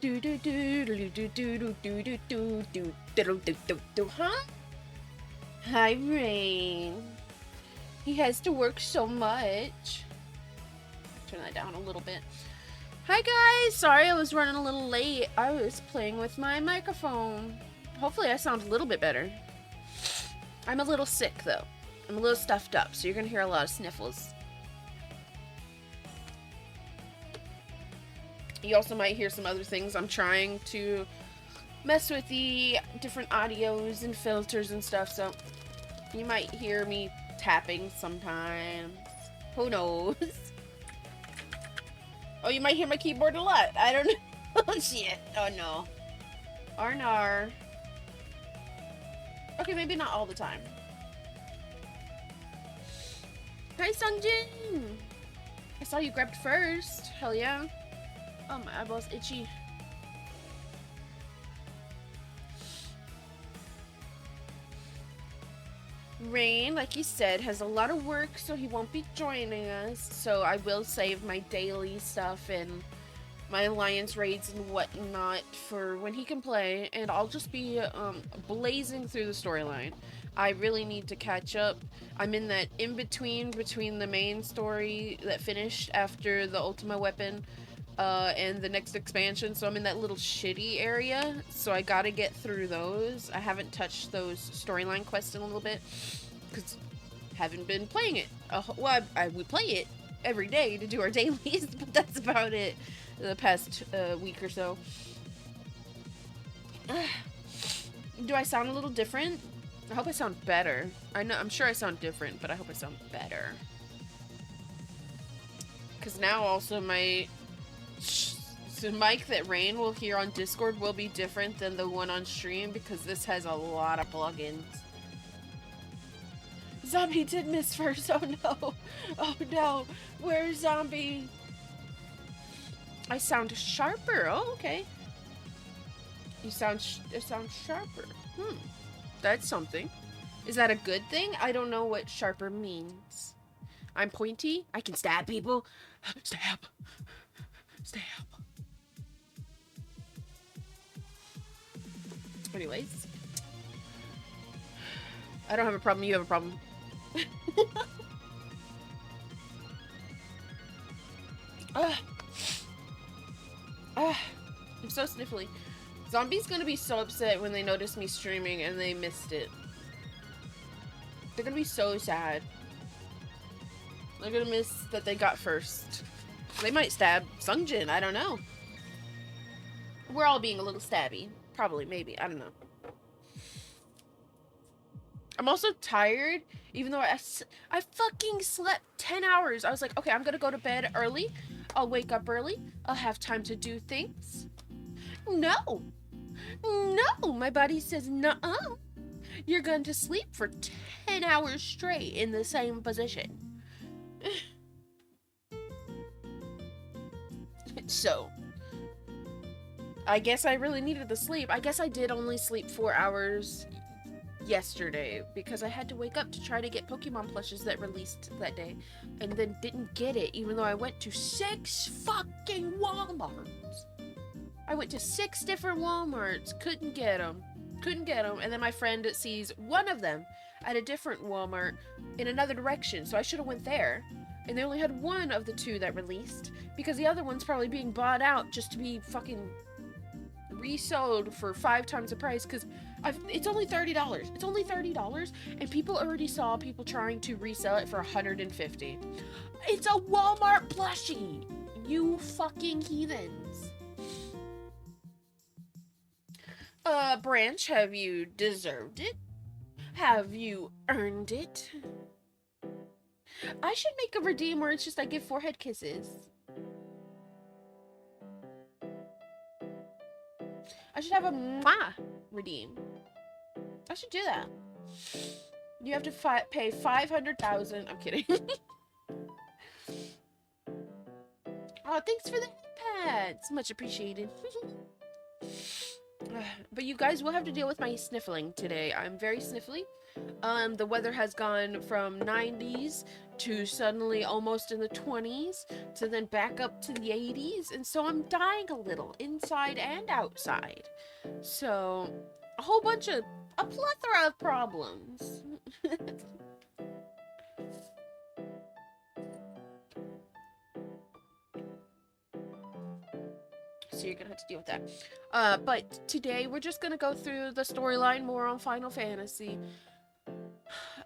Do do do do do do do do do do do do do do. Huh? Hi, Rain. He has to work so much. Turn that down a little bit. Hi guys! Sorry I was running a little late. I was playing with my microphone. Hopefully I sound a little bit better. I'm a little sick though. I'm a little stuffed up, so you're gonna hear a lot of sniffles. You also might hear some other things. I'm trying to mess with the different audios and filters and stuff, so you might hear me tapping sometimes. Who knows? Oh, you might hear my keyboard a lot. I don't know. Oh, shit. Oh, no. Arnar. Okay, maybe not all the time. Hi, Sungjin! I saw you grabbed first. Hell yeah. Oh, my eyeball's itchy. Rain, like he said, has a lot of work, so he won't be joining us. So I will save my daily stuff and my alliance raids and whatnot for when he can play, and I'll just be blazing through the storyline. I really need to catch up. I'm in that in-between between the main story that finished after the Ultima weapon and the next expansion, so I'm in that little shitty area, so I gotta get through those. I haven't touched those storyline quests in a little bit, because I haven't been playing it. Well, we play it every day to do our dailies, but that's about it the past week or so. Do I sound a little different? I hope I sound better. I'm sure I sound different, but I hope I sound better. Because now also my mic that Rain will hear on Discord will be different than the one on stream because this has a lot of plugins. Zombie did miss first. Oh no. Oh no. Where's Zombie? I sound sharper. Oh, okay. You sound sharper. That's something. Is that a good thing? I don't know what sharper means. I'm pointy. I can stab people. Stab. Stab. Anyways. I don't have a problem. You have a problem. I'm so sniffly. Zombie's gonna be so upset when they notice me streaming and they missed it. They're gonna be so sad. They're gonna miss that they got first. They might stab Sungjin, I don't know. We're all being a little stabby. Probably, maybe, I don't know. I'm also tired, even though I fucking slept 10 hours. I was like, okay, I'm gonna go to bed early. I'll wake up early. I'll have time to do things. No. No, my body says, nuh-uh. You're going to sleep for 10 hours straight in the same position. So, I guess I really needed the sleep. I guess I did only sleep 4 hours yesterday because I had to wake up to try to get Pokemon plushes that released that day and then didn't get it even though I went to 6 fucking Walmarts. I went to 6 different Walmarts, couldn't get them, and then my friend sees one of them at a different Walmart in another direction, so I should have went there, and they only had one of the 2 that released, because the other one's probably being bought out just to be fucking resold for 5 times the price, because it's only $30. It's only $30, and people already saw people trying to resell it for $150. It's a Walmart plushie, you fucking heathens. Branch, have you deserved it? Have you earned it? I should make a redeem where it's just I give forehead kisses. I should have a mwah redeem. I should do that. You have to pay 500,000. I'm kidding. Oh, thanks for the pads. Much appreciated. But you guys will have to deal with my sniffling today. I'm very sniffly. The weather has gone from 90s to suddenly almost in the 20s to then back up to the 80s, and so I'm dying a little inside and outside. So, a plethora of problems. So you're gonna have to deal with that. But today we're just gonna go through the storyline more on Final Fantasy.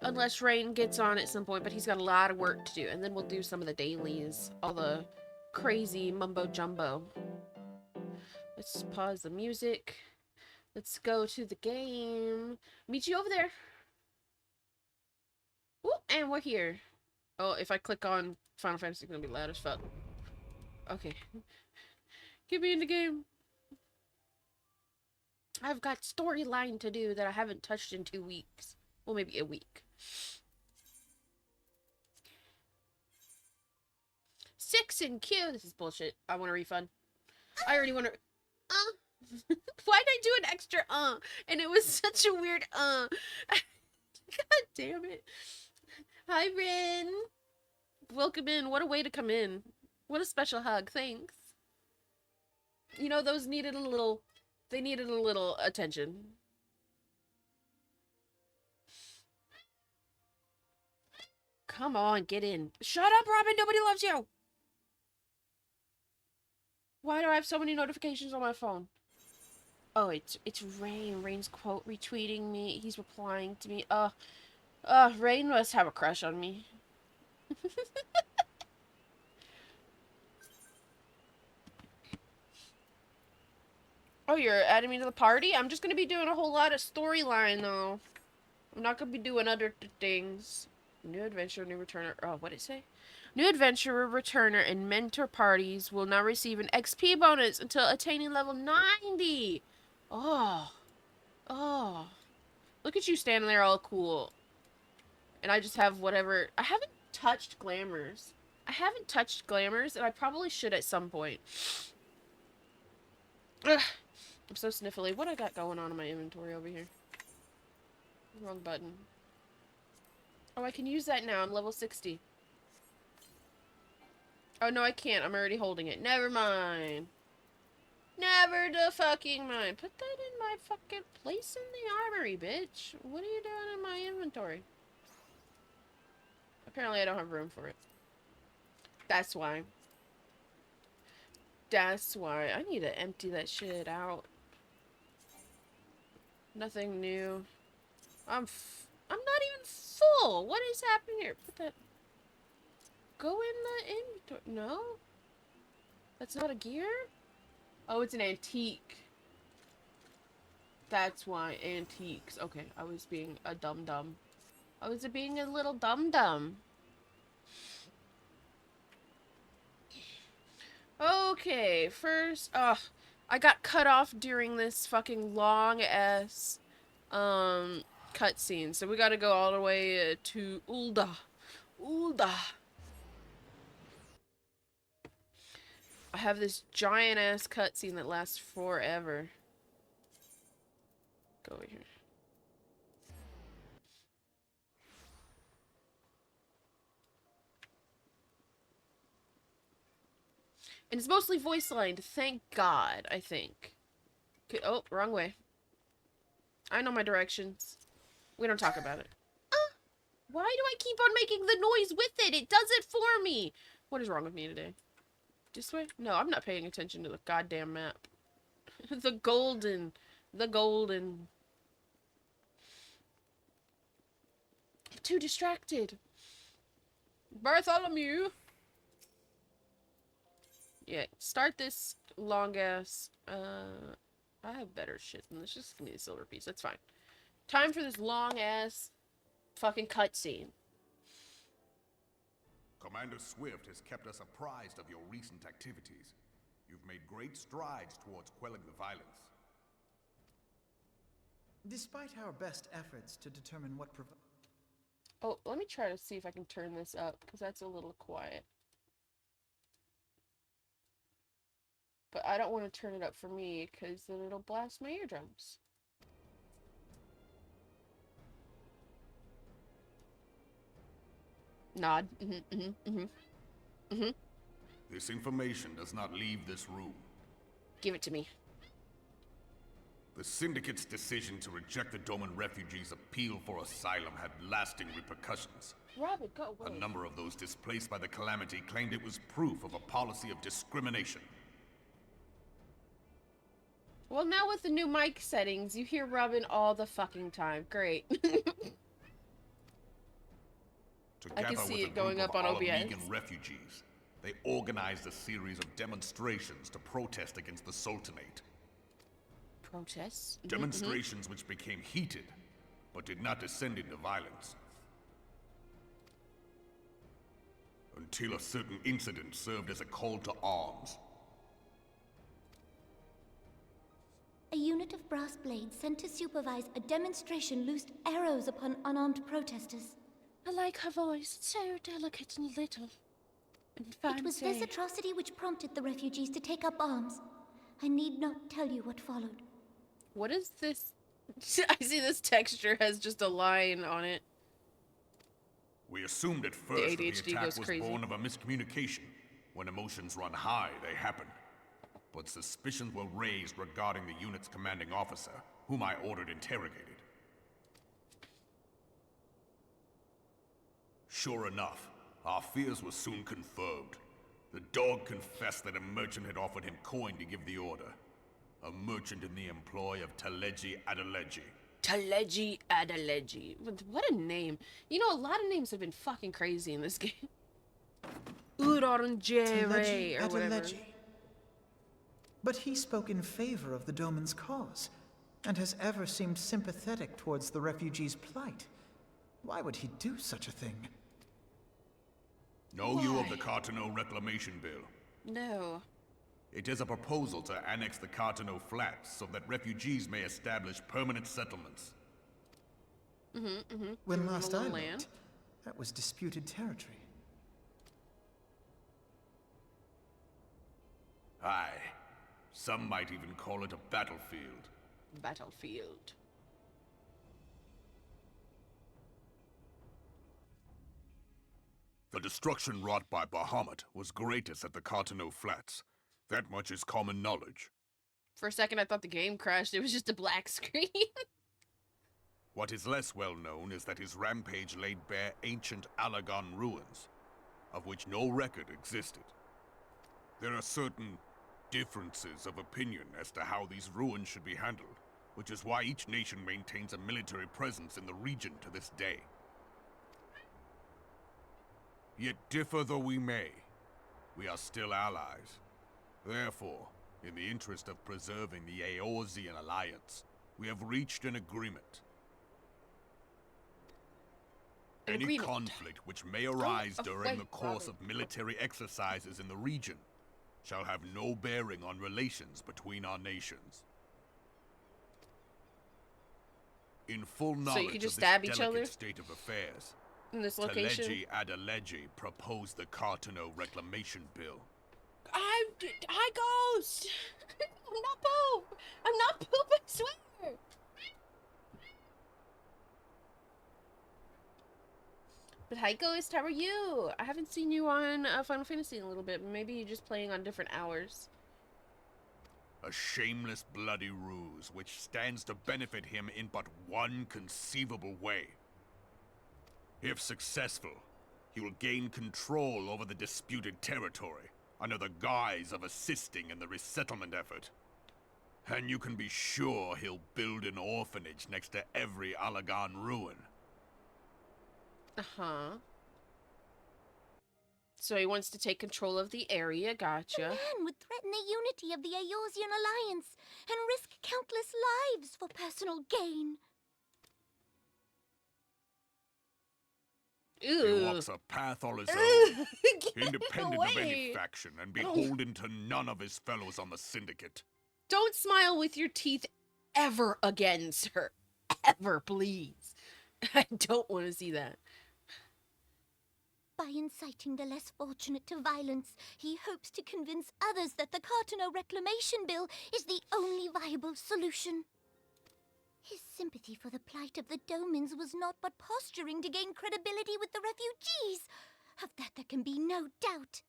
Unless Rain gets on at some point, but he's got a lot of work to do. And then we'll do some of the dailies, all the crazy mumbo jumbo. Let's pause the music. Let's go to the game. Meet you over there. Ooh, and we're here. Oh, if I click on Final Fantasy, it's gonna be loud as fuck. Okay. Get me in the game. I've got storyline to do that I haven't touched in 2 weeks. Well, maybe a week. 6 in queue. This is bullshit. I want a refund. I already want to. Why'd I do an extra And it was such a weird God damn it. Hi, Rin. Welcome in. What a way to come in. What a special hug. Thanks. You know, those needed a little. They needed a little attention. Come on, get in. Shut up, Robin. Nobody loves you. Why do I have so many notifications on my phone? Oh, it's Rain. Rain's quote retweeting me. He's replying to me. Rain must have a crush on me. Oh, you're adding me to the party? I'm just gonna be doing a whole lot of storyline, though. I'm not gonna be doing other things. New adventurer, new returner. Oh, what did it say? New adventurer, returner, and mentor parties will now receive an XP bonus until attaining level 90. Oh. Oh. Look at you standing there all cool. And I just have whatever. I haven't touched glamours. And I probably should at some point. Ugh. I'm so sniffly. What I got going on in my inventory over here? Wrong button. Oh, I can use that now. I'm level 60. Oh, no, I can't. I'm already holding it. Never mind. Never the fucking mind. Put that in my fucking place in the armory, bitch. What are you doing in my inventory? Apparently, I don't have room for it. That's why. That's why. I need to empty that shit out. Nothing new. I'm not even full. What is happening here? Put that. Go in the inventory. No? That's not a gear? Oh, it's an antique. That's why. Antiques. Okay, I was being a dum-dum. I was being a little dum-dum. Okay, first, I got cut off during this fucking long-ass, cutscene. So we gotta go all the way to Ul'dah. Ul'dah. I have this giant-ass cutscene that lasts forever. Go over here. And it's mostly voice lined, thank God, I think. Okay, oh, wrong way. I know my directions. We don't talk about it. Why do I keep on making the noise with it? It does it for me! What is wrong with me today? This way? No, I'm not paying attention to the goddamn map. The golden. I'm too distracted. Bartholomew! Yeah, start this long-ass, I have better shit than this. Just give me a silver piece. That's fine. Time for this long-ass fucking cutscene. Commander Swift has kept us apprised of your recent activities. You've made great strides towards quelling the violence. Despite our best efforts to determine what Oh, let me try to see if I can turn this up, because that's a little quiet. But I don't want to turn it up for me, because then it'll blast my eardrums. Nod. This information does not leave this room. Give it to me. The Syndicate's decision to reject the Doman refugees' appeal for asylum had lasting repercussions. Robin, go away. A number of those displaced by the calamity claimed it was proof of a policy of discrimination. Well, now with the new mic settings, you hear Robin all the fucking time. Great. I can see it going up on OBS. Refugees, they organized a series of demonstrations to protest against the Sultanate. Protests? Demonstrations which became heated, but did not descend into violence. Until a certain incident served as a call to arms. A unit of brass blades sent to supervise a demonstration loosed arrows upon unarmed protesters. I like her voice. It's so delicate and little. And fancy. It was this atrocity which prompted the refugees to take up arms. I need not tell you what followed. What is this? I see this texture has just a line on it. We assumed at first that the ADHD attack goes was crazy. born of a miscommunication. When emotions run high, they happen. But suspicions were raised regarding the unit's commanding officer, whom I ordered interrogated. Sure enough, our fears were soon confirmed. The dog confessed that a merchant had offered him coin to give the order. A merchant in the employ of Taleji Adeleji. Taleji Adeleji. What a name. You know, a lot of names have been fucking crazy in this game. Uranjere, or whatever. Adeleji. But he spoke in favor of the Doman's cause, and has ever seemed sympathetic towards the refugees' plight. Why would he do such a thing? Know you of the Cartano Reclamation Bill? No. It is a proposal to annex the Cartano Flats so that refugees may establish permanent settlements. When last I land? looked, that was disputed territory. Aye. Some might even call it a battlefield. Battlefield. The destruction wrought by Bahamut was greatest at the Cartano Flats. That much is common knowledge. For a second, I thought the game crashed. It was just a black screen. What is less well known is that his rampage laid bare ancient Alagon ruins, of which no record existed. There are certain differences of opinion as to how these ruins should be handled, which is why each nation maintains a military presence in the region to this day. Yet differ though we may, we are still allies. Therefore, in the interest of preserving the Eorzean alliance, we have reached an agreement. Any conflict which may arise during the course of military exercises in the region shall have no bearing on relations between our nations. In full knowledge could just of this stab each delicate other? state of affairs, In this location. Taleji Adeleji proposed the Cartano Reclamation Bill. Hi, Ghost! I'm not poop! I'm not poop, I swear! But hi, Ghost, how are you? I haven't seen you on Final Fantasy in a little bit. Maybe you're just playing on different hours. A shameless bloody ruse which stands to benefit him in but one conceivable way. If successful, he will gain control over the disputed territory under the guise of assisting in the resettlement effort. And you can be sure he'll build an orphanage next to every Alagon ruin. Uh-huh. So he wants to take control of the area, The gotcha. man would threaten the unity of the Eorzean alliance and risk countless lives for personal gain. He Ew. walks a path all his own, Ugh, get independent of any away. faction and beholden to none of his fellows on the Syndicate. Don't smile with your teeth ever again, sir. Ever, please. I don't want to see that. By inciting the less fortunate to violence, he hopes to convince others that the Cartano Reclamation Bill is the only viable solution. His sympathy for the plight of the Domans was not but posturing to gain credibility with the refugees. Of that there can be no doubt.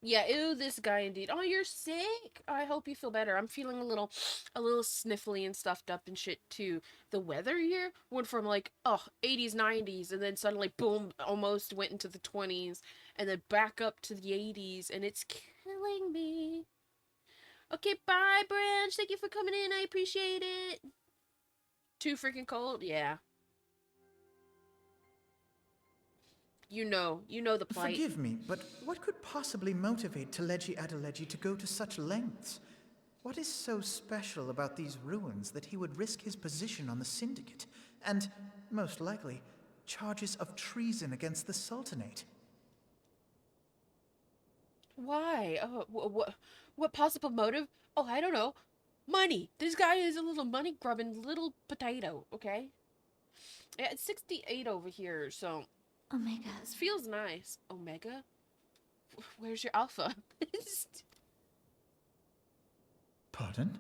Yeah, ew, this guy indeed. Oh, you're sick? I hope you feel better. I'm feeling a little sniffly and stuffed up and shit too. The weather here went from like, 80s, 90s, and then suddenly, boom, almost went into the 20s, and then back up to the 80s, and it's killing me. Okay, bye, Branch. Thank you for coming in. I appreciate it. Too freaking cold? Yeah. You know the plight. Forgive me, but what could possibly motivate Teleji Adeleji to go to such lengths? What is so special about these ruins that he would risk his position on the Syndicate, and, most likely, charges of treason against the Sultanate? Why? What possible motive? Oh, I don't know. Money. This guy is a little money-grubbing little potato, okay? Yeah, it's 68 over here, so... Omega. This feels nice. Omega? Where's your alpha? Pardon?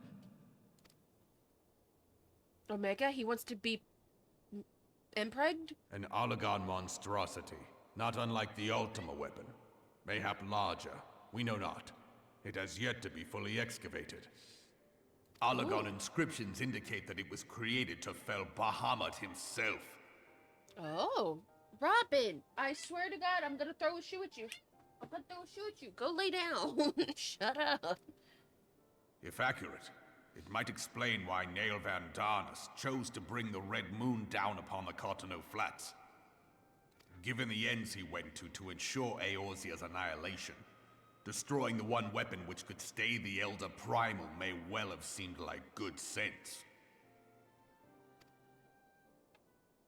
Omega? He wants to be... impregned? An Oligon monstrosity, not unlike the Ultima weapon. Mayhap larger, we know not. It has yet to be fully excavated. Oligon inscriptions indicate that it was created to fell Bahamut himself. Oh. Robin! I swear to God, I'm gonna throw a shoe at you. I'm gonna throw a shoe at you. Go lay down. Shut up. If accurate, it might explain why Nail Van Darnus chose to bring the Red Moon down upon the Cartano Flats. Given the ends he went to ensure Eorzea's annihilation, destroying the one weapon which could stay the Elder Primal may well have seemed like good sense.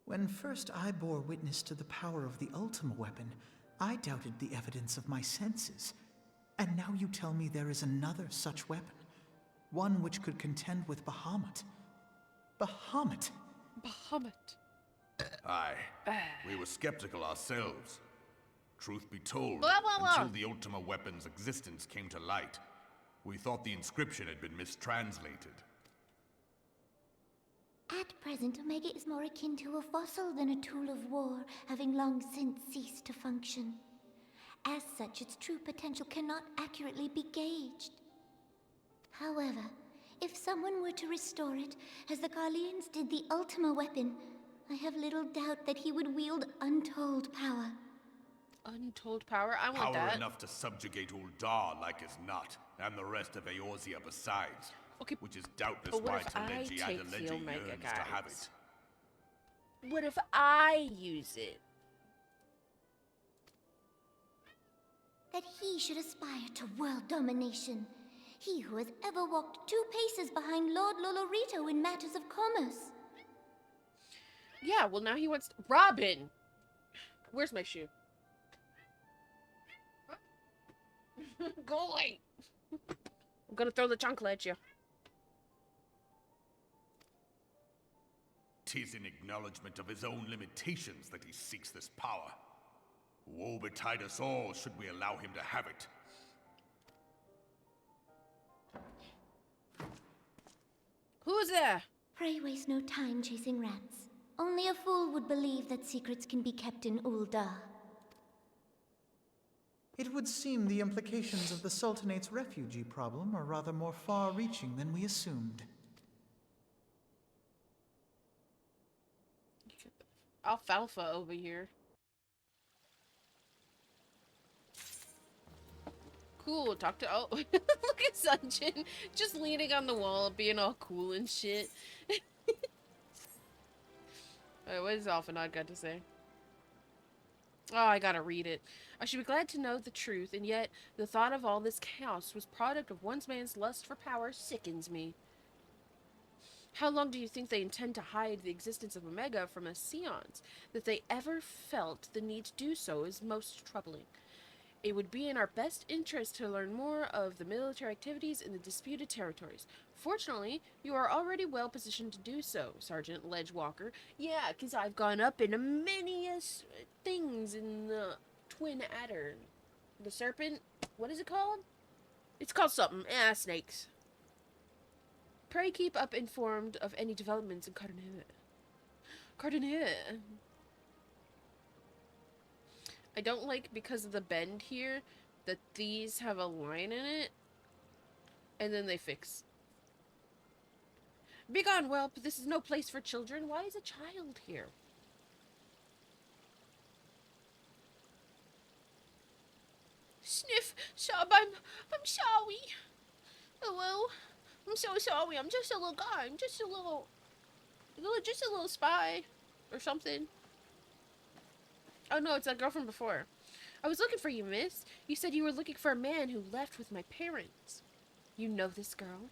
When first I bore witness to the power of the Ultima weapon, I doubted the evidence of my senses. And now you tell me there is another such weapon, one which could contend with Bahamut. Bahamut! Bahamut. Aye, we were skeptical ourselves. Truth be told, Blah, blah, blah. until the Ultima weapon's existence came to light, we thought the inscription had been mistranslated. At present, Omega is more akin to a fossil than a tool of war, having long since ceased to function. As such, its true potential cannot accurately be gauged. However, if someone were to restore it, as the Carlians did the Ultima weapon, I have little doubt that he would wield untold power. Untold power? I want Power that. enough to subjugate Uldar like as not, and the rest of Eorzea besides. Okay, Which is doubtless but what why if I Teleji take the Adeleji Omega yearns to have guides? it. What if I use it? That he should aspire to world domination. He who has ever walked 2 paces behind Lord Lolorito in matters of commerce. Yeah, well now he wants to... Robin! Where's my shoe? Go away! I'm gonna throw the chancla at you. 'Tis in acknowledgement of his own limitations that he seeks this power. Woe betide us all should we allow him to have it. Who's there? Pray waste no time chasing rats. Only a fool would believe that secrets can be kept in Uldar. It would seem the implications of the Sultanate's refugee problem are rather more far-reaching than we assumed. Alfalfa over here. Cool, talk to... Oh, look at Sunjin. Just leaning on the wall, being all cool and shit. Alright, what does Alphanod got to say? Oh, I gotta read it. I should be glad to know the truth, and yet the thought of all this chaos was product of one man's lust for power sickens me. How long do you think they intend to hide the existence of Omega from us Scions? That they ever felt the need to do so is most troubling. It would be in our best interest to learn more of the military activities in the disputed territories. Fortunately, you are already well positioned to do so, Sergeant Ledgewalker. Yeah, because I've gone up in many things in the twin adder. The serpent, what is it called? It's called something. Snakes. Pray keep up informed of any developments in Cardenay. Cardenay. I don't like, because of the bend here, that these have a line in it, and then they fix. Begone, whelp! This is no place for children. Why is a child here? Sniff, Sob, I'm sorry. Hello? I'm so sorry. I'm just a little guy. I'm just a little spy. Or something. Oh no, it's that girl from before. I was looking for you, miss. You said you were looking for a man who left with my parents. You know this girl?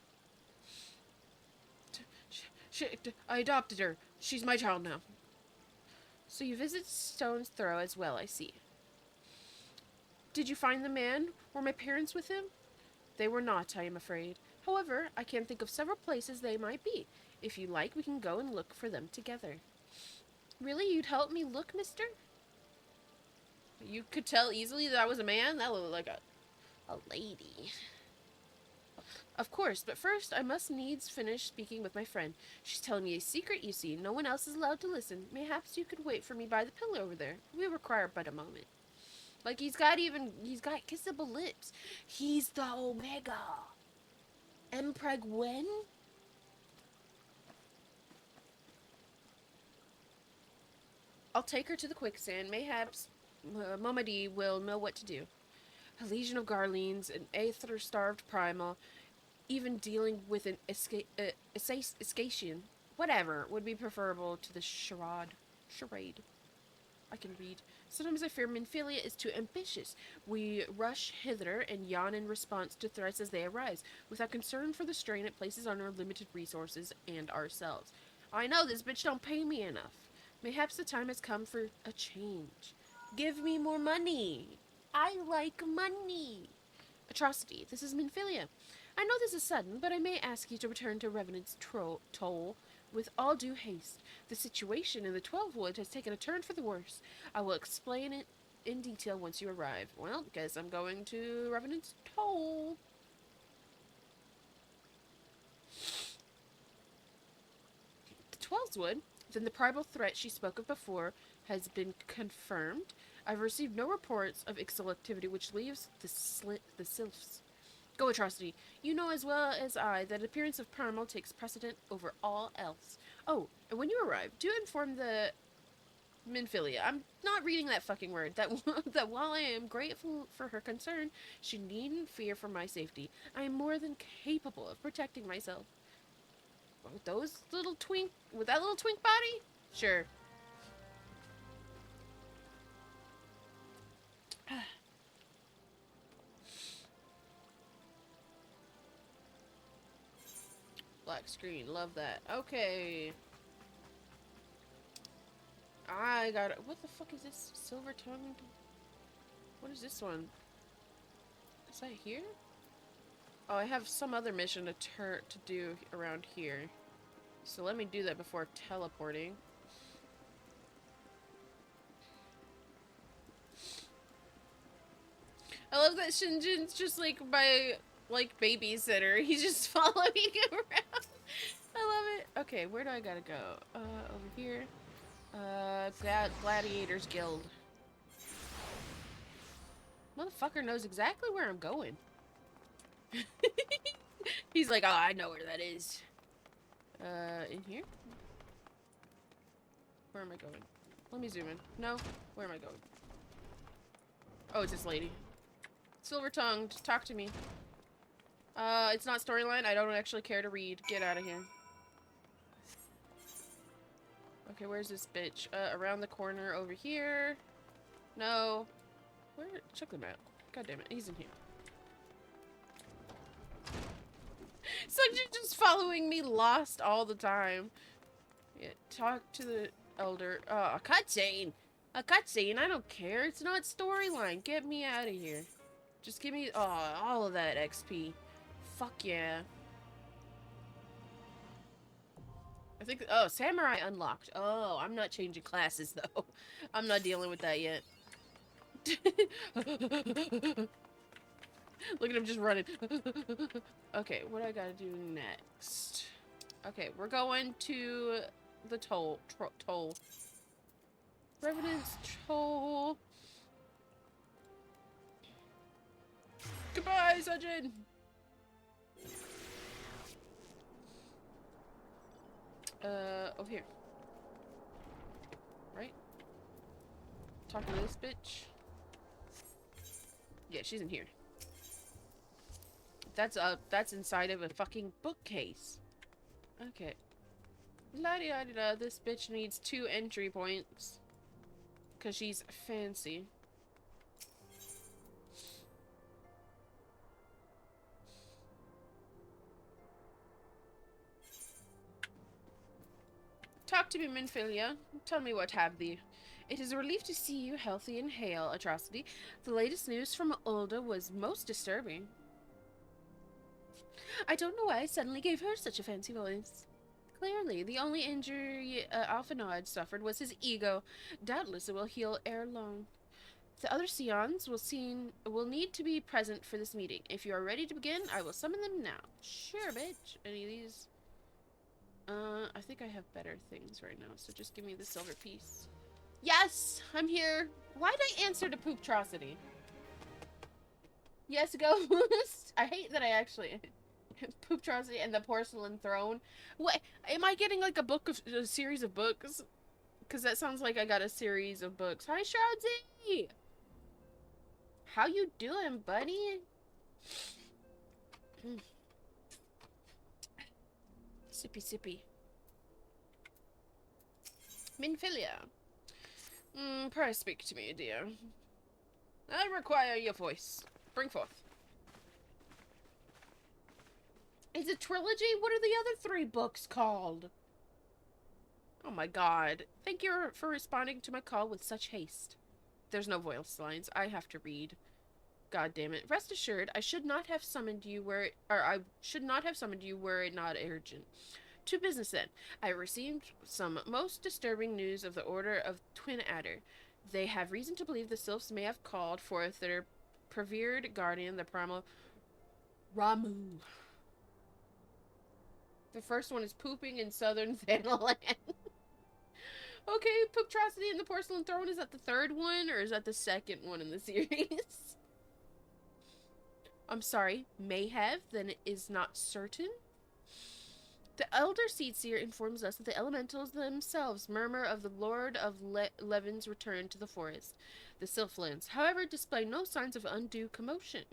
I adopted her. She's my child now. So you visit Stone's Throw as well, I see. Did you find the man? Were my parents with him? They were not, I am afraid. However, I can think of several places they might be. If you like, we can go and look for them together. Really? You'd help me look, mister? You could tell easily that was a man? That looked like a lady. Of course, but first I must needs finish speaking with my friend. She's telling me a secret, you see. No one else is allowed to listen. Mayhaps you could wait for me by the pillar over there. We require but a moment. Like, he's got kissable lips. He's the Omega. Empreg Wen? I'll take her to the quicksand. Mayhaps Momadi will know what to do. A legion of Garleans, an aether-starved primal, even dealing with an Escatian, whatever, would be preferable to the charade. I can read. Sometimes I fear Minfilia is too ambitious. We rush hither and yawn in response to threats as they arise, without concern for the strain it places on our limited resources and ourselves. I know this bitch don't pay me enough. Mayhaps the time has come for a change. Give me more money. I like money. Atrocity, this is Minfilia. I know this is sudden, but I may ask you to return to Revenant's toll with all due haste. The situation in the 12 Wood has taken a turn for the worse. I will explain it in detail once you arrive. Well, guess I'm going to Revenant's toll. The 12's Wood, then the primal threat she spoke of before has been confirmed. I've received no reports of Ixal activity, which leaves the sylphs. Go, Atrocity. You know as well as I that appearance of primal takes precedent over all else. Oh, and when you arrive, do inform the Minfilia. I'm not reading that fucking word. That while I am grateful for her concern, she needn't fear for my safety. I am more than capable of protecting myself. With that little twink body? Sure. Black screen, love that. Okay. I got it. What the fuck is this? Silver tongued? What is this one? Is that here? Oh, I have some other mission to do around here. So let me do that before teleporting. I love that Shinjin's just like my babysitter. He's just following him around. I love it. Okay, where do I gotta go? Over here. Gladiators Guild. Motherfucker knows exactly where I'm going. He's like, oh, I know where that is. In here? Where am I going? Let me zoom in. No? Where am I going? Oh, it's this lady. Silver-tongued, talk to me. It's not storyline. I don't actually care to read. Get out of here. Okay, where's this bitch? Around the corner over here. No. Where? Check the map. God damn it. He's in here. You're just following me lost all the time. Yeah, talk to the elder. A cutscene. A cutscene. I don't care. It's not storyline. Get me out of here. Just give me all of that XP. Fuck yeah. I think, Samurai unlocked. Oh, I'm not changing classes though. I'm not dealing with that yet. Look at him just running. Okay, what do I gotta do next? Okay, we're going to the toll. Revenant's toll. Goodbye, Sejin! Over here. Right? Talking to this bitch. Yeah, she's in here. That's inside of a fucking bookcase. Okay. La-di-da-di-da, this bitch needs 2 entry points. Because she's fancy. Talk to me, Minfilia. Tell me what have thee. It is a relief to see you healthy and hale, Atrocity. The latest news from Ulda was most disturbing. I don't know why I suddenly gave her such a fancy voice. Clearly, the only injury Alphinaud suffered was his ego. Doubtless it will heal ere long. The other Scions will need to be present for this meeting. If you are ready to begin, I will summon them now. Sure, bitch. Any of these? I think I have better things right now, so just give me the silver piece. Yes! I'm here! Why'd I answer to Pooptrocity? Yes, Ghost! I hate that I actually... Pooptrocity and the Porcelain Throne. What? Am I getting like a series of books? Because that sounds like I got a series of books. Hi, Shroudsy! How you doing, buddy? Sippy, sippy. Minfilia. Pray speak to me, dear. I require your voice. Bring forth. Is it trilogy? What are the other 3 books called? Oh my god. Thank you for responding to my call with such haste. There's no voice lines. I have to read. God damn it. Rest assured, I should not have summoned you were it not urgent. To business then. I received some most disturbing news of the Order of Twin Adder. They have reason to believe the Sylphs may have called forth their prevered guardian, the primal Ramu. The first one is pooping in southern Thanaland. Okay, Pooptrocity and the Porcelain Throne, is that the 3rd one, or is that the 2nd one in the series? I'm sorry, may have, then it is not certain. The Elder Seedseer informs us that the elementals themselves murmur of the Lord of Levin's return to the forest. The Sylphlands, however, display no signs of undue commotion.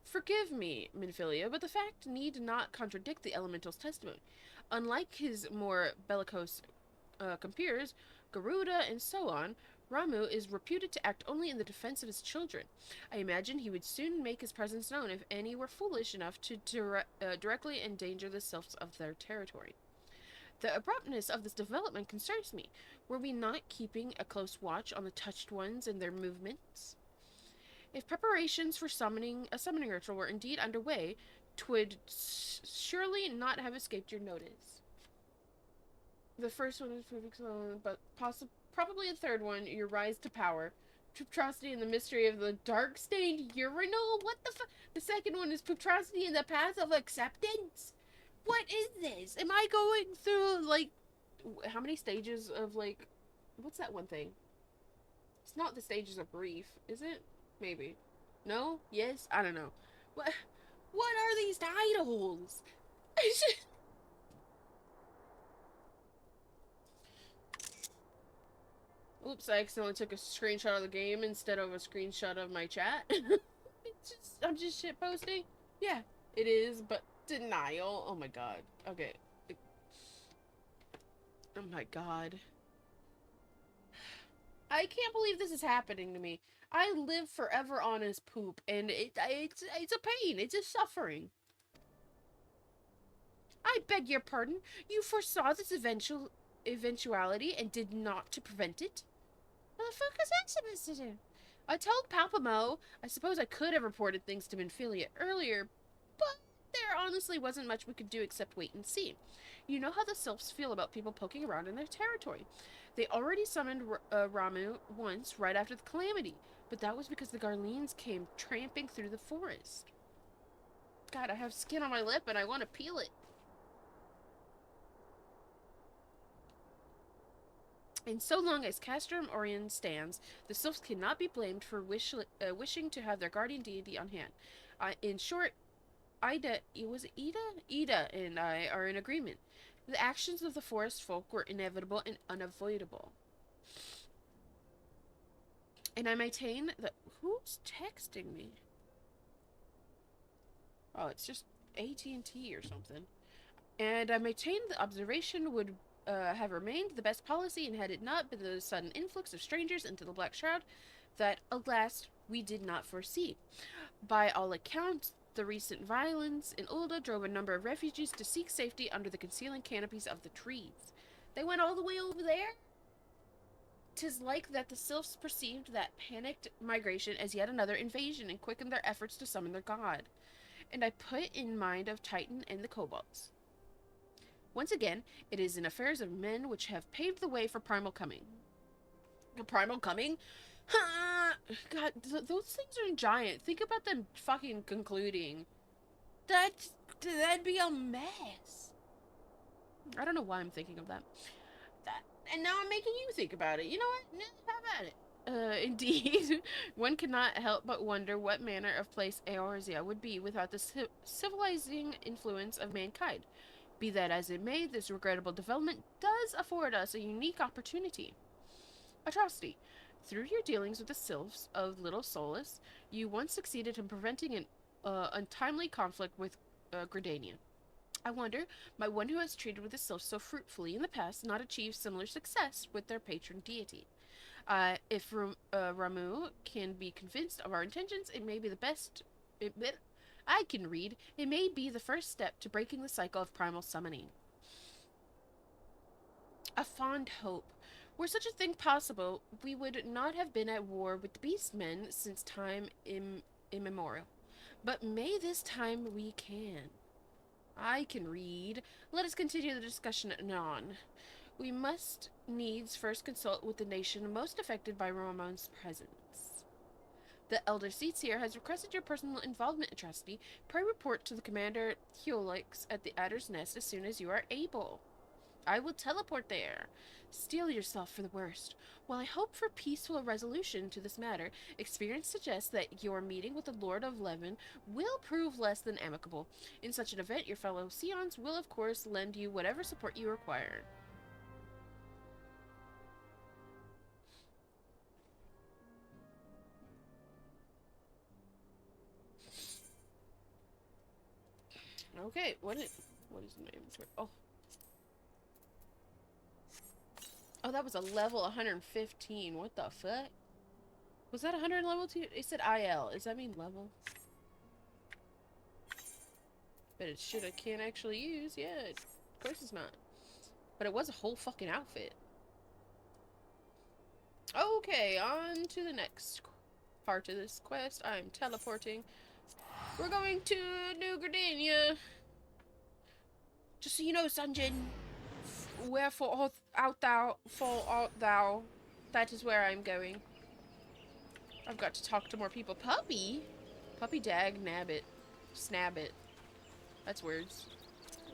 Forgive me, Minfilia, but the fact need not contradict the elemental's testimony. Unlike his more bellicose compeers, Garuda and so on, Ramu is reputed to act only in the defense of his children. I imagine he would soon make his presence known if any were foolish enough to directly endanger the Sylphs of their territory. The abruptness of this development concerns me. Were we not keeping a close watch on the touched ones and their movements? If preparations for a summoning ritual were indeed underway, 'twould surely not have escaped your notice. The first one is perfect, but probably the 3rd one, your rise to power. Pooptrocity and the mystery of the dark-stained urinal? What the fuck? The 2nd one is Pooptrocity and the path of acceptance? What is this? Am I going through, like, how many stages of, like, what's that one thing? It's not the stages of grief, is it? Maybe. No? Yes? I don't know. What are these titles? Oops, I accidentally took a screenshot of the game instead of a screenshot of my chat. I'm just shit posting. Yeah, it is, but denial. Oh my god. Okay. Oh my god. I can't believe this is happening to me. I live forever on his poop, and it's a pain. It's a suffering. I beg your pardon. You foresaw this eventuality and did not to prevent it? What the fuck is that supposed to do? I told Palpamo I suppose I could have reported things to Minfilia earlier, but there there honestly wasn't much we could do except wait and see. You know how the sylphs feel about people poking around in their territory. They already summoned Ramu once, right after the calamity, but that was because the Garleans came tramping through the forest. God, I have skin on my lip and I want to peel it. And so long as Castrum Orion stands, the sylphs cannot be blamed for wishing to have their guardian deity on hand. In short, Ida and I are in agreement. The actions of the forest folk were inevitable and unavoidable. And I maintain that... Who's texting me? Oh, it's just AT&T or something. And I maintain the observation would have remained the best policy, and had it not been the sudden influx of strangers into the Black Shroud that, alas, we did not foresee. By all accounts, the recent violence in Ulda drove a number of refugees to seek safety under the concealing canopies of the trees. They went all the way over there? 'Tis like that the sylphs perceived that panicked migration as yet another invasion and quickened their efforts to summon their god. And I put in mind of Titan and the kobolds. Once again, it is in affairs of men which have paved the way for primal coming. Primal coming? God, those things are giant. Think about them fucking concluding. That'd be a mess. I don't know why I'm thinking of that. And now I'm making you think about it. You know what? How about it? Indeed, one cannot help but wonder what manner of place Eorzea would be without the civilizing influence of mankind. Be that as it may, this regrettable development does afford us a unique opportunity. Atrocity. Through your dealings with the sylphs of Little Solus, you once succeeded in preventing an untimely conflict with Gridania. I wonder, might one who has treated with the sylphs so fruitfully in the past not achieve similar success with their patron deity? If Ramu can be convinced of our intentions, it may be the best... I can read. It may be the first step to breaking the cycle of primal summoning. A fond hope. Were such a thing possible, we would not have been at war with the beast men since time immemorial. But may this time we can. I can read. Let us continue the discussion anon. We must needs first consult with the nation most affected by Ramon's presence. The elder Seatsier has requested your personal involvement, Atrocity. Pray report to the Commander Helix at the Adder's Nest as soon as you are able. I will teleport there. Steel yourself for the worst. While I hope for peaceful resolution to this matter, experience suggests that your meeting with the Lord of Levin will prove less than amicable. In such an event, your fellow Scions will, of course, lend you whatever support you require. Okay, what is the name? Oh. Oh, that was a level 115. What the fuck? Was that 100 level 2? It said IL. Does that mean level? But it should I can't actually use. Yeah, of course it's not. But it was a whole fucking outfit. Okay, on to the next part of this quest. I'm teleporting. We're going to New Gridania. Just so you know, Sunjin, wherefore art thou? That is where I'm going. I've got to talk to more people. Puppy? Puppy dag nabbit. Snabbit. That's words.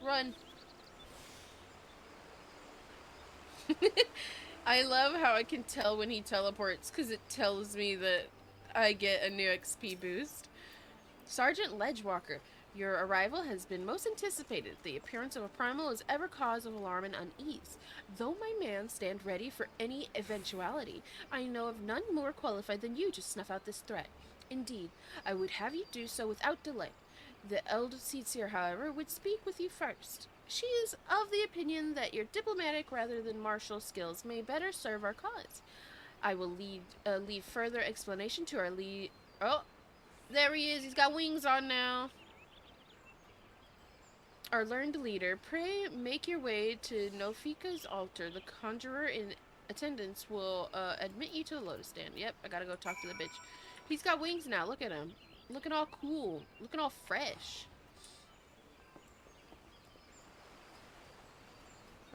Run. I love how I can tell when he teleports because it tells me that I get a new XP boost. Sergeant Ledgewalker, your arrival has been most anticipated. The appearance of a primal is ever cause of alarm and unease. Though my man stand ready for any eventuality, I know of none more qualified than you to snuff out this threat. Indeed, I would have you do so without delay. The elder Seatsier, however, would speak with you first. She is of the opinion that your diplomatic rather than martial skills may better serve our cause. I will leave further explanation to our lead... Oh, there he is. He's got wings on now. Our learned leader, pray make your way to Nofika's altar. The conjurer in attendance will admit you to the lotus stand. Yep, I gotta go talk to the bitch. He's got wings now. Look at him. Looking all cool. Looking all fresh.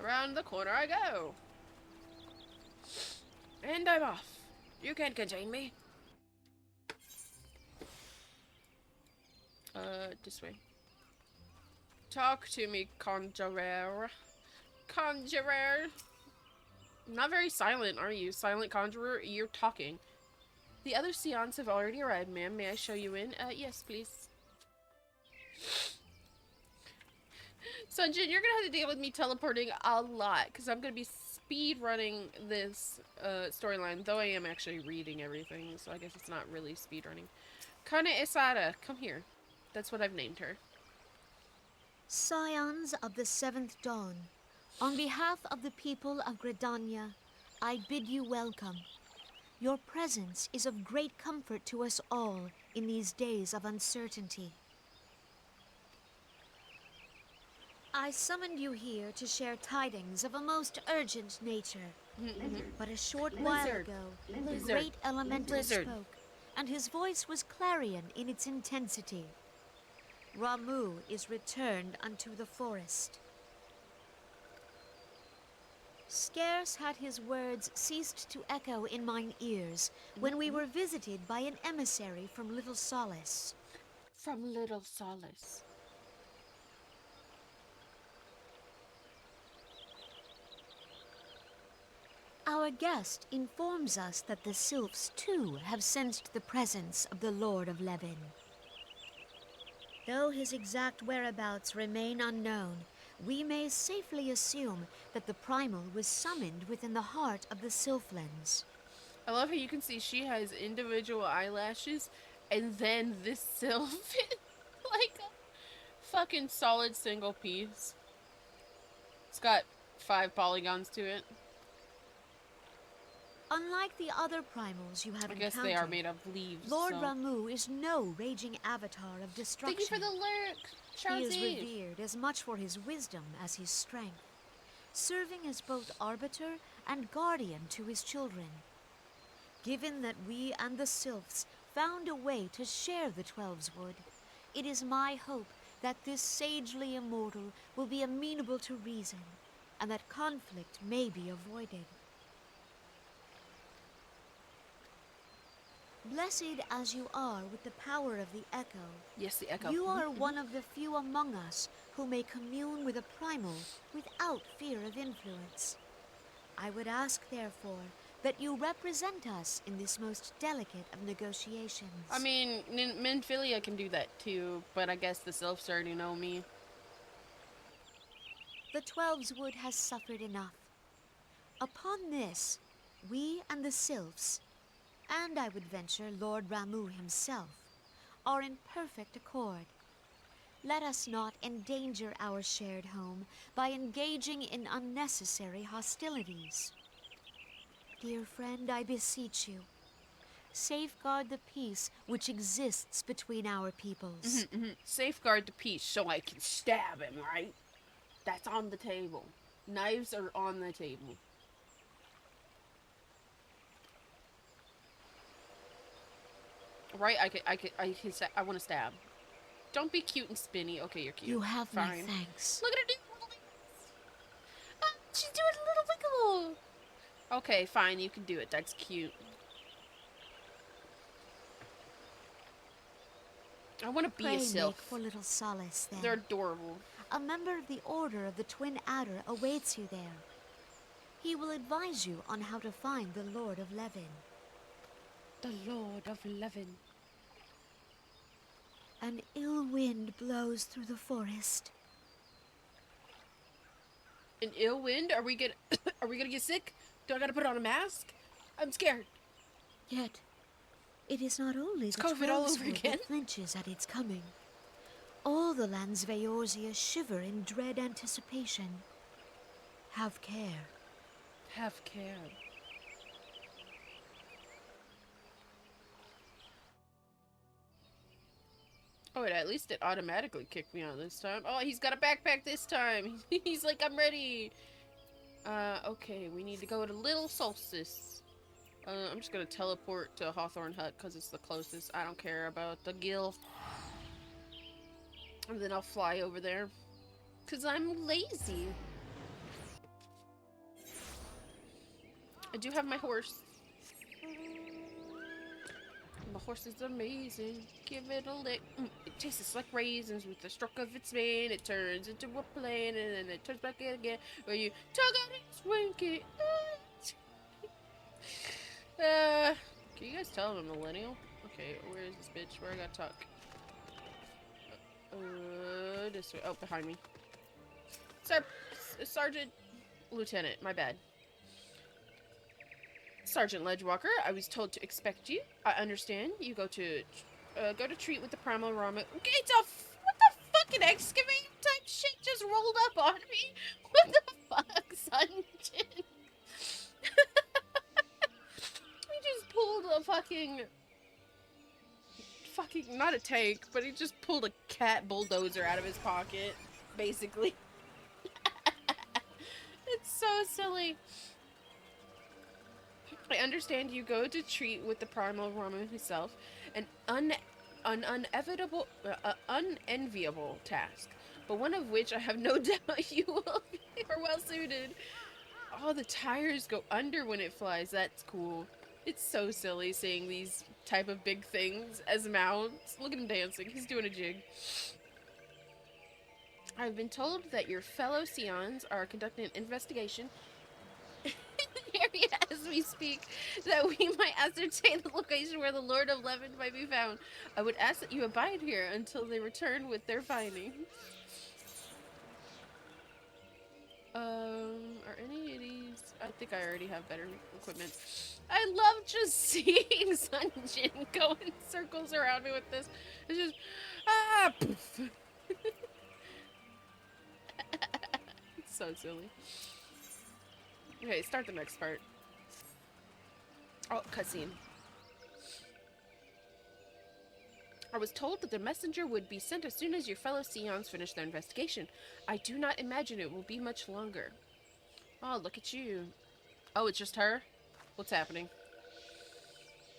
Around the corner I go. And I'm off. You can't contain me. This way. Talk to me, conjurer. Conjurer. Not very silent, are you? Silent conjurer, you're talking. The other Seance have already arrived, ma'am. May I show you in? Yes, please. Sunjin, you're gonna have to deal with me teleporting a lot, because I'm gonna be speed running this storyline, though I am actually reading everything, so I guess it's not really speed running. Kane Esada, come here. That's what I've named her. Scions of the Seventh Dawn, on behalf of the people of Gridania, I bid you welcome. Your presence is of great comfort to us all in these days of uncertainty. I summoned you here to share tidings of a most urgent nature. But a short while ago, the great elemental spoke, and his voice was clarion in its intensity. Ramu is returned unto the forest. Scarce had his words ceased to echo in mine ears when we were visited by an emissary from Little Solace. From Little Solace. Our guest informs us that the sylphs too have sensed the presence of the Lord of Levin. Though his exact whereabouts remain unknown, we may safely assume that the primal was summoned within the heart of the Sylphlands. I love how you can see she has individual eyelashes, and then this sylph like a fucking solid single piece. It's got 5 polygons to it. Unlike the other primals you have encountered, I guess they are made of leaves. Lord so. Ramu is no raging avatar of destruction. Thank you for the lurk. He is revered as much for his wisdom as his strength, serving as both arbiter and guardian to his children. Given that we and the sylphs found a way to share the Twelves Wood, it is my hope that this sagely immortal will be amenable to reason, and that conflict may be avoided. Blessed as you are with the power of the Echo, yes, the Echo. You are one of the few among us who may commune with a primal without fear of influence. I would ask, therefore, that you represent us in this most delicate of negotiations. I mean, Minfilia can do that too, but I guess the sylphs already know me. The Twelves Wood has suffered enough. Upon this, we and the sylphs, and I would venture Lord Ramu himself, are in perfect accord. Let us not endanger our shared home by engaging in unnecessary hostilities. Dear friend, I beseech you, safeguard the peace which exists between our peoples. Safeguard the peace so I can stab him, right? That's on the table. Knives are on the table. Right? I want to stab. Don't be cute and spinny. Okay, you're cute. You have Fine. my thanks. Look at her doing little wiggle. Ah, she's doing a little wiggle. Okay, fine. You can do it. That's cute. I want to be Pray a sylph. make for Little Solace, then. They're adorable. A member of the Order of the Twin Adder awaits you there. He will advise you on how to find the Lord of Levin. The Lord of Levin. An ill wind blows through the forest. An ill wind? Are we gonna get sick? Do I gotta put on a mask? I'm scared. Yet, it is not only It's the COVID all Twelves over Wood again. that flinches at its coming. All the lands Veorzia shiver in dread anticipation. Have care. Have care. Oh, at least it automatically kicked me out this time. Oh, he's got a backpack this time. He's like, I'm ready. Okay, we need to go to Little Solstice. I'm just gonna teleport to Hawthorne Hut because it's the closest. I don't care about the guild. And then I'll fly over there. Because I'm lazy. I do have my horse. My horse is amazing. Give it a lick. It tastes like raisins with the stroke of its mane. It turns into a plane and then it turns back again. Where you tug on it, swink it. Can you guys tell I'm a millennial? Okay, where is this bitch? Where I gotta talk? This way. Oh, behind me. Sir, Sergeant, Lieutenant, my bad. Sergeant Ledgewalker, I was told to expect you. I understand. You go to treat with the primal Rama. Okay, what the fucking excavator type shit just rolled up on me? What the fuck, Sunjin? He just pulled a fucking not a tank, but he just pulled a cat bulldozer out of his pocket, basically. It's so silly. I understand you go to treat with the primal Ramu himself, an unenviable task, but one of which I have no doubt you will be well suited. Oh, the tires go under when it flies. That's cool. It's so silly seeing these type of big things as mounts. Look at him dancing. He's doing a jig. I've been told that your fellow Sions are conducting an investigation area as we speak, that we might ascertain the location where the Lord of Levin might be found. I would ask that you abide here until they return with their findings. Are any of these? I think I already have better equipment. I love just seeing Sunjin go in circles around me with this. It's just, poof. It's so silly. Okay, start the next part. Oh, cutscene. I was told that the messenger would be sent as soon as your fellow Sions finish their investigation. I do not imagine it will be much longer. Oh, look at you. Oh, it's just her? What's happening?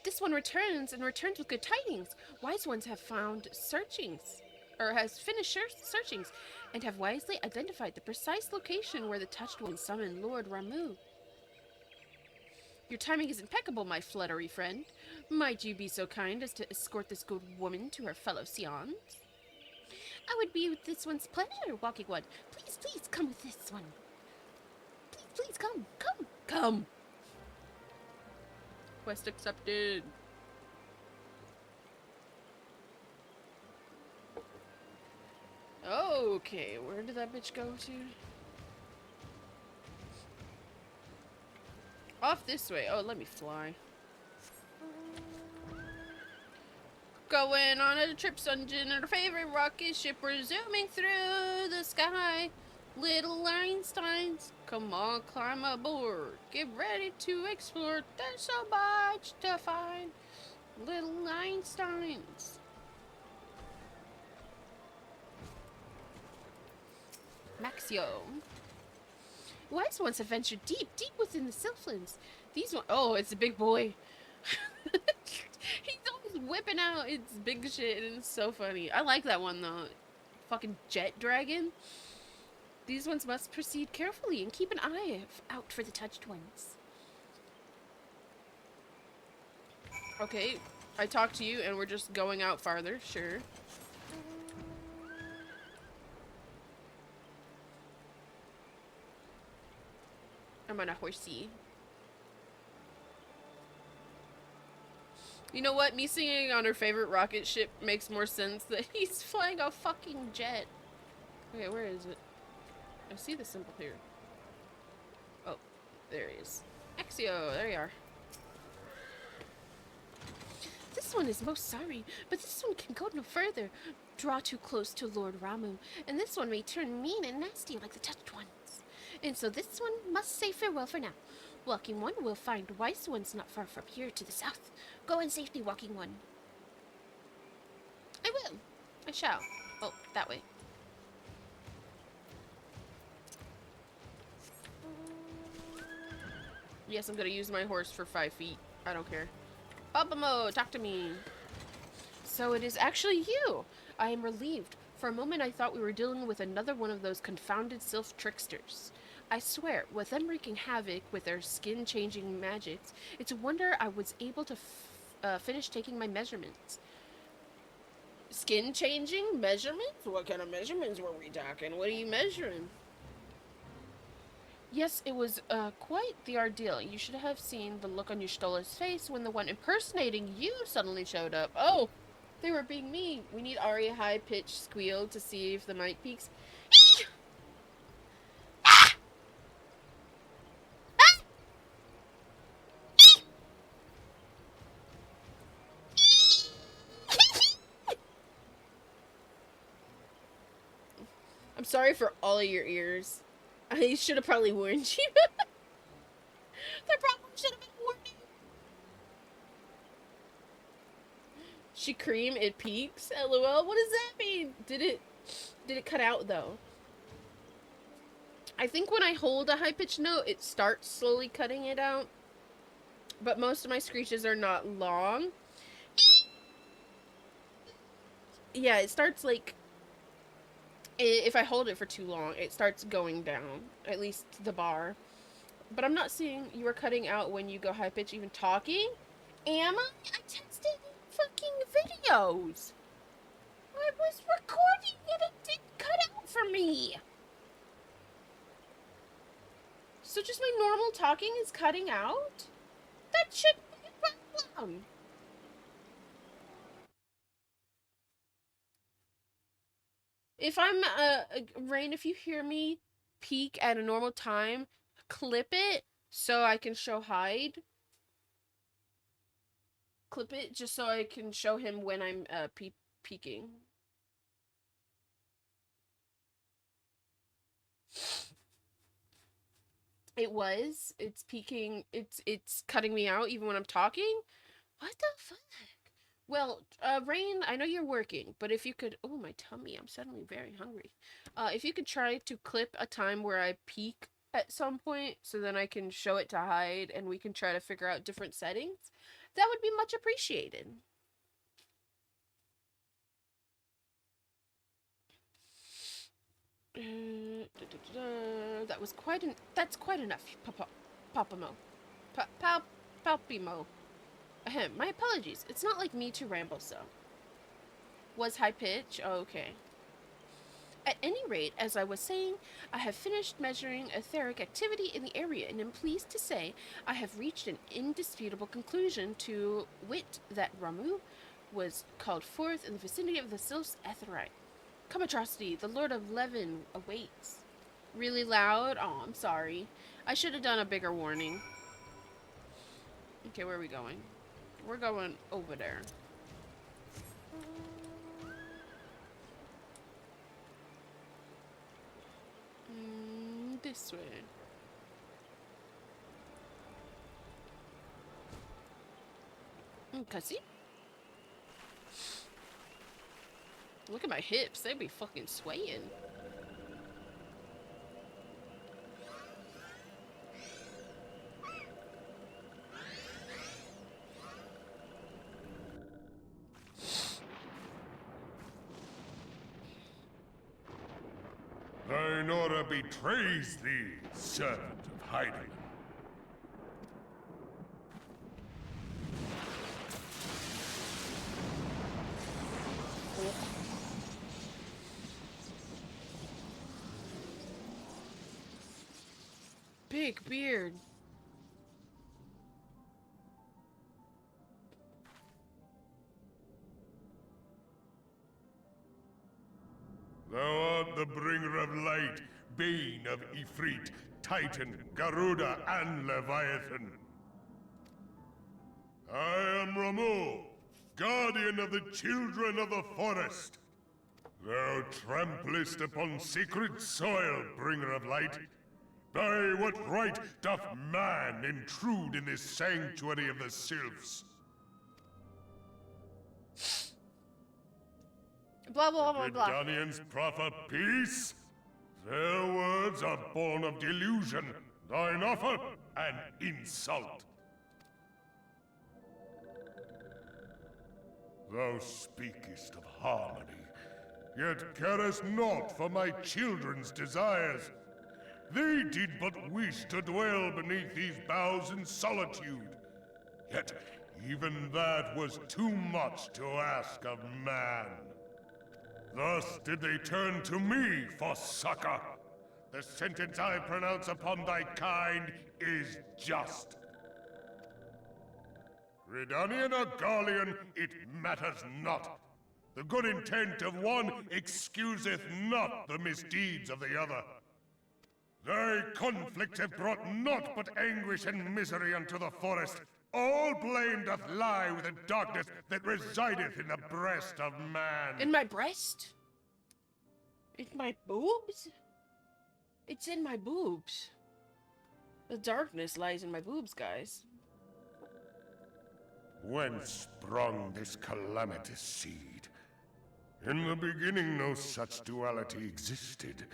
This one returns with good tidings. Wise ones have found searchings, or has finished searchings, and have wisely identified the precise location where the Touched One summoned Lord Ramu. Your timing is impeccable, my fluttery friend. Might you be so kind as to escort this good woman to her fellow Sions? I would be with this one's pleasure, Walking One. Please, please, come with this one. Please, please, come, come, come. Quest accepted. Okay, where did that bitch go to? Off this way. Oh, let me fly. Going on a trip, Sunjin, and our favorite rocket ship. We're zooming through the sky. Little Einsteins, come on, climb aboard. Get ready to explore. There's so much to find. Little Einsteins. Maxio. Wise ones have ventured deep, deep within the Sylphlands. These ones, oh, it's a big boy. He's always whipping out its big shit, and it's so funny. I like that one though. Fucking jet dragon. These ones must proceed carefully and keep an eye out for the Touched Ones. Okay, I talked to you, and we're just going out farther. Sure. I'm on a horsey. You know what? Me singing on her favorite rocket ship makes more sense than he's flying a fucking jet. Okay, where is it? I see the symbol here. Oh, there he is. Axio, there you are. This one is most sorry, but this one can go no further. Draw too close to Lord Ramu, and this one may turn mean and nasty like the Touched Ones. And so this one must say farewell for now. Walking One will find wise ones not far from here to the south. Go in safety, Walking One. I will. I shall. Oh, that way. Yes, I'm gonna use my horse for 5 feet. I don't care. Babamo, talk to me. So it is actually you. I am relieved. For a moment I thought we were dealing with another one of those confounded sylph tricksters. I swear, with them wreaking havoc with their skin-changing magics, it's a wonder I was able to finish taking my measurements. Skin-changing measurements? What kind of measurements were we talking? What are you measuring? Yes, it was quite the ordeal. You should have seen the look on Y'shtola's face when the one impersonating you suddenly showed up. Oh, they were being mean. We need Arya high-pitched squeal to see if the mic peaks. I'm sorry for all of your ears. I should have probably warned you. There probably should have been warning. She cream, it peaks. LOL. What does that mean? Did it cut out though? I think when I hold a high pitched note, it starts slowly cutting it out. But most of my screeches are not long. Yeah, it starts like, if I hold it for too long, it starts going down. At least the bar. But I'm not seeing you were cutting out when you go high pitch even talking. Am I? I tested fucking videos. I was recording and it didn't cut out for me. So just my normal talking is cutting out? That shouldn't be a problem. If I'm, Rain, if you hear me peak at a normal time, clip it so I can show hide. Clip it just so I can show him when I'm, peaking. It was. It's peaking. It's cutting me out even when I'm talking. What the fuck? Well, Rain, I know you're working, but if you could, oh my tummy, I'm suddenly very hungry. If you could try to clip a time where I peak at some point, so then I can show it to hide, and we can try to figure out different settings, that would be much appreciated. That was quite an. That's quite enough, Papamo. Palpimo. Ahem, my apologies. It's not like me to ramble so. Was high pitch? Oh, okay. At any rate, as I was saying, I have finished measuring etheric activity in the area and am pleased to say I have reached an indisputable conclusion to wit that Ramu was called forth in the vicinity of the Sylph's Aetheryte. Come, atrocity, the Lord of Levin awaits. Really loud? Oh, I'm sorry. I should have done a bigger warning. Okay, where are we going? We're going over there. This way. Cussy? Look at my hips. They be fucking swaying. Thine order betrays thee, servant of hiding. Big beard. Thou art the bringer of light, bane of Ifrit, Titan, Garuda, and Leviathan. I am Ramu, guardian of the children of the forest. Thou tramplest upon sacred soil, bringer of light. By what right doth man intrude in this sanctuary of the sylphs? Blah, blah, blah, blah. Redanians proffer peace? Their words are born of delusion, thine offer an insult. Thou speakest of harmony, yet carest not for my children's desires. They did but wish to dwell beneath these boughs in solitude. Yet, even that was too much to ask of man. Thus did they turn to me for succor. The sentence I pronounce upon thy kind is just. Gridanian or Garlean, it matters not. The good intent of one excuseth not the misdeeds of the other. Thy conflict have brought naught but anguish and misery unto the forest. All blame doth lie with the darkness that resideth in the breast of man. In my breast? In my boobs? It's in my boobs. The darkness lies in my boobs, guys. Whence sprung this calamitous seed? In the beginning no such duality existed.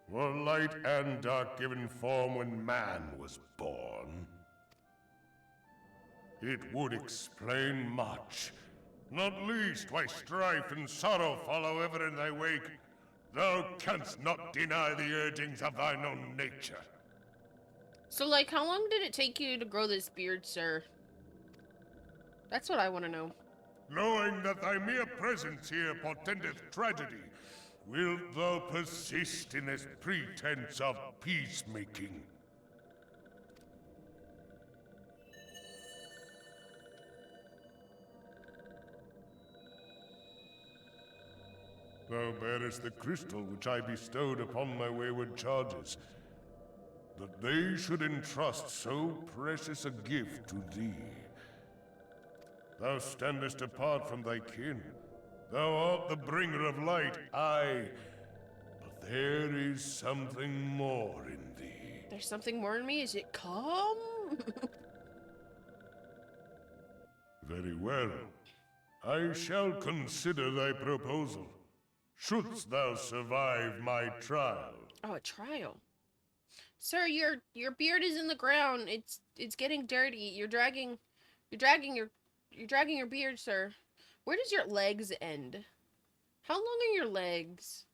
Were light and dark given form when man was born? It would explain much, not least why strife and sorrow follow ever in thy wake. Thou canst not deny the urgings of thine own nature. So, like, how long did it take you to grow this beard, sir? That's what I want to know. Knowing that thy mere presence here portendeth tragedy, wilt thou persist in this pretense of peacemaking? Thou bearest the crystal which I bestowed upon my wayward charges. That they should entrust so precious a gift to thee. Thou standest apart from thy kin. Thou art the bringer of light, aye. But there is something more in thee. There's something more in me? Is it calm? Very well. I shall consider thy proposal. Shouldst thou survive my trial. Oh, a trial. Sir, your beard is in the ground. It's getting dirty. You're dragging your beard, sir. Where does your legs end? How long are your legs?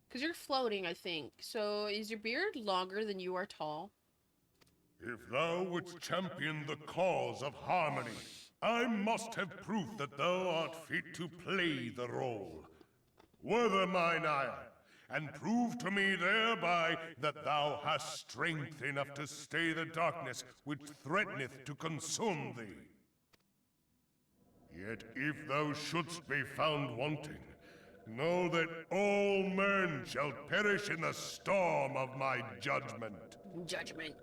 Because you're floating, I think. So is your beard longer than you are tall? If thou wouldst champion the cause of harmony, I must have proof that thou art fit to play the role. Wither mine ire, and prove to me thereby that thou hast strength enough to stay the darkness which threateneth to consume thee. Yet if thou shouldst be found wanting, know that all men shall perish in the storm of my judgment. Judgment.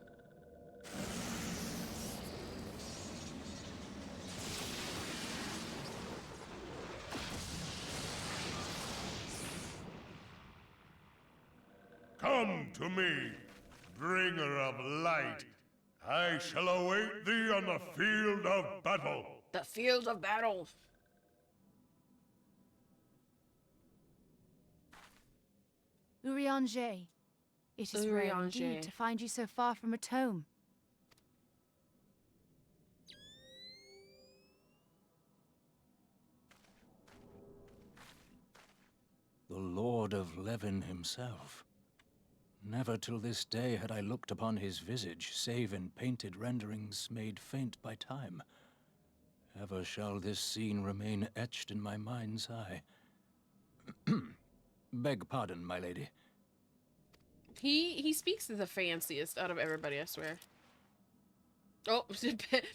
Come to me, bringer of light. I shall await thee on the field of battle. The field of battle. Urianger, it is rare Urianger. indeed to find you so far from a tome. The Lord of Levin himself. Never till this day had I looked upon his visage, save in painted renderings made faint by time. Ever shall this scene remain etched in my mind's eye. Beg pardon, my lady. He speaks the fanciest out of everybody, I swear. Oh,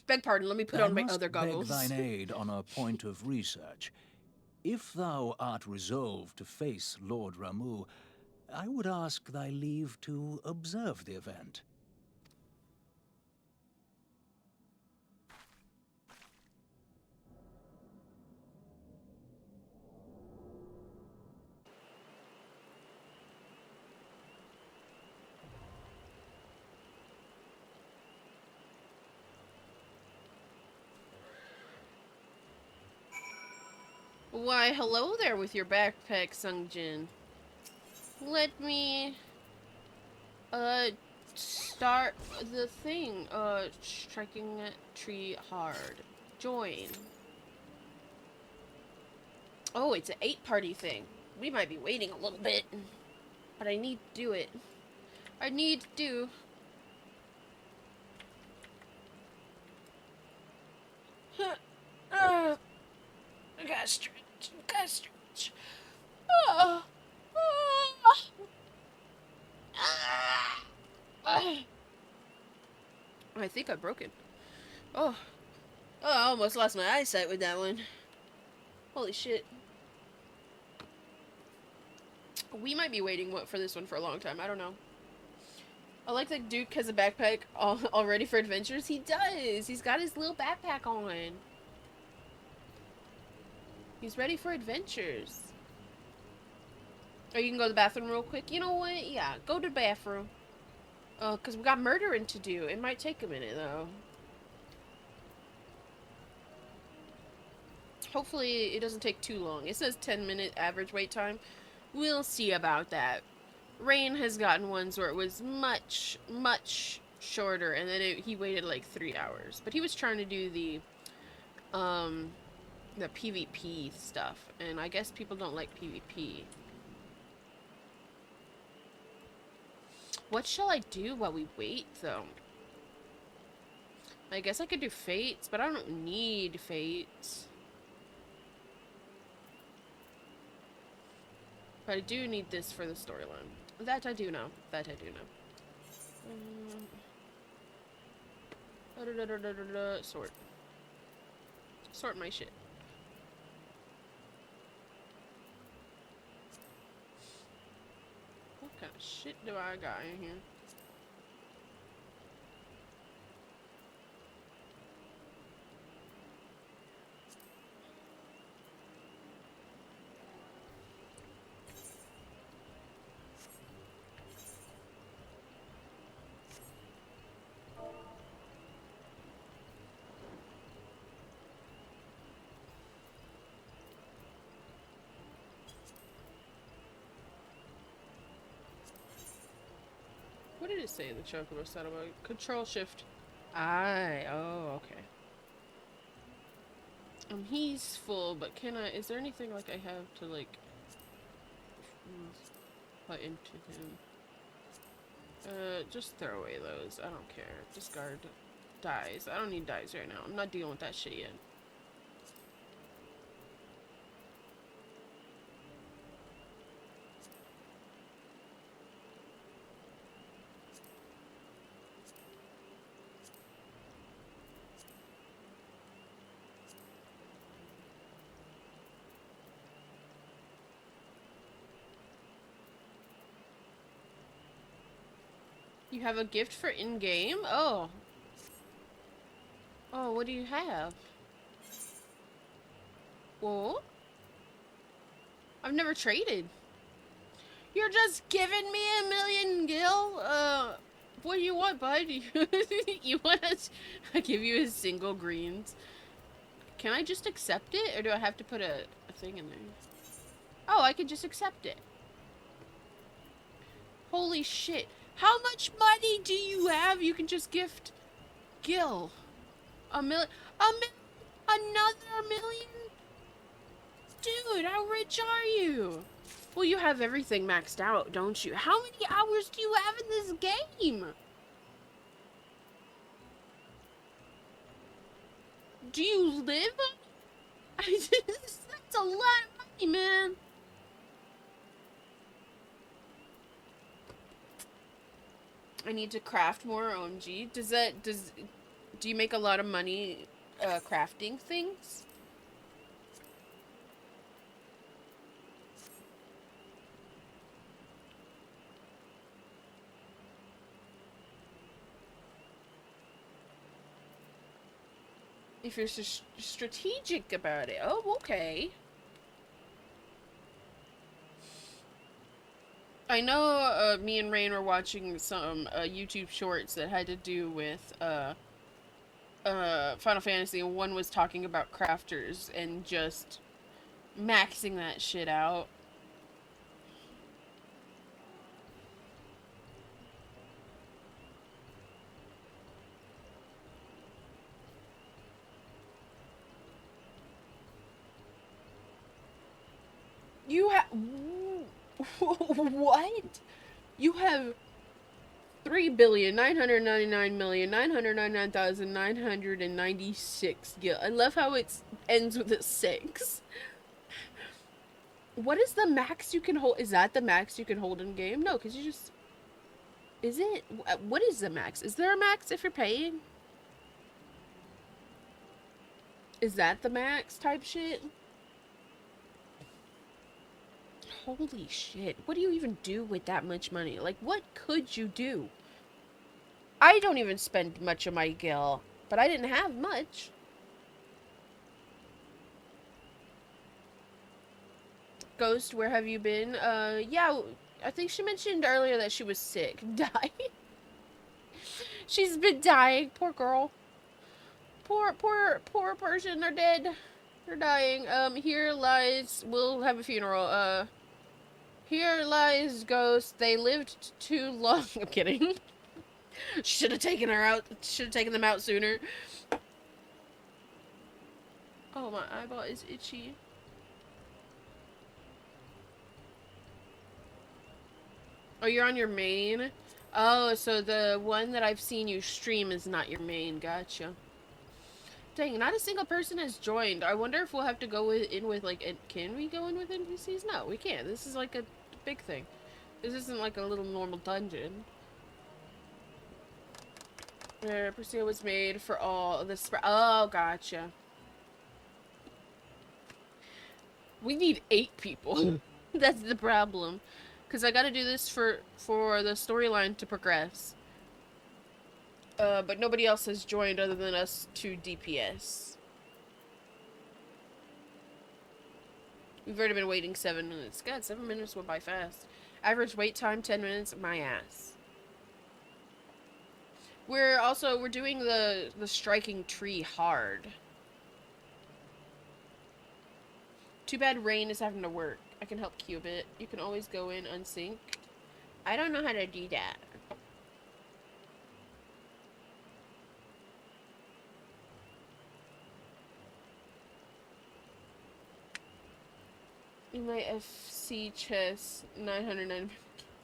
beg pardon, let me put on my other goggles. I must beg thine aid on a point of research. If thou art resolved to face Lord Ramu, I would ask thy leave to observe the event. Why, hello there with your backpack, Sungjin. Let me, start the thing. Striking a tree hard. Join. Oh, it's an 8-party thing. We might be waiting a little bit, but I need to do it. I need to do. I gotta stretch. Gotta stretch. Oh. I think I broke it. Oh. Oh, I almost lost my eyesight with that one. Holy shit. We might be waiting for this one for a long time. I don't know. I like that Duke has a backpack all ready for adventures. He does. He's got his little backpack on. He's ready for adventures. Oh, you can go to the bathroom real quick. You know what? Yeah, go to the bathroom. Because we got murdering to do. It might take a minute, though. Hopefully, it doesn't take too long. It says 10-minute average wait time. We'll see about that. Rain has gotten ones where it was much, much shorter, and then he waited like 3 hours. But he was trying to do the PvP stuff, and I guess people don't like PvP. What shall I do while we wait, though? I guess I could do fates, but I don't need fates. But I do need this for the storyline. That I do know. That I do know. Sort. Sort my shit. What kind of shit do I got in here? What did it say in the Chocobo Saddlebag? Control Shift. Oh, okay. He's full, but can I, is there anything like I have to like put into him? Just throw away those. I don't care. Discard dies. I don't need dies right now. I'm not dealing with that shit yet. You have a gift for in-game? Oh. Oh, what do you have? Whoa. I've never traded. You're just giving me a million gil? What do you want, bud? You want us to give you a single greens? Can I just accept it? Or do I have to put a thing in there? Oh, I can just accept it. Holy shit. How much money do you have? You can just gift Gil. Another million? Dude, how rich are you? Well, you have everything maxed out, don't you? How many hours do you have in this game? Do you live? That's a lot of money, man. I need to craft more OMG. Do you make a lot of money crafting things? If you're strategic about it. Oh, okay. I know me and Rain were watching some YouTube shorts that had to do with Final Fantasy, and one was talking about crafters and just maxing that shit out. You have... What? You have 3,999,999,996 gil. I love how it ends with a 6. What is the max you can hold? Is that the max you can hold in game? No, because you just... Is it? What is the max? Is there a max if you're paying? Is that the max type shit? Holy shit. What do you even do with that much money? Like, what could you do? I don't even spend much of my gil, but I didn't have much. Ghost, where have you been? Yeah, I think she mentioned earlier that she was sick. Dying. She's been dying. Poor girl. Poor person. They're dead. They're dying. Here lies... We'll have a funeral. Here lies Ghost. They lived too long. I'm kidding. Should have taken her out. Should have taken them out sooner. Oh, my eyeball is itchy. Oh, you're on your main? Oh, so the one that I've seen you stream is not your main. Gotcha. Dang, not a single person has joined. I wonder if we'll have to go in with, like, can we go in with NPCs? No, we can't. This is, like, a big thing. This isn't, like, a little normal dungeon. Perseo was made for all the oh, gotcha. We need 8 people. That's the problem. Because I gotta do this for the storyline to progress. But nobody else has joined other than us 2 DPS. We've already been waiting 7 minutes. God, 7 minutes went by fast. Average wait time, 10 minutes. My ass. We're doing the striking tree hard. Too bad Rain is having to work. I can help cube it. You can always go in unsync. I don't know how to do that. In my FC chest, 909. And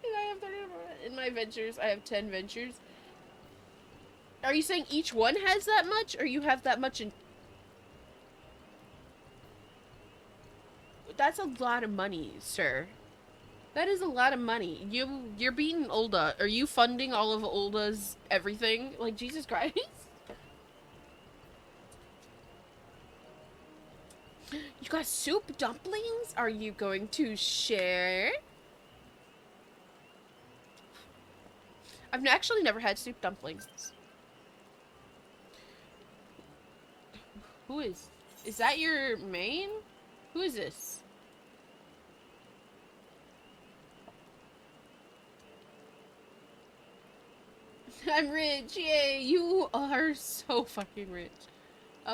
I have 30. In my ventures, I have 10 ventures. Are you saying each one has that much, or you have that much in... That's a lot of money, sir. That is a lot of money. You're beating Ulda. Are you funding all of Ulda's everything? Like, Jesus Christ. You got soup dumplings? Are you going to share? I've actually never had soup dumplings. Who is that your main? Who is this? I'm rich, yay! You are so fucking rich.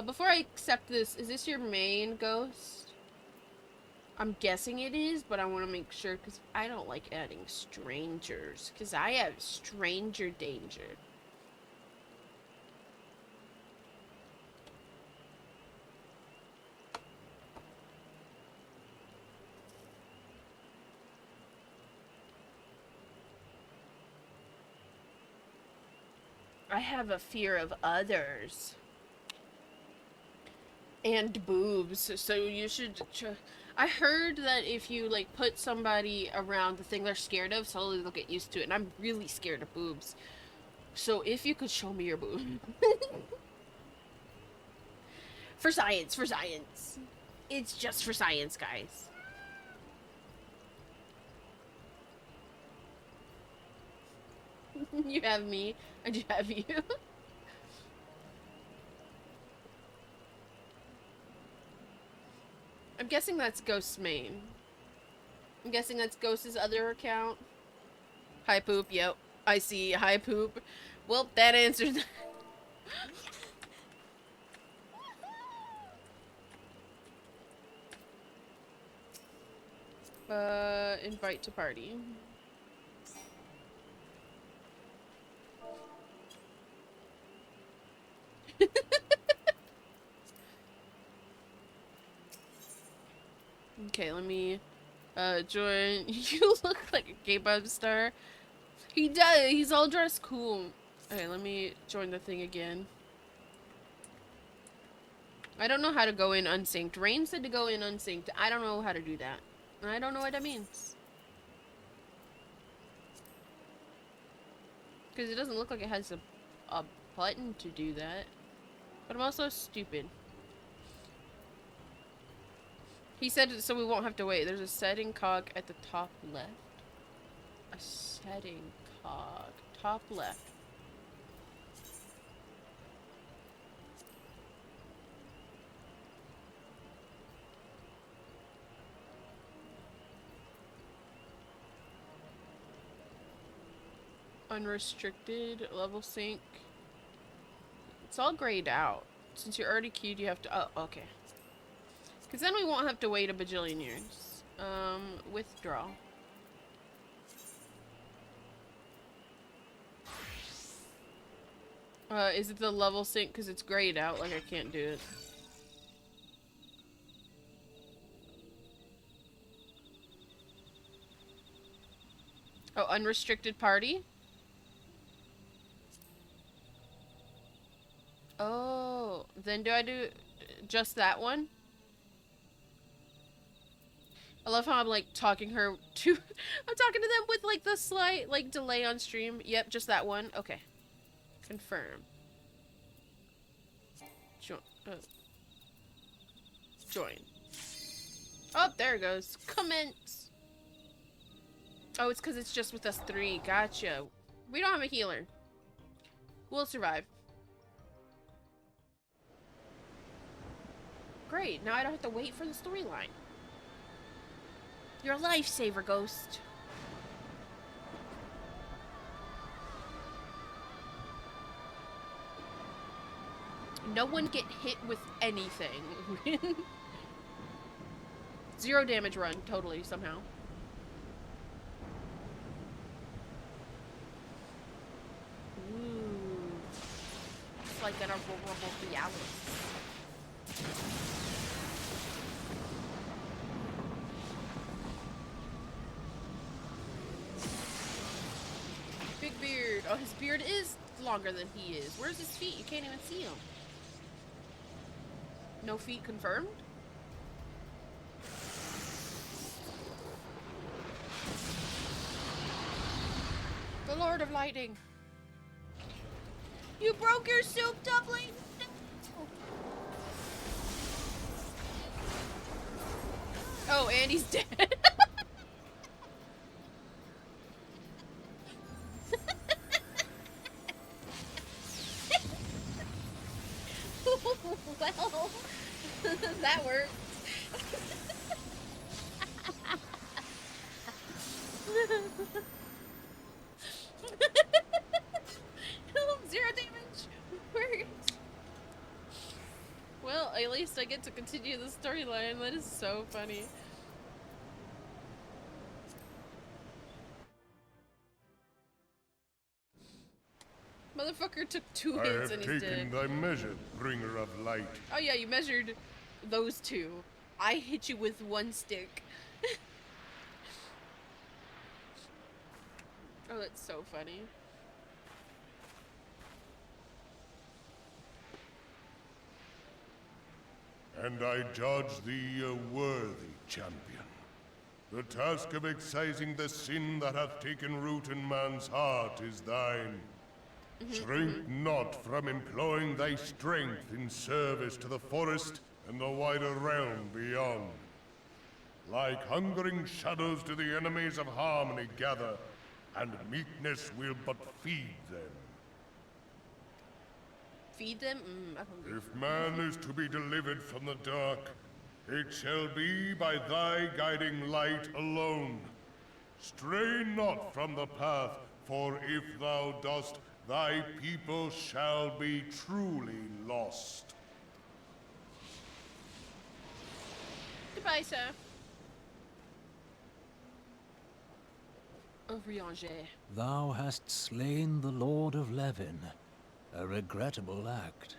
Before I accept this, is this your main, Ghost? I'm guessing it is, but I want to make sure, because I don't like adding strangers, because I have stranger danger. I have a fear of others. And boobs, so you should... I heard that if you, like, put somebody around the thing they're scared of, slowly they'll get used to it, and I'm really scared of boobs. So if you could show me your boob. For science, for science. It's just for science, guys. You have me, I do have you. I'm guessing that's Ghost's main. I'm guessing that's Ghost's other account. Hi Poop, yep. I see, hi Poop. Well, that answers that. Invite to party. Okay, let me join. You look like a K-pop star. He does. He's all dressed cool. Okay, let me join the thing again. I don't know how to go in unsynced. Rain said to go in unsynced. I don't know how to do that. I don't know what that means. Because it doesn't look like it has a button to do that. But I'm also stupid. He said it so we won't have to wait. There's a setting cog at the top left. A setting cog. Top left. Unrestricted. Level sync. It's all grayed out. Since you're already queued, you have to... Oh, okay. Because then we won't have to wait a bajillion years. Withdraw. Is it the level sync? Because it's grayed out, like I can't do it. Oh, unrestricted party? Oh, then do I do just that one? I love how I'm like talking her to I'm talking to them with like the slight like delay on stream. Yep, just that one. Okay. Confirm. Join. Oh, there it goes. Commence. Oh, it's because it's just with us three. Gotcha. We don't have a healer. We'll survive. Great. Now I don't have to wait for the storyline. You're a lifesaver, Ghost. No one get hit with anything. 0 damage run, totally, somehow. Ooh. It's like an aurora borealis. Big beard. Oh, his beard is longer than he is. Where's his feet? You can't even see him. No feet confirmed? The Lord of Lightning. You broke your soup dumpling? Oh, and he's dead. Well, that worked. 0 damage. Worked. Well, at least I get to continue the storyline. That is so funny. Motherfucker took 2 hits and he's dead. I have taken thy measure, bringer of light. Oh yeah, you measured those 2. I hit you with 1 stick. Oh, that's so funny. And I judge thee a worthy champion. The task of excising the sin that hath taken root in man's heart is thine. Shrink not from employing thy strength in service to the forest and the wider realm beyond. Like hungering shadows do the enemies of harmony gather, and meekness will but feed them. Feed them? I'm hungry. If man is to be delivered from the dark, it shall be by thy guiding light alone. Stray not from the path, for if thou dost, thy people shall be truly lost. Goodbye, sir. Rianger. Thou hast slain the Lord of Levin. A regrettable act,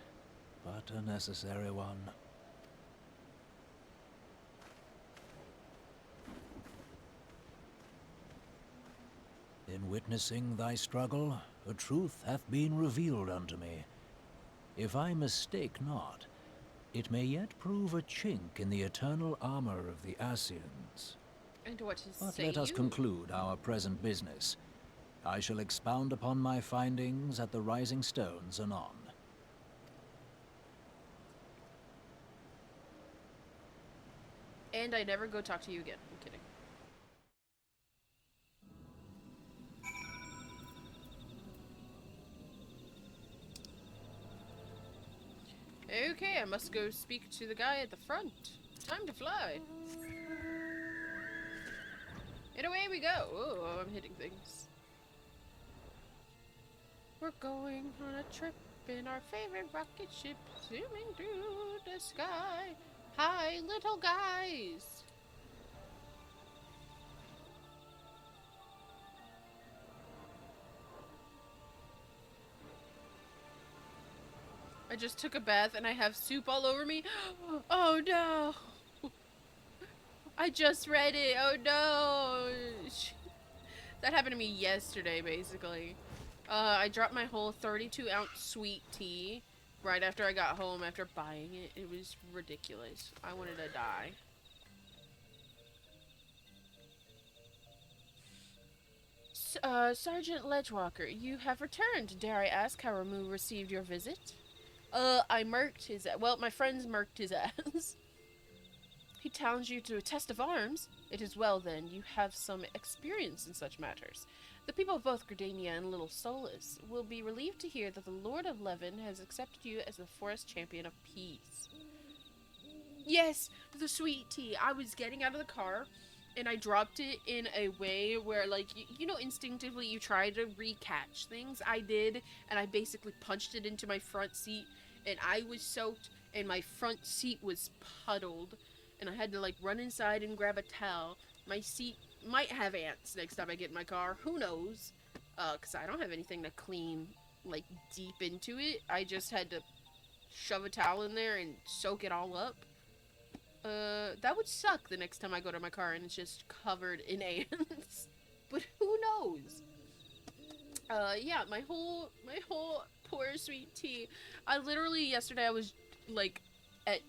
but a necessary one. In witnessing thy struggle, a truth hath been revealed unto me. If I mistake not, it may yet prove a chink in the eternal armor of the Ascians. And what to But say let us you? conclude our present business. I shall expound upon my findings at the Rising Stones anon. And I never go talk to you again. I'm kidding. Okay, I must go speak to the guy at the front. Time to fly. And away we go. Oh, I'm hitting things. We're going on a trip in our favorite rocket ship, zooming through the sky. Hi, little guys. I just took a bath and I have soup all over me. Oh no. I just read it. Oh no. That happened to me yesterday, basically. I dropped my whole 32-ounce sweet tea right after I got home after buying it. It was ridiculous. I wanted to die. Sergeant Ledgewalker, you have returned. Dare I ask how Ramu received your visit? I murked his ass. Well, my friends murked his ass. He challenged you to a test of arms. It is well then, you have some experience in such matters. The people of both Gridania and Little Solus will be relieved to hear that the Lord of Levin has accepted you as the Forest Champion of Peace. Yes, the sweet tea. I was getting out of the car, and I dropped it in a way where, like, you know, instinctively you try to recatch things. I did, and I basically punched it into my front seat, and I was soaked, and my front seat was puddled, and I had to, like, run inside and grab a towel. My seat might have ants next time I get in my car. Who knows? Because I don't have anything to clean, like, deep into it. I just had to shove a towel in there and soak it all up. That would suck the next time I go to my car and it's just covered in ants. But who knows? Yeah, my whole poor sweet tea. I literally, yesterday I was, like, at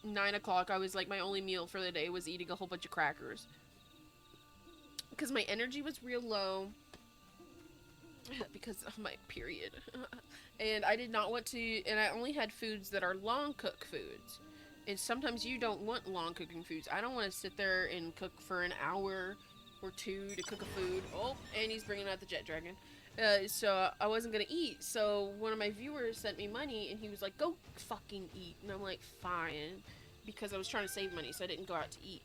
9 o'clock, I was like, my only meal for the day was eating a whole bunch of crackers. Because my energy was real low. Because of my period. And I did not want to, and I only had foods that are long cook foods. And sometimes you don't want long cooking foods. I don't want to sit there and cook for an hour or two to cook a food. Oh, and he's bringing out the jet dragon. So I wasn't going to eat. So one of my viewers sent me money and he was like, go fucking eat. And I'm like, fine. Because I was trying to save money, so I didn't go out to eat.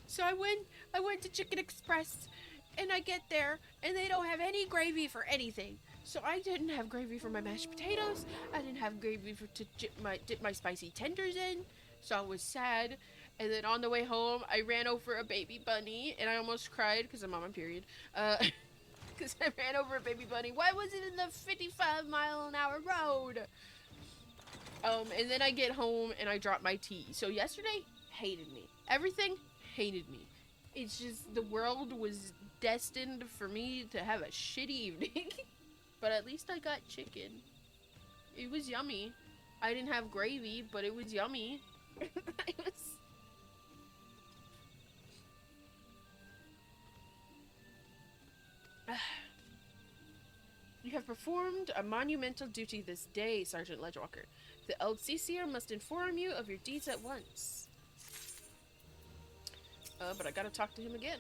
So I went to Chicken Express and I get there and they don't have any gravy for anything. So I didn't have gravy for my mashed potatoes. I didn't have gravy to dip my spicy tenders in. So I was sad. And then on the way home, I ran over a baby bunny and I almost cried because I'm on my period. Because I ran over a baby bunny. Why was it in the 55-mile-an-hour road? And then I get home and I drop my tea. So yesterday, hated me. Everything hated me. It's just the world was destined for me to have a shitty evening. But at least I got chicken. It was yummy. I didn't have gravy, but it was yummy. You have performed a monumental duty this day, Sergeant Ledgewalker. The Ffxiv must inform you of your deeds at once. But I gotta talk to him again.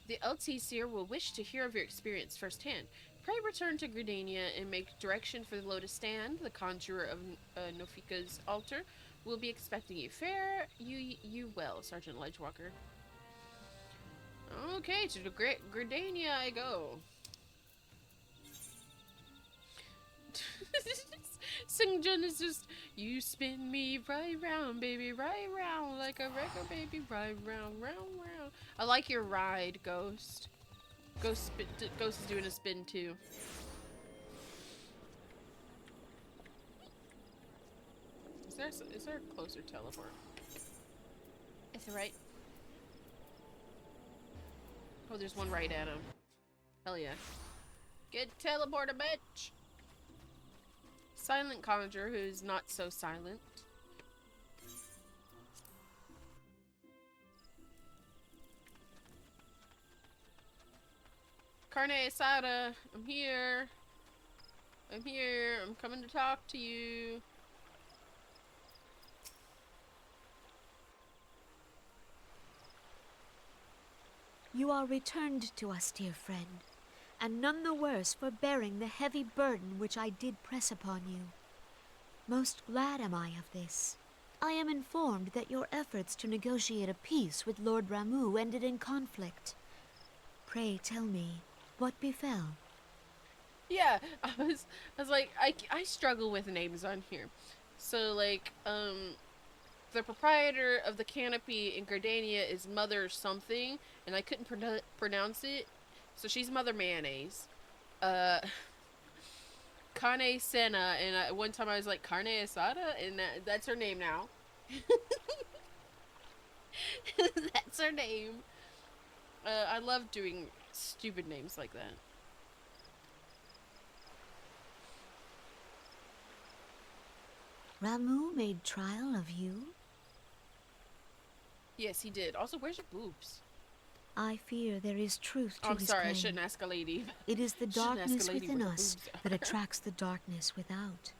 The Ffxiv will wish to hear of your experience firsthand. Pray return to Gridania and make direction for the Lotus Stand. The conjurer of Nofika's altar will be expecting you. Fare you well, Sergeant Ledgewalker. Okay, to the Gridania I go. St. John is just, you spin me right round, baby, right round, like a record, baby, right round, round, round. I like your ride, Ghost. Ghost is doing a spin too. Is there a closer teleport? It's right. Oh, there's one right at him. Hell yeah. Get teleporter, bitch! Silent Conjure, who's not so silent. Carne asada, I'm here. I'm here. I'm coming to talk to you. You are returned to us, dear friend, and none the worse for bearing the heavy burden which I did press upon you. Most glad am I of this. I am informed that your efforts to negotiate a peace with Lord Ramu ended in conflict. Pray tell me, what befell? Yeah, I was like, I struggle with names on here. So, like, the proprietor of the canopy in Gardania is Mother something, and I couldn't pronounce it, so she's Mother Mayonnaise. Carne Senna, and one time I was like, Carne Asada, and that's her name now. That's her name. I love doing stupid names like that. Ramu made trial of you? Yes, he did. Also, where's your boobs? I fear there is truth to Oh, I'm his sorry, claim. I shouldn't ask a lady. It is the Shouldn't ask a darkness lady within what her us boobs are. that attracts the darkness without.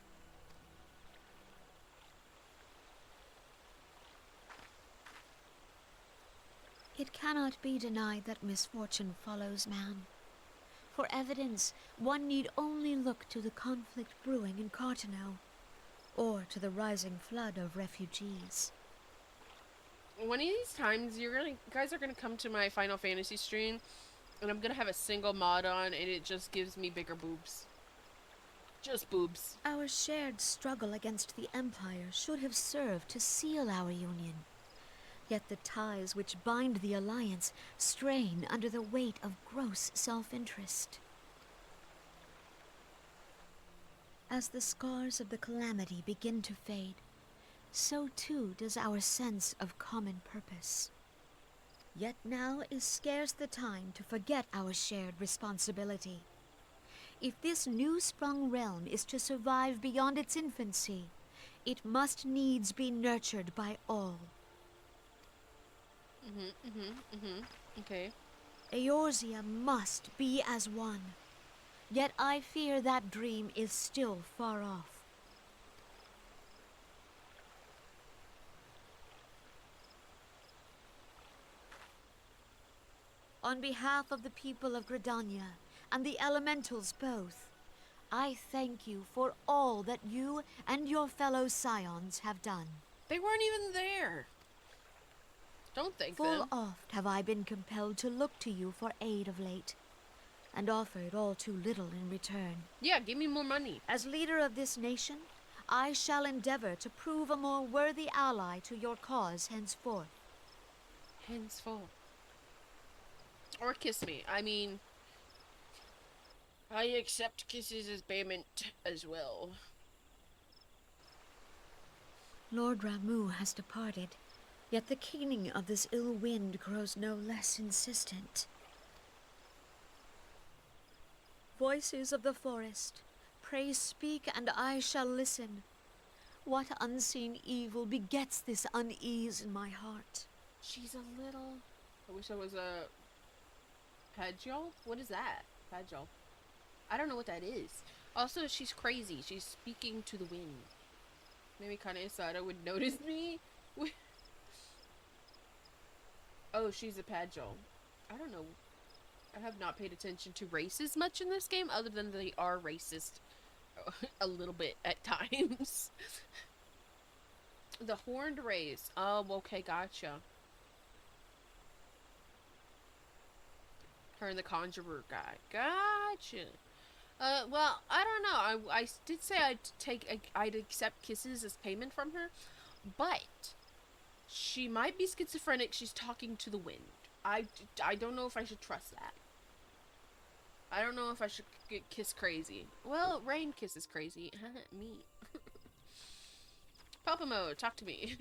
It cannot be denied that misfortune follows man. For evidence, one need only look to the conflict brewing in Cartano, or to the rising flood of refugees. One of these times, you guys are gonna come to my Final Fantasy stream, and I'm gonna have a single mod on, and it just gives me bigger boobs. Just boobs. Our shared struggle against the Empire should have served to seal our union. Yet the ties which bind the Alliance strain under the weight of gross self-interest. As the scars of the calamity begin to fade, so too does our sense of common purpose. Yet now is scarce the time to forget our shared responsibility. If this new-sprung realm is to survive beyond its infancy, it must needs be nurtured by all. Okay. Eorzea must be as one. Yet I fear that dream is still far off. On behalf of the people of Gridania and the elementals both, I thank you for all that you and your fellow scions have done. They weren't even there. Don't thank Full them. oft have I been compelled to look to you for aid of late, and offered all too little in return. Yeah, give me more money. As leader of this nation, I shall endeavor to prove a more worthy ally to your cause henceforth. Henceforth. Or kiss me. I mean, I accept kisses as payment as well. Lord Ramu has departed, yet the keening of this ill wind grows no less insistent. Voices of the forest, pray speak and I shall listen. What unseen evil begets this unease in my heart? She's a little... I wish I was a... Pagel? What is that? Pagel. I don't know what that is. Also, she's crazy. She's speaking to the wind. Maybe Kane Asada would notice me? Oh, she's a Pagel. I don't know. I have not paid attention to races much in this game, other than they are racist a little bit at times. The horned race. Oh, okay, gotcha. Her and the conjurer guy. Gotcha. Well, I don't know. I did say I'd accept kisses as payment from her, but she might be schizophrenic. She's talking to the wind. I don't know if I should trust that. I don't know if I should kiss crazy. Well, Rain kisses crazy. Me. Papamo, talk to me.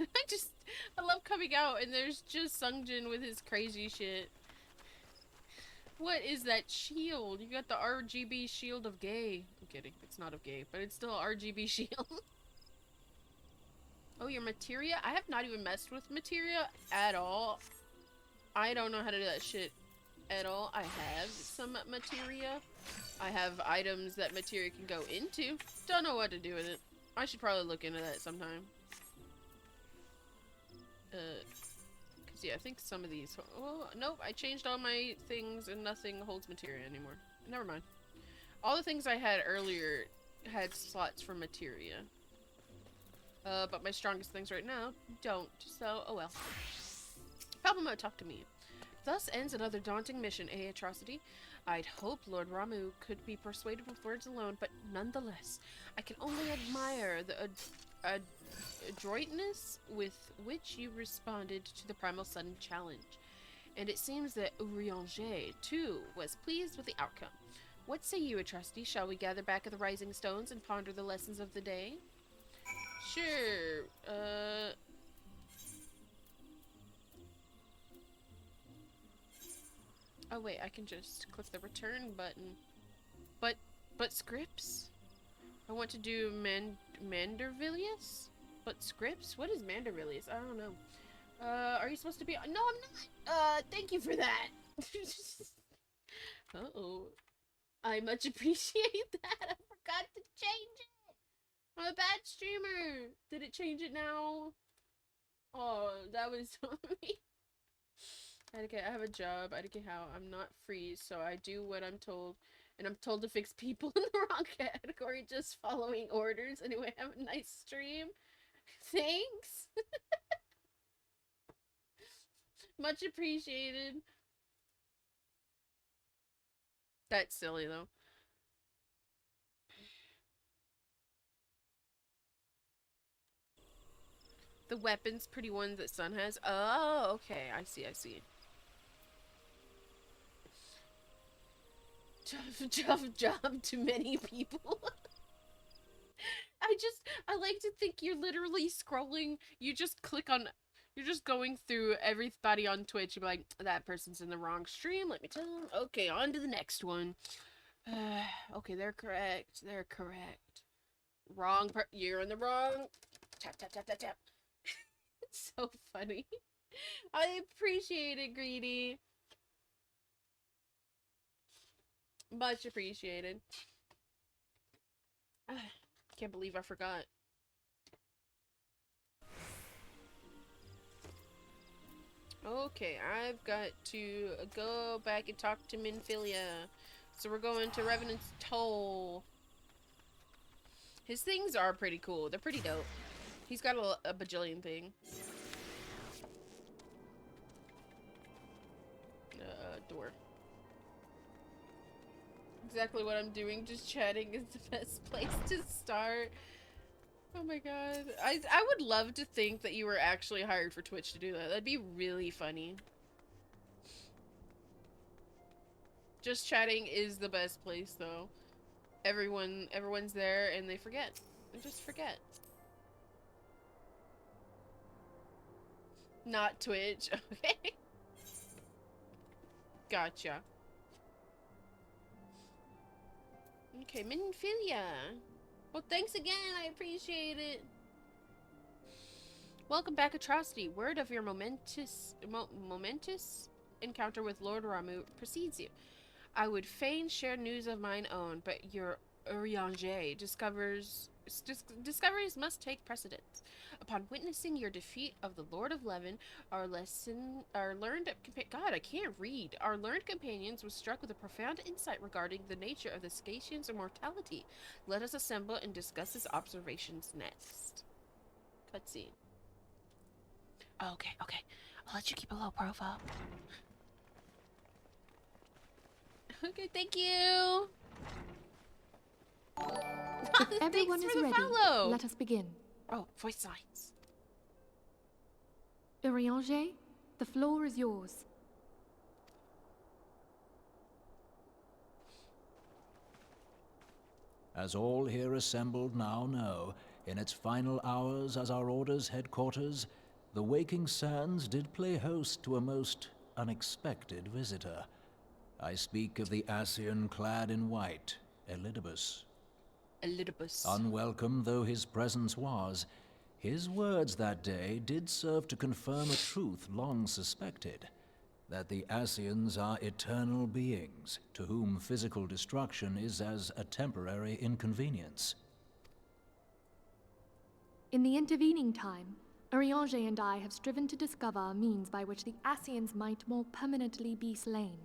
I love coming out and there's just Sungjin with his crazy shit. What is that shield? You got the RGB shield of gay. I'm kidding. It's not of gay, but it's still a RGB shield. Oh, your materia? I have not even messed with materia at all. I don't know how to do that shit at all. I have some materia. I have items that materia can go into. Don't know what to do with it. I should probably look into that sometime. Cause yeah, I think some of these. Oh, nope, I changed all my things and nothing holds materia anymore. Never mind. All the things I had earlier had slots for materia. But my strongest things right now don't. So, oh well. Problem mode, talk to me. Thus ends another daunting mission, Atrocity. I'd hope Lord Ramu could be persuaded with words alone, but nonetheless, I can only admire the adroitness with which you responded to the Primal Sudden challenge. And it seems that Urianger, too, was pleased with the outcome. What say you, Atrocity? Shall we gather back at the Rising Stones and ponder the lessons of the day? Sure. Oh wait, I can just click the return button. But scripts? I want to do Mandervillius? But scripts? What is Mandervillius? I don't know. Are you supposed to be? No, I'm not. Thank you for that. Uh-oh. I much appreciate that. I forgot to change it. I'm a bad streamer. Did it change it now? Oh, that was me. I have a job. I don't get how I'm not free, so I do what I'm told. And I'm told to fix people in the wrong category, just following orders. Anyway, have a nice stream. Thanks. Much appreciated. That's silly, though. The weapons, pretty ones that Sun has. Oh, okay. I see, I see. Job to many people. I like to think you're literally scrolling. You just click on, you're just going through everybody on Twitch. You're like, that person's in the wrong stream. Let me tell them. Okay, on to the next one. Okay, they're correct. They're correct. You're in the wrong. Tap, tap, tap, tap, tap. It's so funny. I appreciate it, Greedy. Much appreciated. Can't believe I forgot. Okay, I've got to go back and talk to Minfilia. So we're going to Revenant's Toll. His things are pretty cool. They're pretty dope. He's got a bajillion thing. Door. Exactly what I'm doing. Just chatting is the best place to start. Oh my god. I would love to think that you were actually hired for Twitch to do that. That'd be really funny. Just chatting is the best place though. Everyone's there and they forget. They just forget. Not Twitch. Okay. Gotcha. Okay, Minfilia. Well, thanks again. I appreciate it. Welcome back, Atrocity. Word of your momentous encounter with Lord Ramu precedes you. I would fain share news of mine own, but your Urianger discoveries must take precedence. Upon witnessing your defeat of the Lord of Levin, our learned companions were struck with a profound insight regarding the nature of the Scaetian's immortality. Let us assemble and discuss his observations next. Cutscene. Okay. I'll let you keep a low profile. Okay, thank you. If everyone is ready, let us begin. Oh, voice signs. Urianger, the floor is yours. As all here assembled now know, in its final hours as our Order's headquarters, the Waking Sands did play host to a most unexpected visitor. I speak of the Ascian clad in white, Elidibus. Elidibus. Unwelcome though his presence was, his words that day did serve to confirm a truth long suspected, that the Ascians are eternal beings, to whom physical destruction is as a temporary inconvenience. In the intervening time, Urianger and I have striven to discover a means by which the Ascians might more permanently be slain.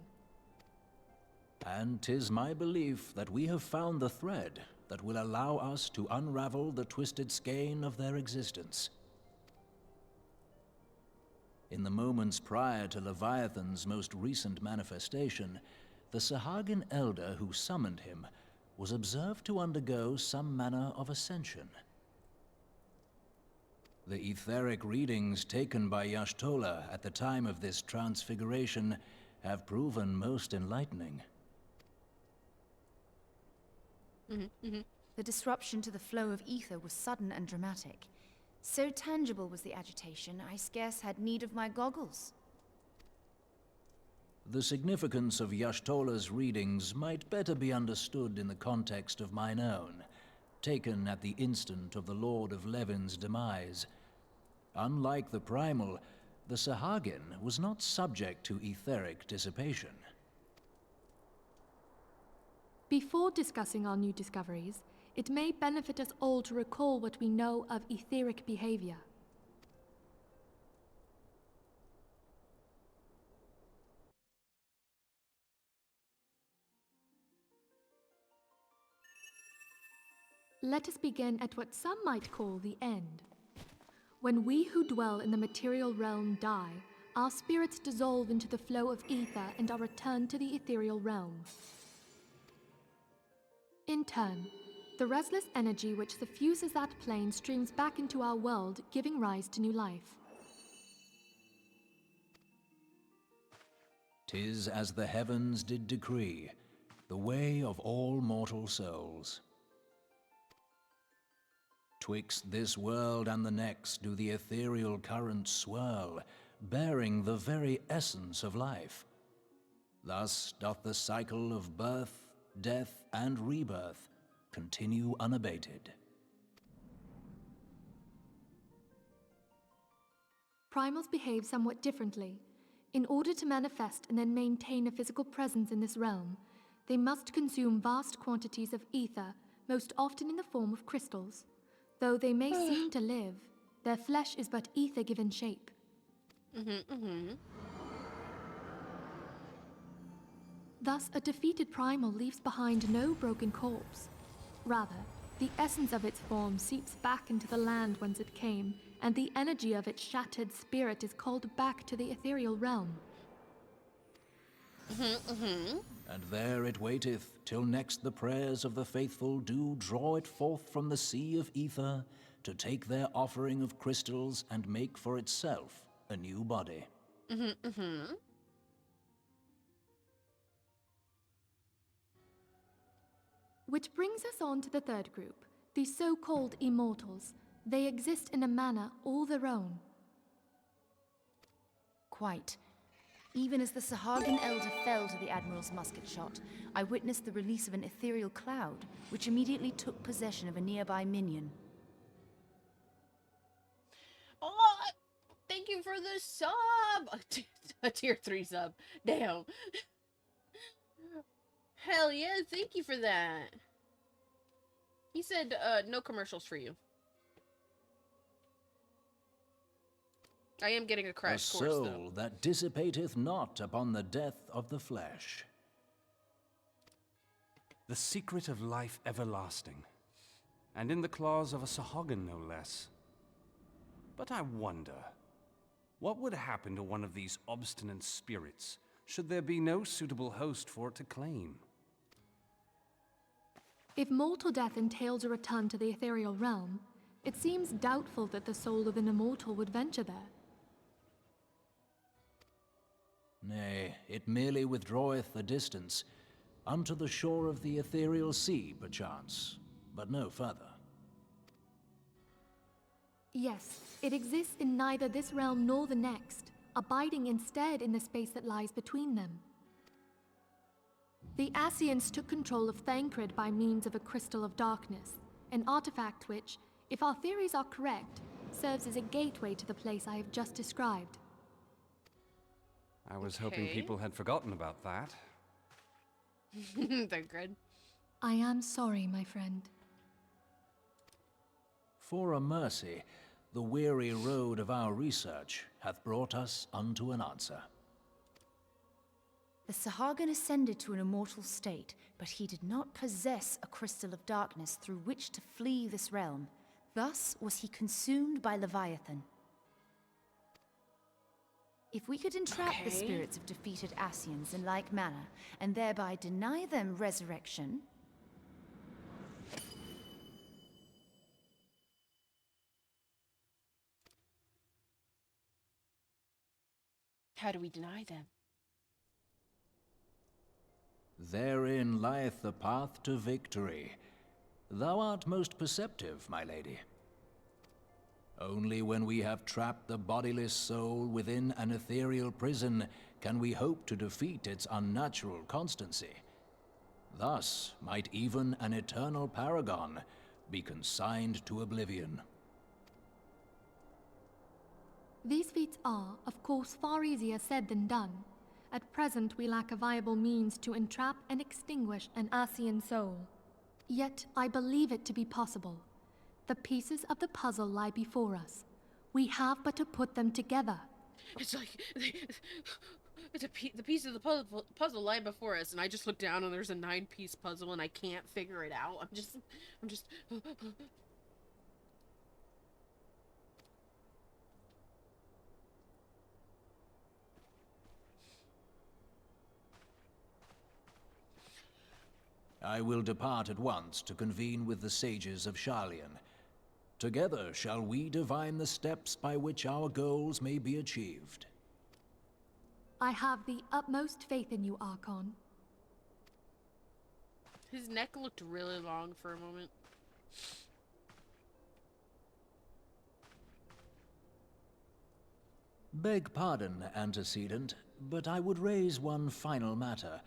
And 'tis my belief that we have found the thread that will allow us to unravel the twisted skein of their existence. In the moments prior to Leviathan's most recent manifestation, the Sahagin elder who summoned him was observed to undergo some manner of ascension. The etheric readings taken by Y'shtola at the time of this transfiguration have proven most enlightening. The disruption to the flow of ether was sudden and dramatic. So tangible was the agitation, I scarce had need of my goggles. The significance of Y'shtola's readings might better be understood in the context of mine own, taken at the instant of the Lord of Levin's demise. Unlike the primal, the Sahagin was not subject to etheric dissipation. Before discussing our new discoveries, it may benefit us all to recall what we know of etheric behavior. Let us begin at what some might call the end. When we who dwell in the material realm die, our spirits dissolve into the flow of ether and are returned to the ethereal realm. In turn, the restless energy which suffuses that plane streams back into our world, giving rise to new life. 'Tis as the heavens did decree, the way of all mortal souls. Twixt this world and the next do the ethereal currents swirl, bearing the very essence of life. Thus doth the cycle of birth, death, and rebirth continue unabated. Primals behave somewhat differently. In order to manifest and then maintain a physical presence in this realm, they must consume vast quantities of ether, most often in the form of crystals. Though they may seem to live, their flesh is but ether given shape. Thus, a defeated primal leaves behind no broken corpse. Rather, the essence of its form seeps back into the land whence it came, and the energy of its shattered spirit is called back to the ethereal realm. And there it waiteth, till next the prayers of the faithful do draw it forth from the sea of ether, to take their offering of crystals and make for itself a new body. Which brings us on to the third group, the so-called immortals. They exist in a manner all their own. Quite. Even as the Sahagin elder fell to the Admiral's musket shot, I witnessed the release of an ethereal cloud, which immediately took possession of a nearby minion. Oh, thank you for the sub! A tier 3 sub. Damn. Hell yeah, thank you for that. He said, no commercials for you. I am getting a crash course, though. A soul that dissipateth not upon the death of the flesh. The secret of life everlasting, and in the claws of a Sahagin no less. But I wonder, what would happen to one of these obstinate spirits, should there be no suitable host for it to claim? If mortal death entails a return to the ethereal realm, it seems doubtful that the soul of an immortal would venture there. Nay, it merely withdraweth a distance, unto the shore of the ethereal sea, perchance, but no further. Yes, it exists in neither this realm nor the next, abiding instead in the space that lies between them. The Ascians took control of Thancred by means of a crystal of darkness, an artifact which, if our theories are correct, serves as a gateway to the place I have just described. I was hoping Okay. people had forgotten about that. Thancred. I am sorry, my friend. For a mercy, the weary road of our research hath brought us unto an answer. The Sahagin ascended to an immortal state, but he did not possess a crystal of darkness through which to flee this realm. Thus was he consumed by Leviathan. If we could entrap the Okay. spirits of defeated Ascians in like manner, and thereby deny them resurrection... How do we deny them? Therein lieth the path to victory. Thou art most perceptive, my lady. Only when we have trapped the bodiless soul within an ethereal prison can we hope to defeat its unnatural constancy. Thus might even an eternal paragon be consigned to oblivion. These feats are, of course, far easier said than done. At present, we lack a viable means to entrap and extinguish an Ascian soul. Yet, I believe it to be possible. The pieces of the puzzle lie before us. We have but to put them together. It's like the piece of the puzzle lie before us, and I just look down and there's a 9-piece puzzle and I can't figure it out. I'm just. I will depart at once to convene with the sages of Sharlayan. Together shall we divine the steps by which our goals may be achieved. I have the utmost faith in you, Archon. His neck looked really long for a moment. Beg pardon, antecedent, but I would raise one final matter.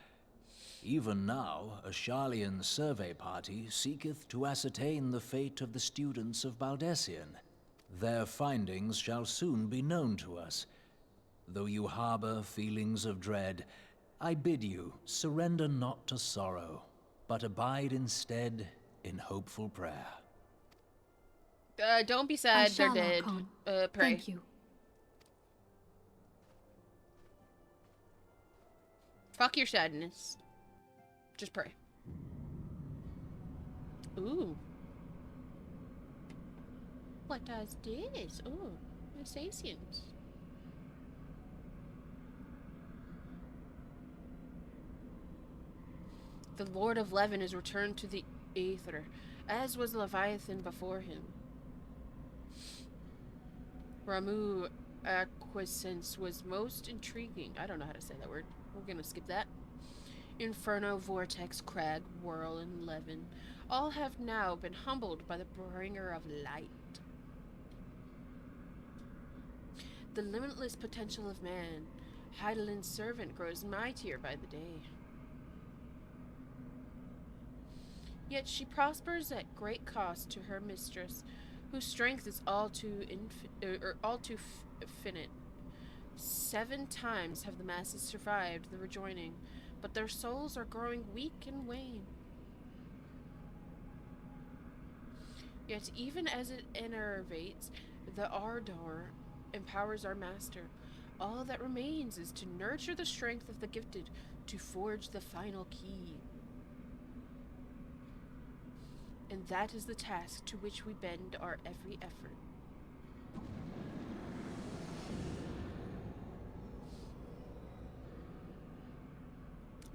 Even now, a Sharlayan survey party seeketh to ascertain the fate of the students of Baldessian. Their findings shall soon be known to us. Though you harbor feelings of dread, I bid you surrender not to sorrow, but abide instead in hopeful prayer. Don't be I sad, they're shall, dead. Archon. Pray. Thank you. Fuck your sadness. Just pray. Ooh. What is this? Ooh, Assassins. The Lord of Levin is returned to the Aether, as was Leviathan before him. Ramu acquiescence was most intriguing. I don't know how to say that word. We're gonna skip that. Inferno, Vortex, Crag, Whirl, and Levin all have now been humbled by the bringer of light. The limitless potential of man, Heidelin's servant, grows mightier by the day. Yet she prospers at great cost to her mistress, whose strength is all too finite. 7 times have the masses survived the rejoining, but their souls are growing weak and wane. Yet even as it enervates, the ardor empowers our master. All that remains is to nurture the strength of the gifted, to forge the final key. And that is the task to which we bend our every effort.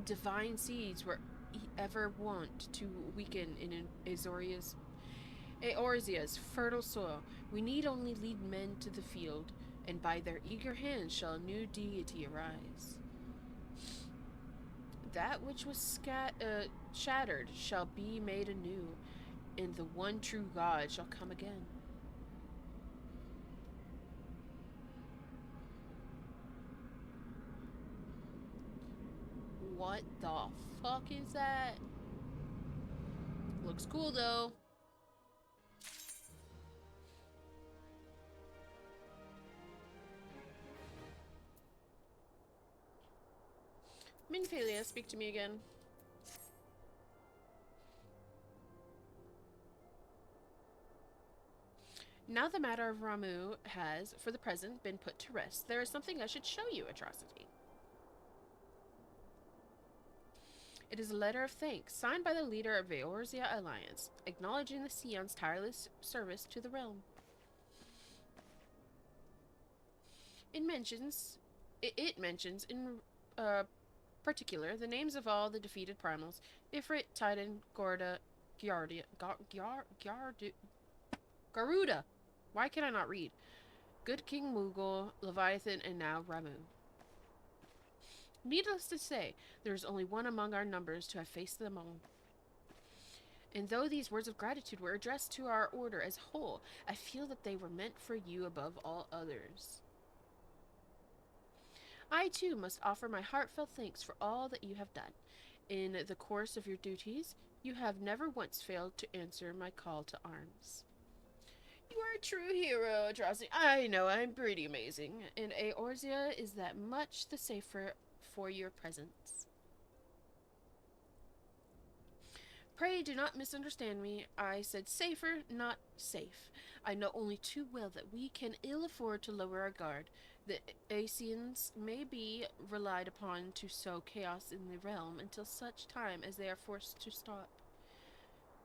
Divine seeds were ever wont to weaken in Eorzea's fertile soil. We need only lead men to the field, and by their eager hands shall a new deity arise. That which was shattered shall be made anew, and the one true God shall come again. Ooh. What the fuck is that? Looks cool though. Minphalia, speak to me again. Now the matter of Ramu has, for the present, been put to rest, there is something I should show you, Atrocity. It is a letter of thanks, signed by the leader of the Eorzea Alliance, acknowledging the Scion's tireless service to the realm. It mentions in particular the names of all the defeated primals: Ifrit, Titan, Gorda, Garuda. Why can I not read? Good King Moogle, Leviathan, and now Ramu. Needless to say, there is only one among our numbers to have faced them all. And though these words of gratitude were addressed to our order as a whole, I feel that they were meant for you above all others. I, too, must offer my heartfelt thanks for all that you have done. In the course of your duties, you have never once failed to answer my call to arms. You are a true hero, Atrocity. I know, I'm pretty amazing. And Eorzea is that much the safer for your presence. Pray do not misunderstand me. I said safer, not safe. I know only too well that we can ill afford to lower our guard. The Asians may be relied upon to sow chaos in the realm until such time as they are forced to stop.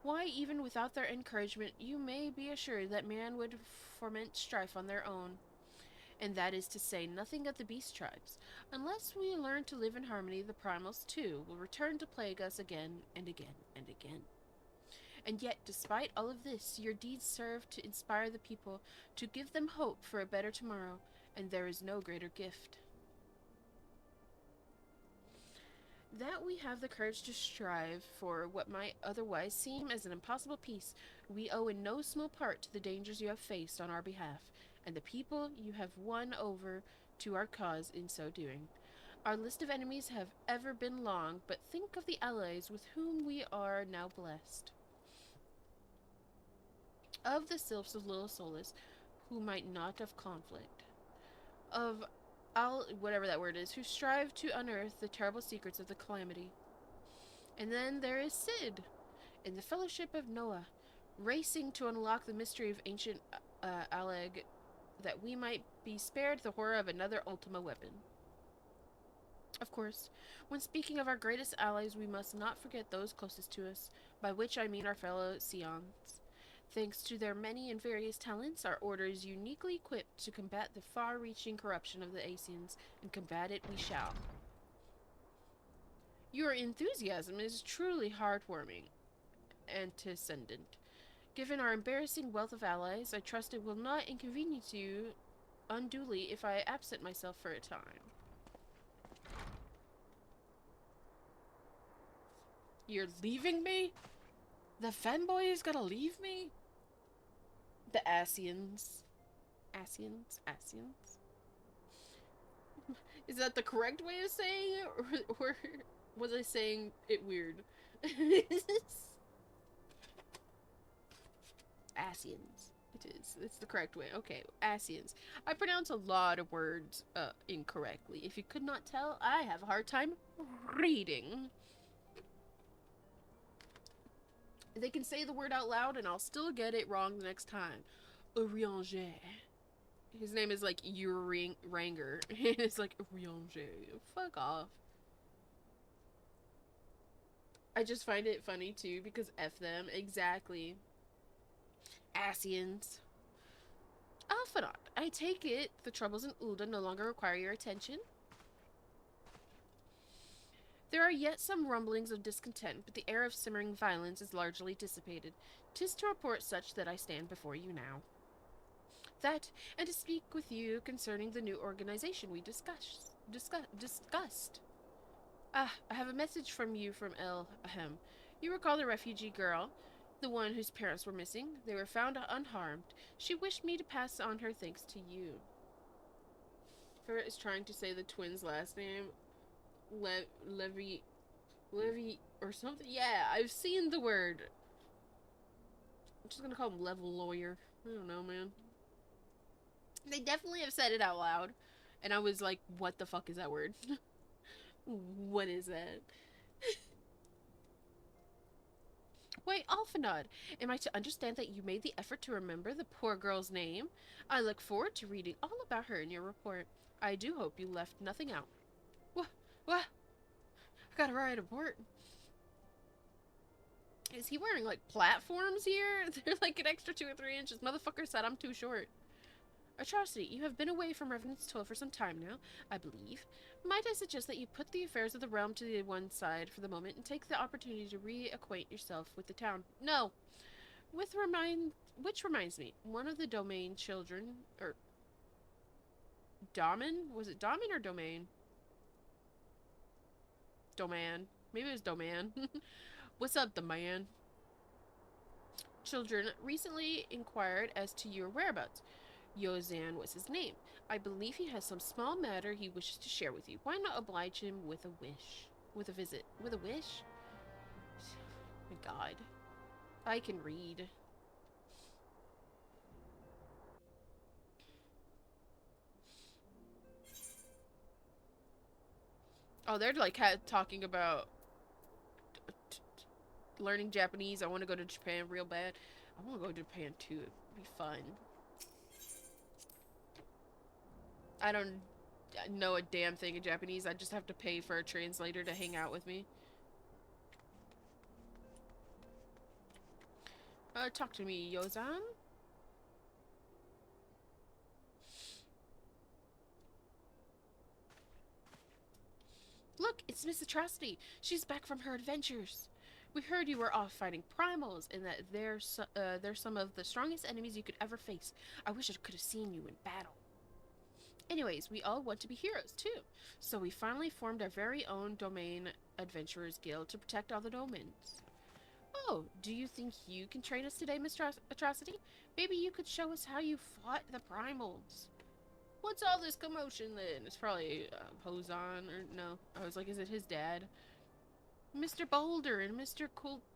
Why, even without their encouragement, you may be assured that man would foment strife on their own. And that is to say nothing of the beast tribes. Unless we learn to live in harmony, the primals, too, will return to plague us again and again and again. And yet, despite all of this, your deeds serve to inspire the people, to give them hope for a better tomorrow, and there is no greater gift. That we have the courage to strive for what might otherwise seem as an impossible peace, we owe in no small part to the dangers you have faced on our behalf, and the people you have won over to our cause in so doing. Our list of enemies have ever been long, but think of the allies with whom we are now blessed. Of the sylphs of Little Solus, who might not have conflict. Of whatever that word is, who strive to unearth the terrible secrets of the calamity. And then there is Sid, in the Fellowship of Noah, racing to unlock the mystery of ancient Aleg, that we might be spared the horror of another Ultima weapon. Of course, when speaking of our greatest allies, we must not forget those closest to us, by which I mean our fellow Scions. Thanks to their many and various talents, our order is uniquely equipped to combat the far-reaching corruption of the Asians, and combat it we shall. Your enthusiasm is truly heartwarming, Antecedent. Given our embarrassing wealth of allies, I trust it will not inconvenience you unduly if I absent myself for a time. You're leaving me? The fanboy is gonna leave me? The Asians. Asians? Is that the correct way of saying it? Or was I saying it weird? Asians. It is. It's the correct way. Okay, Asians. I pronounce a lot of words incorrectly. If you could not tell, I have a hard time reading. They can say the word out loud and I'll still get it wrong the next time. Urianger. His name is like Ranger. And it's like Urianger. Fuck off. I just find it funny too because F them. Exactly. Asians. Alphanot, I take it the troubles in Ulda no longer require your attention? There are yet some rumblings of discontent, but the air of simmering violence is largely dissipated. 'Tis to report such that I stand before you now. That, and to speak with you concerning the new organization we discussed. Ah, I have a message from you from Ahem. You recall the refugee girl, the one whose parents were missing? They were found unharmed. She wished me to pass on her thanks to you. Ferret is trying to say the twins' last name. Levy or something. Yeah, I've seen the word. I'm just gonna call him Level Lawyer. I don't know, man. They definitely have said it out loud. And I was like, what the fuck is that word? What is that? Wait, Alphanod, am I to understand that you made the effort to remember the poor girl's name? I look forward to reading all about her in your report. I do hope you left nothing out. What? What? I gotta write a report. Is he wearing, like, platforms here? They're like an extra 2 or 3 inches. Motherfucker said I'm too short. Atrocity, you have been away from Revenant's Toil for some time now, I believe. Might I suggest that you put the affairs of the realm to the one side for the moment and take the opportunity to reacquaint yourself with the town? No. Which reminds me, one of the domain children, or Domin? Was it Domin or Domain? Doman. Maybe it was Doman. What's up, the man? Children recently inquired as to your whereabouts. Yozan was his name. I believe he has some small matter he wishes to share with you. Why not oblige him with a wish? With a visit? With a wish? My god. I can read. Oh, they're like talking about learning Japanese. I want to go to Japan real bad. I want to go to Japan too. It'd be fun. I don't know a damn thing in Japanese. I just have to pay for a translator to hang out with me. Talk to me, Yozan. Look, it's Miss Atrocity. She's back from her adventures. We heard you were off fighting primals and that they're some of the strongest enemies you could ever face. I wish I could have seen you in battle. Anyways, we all want to be heroes, too. So we finally formed our very own Domain Adventurers Guild to protect all the domains. Oh, do you think you can train us today, Miss Atrocity? Maybe you could show us how you fought the primals. What's all this commotion then? It's probably Hozan, or no. I was like, is it his dad? Mr. Boulder and Mr.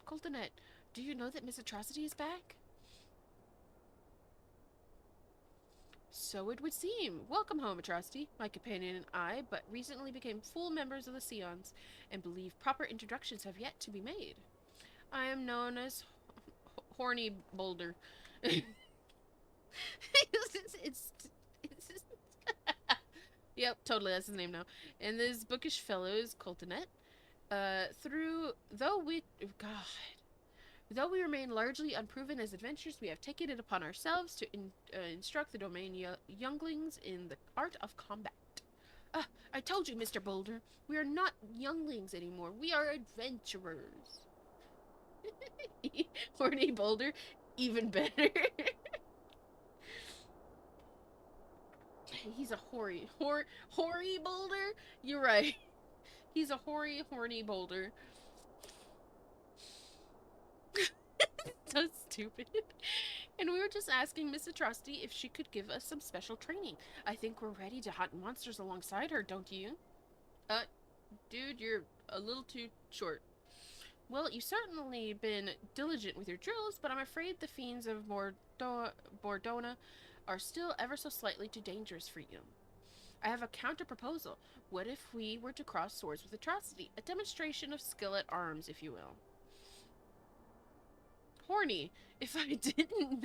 Coltonet, do you know that Miss Atrocity is back? So it would seem. Welcome home, Atrocity. My companion and I but recently became full members of the Scions, and believe proper introductions have yet to be made. I am known as Horny Boulder. Yep, totally, that's his name now. And this bookish fellow is Coltonet. Though we remain largely unproven as adventurers, we have taken it upon ourselves to instruct the domain younglings in the art of combat. I told you, Mr. Boulder, we are not younglings anymore. We are adventurers. Horny Boulder, even better. He's a hoary boulder? You're right. He's a horny boulder. So stupid. And we were just asking Miss Atrocity if she could give us some special training. I think we're ready to hunt monsters alongside her, don't you? Dude, you're a little too short. Well, you've certainly been diligent with your drills, but I'm afraid the fiends of Bordona are still ever so slightly too dangerous for you. I have a counter-proposal. What if we were to cross swords with Atrocity? A demonstration of skill at arms, if you will. Horny. If I didn't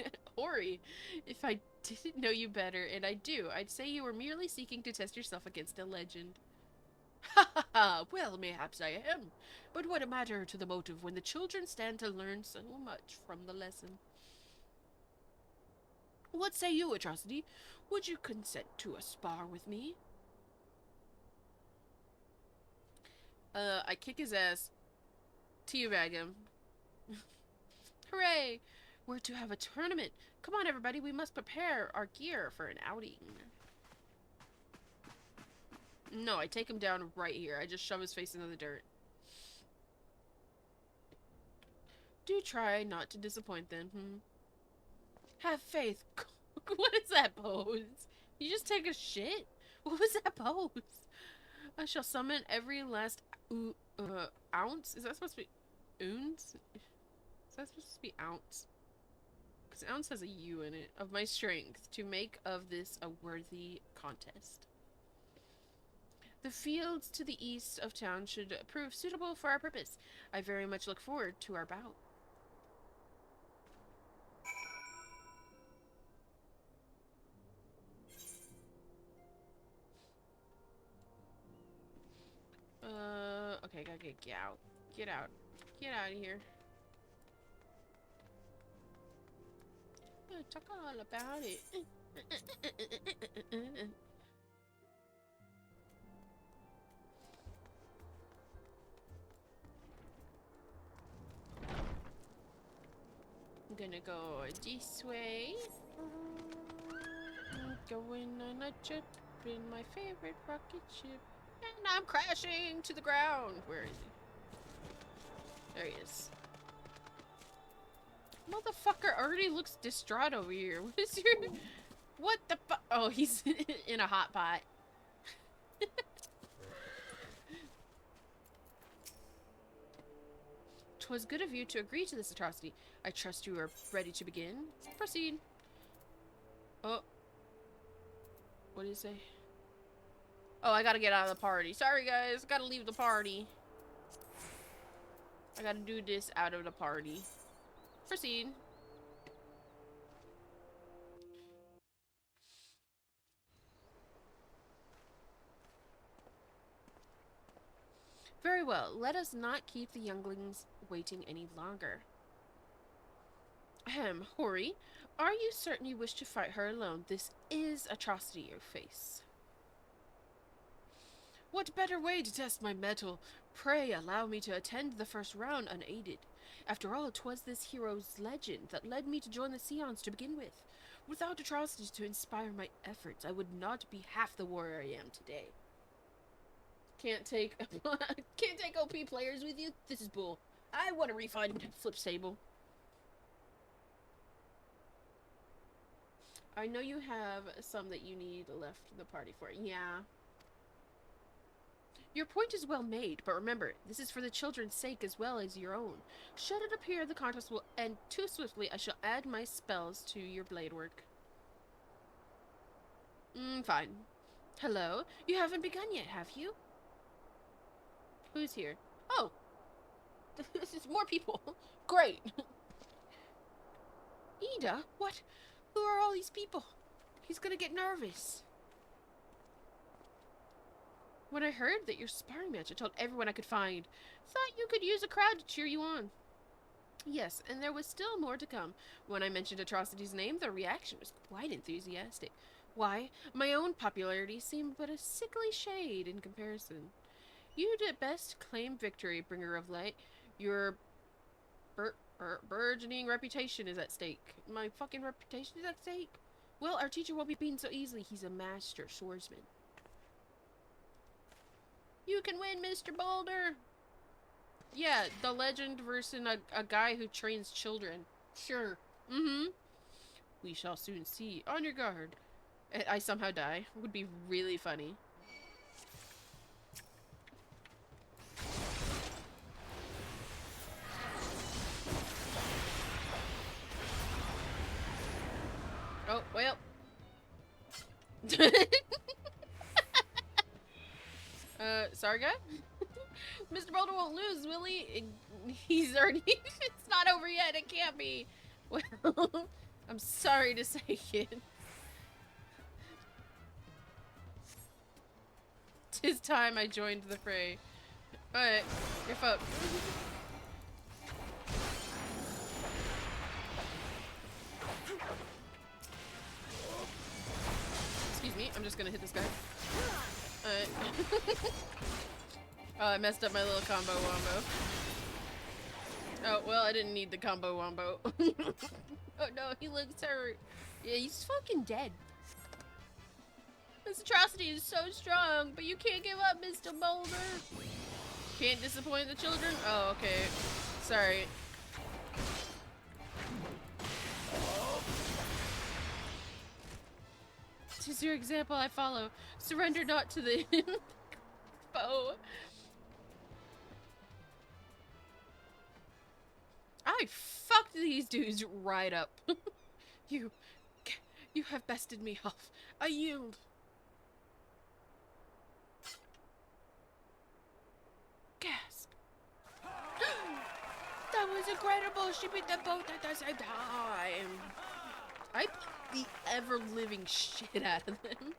know you better, and I do, I'd say you were merely seeking to test yourself against a legend. Ha ha ha! Well, mayhaps I am. But what a matter to the motive when the children stand to learn so much from the lesson. What say you, Atrocity? Would you consent to a spar with me? I kick his ass. Teabag him. Hooray! We're to have a tournament. Come on, everybody, we must prepare our gear for an outing. No, I take him down right here. I just shove his face into the dirt. Do try not to disappoint them, Have faith. What is that pose? You just take a shit? What was that pose? I shall summon every last ounce. Is that supposed to be ounce? Is that supposed to be ounce? Because ounce has a U in it. Of my strength to make of this a worthy contest. The fields to the east of town should prove suitable for our purpose. I very much look forward to our bout. Okay, gotta get out. Get out. Get out of here. Talk all about it. I'm gonna go this way. Going on a trip in my favorite rocket ship. And I'm crashing to the ground. Where is he? There he is. Motherfucker already looks distraught over here. What is your... What the fu- Oh, he's in a hot pot. 'Twas good of you to agree to this atrocity. I trust you are ready to begin. Proceed. Oh. What did he say? Oh, I gotta get out of the party. Sorry, guys. Gotta leave the party. I gotta do this out of the party. Proceed. Very well. Let us not keep the younglings waiting any longer. Ahem, Hori, are you certain you wish to fight her alone? This is atrocity you face. What better way to test my mettle? Pray allow me to attend the first round unaided. After all, 'twas this hero's legend that led me to join the Scions to begin with. Without atrocities to inspire my efforts, I would not be half the warrior I am today. Can't take OP players with you? This is bull. I want a refund. Flips table. I know you have some that you need left in the party for. Yeah. Your point is well made, but remember, this is for the children's sake as well as your own. Should it appear the contest will end too swiftly, I shall add my spells to your blade work. Fine. Hello? You haven't begun yet, have you? Who's here? Oh! This is more people. Great. Ida? What? Who are all these people? He's gonna get nervous. When I heard that your sparring match, I told everyone I could find. Thought you could use a crowd to cheer you on. Yes, and there was still more to come. When I mentioned Atrocity's name, the reaction was quite enthusiastic. Why, my own popularity seemed but a sickly shade in comparison. You'd at best claim victory, bringer of light. Your burgeoning reputation is at stake. My fucking reputation is at stake? Well, our teacher won't be beaten so easily. He's a master swordsman. You can win, Mr. Boulder! Yeah, the legend versus a guy who trains children. Sure. We shall soon see. On your guard. I somehow die. Would be really funny. Oh, well. Sorry, guy? Mr. Boulder won't lose, will he? He's already... It's not over yet. It can't be. Well, I'm sorry to say it. 'Tis time I joined the fray. Alright, you're fucked. Excuse me, I'm just gonna hit this guy. Alright. Oh, I messed up my little combo wombo. Oh, well, I didn't need the combo wombo. Oh no, he looks hurt. Yeah, he's fucking dead. This atrocity is so strong, but you can't give up, Mr. Boulder. Can't disappoint the children? Oh, okay. Sorry. Tis your example I follow. Surrender not to the... bow. I fucked these dudes right up. You, you have bested me off. I yield. Gasp. That was incredible. She beat the boat at the same time. I beat the ever-living shit out of them.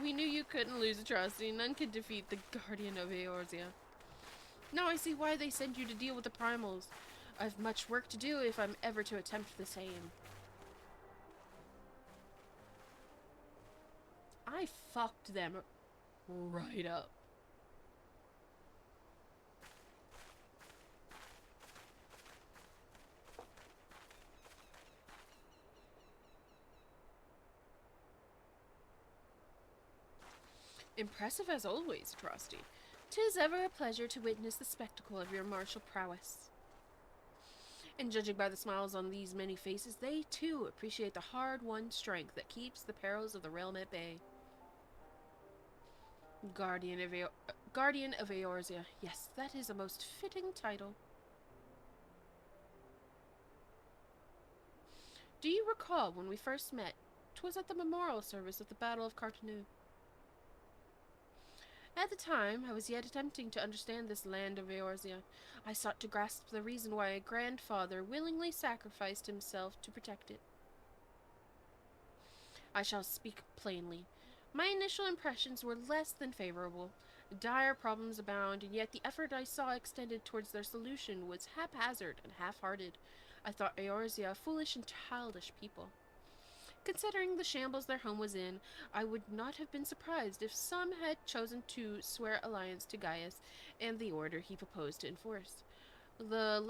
We knew you couldn't lose Atrocity. None could defeat the Guardian of Eorzea. Now I see why they send you to deal with the primals. I've much work to do if I'm ever to attempt the same. I fucked them right up. Impressive as always, Frosty. 'Tis ever a pleasure to witness the spectacle of your martial prowess. And judging by the smiles on these many faces, they too appreciate the hard-won strength that keeps the perils of the realm at bay. Guardian of Eorzea. Yes, that is a most fitting title. Do you recall when we first met? 'Twas at the memorial service of the Battle of Cartanu. At the time, I was yet attempting to understand this land of Eorzea. I sought to grasp the reason why a grandfather willingly sacrificed himself to protect it. I shall speak plainly. My initial impressions were less than favorable. Dire problems abound, and yet the effort I saw extended towards their solution was haphazard and half-hearted. I thought Eorzea a foolish and childish people. Considering the shambles their home was in, I would not have been surprised if some had chosen to swear alliance to Gaius and the order he proposed to enforce. The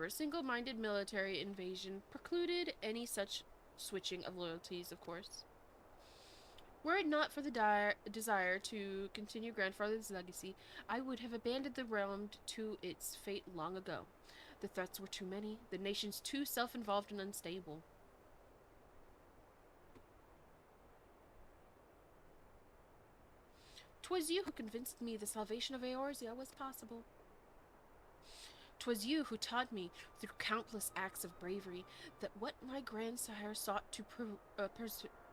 single-minded military invasion precluded any such switching of loyalties, of course. Were it not for the desire to continue grandfather's legacy, I would have abandoned the realm to its fate long ago. The threats were too many, the nations too self-involved and unstable. 'Twas you who convinced me the salvation of Eorzea was possible. 'Twas you who taught me, through countless acts of bravery, that what my grandsire sought to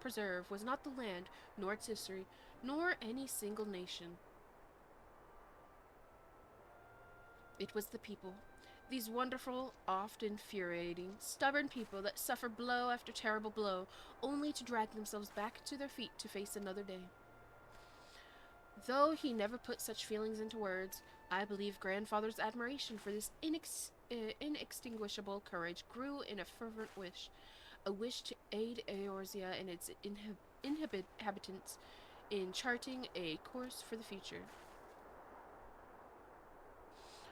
preserve was not the land, nor its history, nor any single nation. It was the people. These wonderful, oft infuriating, stubborn people that suffer blow after terrible blow, only to drag themselves back to their feet to face another day. Though he never put such feelings into words, I believe grandfather's admiration for this inextinguishable courage grew in a fervent wish, a wish to aid Eorzea and its inhabitants in charting a course for the future.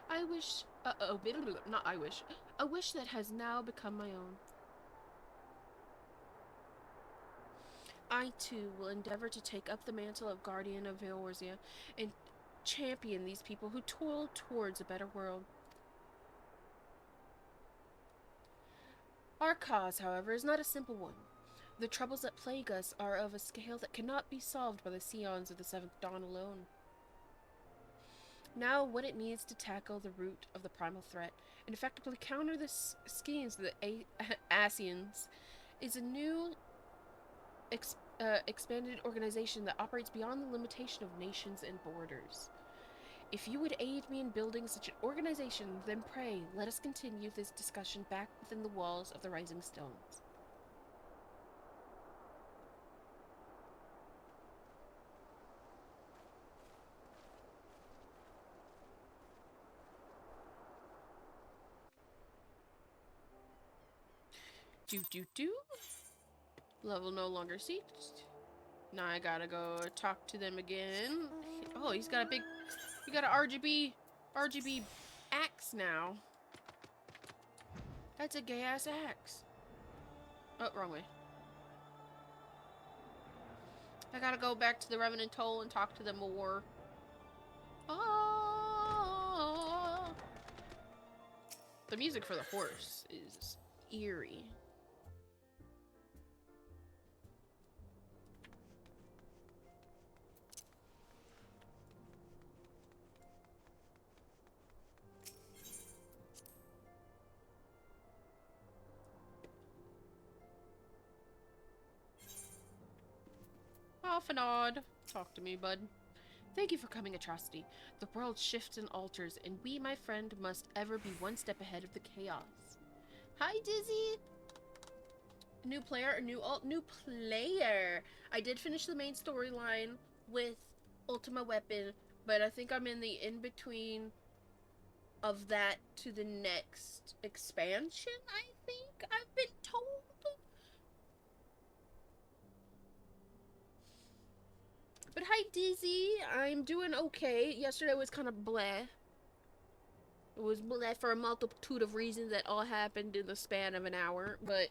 A wish that has now become my own. I, too, will endeavor to take up the mantle of Guardian of Eorzea and champion these people who toil towards a better world. Our cause, however, is not a simple one. The troubles that plague us are of a scale that cannot be solved by the Scions of the Seventh Dawn alone. Now, what it needs to tackle the root of the primal threat and effectively counter the schemes of the Ascians is a new expanded organization that operates beyond the limitation of nations and borders. If you would aid me in building such an organization, then pray, let us continue this discussion back within the walls of the Rising Stones. Do. Level no longer seeked. Now I gotta go talk to them again. Oh, he got an RGB axe now. That's a gay ass axe. Oh, wrong way. I gotta go back to the Revenant Toll and talk to them more. Oh. The music for the horse is eerie. off and on. Talk to me, bud. Thank you for coming, Atrocity. The world shifts and alters, and we, my friend, must ever be one step ahead of the chaos. Hi, Dizzy! New player or new alt? New player! I did finish the main storyline with Ultima Weapon, but I think I'm in the in-between of that to the next expansion, I think I've been told. But hi, Dizzy. I'm doing okay. Yesterday was kind of bleh. It was bleh for a multitude of reasons that all happened in the span of an hour, but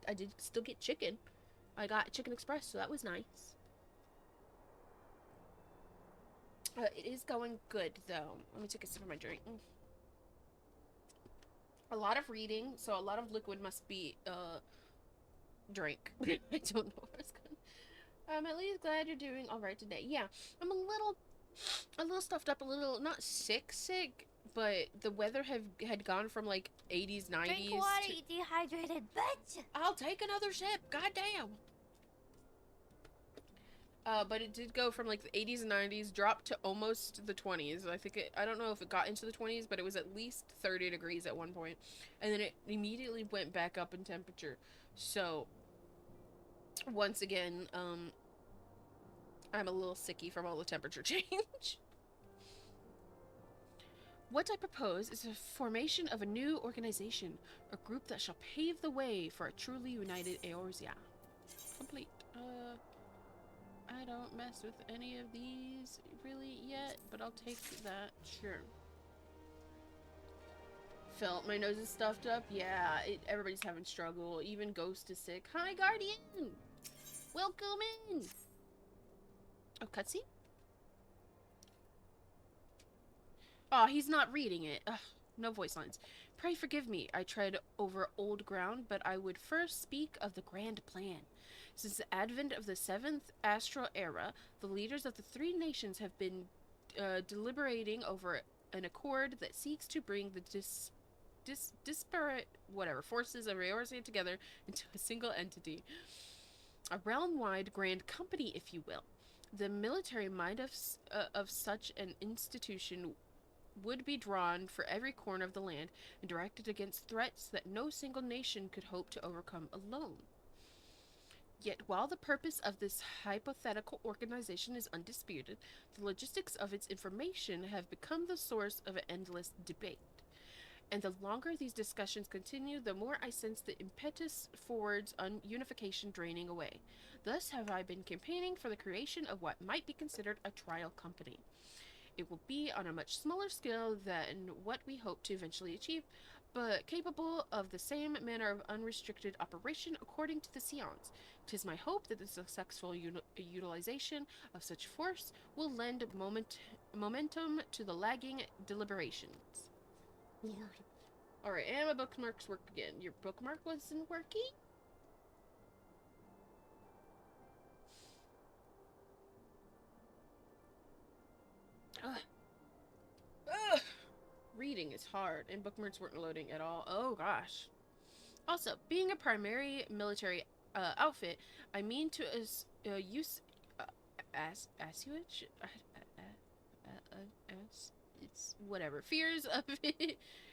I did still get chicken. I got Chicken Express, so that was nice. It is going good, though. Let me take a sip of my drink. A lot of reading, so a lot of liquid must be, drink. I don't know what I was gonna... I'm at least glad you're doing alright today. Yeah, I'm a little stuffed up, a little, not sick, but the weather had gone from, like, 80s, 90s Drink water, you dehydrated bitch! I'll take another sip, goddamn! But it did go from like the 80s and 90s, dropped to almost the 20s. I don't know if it got into the 20s, but it was at least 30 degrees at one point. And then it immediately went back up in temperature. So, once again, I'm a little sicky from all the temperature change. What I propose is a formation of a new organization, a group that shall pave the way for a truly united Eorzea. Complete. I don't mess with any of these really yet, but I'll take that. Sure. Felt my nose is stuffed up. Yeah, everybody's having struggle. Even Ghost is sick. Hi, Guardian! Welcome in! Oh, cutscene? Oh, he's not reading it. Ugh, no voice lines. Pray forgive me. I tread over old ground, but I would first speak of the grand plan. Since the advent of the 7th astral era, the leaders of the three nations have been deliberating over an accord that seeks to bring the disparate forces of Eorzea together into a single entity. A realm-wide grand company, if you will. The military might of such an institution would be drawn for every corner of the land and directed against threats that no single nation could hope to overcome alone. Yet while the purpose of this hypothetical organization is undisputed, the logistics of its information have become the source of an endless debate. And the longer these discussions continue, the more I sense the impetus forwards on unification draining away. Thus have I been campaigning for the creation of what might be considered a trial company. It will be on a much smaller scale than what we hope to eventually achieve, but capable of the same manner of unrestricted operation according to the Scions. 'Tis my hope that the successful utilization of such force will lend momentum to the lagging deliberations. Lord. Alright, and my bookmarks worked again. Your bookmark wasn't working? Ugh. Ugh. Reading is hard, and bookmarks weren't loading at all. Oh gosh. Also, being a primary military outfit, I mean to use assuage. It's whatever. Fears of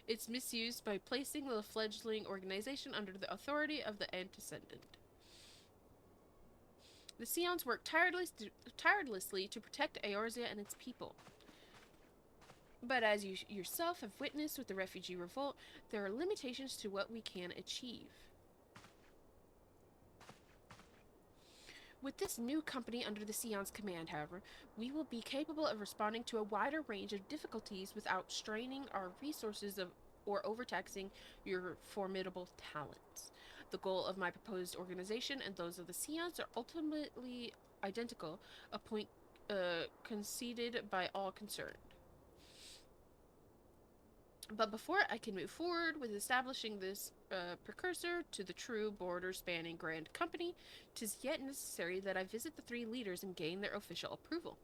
its misuse by placing the fledgling organization under the authority of the antecedent. The Scions work tirelessly to protect Eorzea and its people. But as you yourself have witnessed with the refugee revolt, there are limitations to what we can achieve. With this new company under the Scion's command, however, we will be capable of responding to a wider range of difficulties without straining our resources or overtaxing your formidable talents. The goal of my proposed organization and those of the Scions are ultimately identical, a point conceded by all concerned. But before I can move forward with establishing this precursor to the true border-spanning Grand Company, 'tis yet necessary that I visit the three leaders and gain their official approval.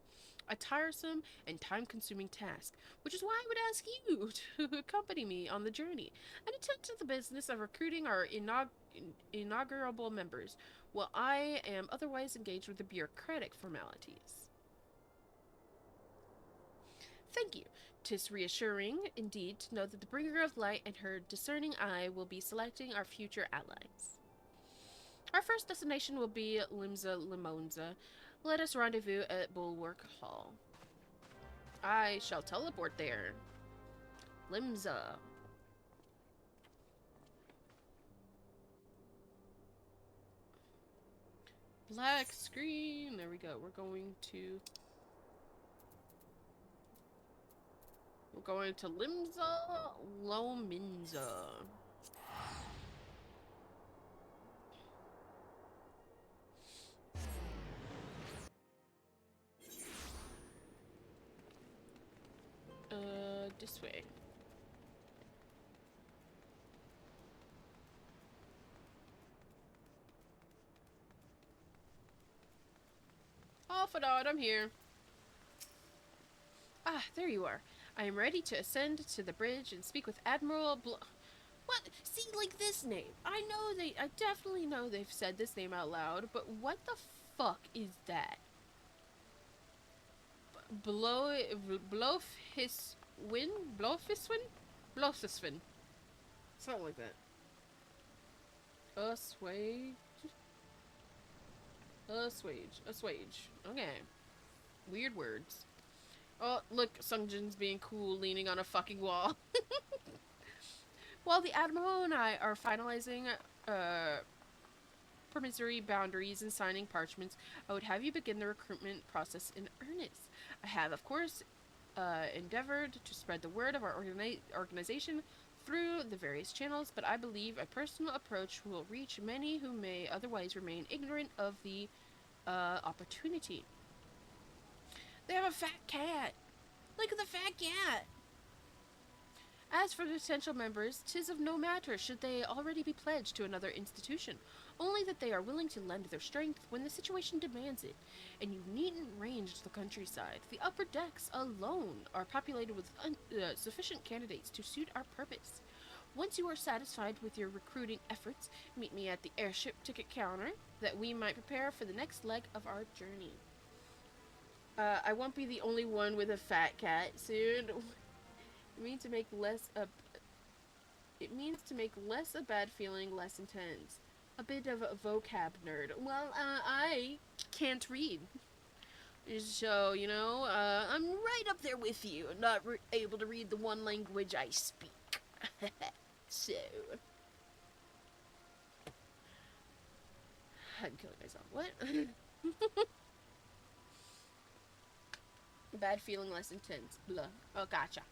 A tiresome and time-consuming task, which is why I would ask you to accompany me on the journey and attend to the business of recruiting our inaugural members, while I am otherwise engaged with the bureaucratic formalities. Thank you. 'Tis reassuring, indeed, to know that the bringer of light and her discerning eye will be selecting our future allies. Our first destination will be Limsa Limonza. Let us rendezvous at Bulwark Hall. I shall teleport there. Limsa. Black screen. There we go. We're going to Limsa Lominza. This way. Off and on, I'm here. Ah, there you are. I am ready to ascend to the bridge and speak with Admiral What? See, like this name. I definitely know they've said this name out loud, but what the fuck is that? Blofiswin? Blofiswin? Something like that. Assuage. Okay. Weird words. Oh, look, Sungjin's being cool, leaning on a fucking wall. While the Admiral and I are finalizing, promissory boundaries and signing parchments, I would have you begin the recruitment process in earnest. I have, of course, endeavored to spread the word of our organization through the various channels, but I believe a personal approach will reach many who may otherwise remain ignorant of the opportunity. They have a fat cat. Look at the fat cat. As for potential members, 'tis of no matter should they already be pledged to another institution, only that they are willing to lend their strength when the situation demands it. And you needn't range the countryside. The upper decks alone are populated with sufficient candidates to suit our purpose. Once you are satisfied with your recruiting efforts, meet me at the airship ticket counter, that we might prepare for the next leg of our journey. I won't be the only one with a fat cat soon. It means to make less a bad feeling less intense. A bit of a vocab nerd. Well, I can't read. So, you know, I'm right up there with you, not able to read the one language I speak. So, I'm killing myself. What? Bad feeling less intense. Blah. Oh, gotcha.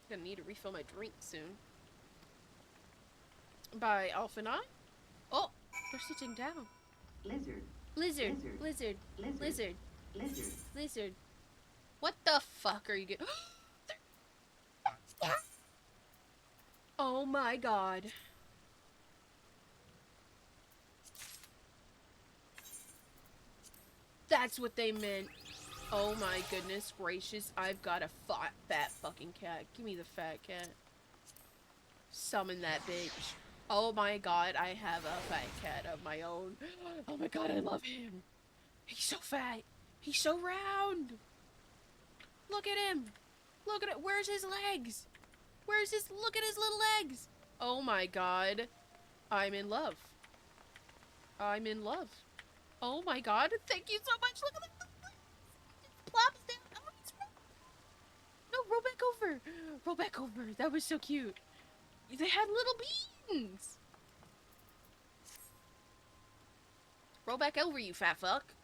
Gonna need to refill my drink soon. By Alphanai? Oh, they're sitting down. Lizard. What the fuck are you getting? Oh my god. That's what they meant. Oh my goodness gracious, I've got a fat fucking cat. Give me the fat cat. Summon that bitch. Oh my god, I have a fat cat of my own. Oh my god, I love him. He's so fat. He's so round. Look at him. Look at it. Where's his legs? Look at his little legs. Oh my god. I'm in love. Oh my god, thank you so much. Look at the plops down. Oh, he's no, roll back over. That was so cute. They had little beans. Roll back over, you fat fuck.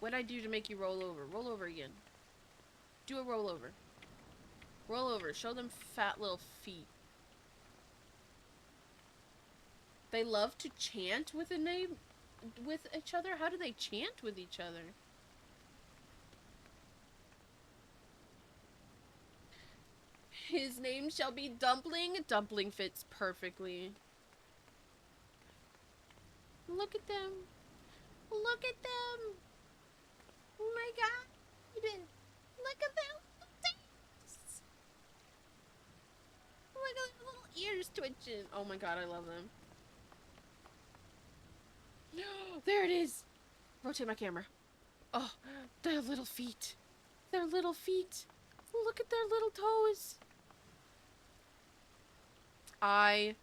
What'd I do to make you roll over? Roll over again. Do a roll over. Roll over. Show them fat little feet. They love to chant with with each other? How do they chant with each other? His name shall be Dumpling. Dumpling fits perfectly. Look at them. Look at them. Oh my god. Look at them. Oh my god, little ears twitching. Oh my god, I love them. There it is. Rotate my camera. Oh, their little feet. Their little feet. Look at their little toes. I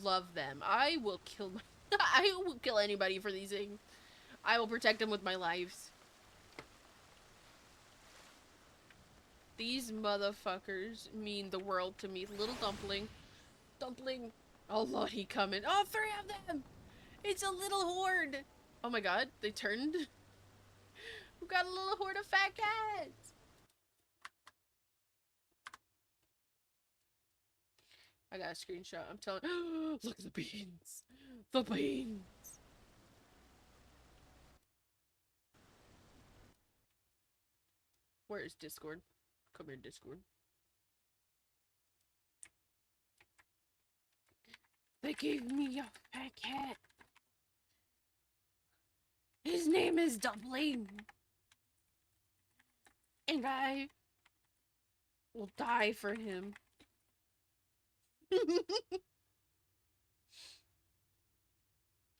love them. I will kill my I will kill anybody for these things. I will protect them with my lives. These motherfuckers mean the world to me. Little dumpling. Dumpling. Oh lord, he coming. Oh, 3 of them! It's a little horde. Oh my god, they turned. We've got a little horde of fat cats. I got a screenshot. I'm telling. Look at the beans. The beans. Where is Discord? Come here, Discord. They gave me a fat cat. His name is Dumpling. And I will die for him.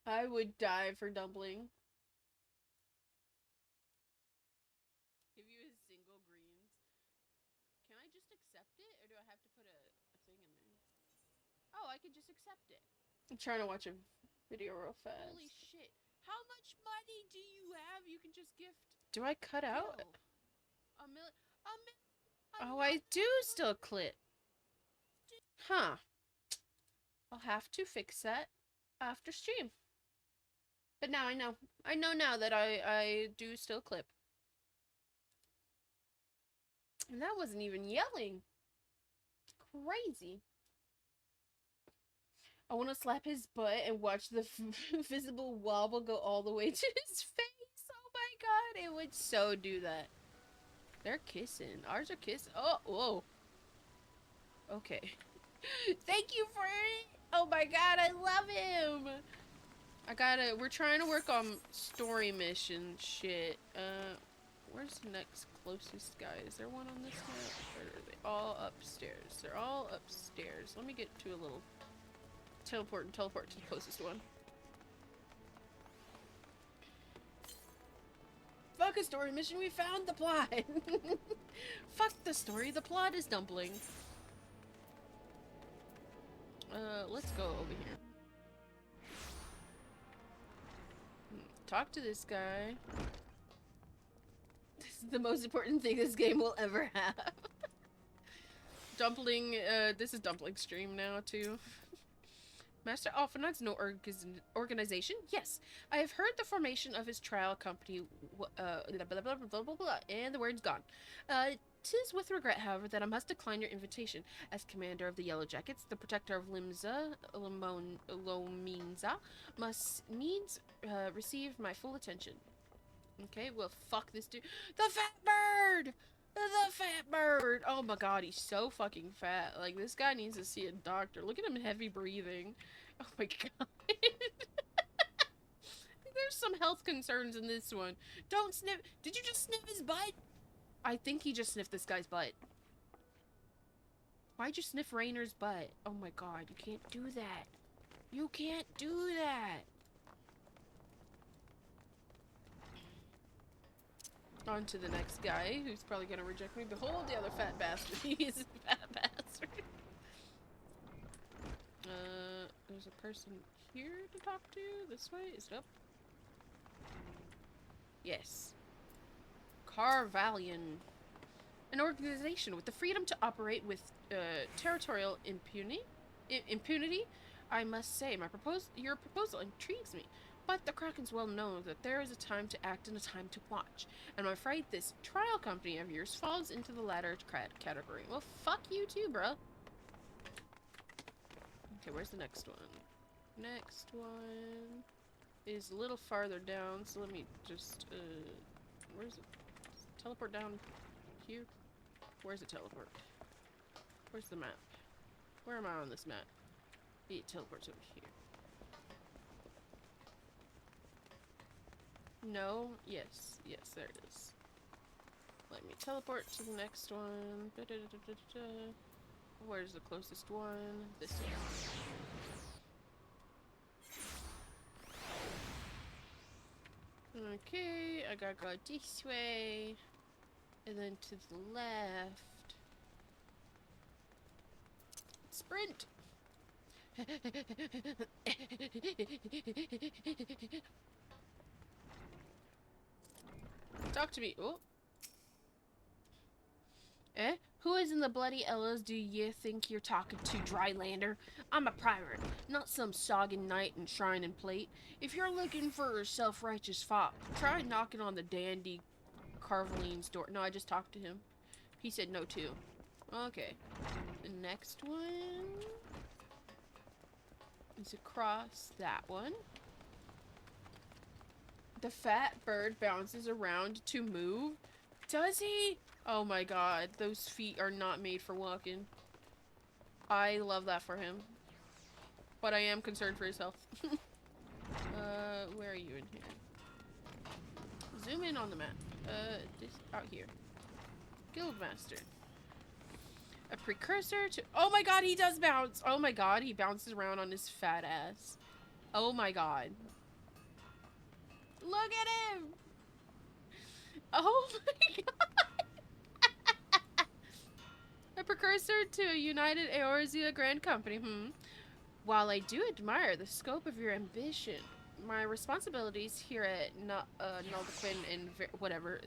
I would die for Dumpling. Give you a single greens. Can I just accept it? Or do I have to put a thing in there? Oh, I could just accept it. I'm trying to watch a video real fast. Holy shit. How much money do you have? You can just gift. Do I cut out? A million. Oh, I do still clip. Huh. I'll have to fix that after stream. But now I know. I know now that I do still clip. And that wasn't even yelling. Crazy. I want to slap his butt and watch the visible wobble go all the way to his face. Oh my god, it would so do that. They're kissing. Ours are kissing. Oh, whoa. Okay. Thank you for it. Oh my god, I love him. We're trying to work on story mission shit. Where's the next closest guy? Is there one on this map? Or are they all upstairs? They're all upstairs. Let me get to a little teleport and teleport to the closest one. Fuck a story mission, we found the plot! Fuck the story, the plot is Dumpling. Let's go over here. Talk to this guy. This is the most important thing this game will ever have. Dumpling, this is Dumpling stream now too. Master Alphinaud's no organization? Yes. I have heard the formation of his trial company, blah, blah, blah, blah, blah, blah, and the word's gone. 'Tis with regret, however, that I must decline your invitation. As commander of the Yellow Jackets, the protector of Lominza must needs receive my full attention. Okay, well, fuck this dude. The fat bird! The fat bird! Oh my god, he's so fucking fat. Like, this guy needs to see a doctor. Look at him heavy breathing. Oh my god. There's some health concerns in this one. Don't sniff. Did you just sniff his butt? I think he just sniffed this guy's butt. Why'd you sniff Rainer's butt? Oh my god, you can't do that. You can't do that. On to the next guy, who's probably gonna reject me. Behold the other fat bastard. He's a fat bastard. There's a person here to talk to. This way? Is it up? Yes. Carvalian. An organization with the freedom to operate with territorial impunity. I must say, your proposal intrigues me. But the Krakens well know that there is a time to act and a time to watch. And I'm afraid this trial company of yours falls into the latter category. Well, fuck you too, bruh. Okay, where's the next one? Next one is a little farther down, so let me just, where's it? Teleport down here? Where's the teleport? Where's the map? Where am I on this map? It teleports over here. No? Yes. Yes, there it is. Let me teleport to the next one. Where's the closest one? This one. Okay, I gotta go this way. And then to the left. Sprint! Talk to me. Oh. Eh? Who is in the bloody Ellas do you think you're talking to, Drylander? I'm a pirate, not some sogging knight in shrine and plate. If you're looking for a self-righteous fop, try knocking on the dandy Carveline's door. No, I just talked to him. He said no too. Okay. The next one is across that one. The fat bird bounces around to move. Does he? Oh my god, those feet are not made for walking. I love that for him. But I am concerned for his health. Where are you in here? Zoom in on the map. This out here. Guildmaster. A precursor to— oh my god, he does bounce! Oh my god, he bounces around on his fat ass. Oh my god. Look at him! Oh my god! A precursor to United Eorzea Grand Company, While I do admire the scope of your ambition, my responsibilities here at Naldaquin and whatever,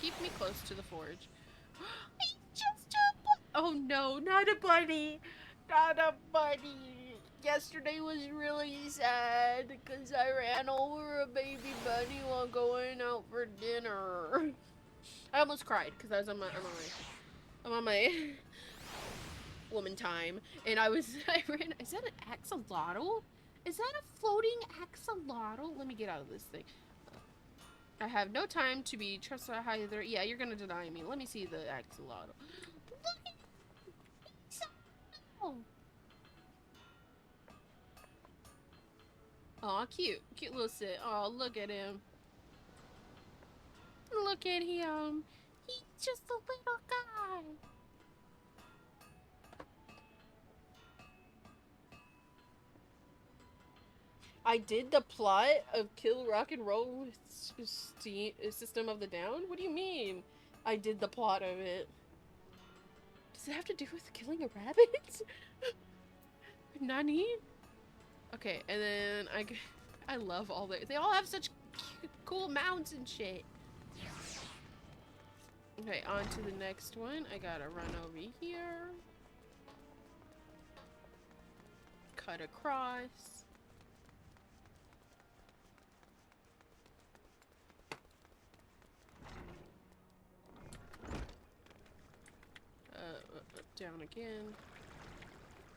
keep me close to the forge. Just a oh no, not a bunny! Not a bunny! Yesterday was really sad because I ran over a baby bunny while going out for dinner. I almost cried because I was on my woman time, and I ran. Is that an axolotl? Is that a floating axolotl? Let me get out of this thing. I have no time to be trusted either. Yeah, you're gonna deny me. Let me see the axolotl. Look at so aw, cute. Cute little sit. Oh, look at him. Look at him. He's just a little guy. I did the plot of Kill Rock and Roll with System of the Down? What do you mean? I did the plot of it. Does it have to do with killing a rabbit? Nani? Okay, and then I love all they all have such cute, cool mounts and shit. Okay, on to the next one. I gotta run over here. Cut across. Down again.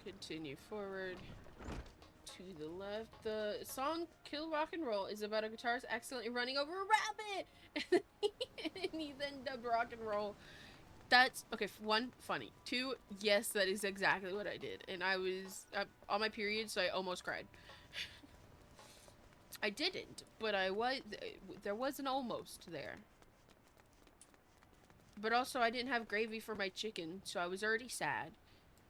Continue forward. To the left. The song Kill Rock and Roll is about a guitarist accidentally running over a rabbit! And he then dubbed rock and roll. That's, okay, one, funny. Two, yes, that is exactly what I did. And I was on my period, so I almost cried. I didn't, but there was an almost there. But also, I didn't have gravy for my chicken, so I was already sad.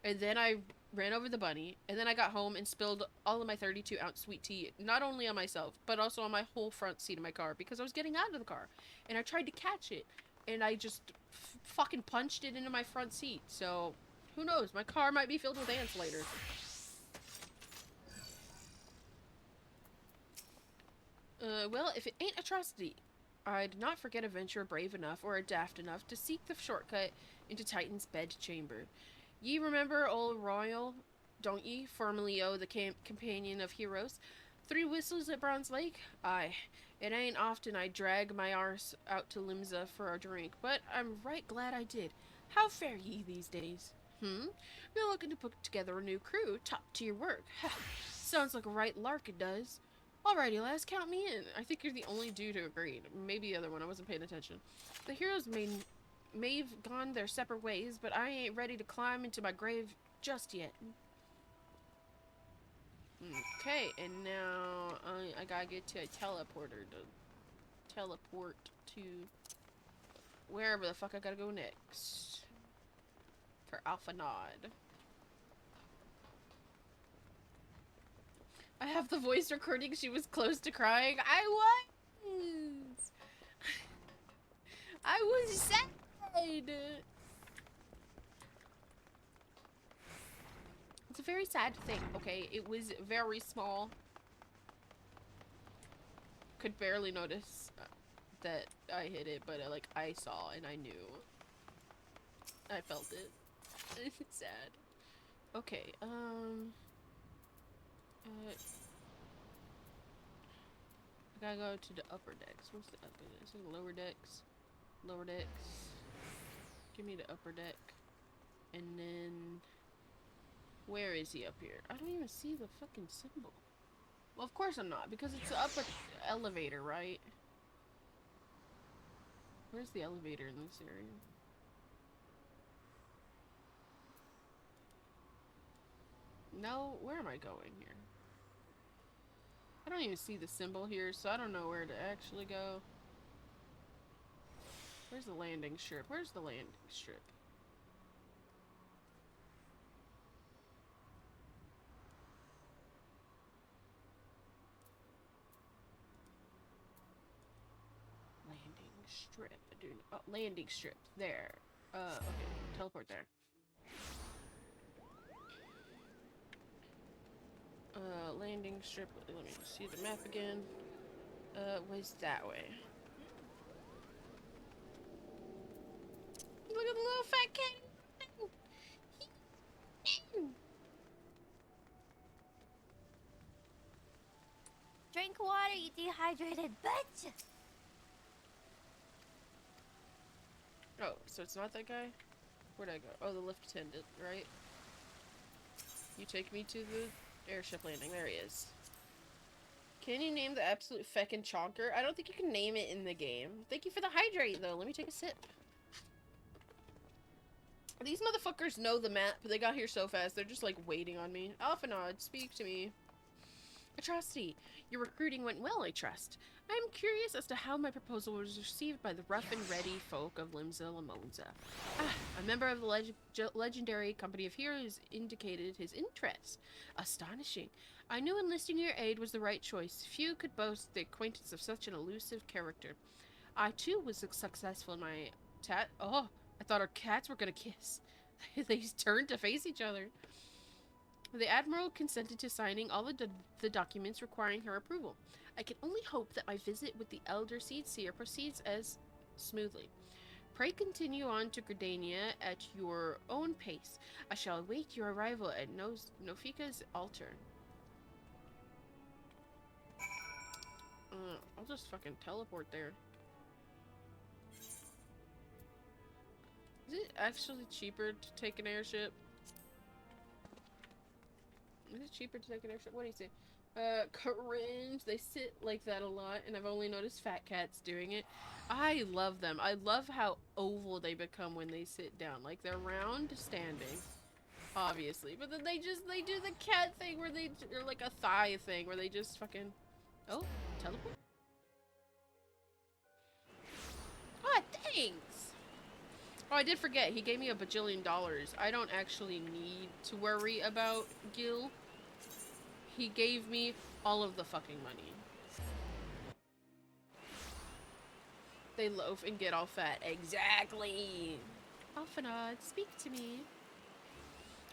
And then I ran over the bunny, and then I got home and spilled all of my 32-ounce sweet tea, not only on myself, but also on my whole front seat of my car, because I was getting out of the car. And I tried to catch it, and I just fucking punched it into my front seat. So, who knows? My car might be filled with ants later. Well, if it ain't atrocity, I'd not forget a venturer brave enough or a daft enough to seek the shortcut into Titan's bedchamber. Ye remember old Royal, don't ye? Formerly the companion of heroes. 3 whistles at Bronze Lake? Aye, it ain't often I drag my arse out to Limsa for a drink, but I'm right glad I did. How fare ye these days? You're looking to put together a new crew, top-tier work. Sounds like a right lark, it does. Alrighty, lads, count me in. I think you're the only dude who agreed. Maybe the other one, I wasn't paying attention. The heroes may've gone their separate ways, but I ain't ready to climb into my grave just yet. Okay, and now I gotta get to a teleporter teleport to wherever the fuck I gotta go next. For Alpha Nod. I have the voice recording. She was close to crying. I was. I was sad. It's a very sad thing, okay? It was very small. Could barely notice that I hit it, but like I saw and I knew. I felt it. It's sad. Okay, I gotta go to the upper decks. What's the upper decks? Lower decks. Lower decks. Give me the upper deck. And then where is he up here? I don't even see the fucking symbol. Well, of course I'm not, because it's the upper elevator, right? Where's the elevator in this area? No, where am I going here? I don't even see the symbol here, so I don't know where to actually go. Where's the landing strip? Where's the landing strip? Landing strip. Dude. Oh, landing strip. There. Okay. Teleport there. Landing strip. Let me see the map again. Was that way. Look at the little fat cat. Drink water, you dehydrated bitch! Oh, so it's not that guy? Where'd I go? Oh, the lift attendant, right? You take me to the airship landing. There he is. Can you name the absolute feckin' chonker? I don't think you can name it in the game. Thank you for the hydrate, though. Let me take a sip. These motherfuckers know the map. They got here so fast. They're just, like, waiting on me. Alphanod, speak to me. Atrocity, your recruiting went well, I trust. I am curious as to how my proposal was received by the rough and ready folk of Limsa Lamonza. A member of the legendary company of heroes indicated his interest. Astonishing. I knew enlisting your aid was the right choice. Few could boast the acquaintance of such an elusive character. I, too, was successful in my Oh, I thought our cats were gonna kiss. They turned to face each other. The Admiral consented to signing all the documents requiring her approval. I can only hope that my visit with the Elder Seedseer proceeds as smoothly. Pray continue on to Gridania at your own pace. I shall await your arrival at Nofika's altar. I'll just fucking teleport there. Is it actually cheaper to take an airship? Is it cheaper to take an airship? What do you say? Cringe. They sit like that a lot, and I've only noticed fat cats doing it. I love them. I love how oval they become when they sit down. Like, they're round standing, obviously. But then they do the cat thing where or like a thigh thing where they just fucking... Oh, teleport? Ah, thanks! Oh, I did forget. He gave me $1 bajillion. I don't actually need to worry about Gil. He gave me all of the fucking money. They loaf and get all fat. Exactly! Alphanod, speak to me.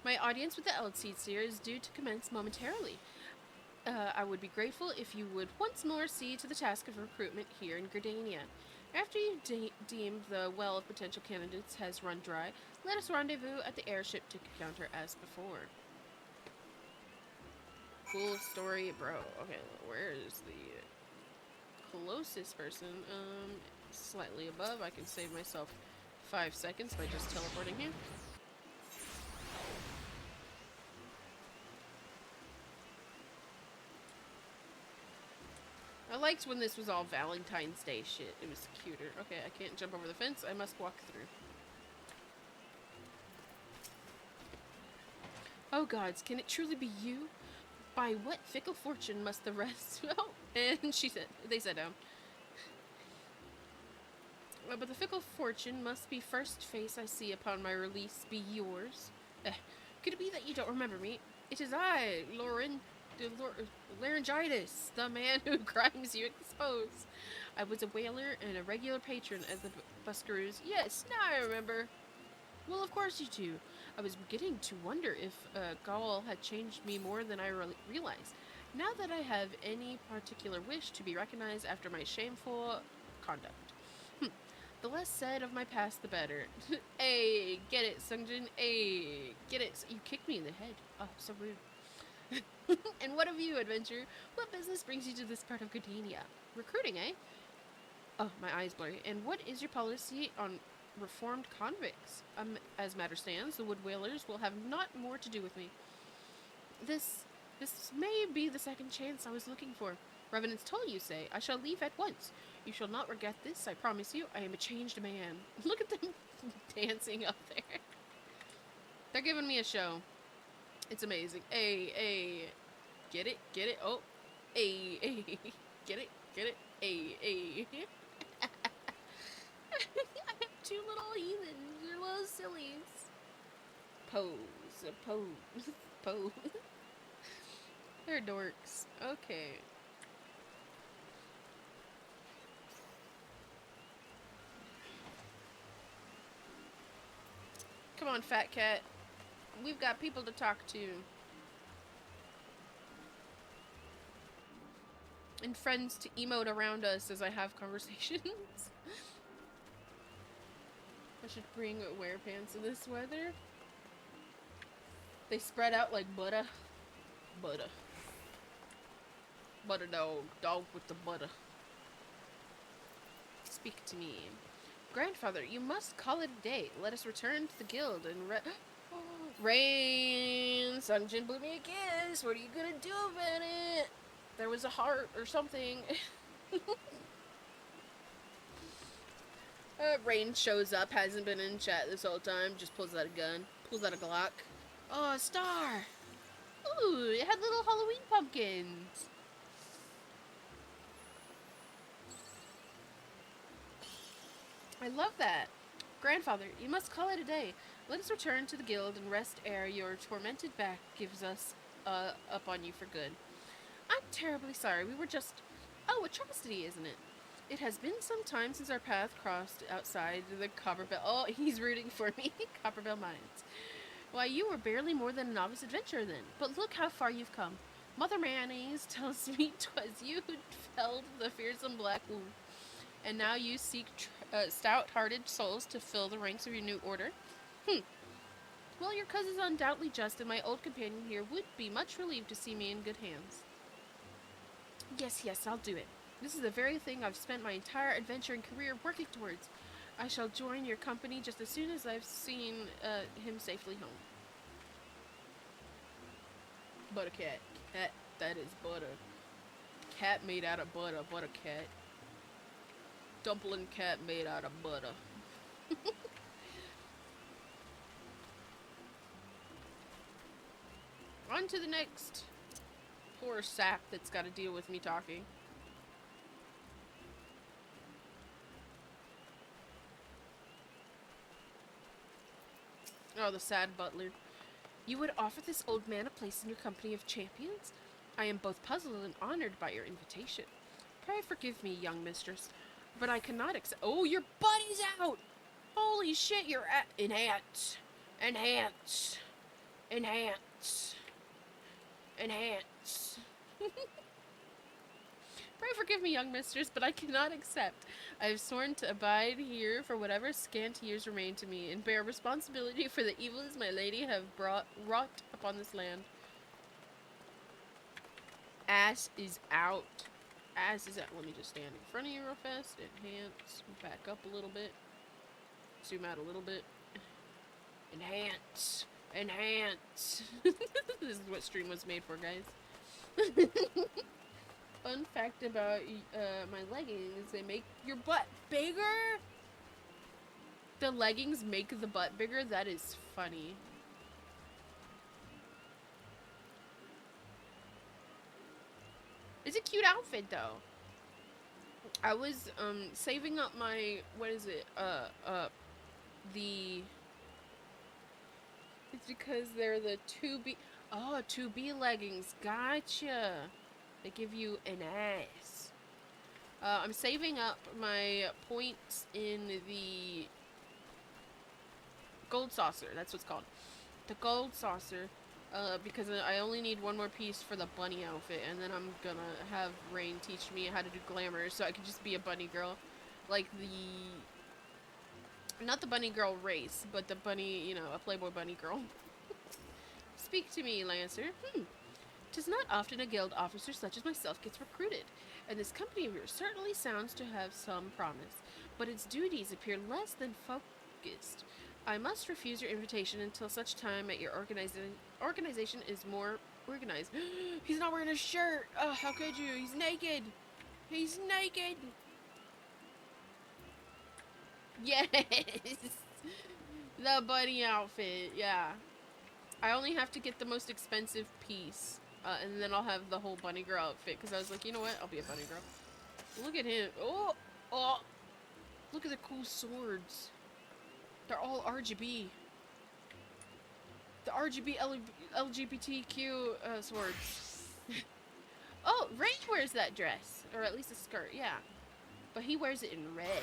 My audience with the Eldseedseer is due to commence momentarily. I would be grateful if you would once more see to the task of recruitment here in Gridania. After you deem the well of potential candidates has run dry, let us rendezvous at the airship to counter as before. Cool story, bro. Okay, where is the closest person? Slightly above. I can save myself 5 seconds by just teleporting here. I liked when this was all Valentine's Day shit. It was cuter. Okay, I can't jump over the fence. I must walk through. Oh gods, can it truly be you? By what fickle fortune must the rest... Oh, and they sat down. But the fickle fortune must be first face I see upon my release be yours. Could it be that you don't remember me? It is I, Laryngitis, the man who crimes you expose. I was a whaler and a regular patron of the Buscaroos. Yes, now I remember. Well, of course you do. I was beginning to wonder if Gaul had changed me more than I realized. Now that I have any particular wish to be recognized after my shameful conduct. The less said of my past, the better. Hey, get it, Sungjin. Hey, get it. You kicked me in the head. Oh, so rude. And what of you, adventurer? What business brings you to this part of Gardenia? Recruiting, eh? Oh, my eyes blurry. And what is your policy on reformed convicts? As matter stands, the wood whalers will have not more to do with me. This may be the second chance I was looking for. Revenants told you, say. I shall leave at once. You shall not regret this, I promise you. I am a changed man. Look at them dancing up there. They're giving me a show. It's amazing. Hey. Get it? Oh. Hey. Get it? Hey. I have two little heathens. They're little sillies. Pose. They're dorks. Okay. Come on, fat cat. We've got people to talk to. And friends to emote around us as I have conversations. I should bring wear pants in this weather. They spread out like butter. Butter dog with the butter. Speak to me. Grandfather, you must call it a day. Let us return to the guild and Rain! Sungjin blew me a kiss. What are you gonna do about it? There was a heart or something. Rain shows up, hasn't been in chat this whole time, just pulls out a gun, pulls out a Glock. Oh, a star! Ooh, it had little Halloween pumpkins. I love that. Grandfather, you must call it a day. Let us return to the guild and rest ere your tormented back gives us up on you for good. I'm terribly sorry. We were just... Oh, atrocity, isn't it? It has been some time since our path crossed outside the Copperbell... Oh, he's rooting for me. Copperbell Mines. Why, you were barely more than a novice adventurer then. But look how far you've come. Mother Mayonnaise tells me 'twas you who felled the fearsome Black Wolf. And now you seek stout-hearted souls to fill the ranks of your new order? Well, your cousin's undoubtedly just, and my old companion here would be much relieved to see me in good hands. Yes, I'll do it. This is the very thing I've spent my entire adventuring career working towards. I shall join your company just as soon as I've seen him safely home. Butter cat. Cat, that is butter. Cat made out of butter. Butter cat. Dumpling cat made out of butter. On to the next. Poor sap that's got to deal with me talking. Oh, the sad butler. You would offer this old man a place in your company of champions? I am both puzzled and honored by your invitation. Pray forgive me, young mistress, but I cannot accept... Oh, your buddy's out! Holy shit, you're at... Enhance. Pray forgive me, young mistress, but I cannot accept. I have sworn to abide here for whatever scant years remain to me, and bear responsibility for the evils my lady have wrought upon this land. Ass is out. Ass is out. Let me just stand in front of you real fast. Enhance. Back up a little bit. Zoom out a little bit. Enhance. This is what stream was made for, guys. Fun fact about my leggings, they make your butt bigger? The leggings make the butt bigger? That is funny. It's a cute outfit, though. I was saving up my, what is it? The It's because they're the 2B. Oh, 2B leggings. Gotcha. They give you an ass. I'm saving up my points in the gold saucer. That's what's called. The gold saucer. Because I only need one more piece for the bunny outfit, and then I'm gonna have Rain teach me how to do glamour, so I can just be a bunny girl, like not the bunny girl race, but the bunny, a Playboy bunny girl. Speak to me, Lancer. 'Tis not often a guild officer such as myself gets recruited, and this company of yours certainly sounds to have some promise, but its duties appear less than focused. I must refuse your invitation until such time that your organization is more organized. He's not wearing a shirt! Oh, how could you? He's naked! He's naked! Yes! The bunny outfit, yeah. I only have to get the most expensive piece, and then I'll have the whole bunny girl outfit, because I was like, you know what? I'll be a bunny girl. Look at him. Oh! Oh! Look at the cool swords. They're all RGB. The RGB LGBTQ swords. Oh, Rage wears that dress. Or at least a skirt, yeah. But he wears it in red.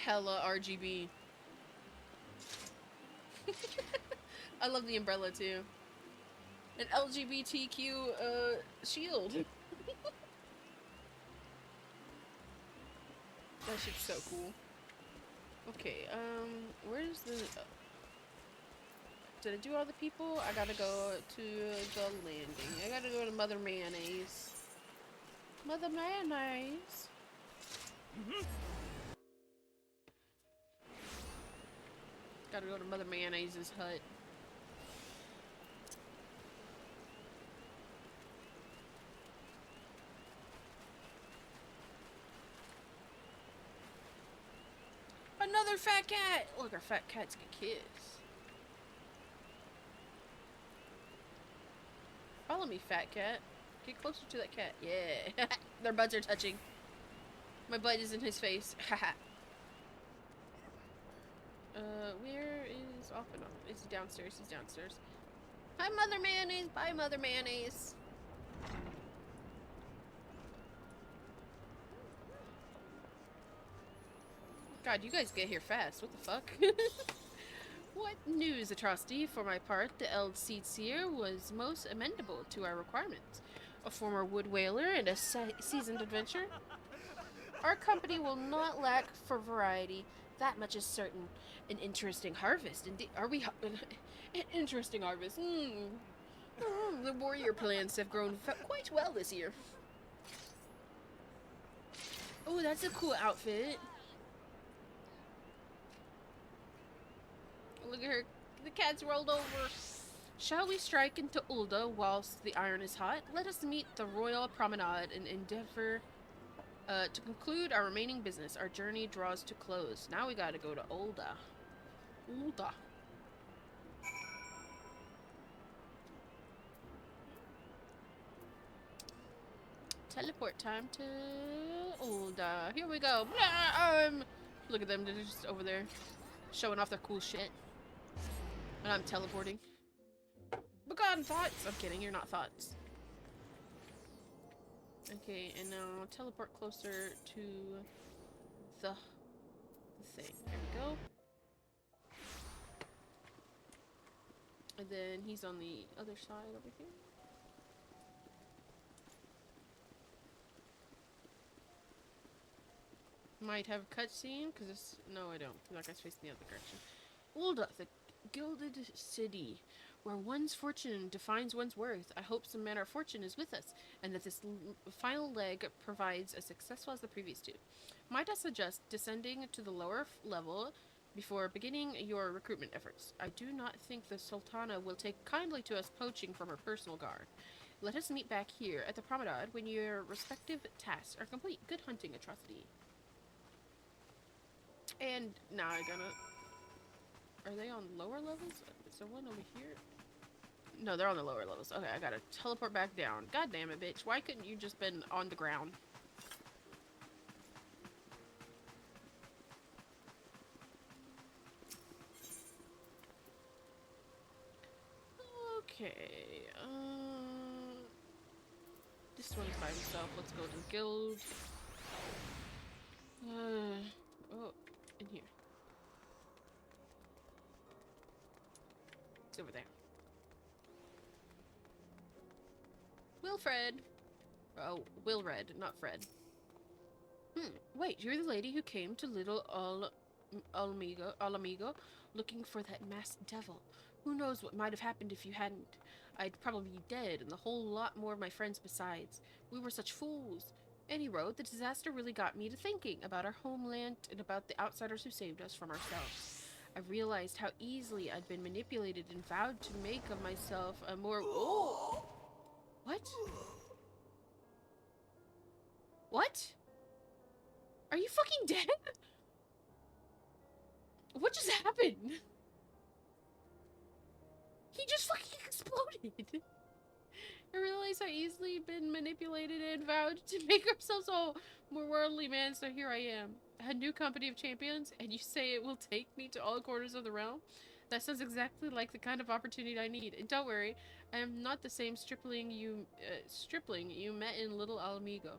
Hella RGB. I love the umbrella too. An LGBTQ shield. That shit's so cool. Okay, where's the... did I do all the people? I gotta go to the landing. I gotta go to Mother Mayonnaise. Mother Mayonnaise. Gotta go to Mother Mayonnaise's hut. Another fat cat! Look, our fat cats can kiss. Follow me, fat cat. Get closer to that cat. Yeah. Their butts are touching. My butt is in his face. Haha. Where is off and on? Is he downstairs? He's downstairs. Hi, Mother Mayonnaise. Bye, Mother Mayonnaise. God, you guys get here fast. What the fuck? What news, Atrocity? For my part, the Eld Seer was most amenable to our requirements. A former wood whaler and a seasoned adventurer. Our company will not lack for variety. That much is certain. An interesting harvest. Indeed, are we? An interesting harvest. The warrior plants have grown quite well this year. Oh, that's a cool outfit. Look at her. The cat's rolled over. Shall we strike into Ulda whilst the iron is hot? Let us meet the royal promenade and endeavor to conclude our remaining business. Our journey draws to close. Now we gotta go to Ulda. Ulda. Teleport time to Ulda. Here we go. Look at them. They're just over there showing off their cool shit. And I'm teleporting. Begone, thoughts! I'm kidding, you're not thoughts. Okay, and now teleport closer to the thing. There we go. And then he's on the other side over here. Might have a cutscene, because this... No, I don't. That guy's facing the other direction. Ulda, the Gilded City, where one's fortune defines one's worth. I hope some manner of fortune is with us, and that this final leg provides as successful as the previous two. Might I suggest descending to the lower level before beginning your recruitment efforts? I do not think the Sultana will take kindly to us poaching from her personal guard. Let us meet back here at the promenade when your respective tasks are complete. Good hunting, Atrocity. And now I gotta... Are they on lower levels? Is there one over here? No, they're on the lower levels. Okay, I gotta teleport back down. God damn it, bitch. Why couldn't you just been on the ground? Okay, this one's by himself. Let's go to the guild. Oh, in here. It's over there. Wilfred! Oh, Wilred, not Fred. Wait, you're the lady who came to Little Alamigo looking for that masked devil. Who knows what might have happened if you hadn't? I'd probably be dead, and a whole lot more of my friends besides. We were such fools. Any road, the disaster really got me to thinking about our homeland and about the outsiders who saved us from ourselves. I realized how easily I'd been manipulated and vowed to make of myself a more... What? What? Are you fucking dead? What just happened? He just fucking exploded. I realized how easily been manipulated and vowed to make ourselves all more worldly, man, so here I am. A new company of champions, and you say it will take me to all corners of the realm? That sounds exactly like the kind of opportunity I need. And don't worry, I am not the same stripling you met in Little Alamigo.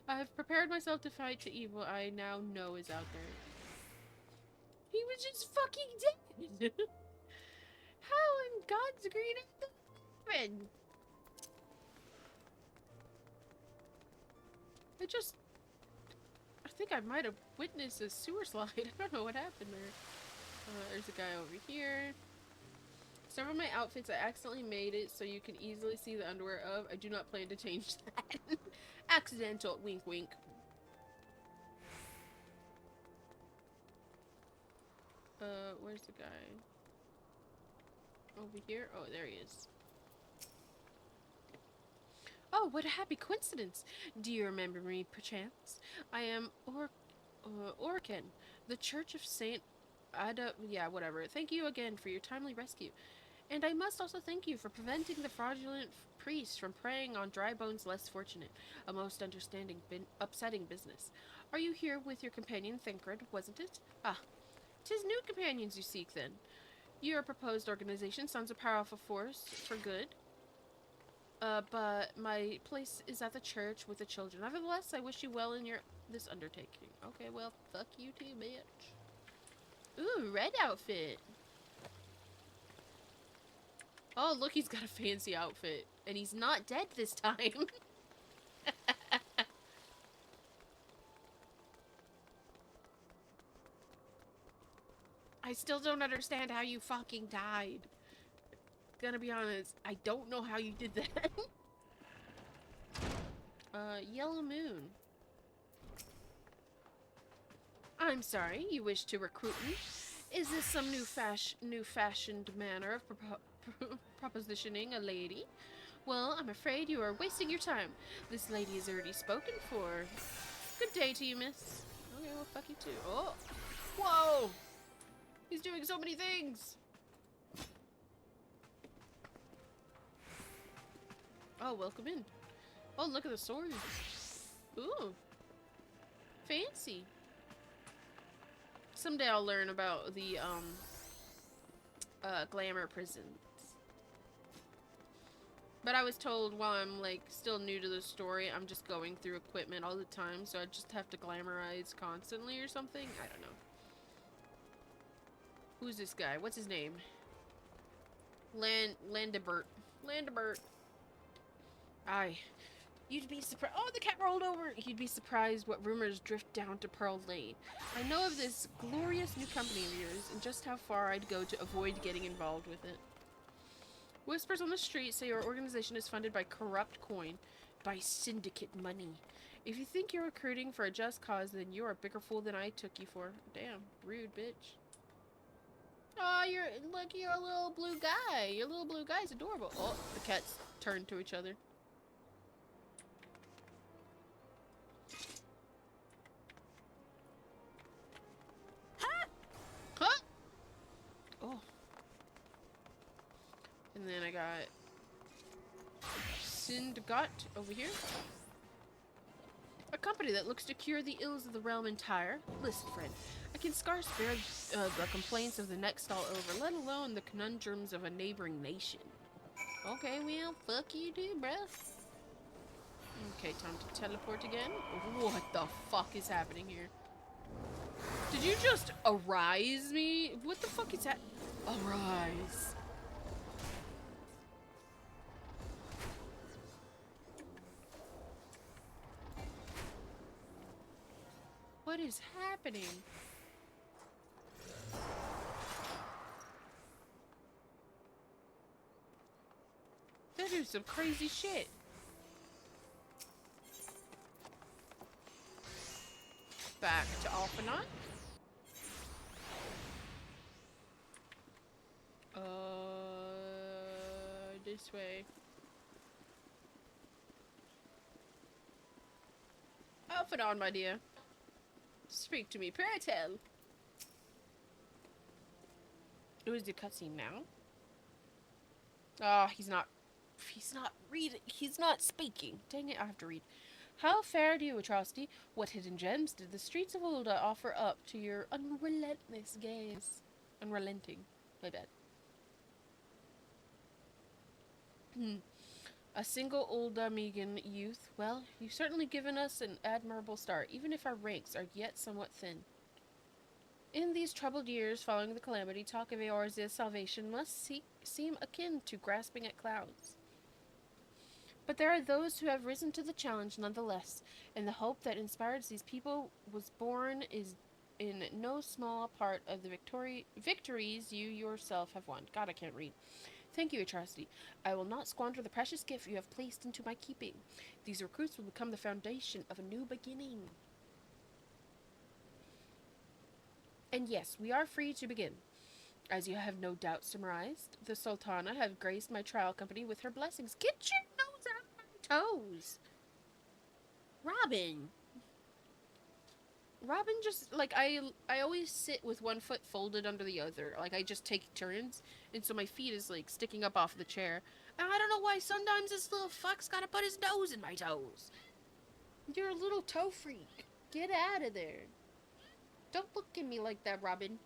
I have prepared myself to fight the evil I now know is out there. He was just fucking dead! How in God's green earth? I think I might have witnessed a sewer slide. I don't know what happened there. There's a guy over here. Some of my outfits I accidentally made it so you can easily see the underwear of. I do not plan to change that. Accidental. Wink wink. Where's the guy? Over here? Oh, there he is. Oh, what a happy coincidence! Do you remember me, perchance? I am Orkin, the Church of Saint Ada... Yeah, whatever. Thank you again for your timely rescue. And I must also thank you for preventing the fraudulent priest from preying on dry bones less fortunate. A most upsetting business. Are you here with your companion, Thancred, wasn't it? Ah, 'tis new companions you seek, then. Your proposed organization sounds a powerful force for good. But my place is at the church with the children. Nevertheless, I wish you well in this undertaking. Okay, well, fuck you too, bitch. Ooh, red outfit. Oh, look, he's got a fancy outfit. And he's not dead this time. I still don't understand how you fucking died. Gonna be honest, I don't know how you did that. Yellow Moon. I'm sorry, you wish to recruit me? Is this some new-fashioned manner of propositioning a lady? Well, I'm afraid you are wasting your time. This lady is already spoken for. Good day to you, miss. Okay, well, fuck you too. Oh! Whoa! He's doing so many things! Oh, welcome in. Oh, look at the sword. Ooh. Fancy. Someday I'll learn about the, glamour prisons. But I was told while I'm, like, still new to the story, I'm just going through equipment all the time, so I just have to glamorize constantly or something? I don't know. Who's this guy? What's his name? Landibert. Landibert. Aye. You'd be surprised. Oh, the cat rolled over! You'd be surprised what rumors drift down to Pearl Lane. I know of this glorious new company of yours, and just how far I'd go to avoid getting involved with it. Whispers on the street say your organization is funded by corrupt coin, by syndicate money. If you think you're recruiting for a just cause, then you're a bigger fool than I took you for. Damn, rude bitch. Oh, look, you're a little blue guy. Your little blue guy's adorable. Oh, the cats turn to each other. Huh? Oh. And then I got Got over here. A company that looks to cure the ills of the realm entire. Listen, friend, I can scarce bear the complaints of the next all over, let alone the conundrums of a neighboring nation. Okay, well, fuck you too, bruh. Okay, time to teleport again. What the fuck is happening here? Did you just arise me? What the fuck is that? Arise. What is happening? That is some crazy shit. Back to Alphanon. This way. Alphanon, my dear. Speak to me, pray tell. Who is the cutscene now? Oh, he's not reading. He's not speaking. Dang it, I have to read. How fared you, atrocity? What hidden gems did the streets of Ulda offer up to your unrelentless gaze? Unrelenting. My bad. A single Ulda Megan youth. Well, you've certainly given us an admirable start, even if our ranks are yet somewhat thin. In these troubled years following the calamity, talk of Eorzea's salvation must seem akin to grasping at clouds. But there are those who have risen to the challenge nonetheless, and the hope that inspires these people was born is in no small part of the victories you yourself have won. God, I can't read. Thank you, Atrocity. I will not squander the precious gift you have placed into my keeping. These recruits will become the foundation of a new beginning. And yes, we are free to begin. As you have no doubt surmised, the Sultana have graced my trial company with her blessings. Get your nose out of my toes! Robin! Robin just, like, I always sit with one foot folded under the other. Like, I just take turns, and so my feet is, like, sticking up off the chair. And I don't know why sometimes this little fuck's gotta put his nose in my toes. You're a little toe freak. Get out of there. Don't look at me like that, Robin.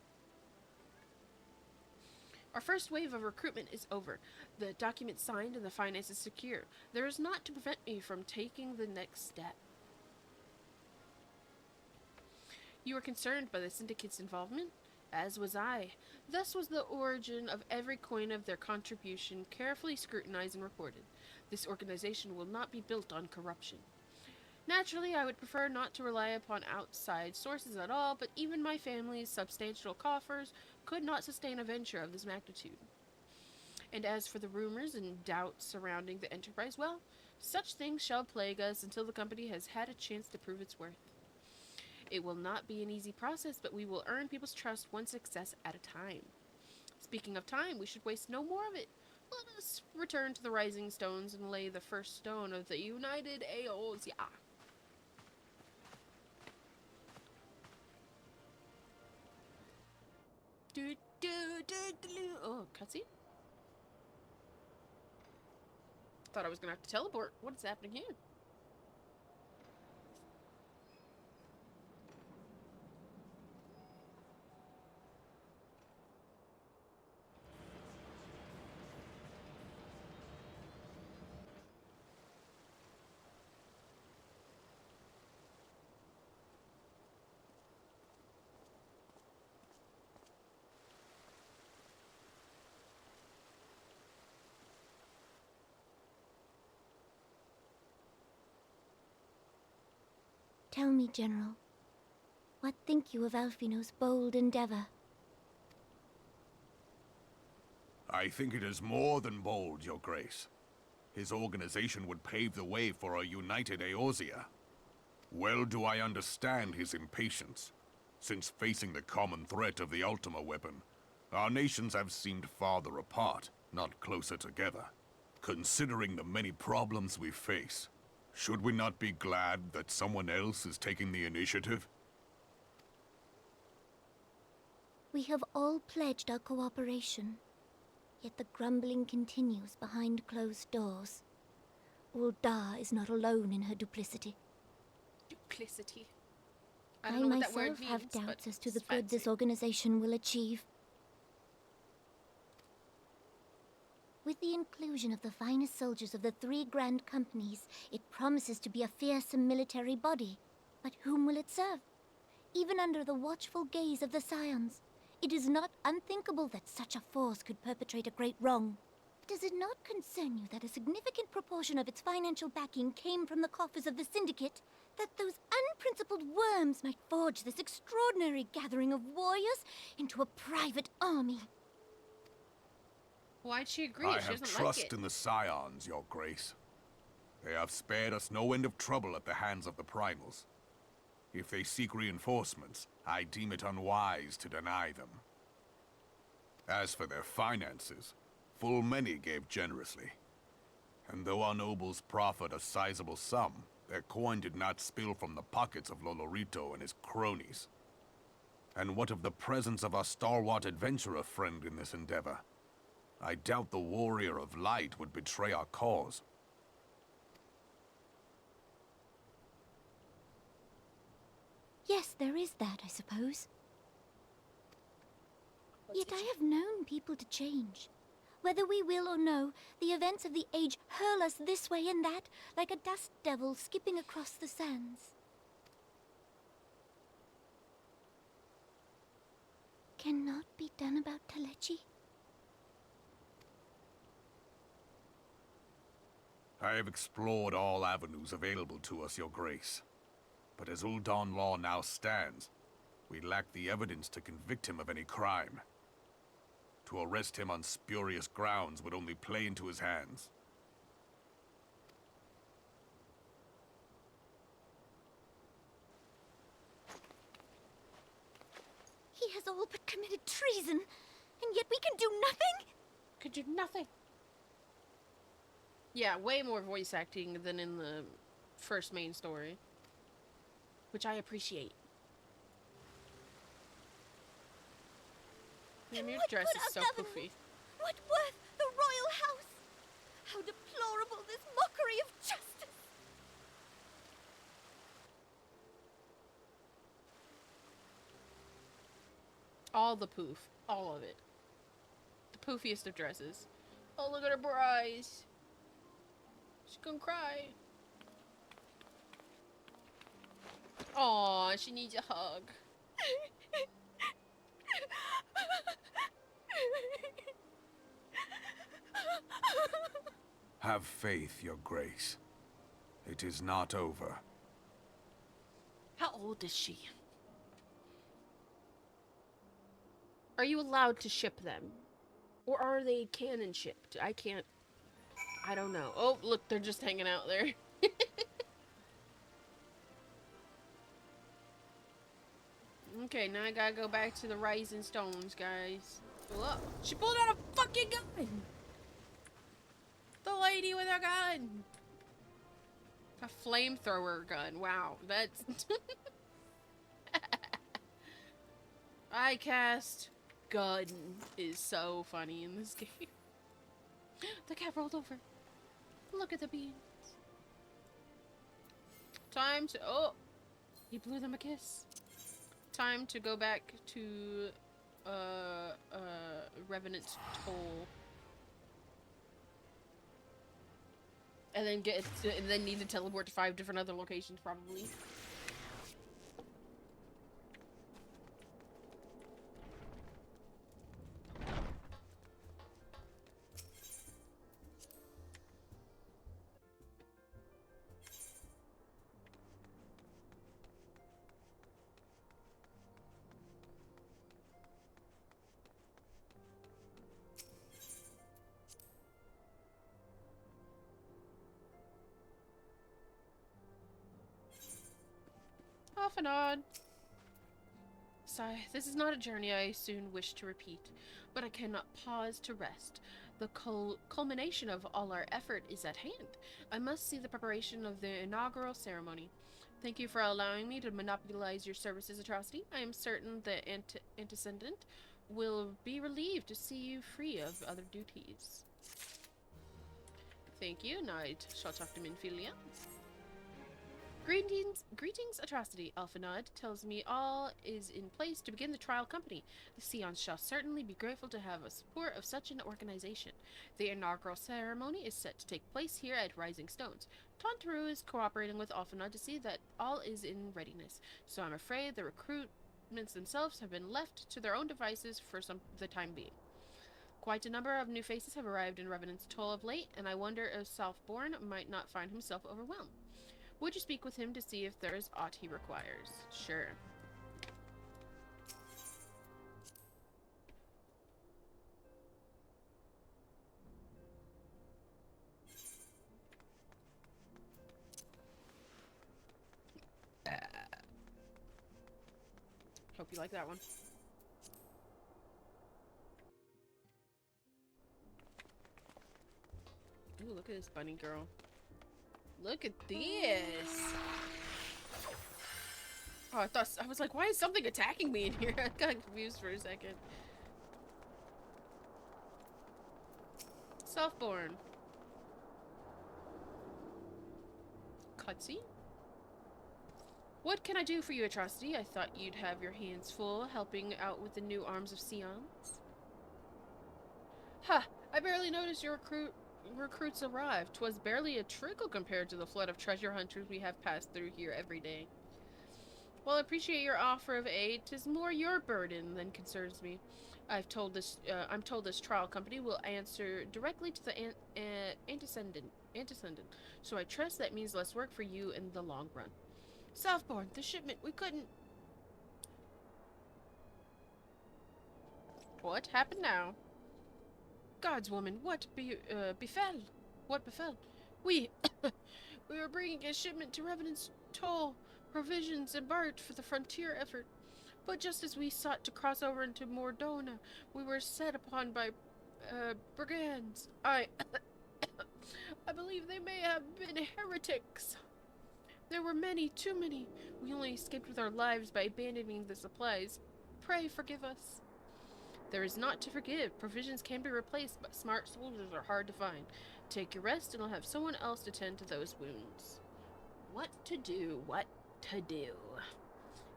Our first wave of recruitment is over. The document signed and the finances secure. There is naught to prevent me from taking the next step. You were concerned by the syndicate's involvement? As was I. Thus was the origin of every coin of their contribution carefully scrutinized and reported. This organization will not be built on corruption. Naturally, I would prefer not to rely upon outside sources at all, but even my family's substantial coffers could not sustain a venture of this magnitude. And as for the rumors and doubts surrounding the enterprise, well, such things shall plague us until the company has had a chance to prove its worth. It will not be an easy process, but we will earn people's trust one success at a time. Speaking of time, we should waste no more of it. Let us return to the Rising Stones and lay the first stone of the United Eorzea. Oh, cutscene? Thought I was gonna have to teleport. What is happening here? Tell me, General, what think you of Alfino's bold endeavor? I think it is more than bold, Your Grace. His organization would pave the way for a united Eorzea. Well do I understand his impatience, since facing the common threat of the Ultima weapon, our nations have seemed farther apart, not closer together. Considering the many problems we face, should we not be glad that someone else is taking the initiative? We have all pledged our cooperation, yet the grumbling continues behind closed doors. Ulda is not alone in her duplicity. Duplicity. I don't know what that word myself means, have doubts but as to the it's good this fancy. organization will achieve. With the inclusion of the finest soldiers of the 3 grand companies, it promises to be a fearsome military body. But whom will it serve? Even under the watchful gaze of the Scions, it is not unthinkable that such a force could perpetrate a great wrong. Does it not concern you that a significant proportion of its financial backing came from the coffers of the Syndicate? That those unprincipled worms might forge this extraordinary gathering of warriors into a private army? Why'd she agree? I She have doesn't like trust it. in the Scions, Your Grace. They have spared us no end of trouble at the hands of the Primals. If they seek reinforcements, I deem it unwise to deny them. As for their finances, full many gave generously. And though our nobles proffered a sizable sum, their coin did not spill from the pockets of Lolorito and his cronies. And what of the presence of our stalwart adventurer friend in this endeavor? I doubt the Warrior of Light would betray our cause. Yes, there is that, I suppose. Yet I have known people to change. Whether we will or no, the events of the age hurl us this way and that, like a dust devil skipping across the sands. Cannot be done about Telechi? I have explored all avenues available to us, Your Grace. But as Uldan law now stands, we lack the evidence to convict him of any crime. To arrest him on spurious grounds would only play into his hands. He has all but committed treason, and yet we can do nothing? Could do nothing. Yeah, way more voice acting than in the first main story. Which I appreciate. And your dress is so poofy. What worth the royal house? How deplorable this mockery of justice! All the poof. All of it. The poofiest of dresses. Oh, look at her eyes. She's gonna cry. Aw, she needs a hug. Have faith, Your Grace. It is not over. How old is she? Are you allowed to ship them? Or are they canon shipped? I don't know. Oh, look, they're just hanging out there. Okay, now I gotta go back to the Rising Stones, guys. Whoa, she pulled out a fucking gun! The lady with a gun! A flamethrower gun. Wow, that's... I cast gun is so funny in this game. The cat rolled over. Look at the beans. Time to... Oh! He blew them a kiss. Time to go back to... Revenant's Toll. And then need to teleport to 5 different other locations, probably. Off and on. Sigh, this is not a journey I soon wish to repeat, but I cannot pause to rest. The culmination of all our effort is at hand. I must see the preparation of the inaugural ceremony. Thank you for allowing me to monopolize your services, Atrocity. I am certain the antecedent will be relieved to see you free of other duties. Thank you. Now I shall talk to Minfilia. Greetings, Atrocity. Alphanod tells me all is in place to begin the trial company. The Scions shall certainly be grateful to have a support of such an organization. The inaugural ceremony is set to take place here at Rising Stones. Tontaru is cooperating with Alphanod to see that all is in readiness, so I'm afraid the recruitments themselves have been left to their own devices for the time being. Quite a number of new faces have arrived in Revenant's Toll of late, and I wonder if Southbourne might not find himself overwhelmed. Would you speak with him to see if there is aught he requires? Sure. Hope you like that one. Ooh, look at this bunny girl. Look at this! Oh, I was like, why is something attacking me in here? I got confused for a second. Softborn. Cutscene? What can I do for you, Atrocity? I thought you'd have your hands full helping out with the new arms of Scions. Ha! I barely noticed your recruits arrived. 'Twas barely a trickle compared to the flood of treasure hunters we have passed through here every day. Well, I appreciate your offer of aid. 'Tis more your burden than concerns me. I'm told this trial company will answer directly to the antecedent. So I trust that means less work for you in the long run. Southbourne, the shipment, we couldn't... What happened now? Gods, woman, what befell? What befell? We were bringing a shipment to Revenant's Toll, provisions embarked for the frontier effort. But just as we sought to cross over into Mordona, we were set upon by brigands. I believe they may have been heretics. There were many, too many. We only escaped with our lives by abandoning the supplies. Pray forgive us. There is naught to forgive. Provisions can be replaced, but smart soldiers are hard to find. Take your rest, and I'll have someone else to tend to those wounds. What to do? What to do?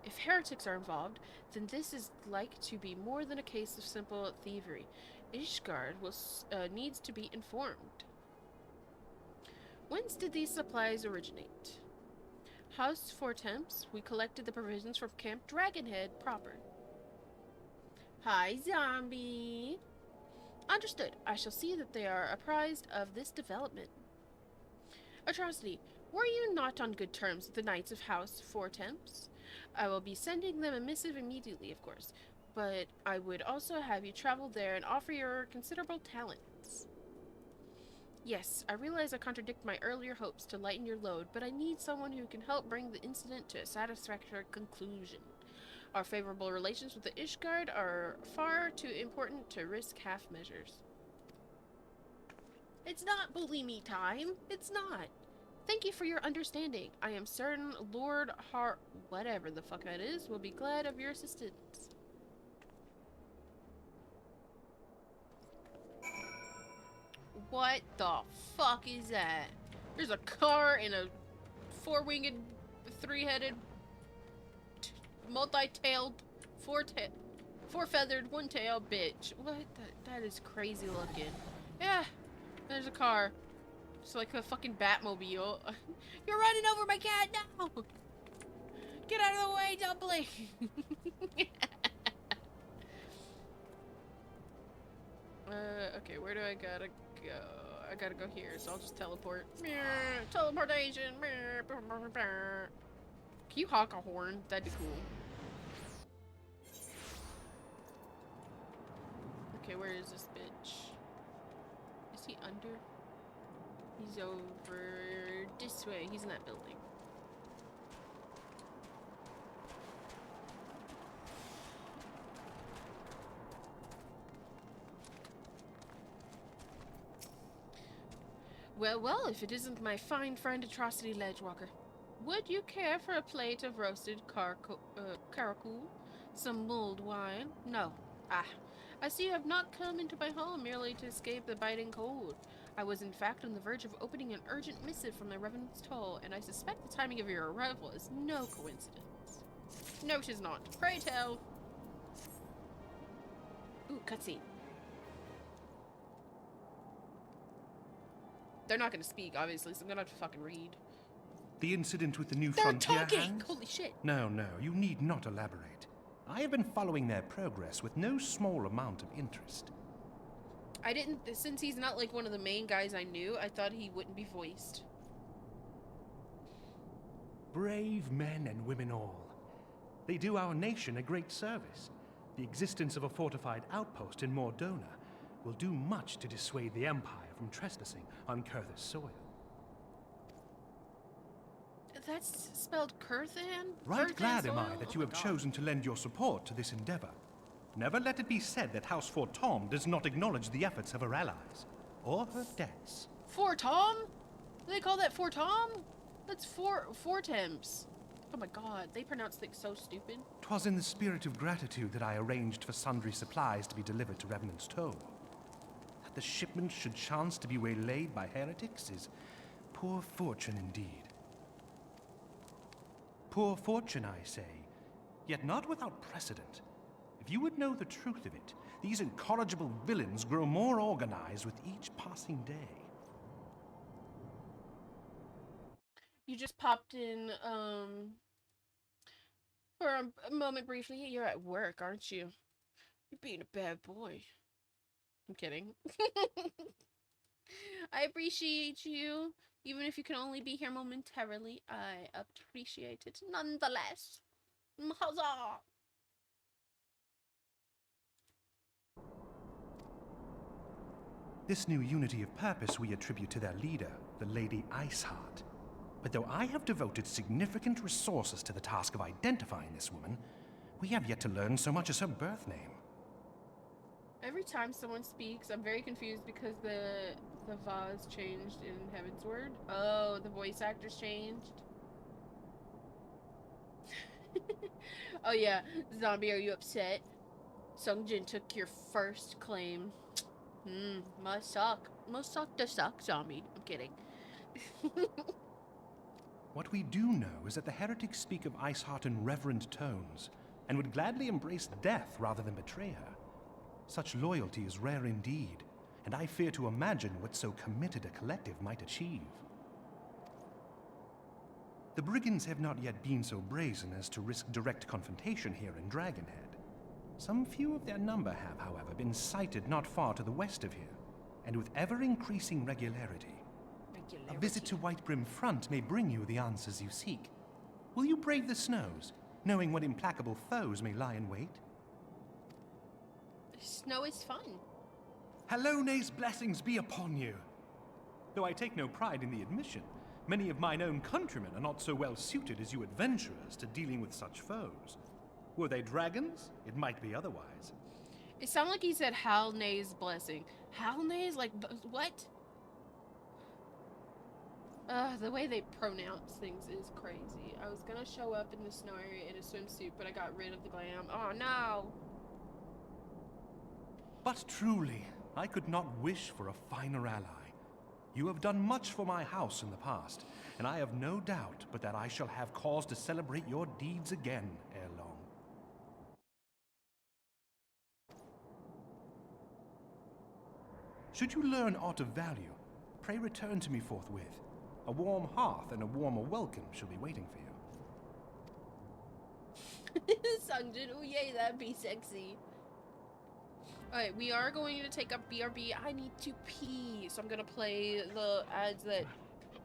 If heretics are involved, then this is like to be more than a case of simple thievery. Ishgard needs to be informed. Whence did these supplies originate? House Four Temps. We collected the provisions from Camp Dragonhead proper. Hi, zombie. Understood. I shall see that they are apprised of this development. Atrocity, were you not on good terms with the Knights of House Four Temps? I will be sending them a missive immediately, of course, but I would also have you travel there and offer your considerable talents. Yes, I realize I contradict my earlier hopes to lighten your load, but I need someone who can help bring the incident to a satisfactory conclusion. Our favorable relations with the Ishgard are far too important to risk half measures. It's not bully me time. It's not. Thank you for your understanding. I am certain Lord whatever the fuck that is, will be glad of your assistance. What the fuck is that? There's a car and a four-winged, three-headed, multi-tailed, four-feathered, one-tailed bitch. What? That is crazy looking. Yeah, there's a car. It's like a fucking Batmobile. You're running over my cat now! Get out of the way, Dumpling! Okay, where do I gotta go? I gotta go here, so I'll just teleport. Teleportation! Can you honk a horn? That'd be cool. Okay, where is this bitch? Is he under? He's over this way. He's in that building. Well, if it isn't my fine friend Atrocity Ledgewalker. Would you care for a plate of roasted caracul? Some mulled wine? No. Ah, I see you have not come into my home merely to escape the biting cold. I was in fact on the verge of opening an urgent missive from the Revenant's Toll, and I suspect the timing of your arrival is no coincidence. No, it is not. Pray tell. Ooh, cutscene. They're not gonna speak, obviously, so I'm gonna have to fucking read. The incident with the new They're frontier talking! hands? Holy shit. No, you need not elaborate. I have been following their progress with no small amount of interest. I didn't, since he's not like one of the main guys I knew, I thought he wouldn't be voiced. Brave men and women all. They do our nation a great service. The existence of a fortified outpost in Mordona will do much to dissuade the Empire from trespassing on Kurth's soil. That's spelled Kurthan? Right glad am I soil? that Oh you my have God. chosen to lend your support to this endeavor. Never let it be said that House Fort Tom does not acknowledge the efforts of her allies, or her debts. Fort Tom? Do they call that Fort Tom? That's Fortemps. Oh my god, they pronounce things so stupid. 'Twas in the spirit of gratitude that I arranged for sundry supplies to be delivered to Revenant's Toll. That the shipment should chance to be waylaid by heretics is poor fortune indeed. Poor fortune, I say, yet not without precedent. If you would know the truth of it, these incorrigible villains grow more organized with each passing day. You just popped in, for a moment briefly. You're at work, aren't you? You're being a bad boy. I'm kidding. I appreciate you. Even if you can only be here momentarily, I appreciate it nonetheless. Huzzah! This new unity of purpose we attribute to their leader, the Lady Iceheart. But though I have devoted significant resources to the task of identifying this woman, we have yet to learn so much as her birth name. Every time someone speaks, I'm very confused because the vase changed in Heavensward. Oh, the voice actors changed. Oh yeah, Zombie, are you upset? Sungjin took your first claim. Must suck. Must suck to suck, Zombie. I'm kidding. What we do know is that the heretics speak of Iceheart in reverent tones, and would gladly embrace death rather than betray her. Such loyalty is rare indeed, and I fear to imagine what so committed a collective might achieve. The brigands have not yet been so brazen as to risk direct confrontation here in Dragonhead. Some few of their number have, however, been sighted not far to the west of here, and with ever-increasing regularity. A visit to Whitebrim Front may bring you the answers you seek. Will you brave the snows, knowing what implacable foes may lie in wait? Snow is fun. Halone's blessings be upon you. Though I take no pride in the admission, many of mine own countrymen are not so well suited as you adventurers to dealing with such foes. Were they dragons, it might be otherwise. It sounded like he said Halnay's blessing. Halnay's? Like, what? The way they pronounce things is crazy. I was gonna show up in the snow area in a swimsuit, but I got rid of the glam. Oh no! But truly, I could not wish for a finer ally. You have done much for my house in the past, and I have no doubt but that I shall have cause to celebrate your deeds again ere long. Should you learn aught of value, pray return to me forthwith. A warm hearth and a warmer welcome shall be waiting for you. Sungjin, oh yay, that'd be sexy. Alright, we are going to take up BRB. I need to pee, so I'm gonna play the ads that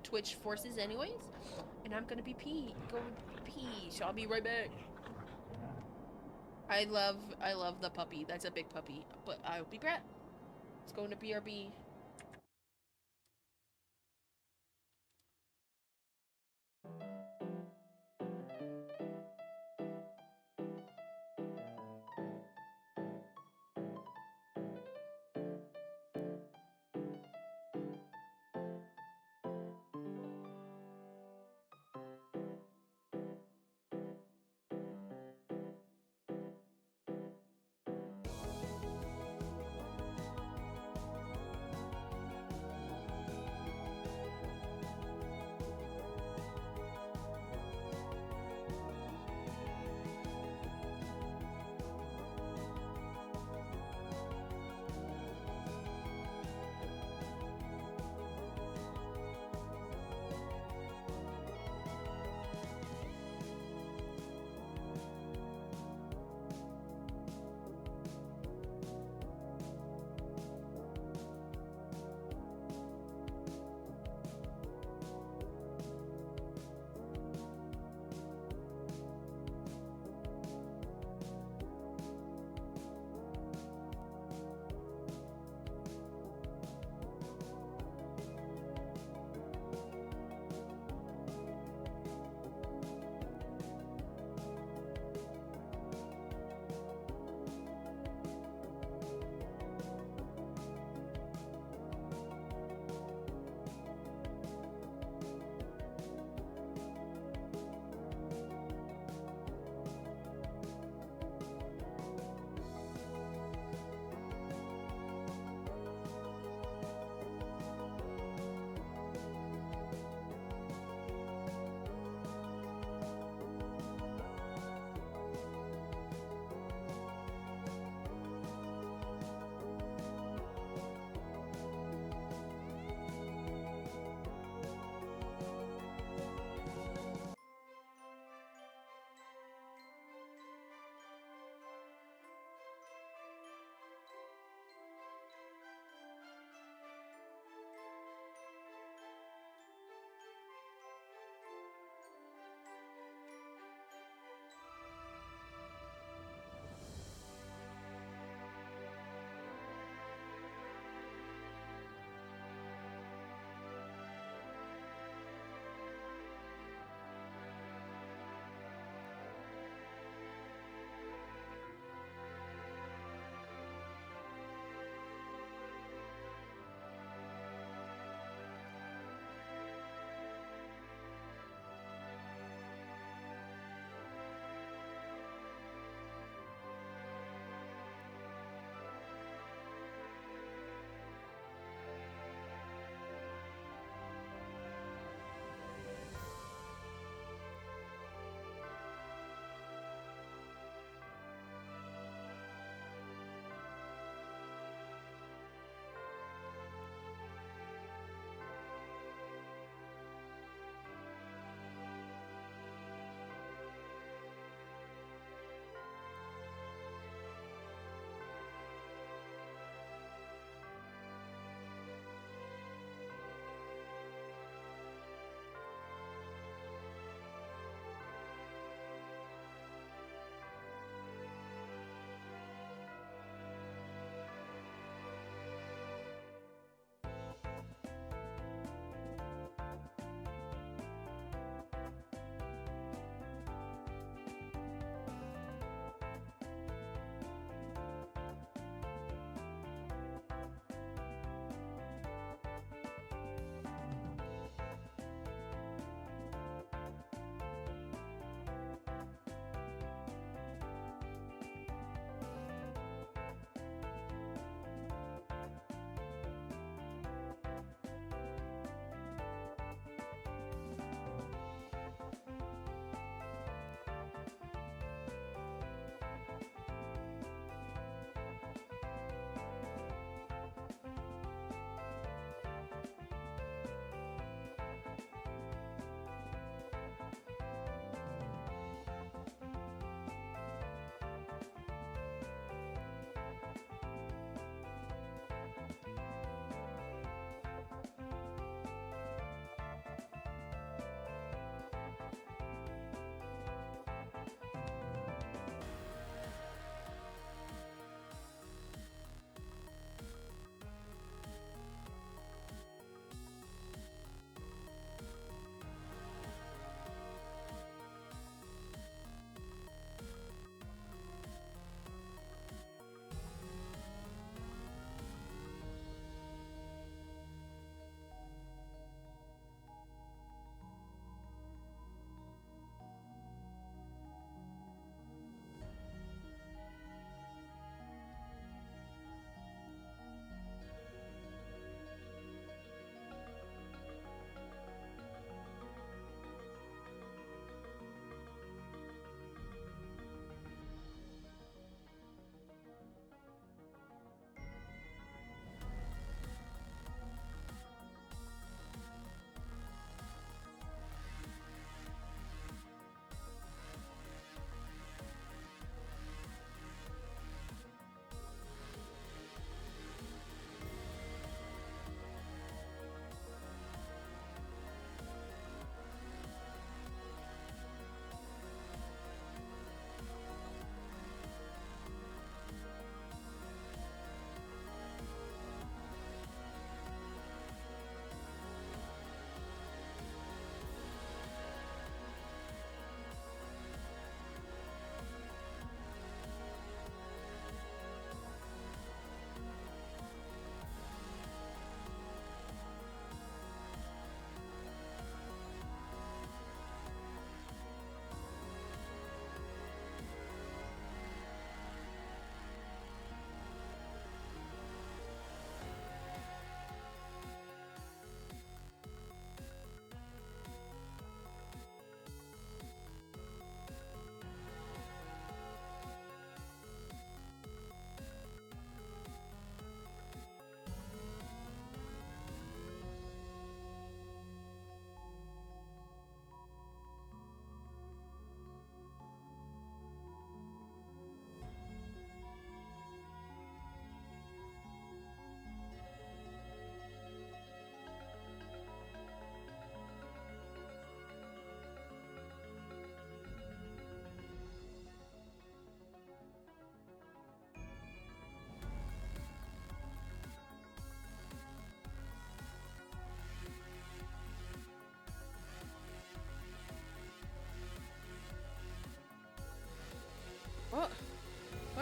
Twitch forces anyways. And I'm gonna be going to pee, so I'll be right back. I love the puppy. That's a big puppy. But I'll be back. Let's go into BRB.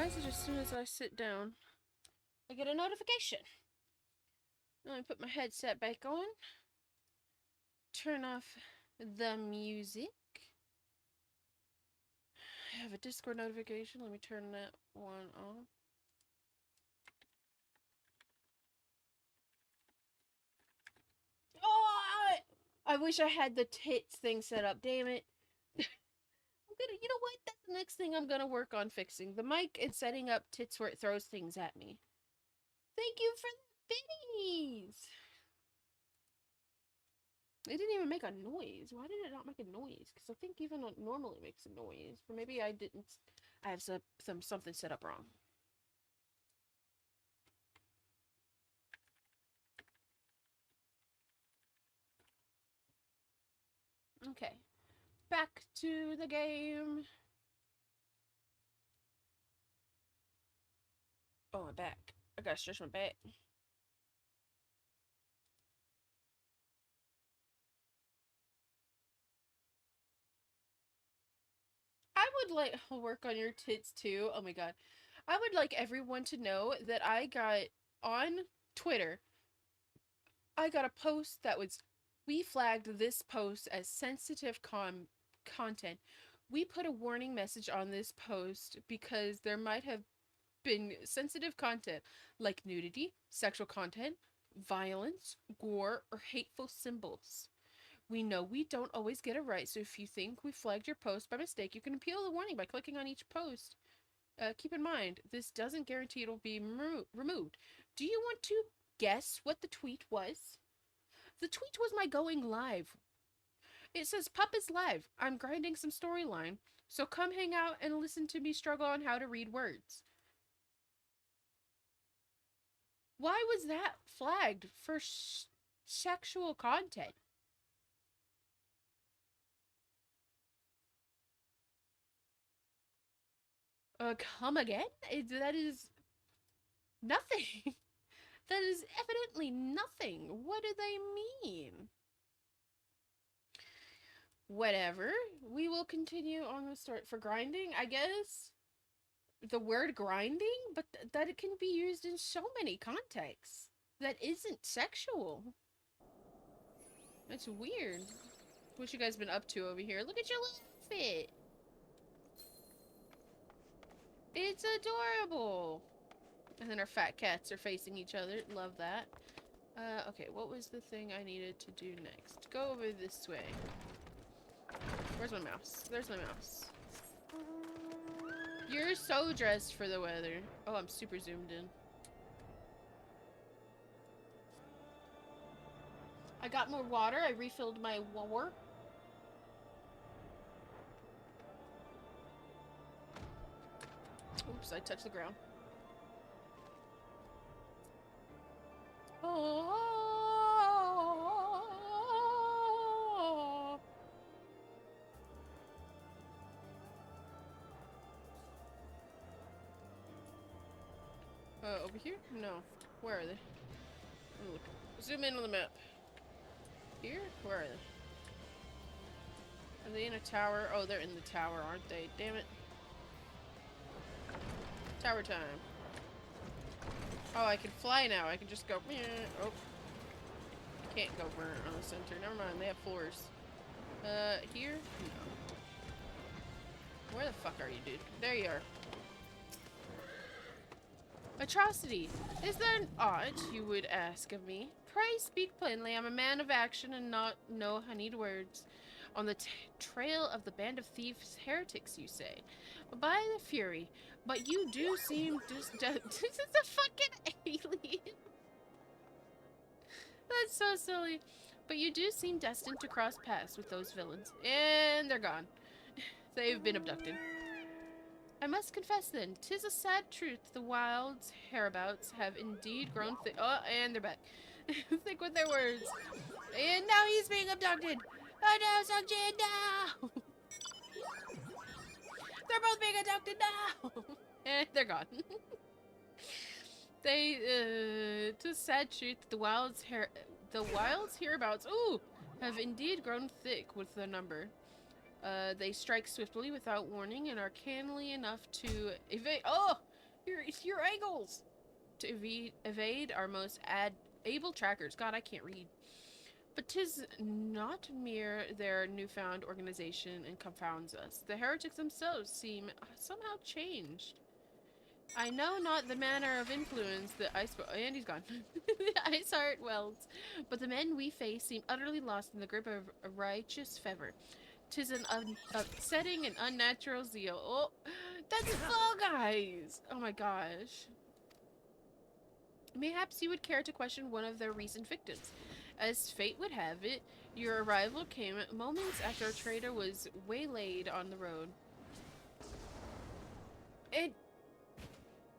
Why is it as soon as I sit down, I get a notification? Let me put my headset back on. Turn off the music. I have a Discord notification. Let me turn that one off. Oh, I wish I had the tits thing set up. Damn it. You know what? That's the next thing I'm gonna work on fixing. The mic and setting up tits where it throws things at me. Thank you for the biddies. It didn't even make a noise. Why did it not make a noise? Because I think even it normally makes a noise. Or maybe I didn't. I have something set up wrong. Okay. Back to the game. Oh, my back. I gotta stretch my back. I would like work on your tits too. Oh my god. I would like everyone to know that I got on Twitter. I got a post that was, we flagged this post as sensitive content. We put a warning message on this post because there might have been sensitive content like nudity, sexual content, violence, gore, or hateful symbols. We know we don't always get it right, so if you think we flagged your post by mistake, you can appeal the warning by clicking on each post. Keep in mind, this doesn't guarantee it'll be removed. Do you want to guess what the tweet was? The tweet was my going live. It says, Pup is live. I'm grinding some storyline, so come hang out and listen to me struggle on how to read words. Why was that flagged for sexual content? Come again? That is nothing. That is evidently nothing. What do they mean? Whatever. We will continue on the start for grinding, I guess. The word grinding, but that it can be used in so many contexts that isn't sexual. That's weird. What you guys been up to over here? Look at your little outfit. It's adorable. And then our fat cats are facing each other. Love that. Okay, what was the thing I needed to do next? Go over this way. Where's my mouse? There's my mouse. You're so dressed for the weather. Oh, I'm super zoomed in. I got more water. I refilled my water. Oops, I touched the ground. Oh. Over here? No. Where are they? Look. Zoom in on the map. Here? Where are they? Are they in a tower? Oh, they're in the tower, aren't they? Damn it. Tower time. Oh, I can fly now. I can just go. Oh. I can't go burn on the center. Never mind. They have floors. Here? No. Where the fuck are you, dude? There you are. Atrocity. Is there aught you would ask of me? Pray speak plainly. I'm a man of action and not no honeyed words. On the trail of the band of thieves heretics, you say. By the fury. But you do seem this is a fucking alien. That's so silly. But you do seem destined to cross paths with those villains. And they're gone. They've been abducted. I must confess then, 'tis a sad truth, the wilds hereabouts have indeed grown thick. Oh, and they're back. Thick with their words. And now he's being abducted. Oh no, Sungjin, no! They're both being abducted now! And they're gone. Tis sad truth, the wilds hereabouts, ooh, have indeed grown thick with their number. They strike swiftly without warning and are cannily enough to evade. Oh! Your ankles! To evade our most able trackers. God, I can't read. But 'tis not mere their newfound organization and confounds us. The heretics themselves seem somehow changed. I know not the manner of influence the ice... And he's gone. The ice heart welds. But the men we face seem utterly lost in the grip of a righteous fever. 'Tis an upsetting and unnatural zeal. Oh, that's Fall Guys! Oh my gosh. Mayhaps you would care to question one of their recent victims. As fate would have it, your arrival came moments after a trader was waylaid on the road. And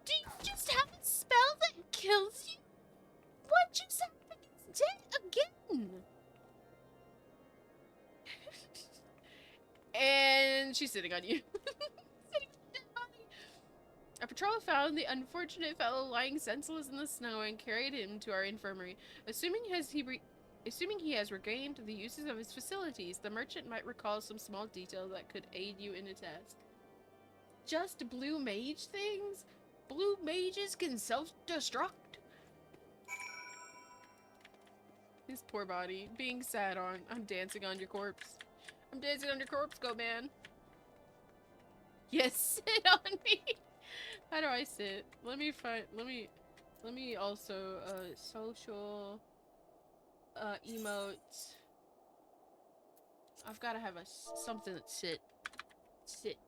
do you just have a spell that kills you? What just happened? He's dead again! And she's sitting on you. Sitting on a dead body. A patrol found the unfortunate fellow lying senseless in the snow and carried him to our infirmary. Assuming he has regained the uses of his facilities, the merchant might recall some small detail that could aid you in a task. Just blue mage things? Blue mages can self-destruct? His poor body, being sat on. I'm dancing on your corpse. I'm dancing on your corpse, go man. Yes, sit on me. How do I sit? Let me also, social, emote. I've gotta have something that sit. Sit.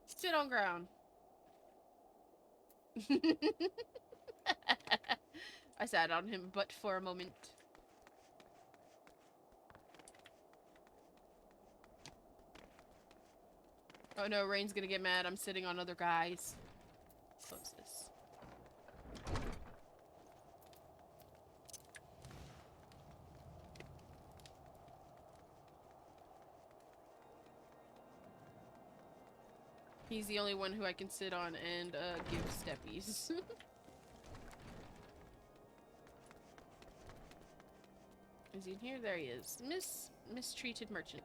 Sit on ground. I sat on him, but for a moment. Oh no, Rain's gonna get mad. I'm sitting on other guys. Close this. He's the only one who I can sit on and give steppies. Is he in here? There he is. Mistreated merchant.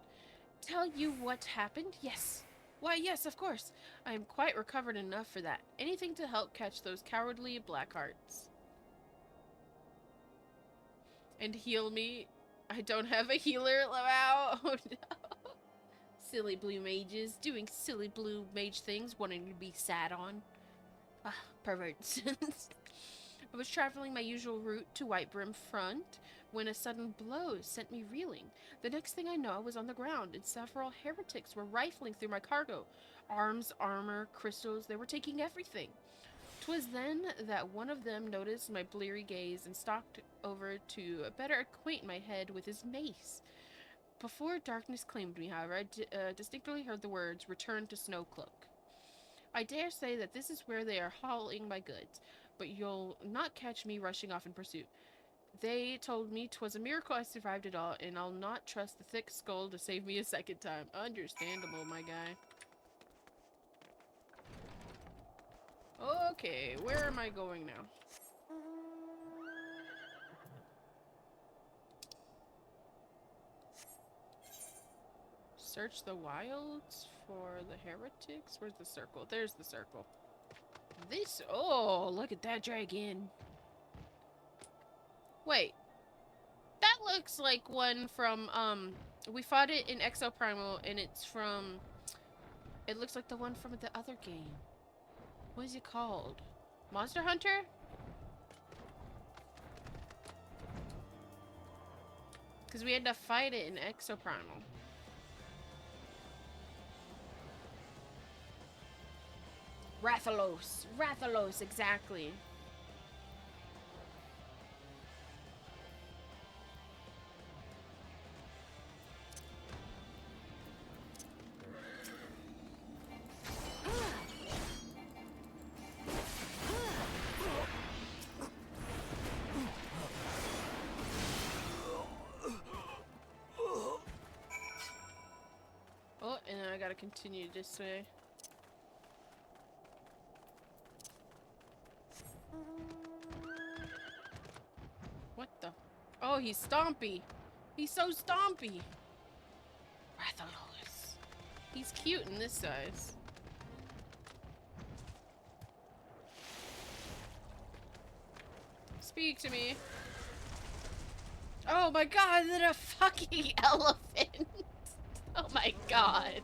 Tell you what happened? Yes. Why, yes, of course. I am quite recovered enough for that. Anything to help catch those cowardly black hearts. And heal me. I don't have a healer. Wow. Oh no. Silly blue mages doing silly blue mage things, wanting to be sat on. Ah, perverts. I was traveling my usual route to Whitebrim Front when a sudden blow sent me reeling. The next thing I know, I was on the ground, and several heretics were rifling through my cargo. Arms, armor, crystals, they were taking everything. 'Twas then that one of them noticed my bleary gaze and stalked over to better acquaint my head with his mace. Before darkness claimed me, however, I distinctly heard the words, "Return to Snowcloak." I dare say that this is where they are hauling my goods, but you'll not catch me rushing off in pursuit. They told me 'twas a miracle I survived it all, and I'll not trust the thick skull to save me a second time. Understandable, my guy. Okay, where am I going now? Search the wilds for the heretics? Where's the circle? There's the circle. This... Oh, look at that dragon. Wait. That looks like one from, we fought it in Exoprimal, and it's from... It looks like the one from the other game. What is it called? Monster Hunter? Because we had to fight it in Exoprimal. Rathalos. Rathalos, exactly. Oh, and then I gotta continue this way. What the? Oh, he's stompy. He's so stompy. Rathalos. He's cute in this size. Speak to me. Oh my god, they're a fucking elephant. Oh my god.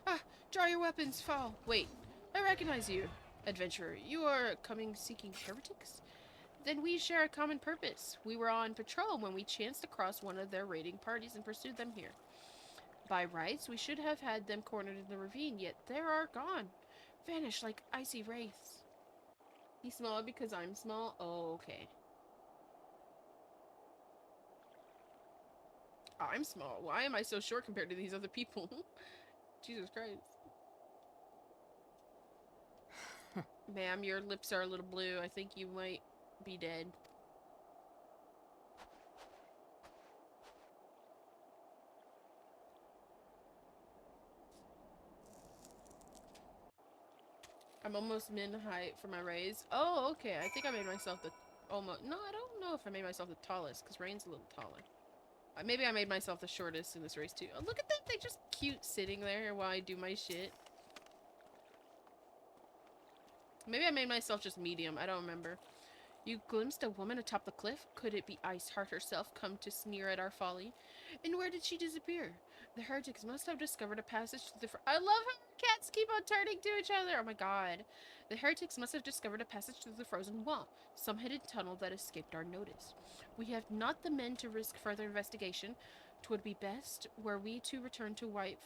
Ah, draw your weapons, fall. Wait, I recognize you, adventurer. You are coming seeking heretics? Then we share a common purpose. We were on patrol when we chanced across one of their raiding parties and pursued them here. By rights, we should have had them cornered in the ravine, yet they are gone. Vanished like icy wraiths. He's small because I'm small? Oh, okay. I'm small. Why am I so short compared to these other people? Jesus Christ. Ma'am, your lips are a little blue. I think you might be dead. I'm almost min-height for my raise. Oh, okay. I think I made myself the almost. No, I don't know if I made myself the tallest, because Rain's a little taller. Maybe I made myself the shortest in this race, too. Oh, look at them. They just cute sitting there while I do my shit. Maybe I made myself just medium. I don't remember. You glimpsed a woman atop the cliff? Could it be Iceheart herself come to sneer at our folly? And where did she disappear? The heretics must have discovered a passage to the I love how cats keep on turning to each other! Oh my god. The heretics must have discovered a passage through the frozen wall. Some hidden tunnel that escaped our notice. We have not the men to risk further investigation. 'Twould be best were we to return to White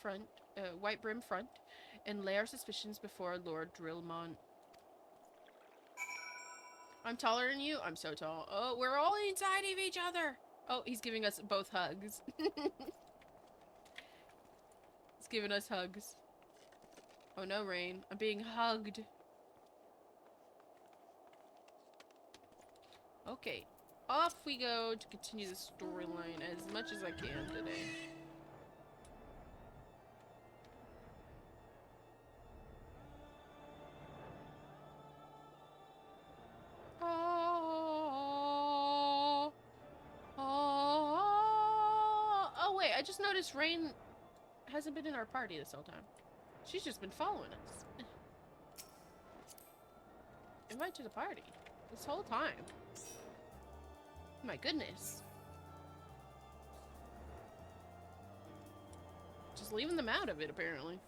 Brim Front and lay our suspicions before Lord Drillmont. I'm taller than you? I'm so tall. Oh, we're all inside of each other. Oh, he's giving us both hugs. He's giving us hugs. Oh no, Rain. I'm being hugged. Okay. Off we go to continue the storyline as much as I can today. Oh wait, I just noticed Rain hasn't been in our party this whole time. She's just been following us. Invite to the party. This whole time. My goodness. Just leaving them out of it, apparently.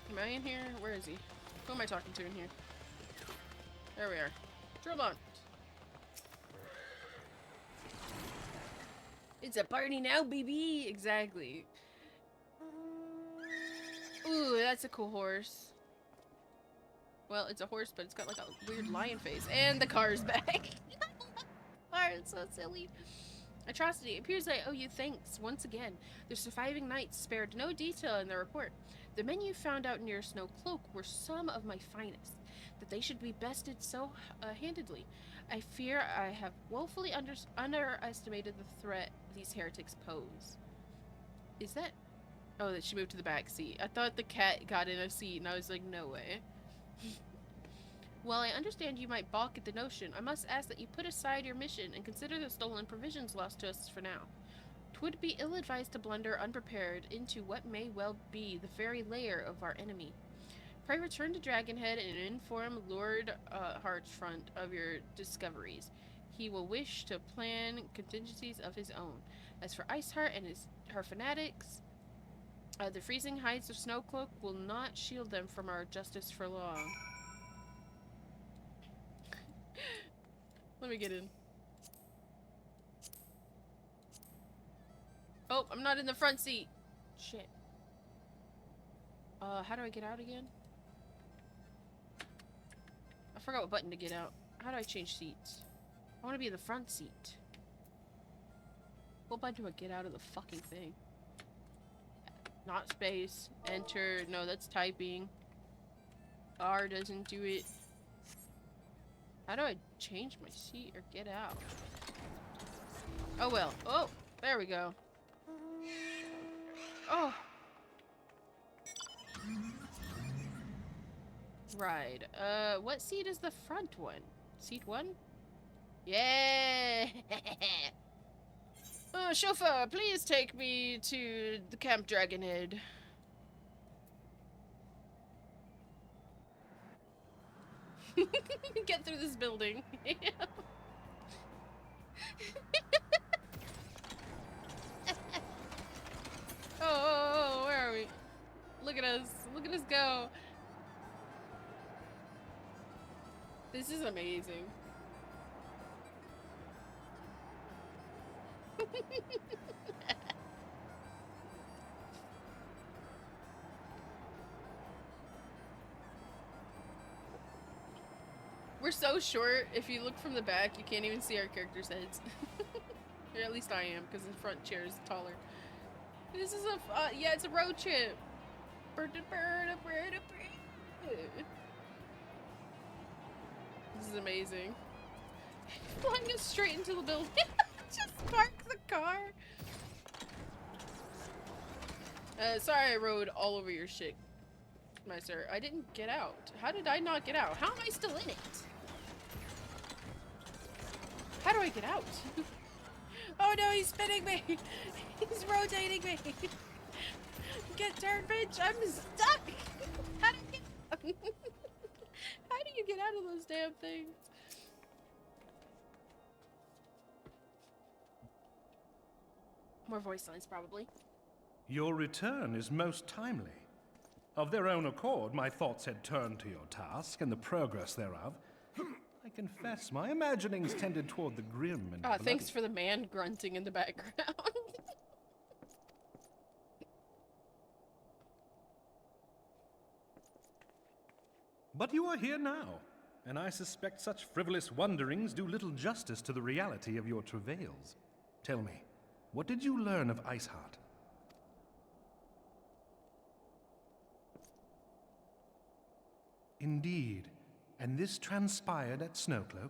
Am I in here? Where is he? Who am I talking to in here? There we are. Drillmont. It's a party now, baby! Exactly. Ooh, that's a cool horse. Well, it's a horse, but it's got like a weird lion face. And the car's back. Oh, it's so silly. Atrocity, it appears I owe you thanks once again. The surviving knights spared no detail in their report. The men you found out near Snow Cloak were some of my finest. That they should be bested so handedly. I fear I have woefully underestimated the threat these heretics pose. Is that... Oh, that she moved to the back seat. I thought the cat got in a seat, and I was like, no way. While I understand you might balk at the notion, I must ask that you put aside your mission and consider the stolen provisions lost to us for now. 'Twould be ill-advised to blunder unprepared into what may well be the very lair of our enemy. Pray return to Dragonhead and inform Lord Heartfront of your discoveries. He will wish to plan contingencies of his own. As for Iceheart and her fanatics, the freezing heights of Snowcloak will not shield them from our justice for long. Let me get in. Oh, I'm not in the front seat. Shit. How do I get out again? I forgot what button to get out. How do I change seats? I want to be in the front seat. What button do I get out of the fucking thing? Not space. Enter. No, that's typing. R doesn't do it. How do I change my seat or get out? Oh well. Oh, there we go. Oh. Right. What seat is the front one? Seat 1? Yeah. Chauffeur, please take me to the Camp Dragonhead. Get through this building. Oh, where are we? Look at us. Look at us go. This is amazing. We're so short, if you look from the back, you can't even see our characters' heads. Or at least I am, because the front chair is taller. This is a, yeah, it's a road trip. This is amazing. Flying us straight into the building. Just park the car. Sorry I rode all over your shit, my sir. I didn't get out. How did I not get out? How am I still in it? How do I get out? Oh no, he's spinning me. He's rotating me. Get turned, bitch. I'm stuck. How do you get How do you get out of those damn things? More voice lines, probably. Your return is most timely. Of their own accord, my thoughts had turned to your task and the progress thereof. I confess, my imaginings tended toward the grim and bloody. Thanks for the man grunting in the background. But you are here now, and I suspect such frivolous wonderings do little justice to the reality of your travails. Tell me, what did you learn of Iceheart? Indeed. And this transpired at Snowcloak?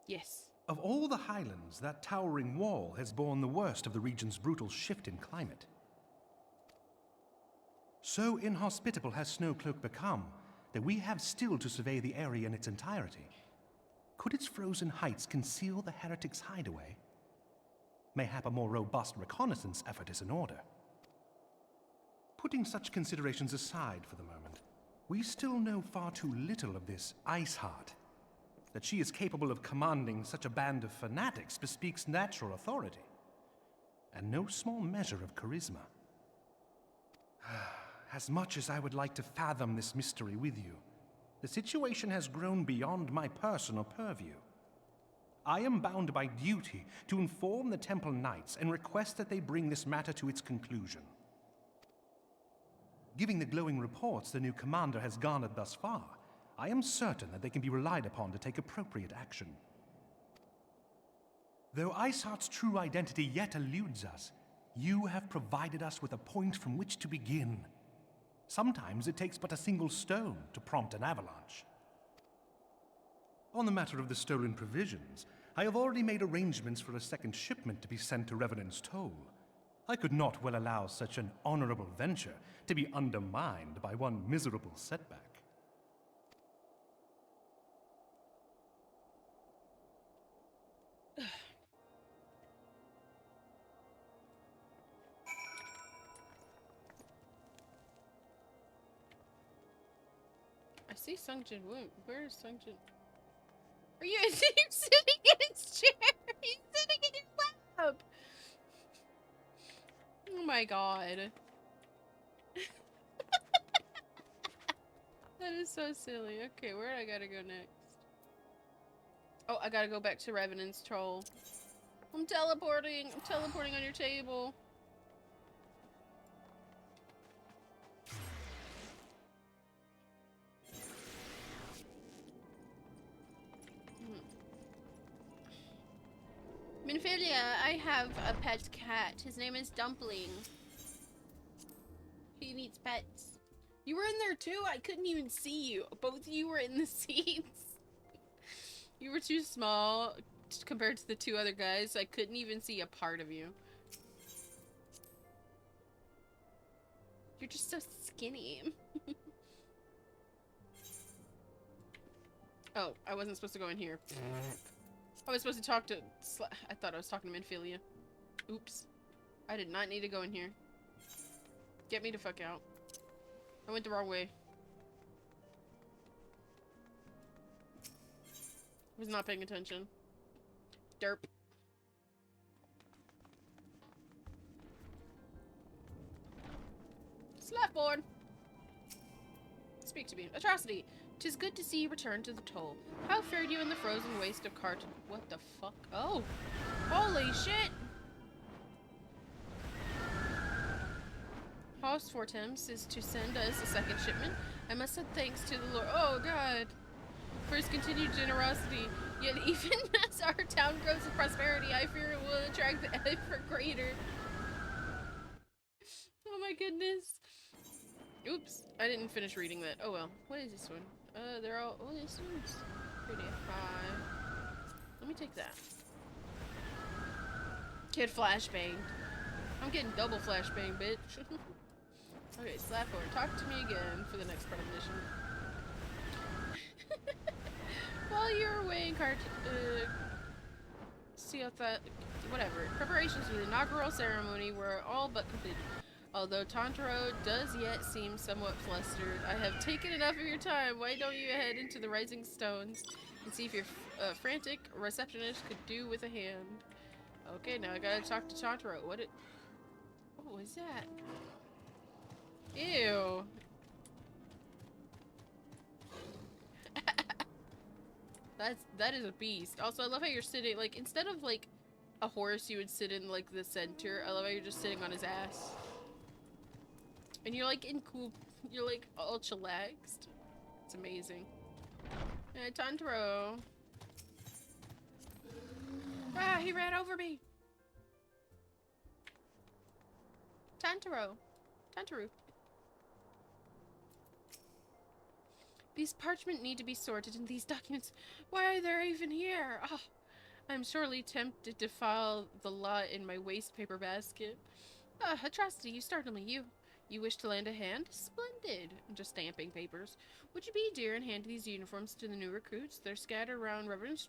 Yes. Of all the highlands, that towering wall has borne the worst of the region's brutal shift in climate. So inhospitable has Snowcloak become that we have still to survey the area in its entirety. Could its frozen heights conceal the heretics' hideaway? Mayhap a more robust reconnaissance effort is in order. Putting such considerations aside for the moment, we still know far too little of this Iceheart. That she is capable of commanding such a band of fanatics bespeaks natural authority, and no small measure of charisma. As much as I would like to fathom this mystery with you, the situation has grown beyond my personal purview. I am bound by duty to inform the Temple Knights and request that they bring this matter to its conclusion. Given the glowing reports the new commander has garnered thus far, I am certain that they can be relied upon to take appropriate action. Though Iceheart's true identity yet eludes us, you have provided us with a point from which to begin. Sometimes it takes but a single stone to prompt an avalanche. On the matter of the stolen provisions, I have already made arrangements for a second shipment to be sent to Revenant's Toll. I could not well allow such an honorable venture to be undermined by one miserable setback. I see Sungjin. Where is Sungjin? Are you you're sitting in his chair? He's sitting in your lap. Oh my god. That is so silly. Okay, where do I gotta go next? Oh, I gotta go back to Revenant's Troll. I'm teleporting. I'm teleporting on your table. Minfilia, I have a pet cat. His name is Dumpling. He needs pets. You were in there too? I couldn't even see you. Both of you were in the seats. You were too small compared to the two other guys, so I couldn't even see a part of you. You're just so skinny. Oh, I wasn't supposed to go in here. I was supposed to talk to... I thought I was talking to Minfilia. Oops. I did not need to go in here. Get me the fuck out. I went the wrong way. Was not paying attention. Derp. Slapboard! Speak to me. Atrocity! 'Tis good to see you return to the toll. How fared you in the frozen waste of Carton? What the fuck? Oh! Holy shit! Host Fortems is to send us a second shipment. I must say thanks to the Lord. Oh god! For his continued generosity. Yet even as our town grows in prosperity, I fear it will attract the ever greater. Oh my goodness. Oops, I didn't finish reading that. Oh well. What is this one? They're all. Oh, this one's pretty high. Let me take that. Kid flashbang. I'm getting double flashbang, bitch. Okay, Slapboard, talk to me again for the next part of the mission. While you're away in whatever. Preparations for the inaugural ceremony were all but completed. Although Tantaro does yet seem somewhat flustered, I have taken enough of your time. Why don't you head into the Rising Stones and see if your frantic receptionist could do with a hand? Okay, now I gotta talk to Tantaro. What was that? Ew. That is a beast. Also, I love how you're sitting, like, instead of, like, a horse, you would sit in, like, the center. I love how you're just sitting on his ass. And you're, like, you're, like, all chillaxed. It's amazing. Tantaro. Ah, he ran over me! Tantaro. These parchment need to be sorted, and these documents, why are they even here? Oh, I'm sorely tempted to file the lot in my waste paper basket. Ah, Atrocity, you startle me. You wish to lend a hand? Splendid. I'm just stamping papers. Would you be dear and hand these uniforms to the new recruits? They're scattered around Reverend's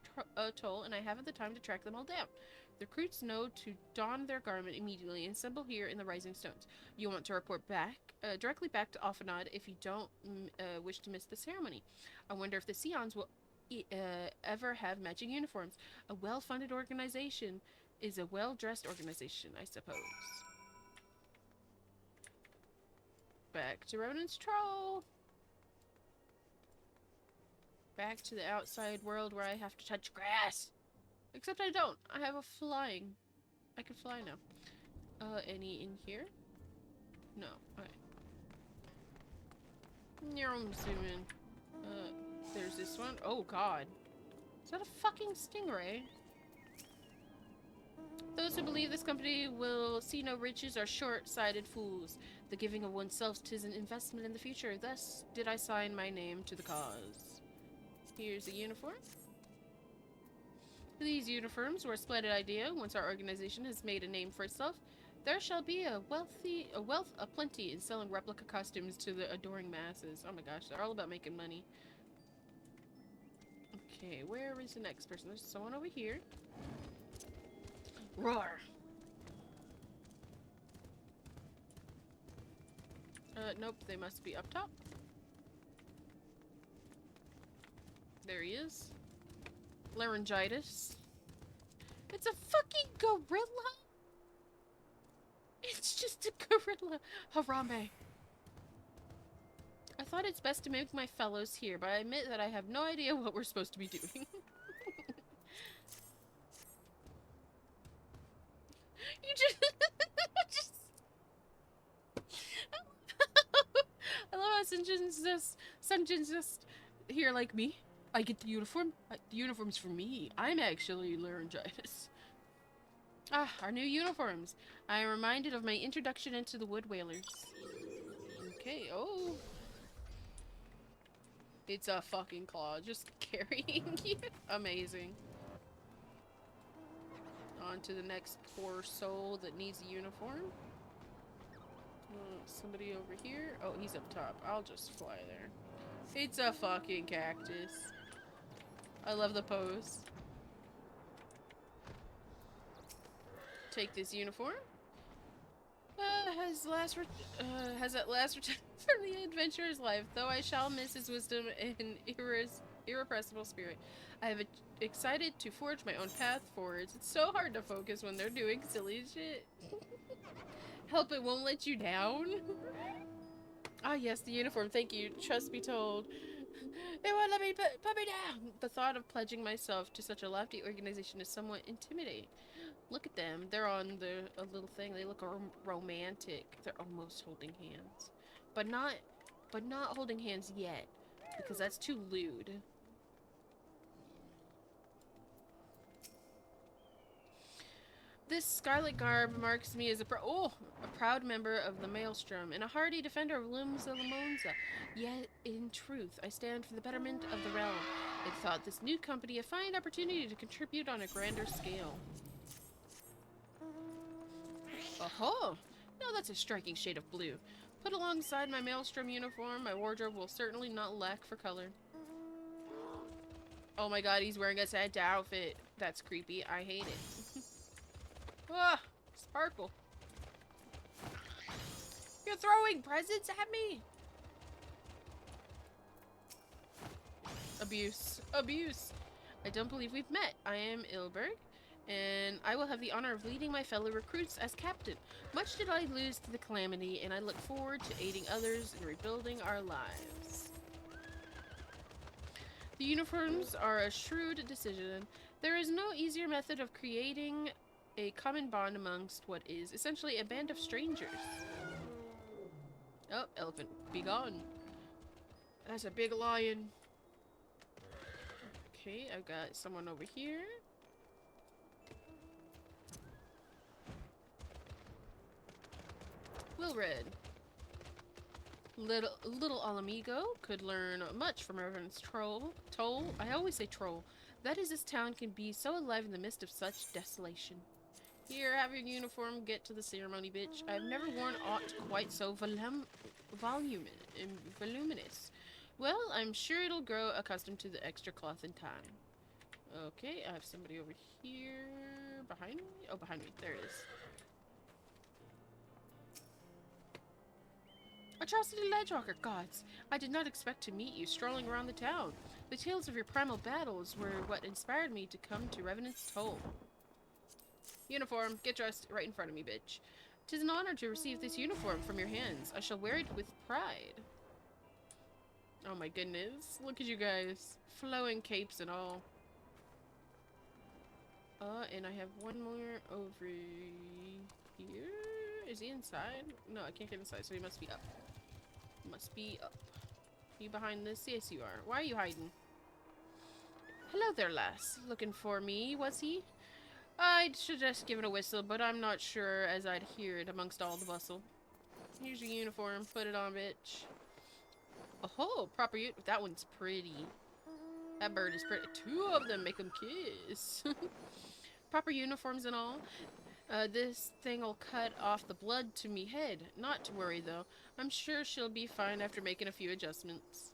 Toll, and I haven't the time to track them all down. The recruits know to don their garment immediately and assemble here in the Rising Stones. You want to report back, directly back to Alphanod if you don't wish to miss the ceremony. I wonder if the Scions will ever have matching uniforms. A well-funded organization is a well-dressed organization, I suppose. Back to Revenant's Troll. Back to the outside world where I have to touch grass. Except I don't. I have a flying. I can fly now. Any in here? No. Okay. Here, I'm zooming. There's this one. Oh god. Is that a fucking stingray? Those who believe this company will see no riches are short-sighted fools. The giving of oneself 'tis an investment in the future. Thus did I sign my name to the cause. Here's a uniform. These uniforms were a splendid idea. Once our organization has made a name for itself, there shall be a wealth of plenty in selling replica costumes to the adoring masses. Oh my gosh, they're all about making money. Okay, where is the next person? There's someone over here. Roar! Nope, they must be up top. There he is. Laryngitis. It's a fucking gorilla! It's just a gorilla. Harambe. I thought it's best to make my fellows here, but I admit that I have no idea what we're supposed to be doing. You just I love how Sunjin's just here like me. I get the uniform. The uniform's for me. I'm actually laryngitis. Ah, our new uniforms. I am reminded of my introduction into the Wood Whalers. Okay, oh. It's a fucking claw just carrying you. Amazing. On to the next poor soul that needs a uniform. Somebody over here. Oh, he's up top. I'll just fly there. It's a fucking cactus. I love the pose. Take this uniform. Has at last returned from the adventurer's life, though I shall miss his wisdom and irrepressible spirit. I have excited to forge my own path forwards. It's so hard to focus when they're doing silly shit. Help, it won't let you down. Ah, yes, the uniform. Thank you. Trust be told. It won't let me put me down. The thought of pledging myself to such a lofty organization is somewhat intimidating. Look at them. They're on a little thing. They look romantic. They're almost holding hands, but not holding hands yet, because that's too lewd. This scarlet garb marks me as a proud member of the Maelstrom and a hardy defender of Lumsa Limonza. Yet, in truth, I stand for the betterment of the realm. I thought this new company a fine opportunity to contribute on a grander scale. Oh, now that's a striking shade of blue. Put alongside my Maelstrom uniform, my wardrobe will certainly not lack for color. Oh my god, he's wearing a Santa outfit. That's creepy. I hate it. Ah, sparkle. You're throwing presents at me? Abuse. Abuse. I don't believe we've met. I am Ilberg, and I will have the honor of leading my fellow recruits as captain. Much did I lose to the calamity, and I look forward to aiding others in rebuilding our lives. The uniforms are a shrewd decision. There is no easier method of creating a common bond amongst what is essentially a band of strangers. Oh, elephant, be gone. That's a big lion. Okay, I've got someone over here. Wilred. Little Alamigo could learn much from Reverend's Toll. I always say troll. That is, this town can be so alive in the midst of such desolation. Here, have your uniform. Get to the ceremony, bitch. I've never worn aught quite so voluminous. Well, I'm sure it'll grow accustomed to the extra cloth in time. Okay, I have somebody over here. Behind me? Oh, behind me. There it is. Atrocity Ledgewalker, gods! I did not expect to meet you strolling around the town. The tales of your primal battles were what inspired me to come to Revenant's Toll. Uniform, get dressed right in front of me, bitch. 'Tis an honor to receive this uniform from your hands. I shall wear it with pride. Oh my goodness. Look at you guys. Flowing capes and all. And I have one more over here. Is he inside? No, I can't get inside, so he must be up. Must be up. You behind this? Yes, you are. Why are you hiding? Hello there, lass. Looking for me, was he? I'd suggest giving a whistle, but I'm not sure as I'd hear it amongst all the bustle. Here's your uniform. Put it on, bitch. Oh, proper that one's pretty. That bird is pretty. Two of them make them kiss. Proper uniforms and all. This thing'll cut off the blood to me head. Not to worry, though. I'm sure she'll be fine after making a few adjustments.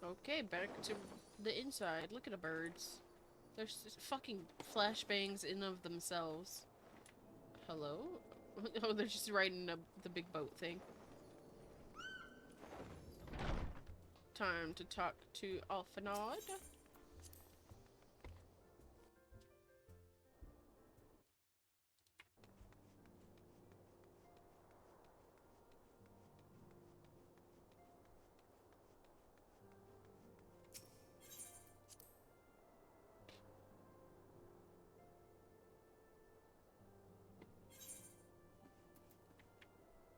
Okay, back to the inside. Look at the birds. There's fucking flashbangs in of themselves. Hello? Oh, they're just riding the big boat thing. Time to talk to Alphanod.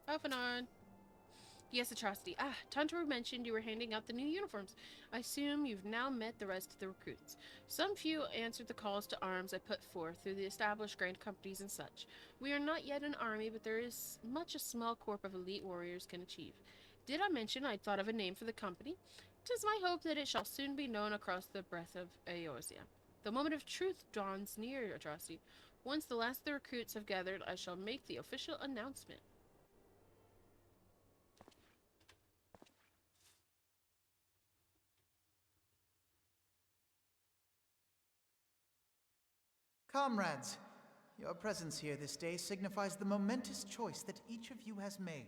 Alphanod. Yes, Atrocity. Ah, Tantor mentioned you were handing out the new uniforms. I assume you've now met the rest of the recruits. Some few answered the calls to arms I put forth through the established grand companies and such. We are not yet an army, but there is much a small corps of elite warriors can achieve. Did I mention I'd thought of a name for the company? 'Tis my hope that it shall soon be known across the breadth of Eorzea. The moment of truth dawns near, Atrocity. Once the last of the recruits have gathered, I shall make the official announcement. Comrades, Your presence here this day signifies the momentous choice that each of you has made.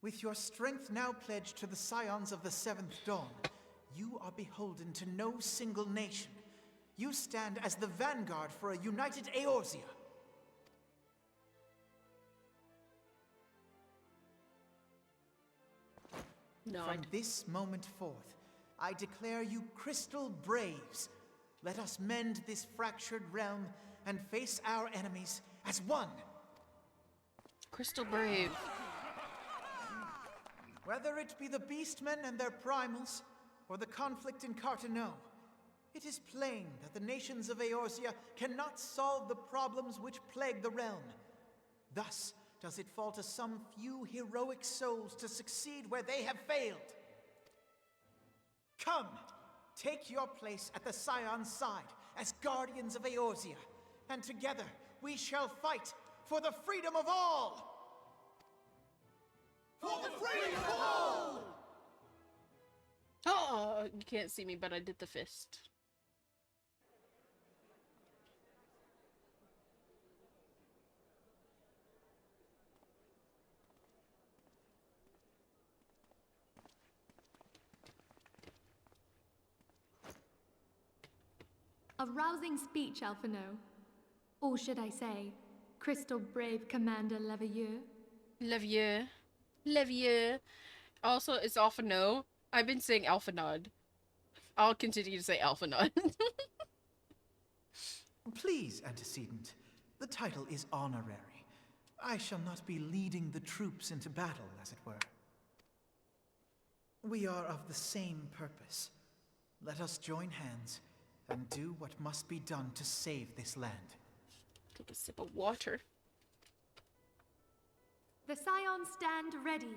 With your strength now pledged to the scions of the Seventh Dawn, you are beholden to no single nation. You stand as the vanguard for a united Eorzea. Nod. From this moment forth, I declare you Crystal Braves. Let us mend this fractured realm and face our enemies as one. Crystal Brave. Whether it be the Beastmen and their primals, or the conflict in Carteneau, it is plain that the nations of Eorzea cannot solve the problems which plague the realm. Thus does it fall to some few heroic souls to succeed where they have failed. Come, take your place at the Scion's side as guardians of Eorzea, and together we shall fight for the freedom of all! For the freedom of all! Oh, you can't see me, but I did the fist. A rousing speech, Alphino. Or should I say, Crystal Brave Commander Leveilleur. Levier. Levier. Also, it's Alpha No. I've been saying Alpha Nod. I'll continue to say Alpha Nod. Please, antecedent. The title is honorary. I shall not be leading the troops into battle, as it were. We are of the same purpose. Let us join hands and do what must be done to save this land. Take a sip of water. The Scions stand ready.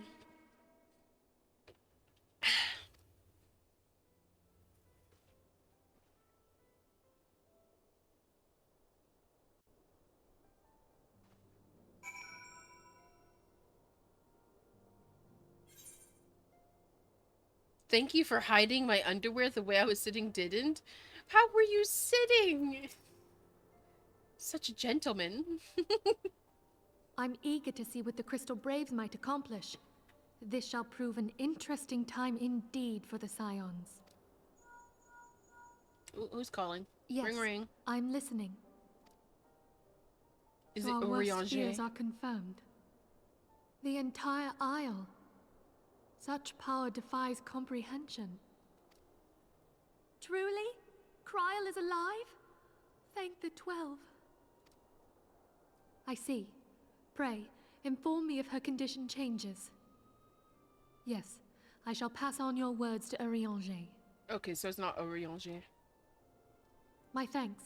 Thank you for hiding my underwear the way I was sitting didn't. How were you sitting? Such a gentleman. I'm eager to see what the Crystal Braves might accomplish. This shall prove an interesting time indeed for the Scions. Who's calling? Yes, Ring ring. I'm listening. Is So it our worst Orianger? fears are confirmed. The entire Isle. Such power defies comprehension. Truly? Kryl is alive? Thank the 12. I see. Pray, inform me if her condition changes. Yes, I shall pass on your words to Orianger. Okay, so it's not Orianger. My thanks.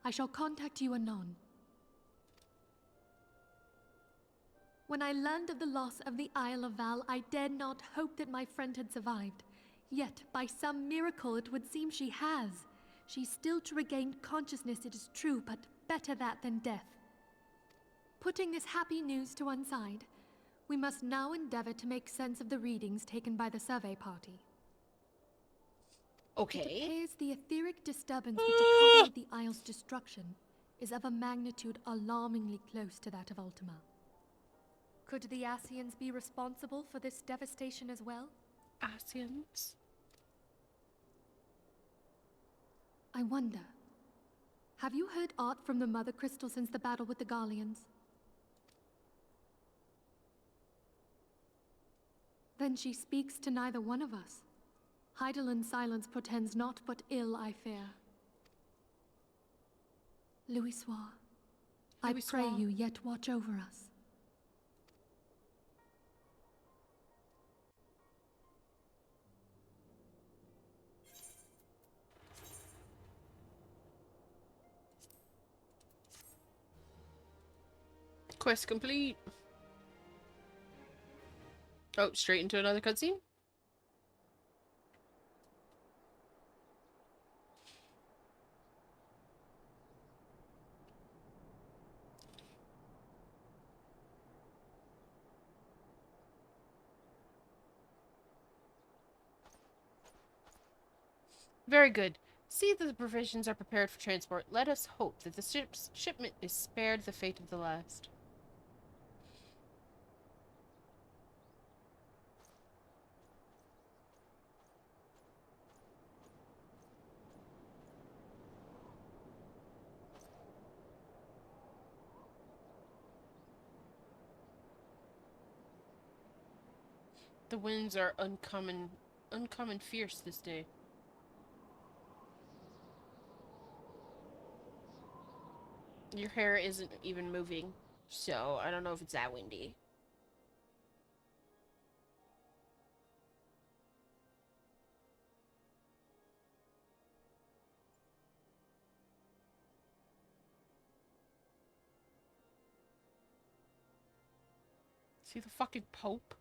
I shall contact you anon. When I learned of the loss of the Isle of Val, I dared not hope that my friend had survived. Yet, by some miracle, it would seem she has. She's still to regain consciousness, it is true, but better that than death. Putting this happy news to one side, we must now endeavor to make sense of the readings taken by the survey party. It Okay. appears the etheric disturbance which accompanied the Isle's destruction is of a magnitude alarmingly close to that of Ultima. Could the Ascians be responsible for this devastation as well? Ascians? I wonder. Have you heard aught from the Mother Crystal since the battle with the Garleans? Then she speaks to neither one of us. Heidelind's silence portends naught but ill, I fear. Louisoix, I pray Louisoix. you yet watch over us. Quest complete. Oh, straight into another cutscene? Very good. See that the provisions are prepared for transport. Let us hope that the ship's shipment is spared the fate of the last. The winds are uncommon fierce this day. Your hair isn't even moving, so I don't know if it's that windy. See the fucking Pope?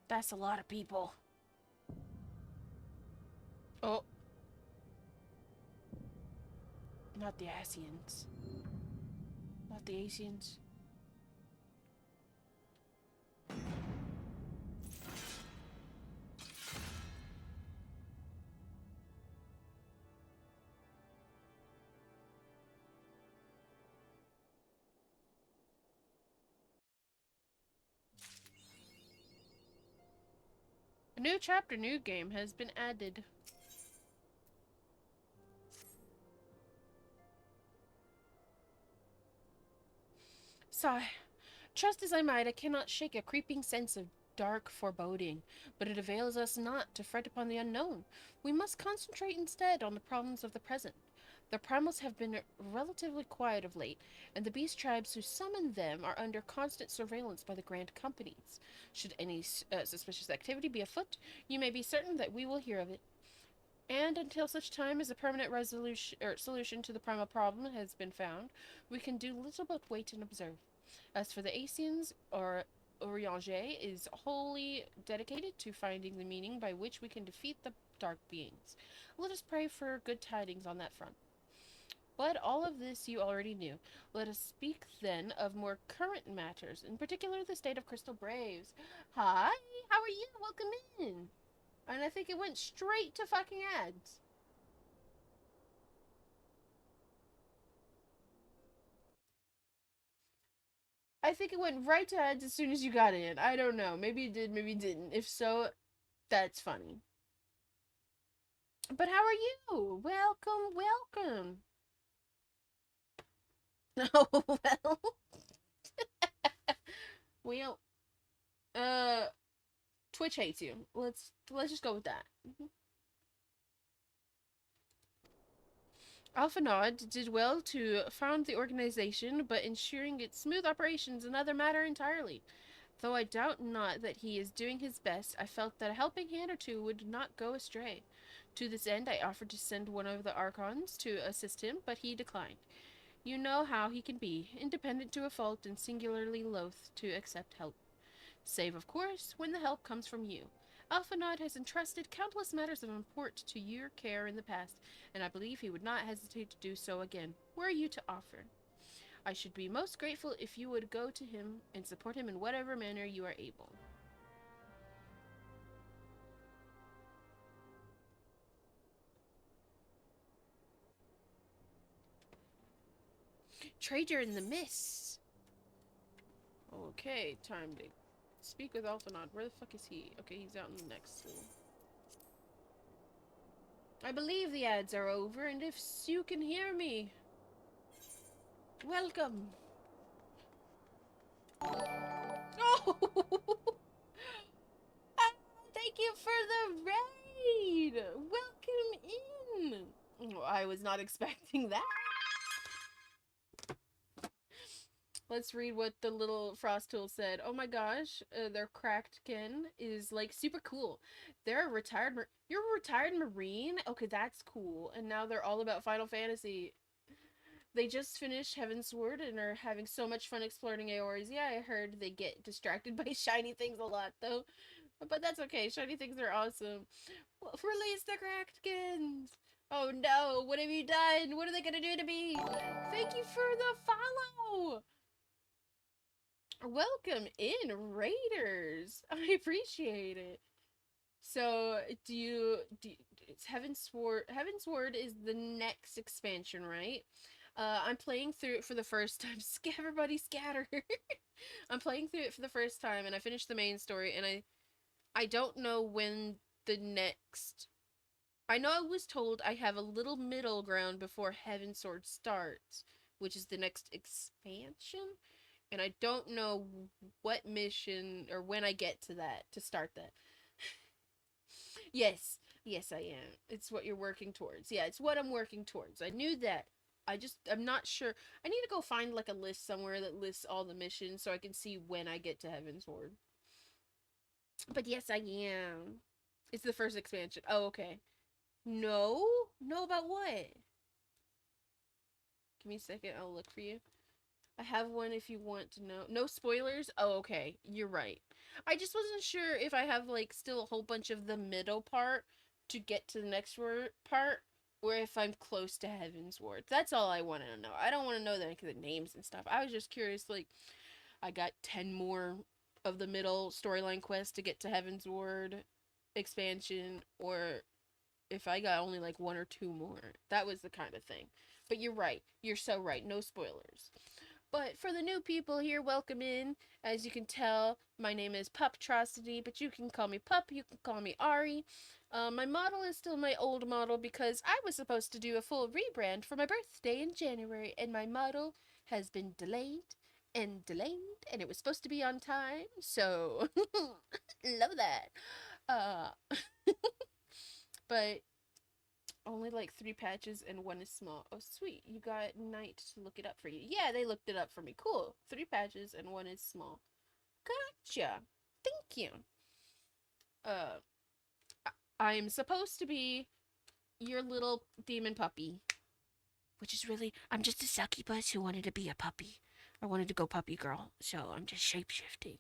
That's a lot of people. Oh. Not the Asians. Not the Asians. A new chapter, new game has been added. Sigh. Trust as I might, I cannot shake a creeping sense of dark foreboding, but it avails us not to fret upon the unknown. We must concentrate instead on the problems of the present. The primals have been relatively quiet of late, and the beast tribes who summon them are under constant surveillance by the grand companies. Should any suspicious activity be afoot, you may be certain that we will hear of it. And until such time as a permanent solution to the primal problem has been found, we can do little but wait and observe. As for the Asians, or Urianger is wholly dedicated to finding the meaning by which we can defeat the dark beings. Let us pray for good tidings on that front. But all of this you already knew. Let us speak then of more current matters, in particular the state of Crystal Braves. Hi, how are you? Welcome in. And I think it went straight to fucking ads. I think it went right to ads as soon as you got in. I don't know. Maybe it did, maybe it didn't. If so, that's funny. But how are you? Welcome, welcome. Oh, well. Well, Twitch hates you. Let's just go with that. Alphanod did well to found the organization, but ensuring its smooth operation is another matter entirely. Though I doubt not that he is doing his best, I felt that a helping hand or two would not go astray. To this end, I offered to send one of the Archons to assist him, but he declined. You know how he can be, independent to a fault and singularly loath to accept help. Save, of course, when the help comes from you. Alphanod has entrusted countless matters of import to your care in the past, and I believe he would not hesitate to do so again, were you to offer. I should be most grateful if you would go to him and support him in whatever manner you are able. Trader in the Mists. Okay, time to speak with Alphanod. Where the fuck is he? Okay, he's out in the next room. I believe the ads are over, and if you can hear me, welcome. Oh! Thank you for the raid! Welcome in! Oh, I was not expecting that. Let's read what the little frost tool said. Oh my gosh, their cracked kin is like super cool. They're a retired you're a retired Marine? Okay, that's cool. And now they're all about Final Fantasy. They just finished Heavensward and are having so much fun exploring Aoris. Yeah, I heard they get distracted by shiny things a lot though. But that's okay. Shiny things are awesome. Well, release the cracked skins. Oh no, what have you done? What are they gonna do to me? Thank you for the follow. Welcome in, Raiders. I appreciate it. So, it's Heaven's Ward is the next expansion, right? I'm playing through it for the first time. Everybody scatter. I'm playing through it for the first time, and I finished the main story, and I don't know when the next. I know I was told I have a little middle ground before Heaven's Sword starts, which is the next expansion, and I don't know what mission or when I get to that to start that. Yes, yes, I am. It's what you're working towards. Yeah, it's what I'm working towards. I knew that. I'm not sure. I need to go find like a list somewhere that lists all the missions so I can see when I get to Heaven's Ward. But yes, I am. It's the first expansion. Oh, okay. No? No, about what? Give me a second. I'll look for you. I have one if you want to know. No spoilers? Oh, okay. You're right. I just wasn't sure if I have, like, still a whole bunch of the middle part to get to the next part, or if I'm close to Heaven's Ward. That's all I want to know. I don't want to know the names and stuff. I was just curious, like, I got 10 more of the middle storyline quest to get to Heaven's Ward expansion, or if I got only, like, one or two more. That was the kind of thing. But you're right. You're so right. No spoilers. But for the new people here, welcome in. As you can tell, my name is Puptrocity, but you can call me Pup, you can call me Ari. My model is still my old model because I was supposed to do a full rebrand for my birthday in January, and my model has been delayed, and it was supposed to be on time, so love that. Uh, but only like 3 patches and 1 is small. Oh, sweet. You got Knight to look it up for you. Yeah, they looked it up for me. Cool. 3 patches and 1 is small. Gotcha. Thank you. Uh, I'm supposed to be your little demon puppy. Which is really, I'm just a succubus who wanted to be a puppy. I wanted to go puppy girl, so I'm just shapeshifting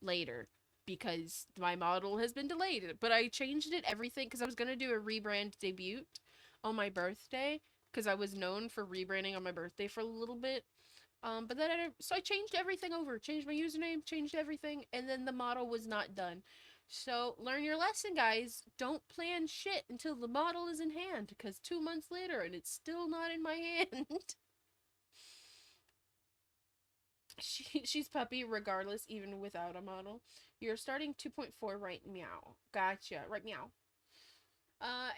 later because my model has been delayed. But I changed it everything because I was gonna do a rebrand debut on my birthday because I was known for rebranding on my birthday for a little bit. But then I changed everything over, changed my username, changed everything, and then the model was not done. So learn your lesson, guys. Don't plan shit until the model is in hand, because 2 months later and it's still not in my hand. She's puppy regardless, even without a model. You're starting 2.4 right meow. Gotcha. Right meow.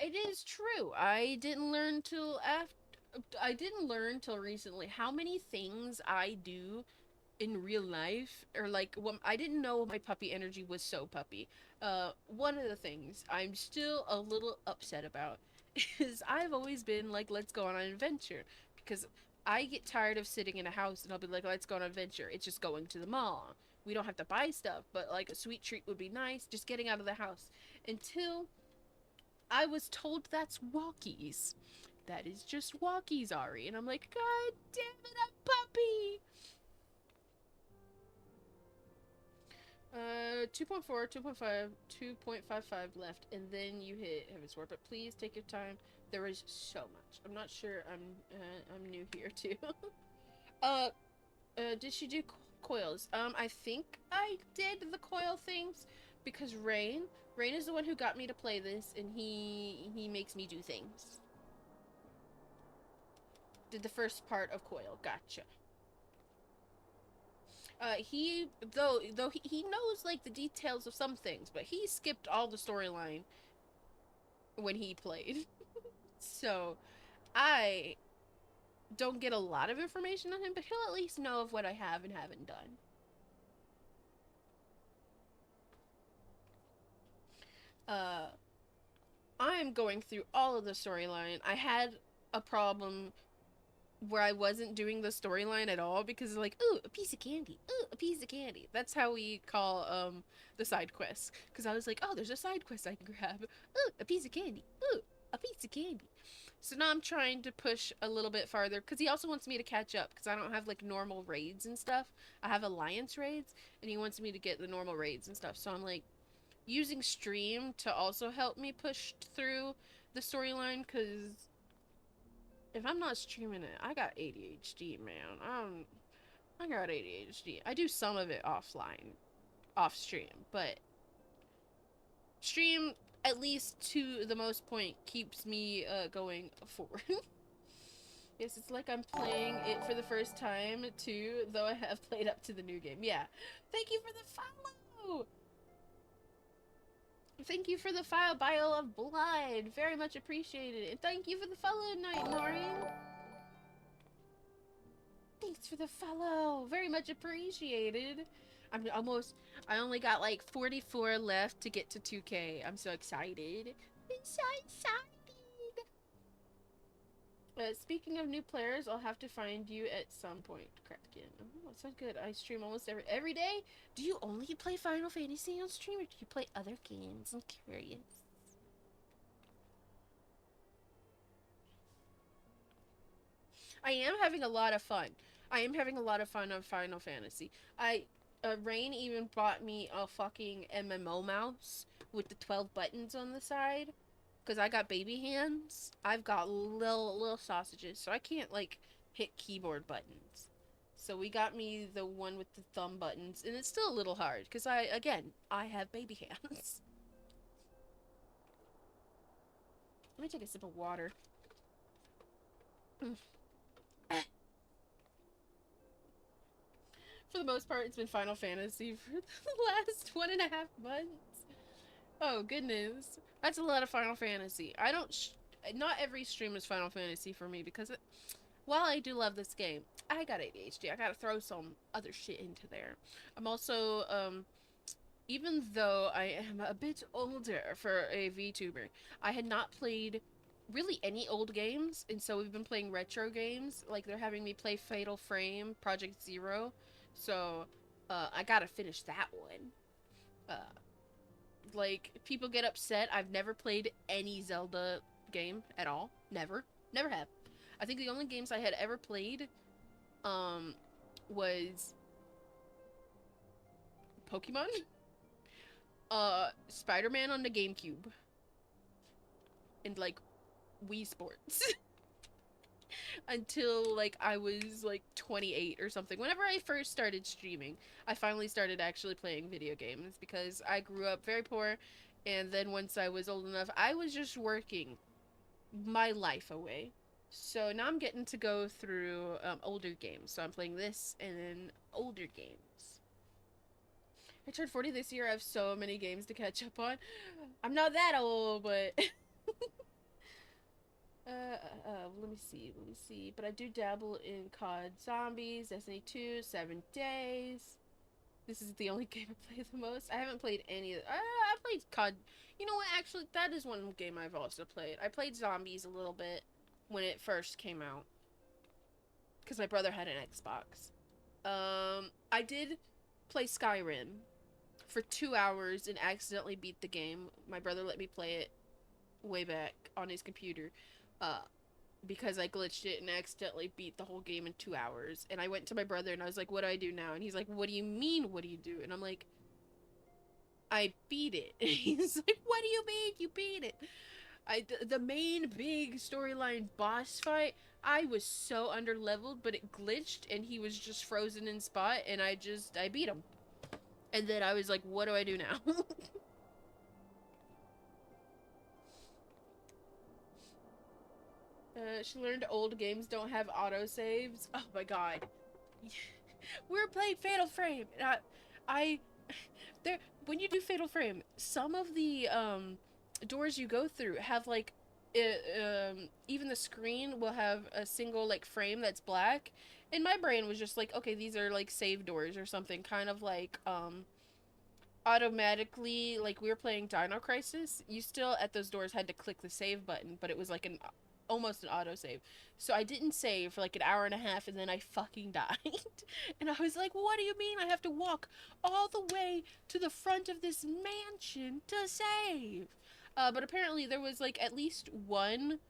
It is true. I didn't learn till recently how many things I do in real life, or like I didn't know my puppy energy was so puppy. One of the things I'm still a little upset about is I've always been like, let's go on an adventure, because I get tired of sitting in a house and I'll be like, let's go on an adventure. It's just going to the mall. We don't have to buy stuff, but like a sweet treat would be nice, just getting out of the house. Until I was told that's walkies. That is just walkies, Ari. And I'm like, God damn it, I'm puppy! 2.4, 2.5, 2.55 left, and then you hit Heaven's Ward. But please take your time. There is so much. I'm not sure. I'm new here too. Did she do coils? I think I did the coil things because Rain is the one who got me to play this, and he makes me do things. Did the first part of coil. Gotcha. He knows like the details of some things, but he skipped all the storyline when he played. So I don't get a lot of information on him, but he'll at least know of what I have and haven't done. I'm going through all of the storyline. I had a problem where I wasn't doing the storyline at all because like, ooh, a piece of candy. Ooh, a piece of candy. That's how we call the side quests. Because I was like, oh, there's a side quest I can grab. Ooh, a piece of candy. Ooh, a piece of candy. So now I'm trying to push a little bit farther because he also wants me to catch up because I don't have like normal raids and stuff. I have alliance raids and he wants me to get the normal raids and stuff. So I'm like, using stream to also help me push through the storyline, because if I'm not streaming it, I got ADHD, man. I got ADHD. I do some of it offline, off stream, but stream, at least to the most point, keeps me going forward. Yes, it's like I'm playing it for the first time too, though I have played up to the new game. Yeah. Thank you for the follow! Thank you for the file, Bile of Blood. Very much appreciated. And thank you for the follow, Night Maureen. Thanks for the follow. Very much appreciated. I only got like 44 left to get to 2K. I'm so excited. I'm so excited. Speaking of new players, I'll have to find you at some point, Kraken. Oh, that sounds good. I stream almost every day. Do you only play Final Fantasy on stream, or do you play other games? I'm curious. I am having a lot of fun. I am having a lot of fun on Final Fantasy. Rain even bought me a fucking MMO mouse with the 12 buttons on the side. Because I got baby hands. I've got little sausages, so I can't, like, hit keyboard buttons. So we got me the one with the thumb buttons, and it's still a little hard, because I have baby hands. Let me take a sip of water. For the most part, it's been Final Fantasy for the last 1.5 months. Oh, goodness. That's a lot of Final Fantasy. Not every stream is Final Fantasy for me, because while I do love this game, I got ADHD. I gotta throw some other shit into there. I'm also, even though I am a bit older for a VTuber, I had not played really any old games, and so we've been playing retro games. Like, they're having me play Fatal Frame, Project Zero, so, I gotta finish that one. Like, people get upset. I've never played any Zelda game at all. Never. Never have. I think the only games I had ever played, was Pokemon, Spider-Man on the GameCube, and, like, Wii Sports. Until, like, I was, like, 28 or something. Whenever I first started streaming, I finally started actually playing video games, because I grew up very poor, and then once I was old enough, I was just working my life away. So now I'm getting to go through older games. So I'm playing this and then older games. I turned 40 this year. I have so many games to catch up on. I'm not that old, but... let me see. But I do dabble in COD Zombies, Destiny 2, 7 Days. This is the only game I play the most. I haven't played any of I played COD. You know what, actually, that is one game I've also played. I played Zombies a little bit when it first came out, because my brother had an Xbox. I did play Skyrim for 2 hours and accidentally beat the game. My brother let me play it way back on his computer, because I glitched it and accidentally beat the whole game in 2 hours. And I went to my brother and I was like, what do I do now? And he's like, what do you mean, what do you do? And I'm like, I beat it. And he's like, what do you mean you beat it? The main big storyline boss fight, I was so underleveled, but it glitched and he was just frozen in spot, and I beat him. And then I was like, what do I do now? She learned old games don't have autosaves. Oh my god. We're playing Fatal Frame. And when you do Fatal Frame, some of the doors you go through have like even the screen will have a single like frame that's black, and my brain was just like, okay, these are like save doors or something, kind of like automatically, like we were playing Dino Crisis, you still at those doors had to click the save button, but it was like almost an autosave. So I didn't save for like an hour and a half, and then I fucking died. And I was like, what do you mean I have to walk all the way to the front of this mansion to save? But apparently there was like at least one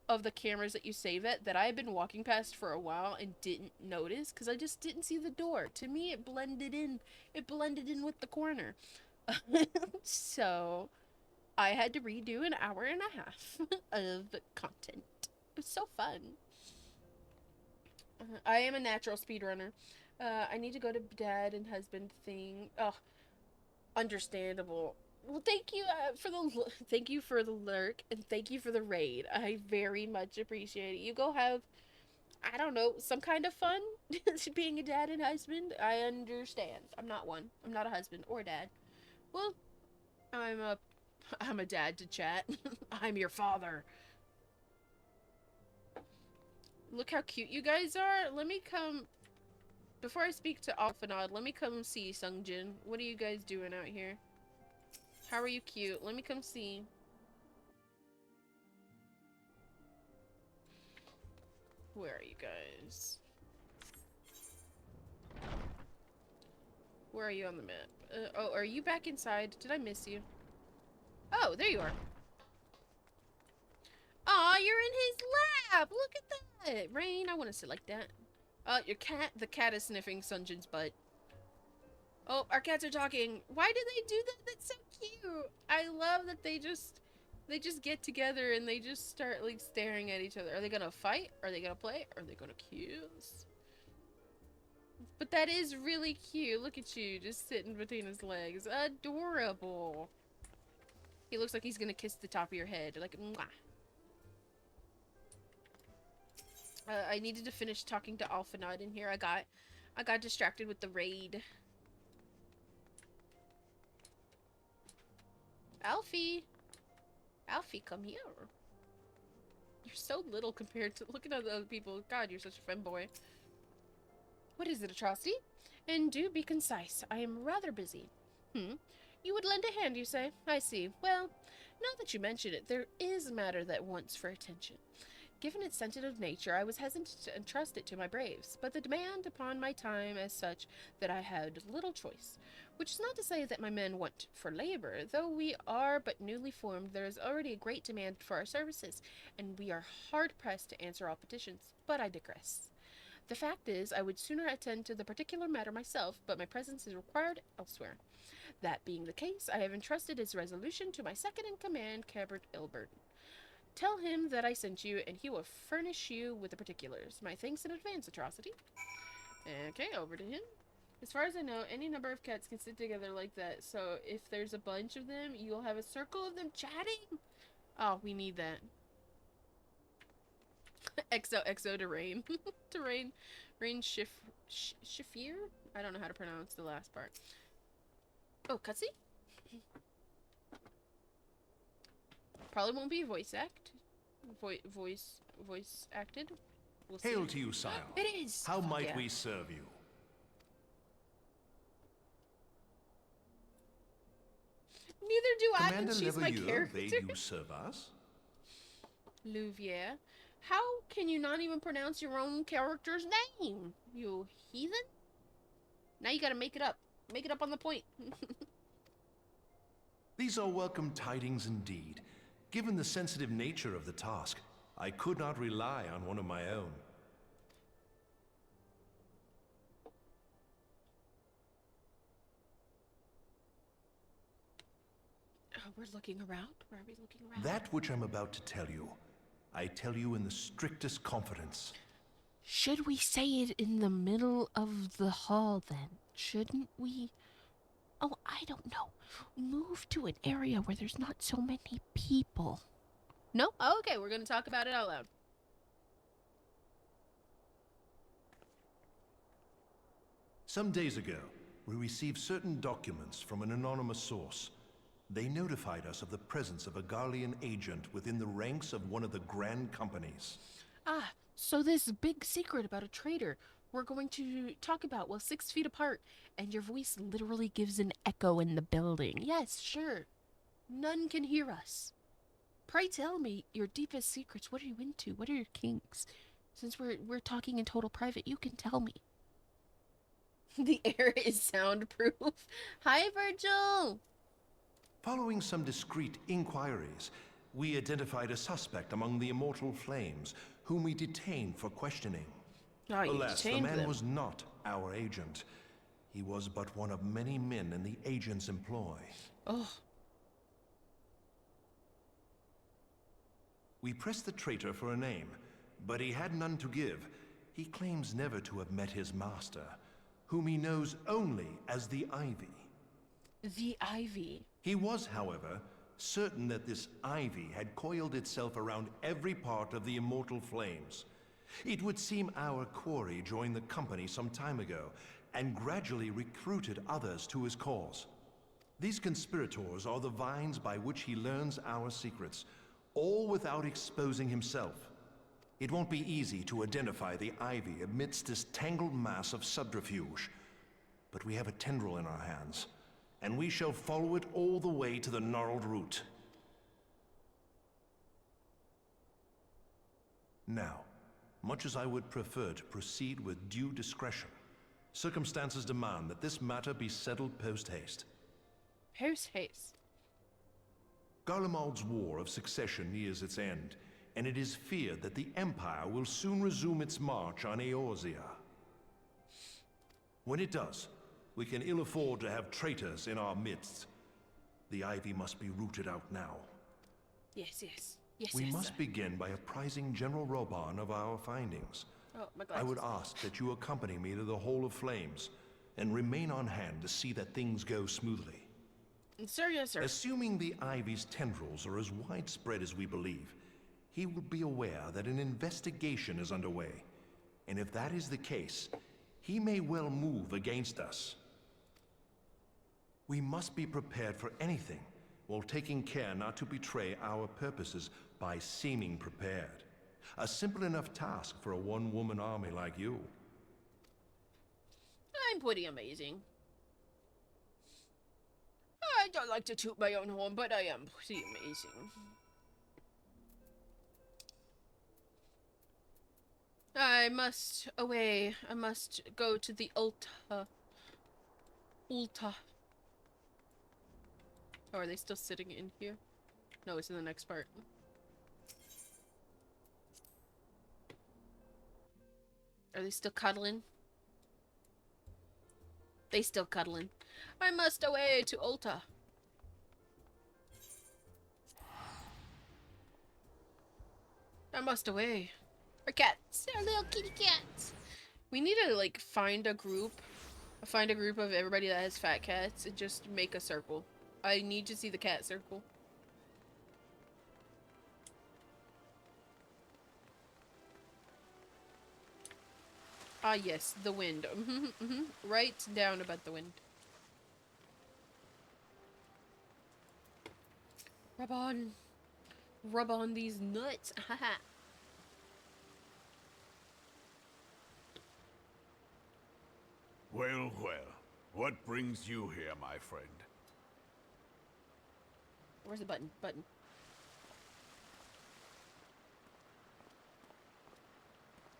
of the cameras that you save at that I had been walking past for a while and didn't notice, because I just didn't see the door. To me, it blended in with the corner. So I had to redo an hour and a half of content. It was so fun. I am a natural speedrunner. I need to go to dad and husband thing. Oh, understandable. Well, thank you for the lurk and thank you for the raid. I very much appreciate it. You go have, I don't know, some kind of fun being a dad and husband. I understand. I'm not one. I'm not a husband or a dad. Well, I'm a I'm a dad to chat. I'm your father. Look how cute you guys are. Let me come before I speak to Alphanod, let me come see Sungjin. What are you guys doing out here? How are you cute? Let me come see. Where are you guys? Where are you on the map? Oh, are you back inside? Did I miss you? Oh, there you are. Aw, you're in his lap! Look at that! Rain, I want to sit like that. The cat is sniffing Sunjin's butt. Oh, our cats are talking. Why do they do that? That's so cute. I love that they just get together and they just start like staring at each other. Are they gonna fight? Are they gonna play? Are they gonna kiss? But that is really cute. Look at you, just sitting between his legs. Adorable. He looks like he's gonna kiss the top of your head, like mwah. I needed to finish talking to Alphanod in here. I got distracted with the raid. Alfie! Alfie, come here. You're so little compared to... Look at all the other people. God, you're such a femboy. What is it, Atrocity? And do be concise. I am rather busy. You would lend a hand, you say? I see. Well, now that you mention it, there is a matter that wants for attention. Given its sensitive nature, I was hesitant to entrust it to my braves, but the demand upon my time is such that I had little choice. Which is not to say that my men want for labor. Though we are but newly formed, there is already a great demand for our services, and we are hard-pressed to answer all petitions. But I digress. The fact is, I would sooner attend to the particular matter myself, but my presence is required elsewhere. That being the case, I have entrusted its resolution to my second-in-command, Cabert Ilbert. Tell him that I sent you, and he will furnish you with the particulars. My thanks in advance, Atrocity. Okay, over to him. As far as I know, any number of cats can sit together like that, so if there's a bunch of them, you'll have a circle of them chatting? Oh, we need that. XOXO to Rain. To Rain. Ffxiv? I don't know how to pronounce the last part. Oh, cutscene? Probably won't be voice acted. We'll see. Hail to you, sire. It is! How might yeah. we serve you? Neither do I, Commander and she's my Leveilleur character. bade you serve us? Louvier. How can you not even pronounce your own character's name? You heathen? Now you gotta make it up. Make it up on the point. These are welcome tidings indeed. Given the sensitive nature of the task, I could not rely on one of my own. Oh, we're looking around? Where are we looking around? That which I'm about to tell you, I tell you in the strictest confidence. Should we say it in the middle of the hall then? Shouldn't we? Oh, I don't know. Move to an area where there's not so many people. No? Oh, okay, we're gonna talk about it out loud. Some days ago, we received certain documents from an anonymous source. They notified us of the presence of a Garlean agent within the ranks of one of the Grand Companies. Ah, so this big secret about a traitor we're going to talk about, well, 6 feet apart, and your voice literally gives an echo in the building. Yes, sure. None can hear us. Pray tell me your deepest secrets. What are you into? What are your kinks? Since we're talking in total private, you can tell me. The air is soundproof. Hi, Virgil! Following some discreet inquiries, we identified a suspect among the Immortal Flames, whom we detained for questioning. Oh, you Alas, the detained man them. was not our agent. He was but one of many men in the agent's employ. Oh. We pressed the traitor for a name, but he had none to give. He claims never to have met his master, whom he knows only as the Ivy. The Ivy. He was, however, certain that this ivy had coiled itself around every part of the immortal flames. It would seem our quarry joined the company some time ago, and gradually recruited others to his cause. These conspirators are the vines by which he learns our secrets, all without exposing himself. It won't be easy to identify the ivy amidst this tangled mass of subterfuge, but we have a tendril in our hands, and we shall follow it all the way to the gnarled root. Now, much as I would prefer to proceed with due discretion, circumstances demand that this matter be settled post-haste. Post-haste? Garlemald's War of Succession nears its end, and it is feared that the Empire will soon resume its march on Eorzea. When it does, we can ill afford to have traitors in our midst. The ivy must be rooted out now. Yes, yes. Yes, we yes. must begin by apprising General Roban of our findings. Oh, my glasses. I would ask that you accompany me to the Hall of Flames, and remain on hand to see that things go smoothly. Sir, yes, sir. Assuming the ivy's tendrils are as widespread as we believe, he will be aware that an investigation is underway. And if that is the case, he may well move against us. We must be prepared for anything, while taking care not to betray our purposes by seeming prepared. A simple enough task for a one-woman army like you. I'm pretty amazing. I don't like to toot my own horn, but I am pretty amazing. I must away. I must go to the Ulta. Ulta. Oh, are they still sitting in here? No, it's in the next part. Are they still cuddling? They still cuddling. I must away to Ulta. I must away. Our cats. Our little kitty cats. We need to, like, find a group of everybody that has fat cats and just make a circle. I need to see the cat circle. Ah, yes, the wind. Right down about the wind. Rub on these nuts. Haha. Well, well. What brings you here, my friend? Where's the button? Button.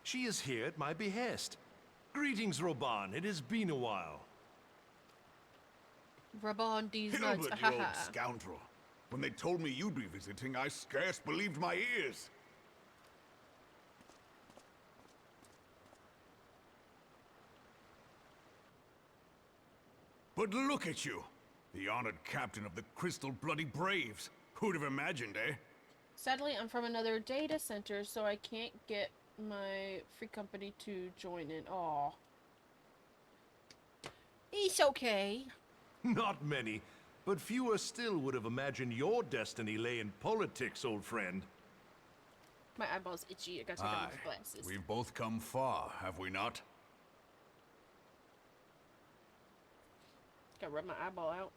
She is here at my behest. Greetings, Roban. It has been a while. Rub on these nuts. Hilbert, you old scoundrel. When they told me you'd be visiting, I scarce believed my ears. But look at you! The honored captain of the Crystal Bloody Braves. Who'd have imagined, eh? Sadly, I'm from another data center, so I can't get my free company to join in. Aw. It's okay. Not many, but fewer still would have imagined your destiny lay in politics, old friend. My eyeball's itchy. I gotta take off my glasses. We've both come far, have we not? Gotta rub my eyeball out.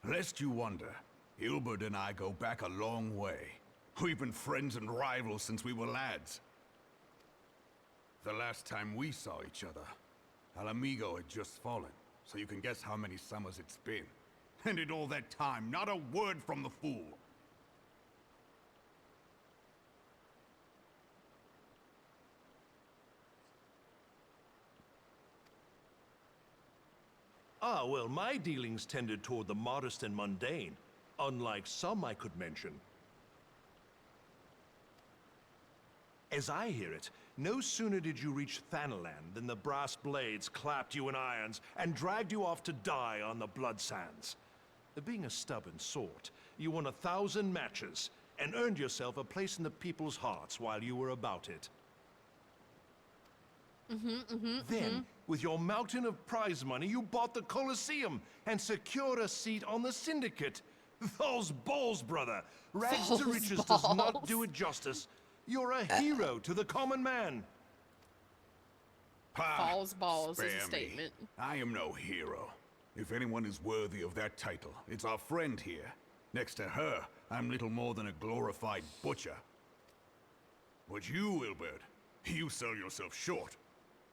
Lest you wonder, Hilbert and I go back a long way. We've been friends and rivals since we were lads. The last time we saw each other, Alamigo had just fallen, so you can guess how many summers it's been. And in all that time, not a word from the fool. Ah, well, my dealings tended toward the modest and mundane, unlike some I could mention. As I hear it, no sooner did you reach Thanalan than the brass blades clapped you in irons and dragged you off to die on the blood sands. Being a stubborn sort, you won 1,000 matches and earned yourself a place in the people's hearts while you were about it. Then, with your mountain of prize money, you bought the Colosseum and secured a seat on the Syndicate. Those balls, brother! Rags to Those riches does not balls. do it justice. You're a hero to the common man. Falls balls is Spare a me. statement. I am no hero. If anyone is worthy of that title, it's our friend here. Next to her, I'm little more than a glorified butcher. But you, Wilbert, you sell yourself short.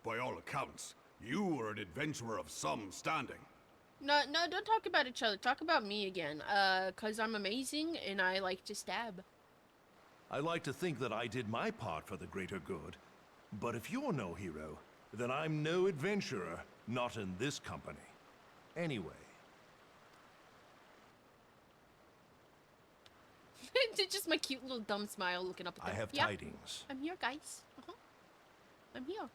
By all accounts, you are an adventurer of some standing. No, don't talk about each other. Talk about me again. 'Cause I'm amazing and I like to stab. I like to think that I did my part for the greater good. But if you're no hero, then I'm no adventurer, not in this company. Anyway. Just my cute little dumb smile looking up at them. I have Yeah, tidings. I'm here, guys. I'm here.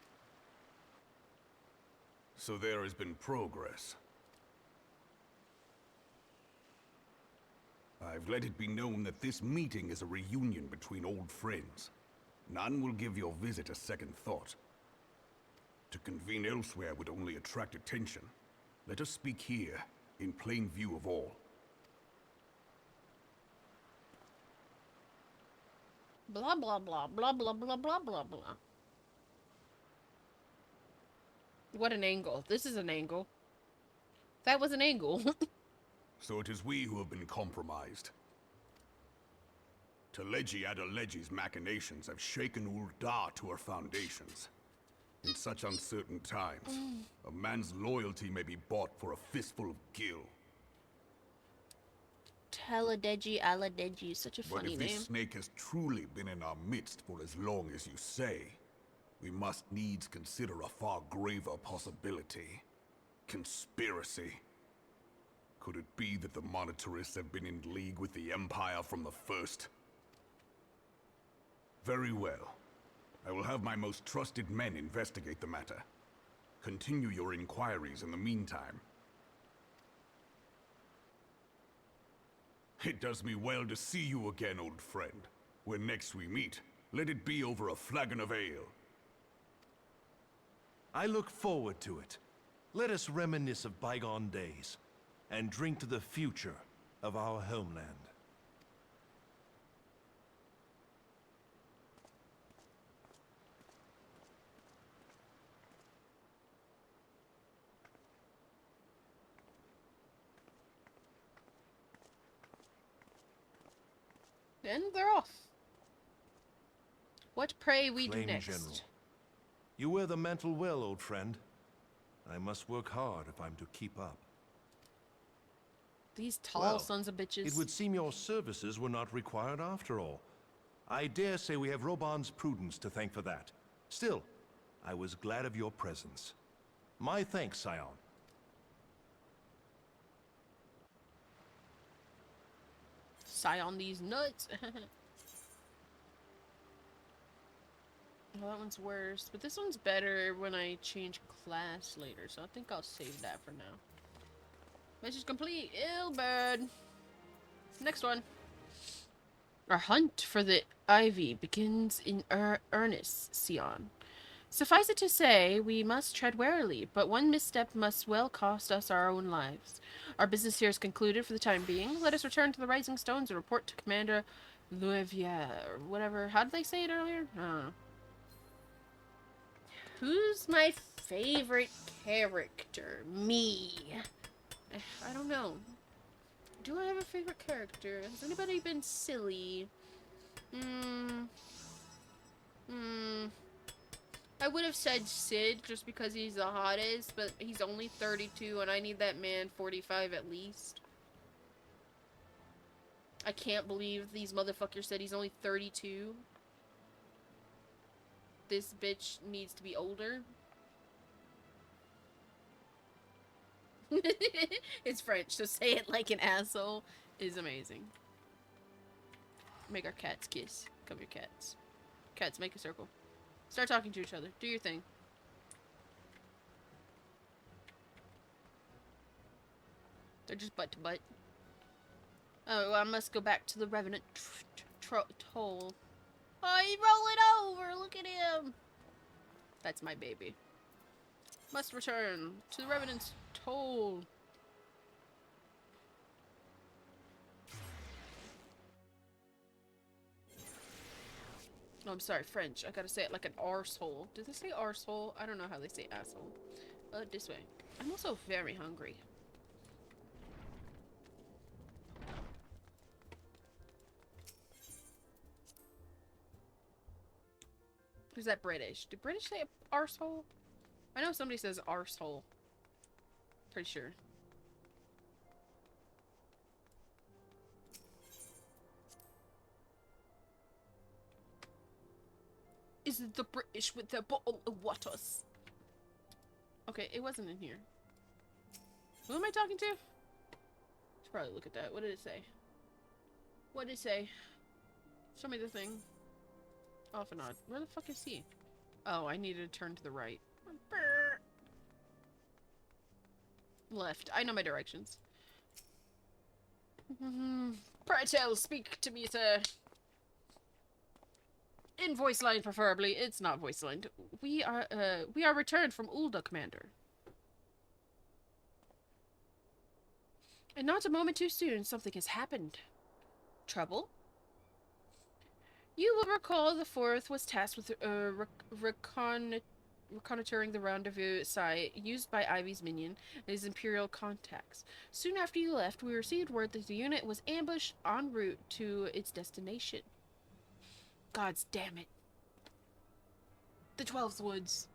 So there has been progress. I've let it be known that this meeting is a reunion between old friends. None will give your visit a second thought. To convene elsewhere would only attract attention. Let us speak here, in plain view of all. Blah, blah, blah, blah, blah, blah, blah, blah, blah. What an angle. This is an angle. That was an angle. So it is we who have been compromised. Teleji Adeleji's machinations have shaken Ul'dah to her foundations. In such uncertain times, a man's loyalty may be bought for a fistful of gil. Teledeji Aladeji, such a But funny if name. this snake has truly been in our midst for as long as you say, we must needs consider a far graver possibility. Conspiracy. Could it be that the Monetarists have been in league with the Empire from the first? Very well. I will have my most trusted men investigate the matter. Continue your inquiries in the meantime. It does me well to see you again, old friend. When next we meet, let it be over a flagon of ale. I look forward to it. Let us reminisce of bygone days and drink to the future of our homeland. And they're off. What pray we do Plain next? General. You wear the mantle well, old friend. I must work hard if I'm to keep up. These tall Well, sons of bitches. It would seem your services were not required after all. I dare say we have Roban's prudence to thank for that. Still, I was glad of your presence. My thanks, Scion. Sigh on these nuts. Well, that one's worse, but this one's better when I change class later, so I think I'll save that for now. Mission complete. Ilbird. Next one. Our hunt for the ivy begins in earnest, Sion. Suffice it to say, we must tread warily, but one misstep must well cost us our own lives. Our business here is concluded for the time being. Let us return to the Rising Stones and report to Commander Louvier, or whatever. How did they say it earlier? I don't know. Who's my favorite character? Me. I don't know. Do I have a favorite character? Has anybody been silly? I would have said Sid just because he's the hottest, but he's only 32 and I need that man 45 at least. I can't believe these motherfuckers said he's only 32. This bitch needs to be older. It's French, so say it like an asshole is amazing. Make our cats kiss. Come here, cats. Cats, make a circle. Start talking to each other. Do your thing. They're just butt to butt. Oh, I must go back to the Revenant Toll. Oh, he's rolling over. Look at him. That's my baby. Must return to the Revenant's Toll. Oh, I'm sorry, French. I gotta say it like an arsehole. Did they say arsehole? I don't know how they say asshole. This way. I'm also very hungry. Is that British? Do British say arsehole? I know somebody says arsehole. Pretty sure. Is it the British with their bottle of waters? Okay, it wasn't in here. Who am I talking to? Should probably look at that. What did it say? What did it say? Show me the thing. Off and on. Where the fuck is he? Oh, I needed to turn to the right. Left. I know my directions. Pray tell, speak to me, sir. In voice line, preferably. It's not voice line. We are returned from Ulda, Commander. And not a moment too soon, something has happened. Trouble? You will recall the Fourth was tasked with reconnoitering the rendezvous site used by Ivy's minion and his Imperial contacts. Soon after you left, we received word that the unit was ambushed en route to its destination. God's damn it. The 12's Woods.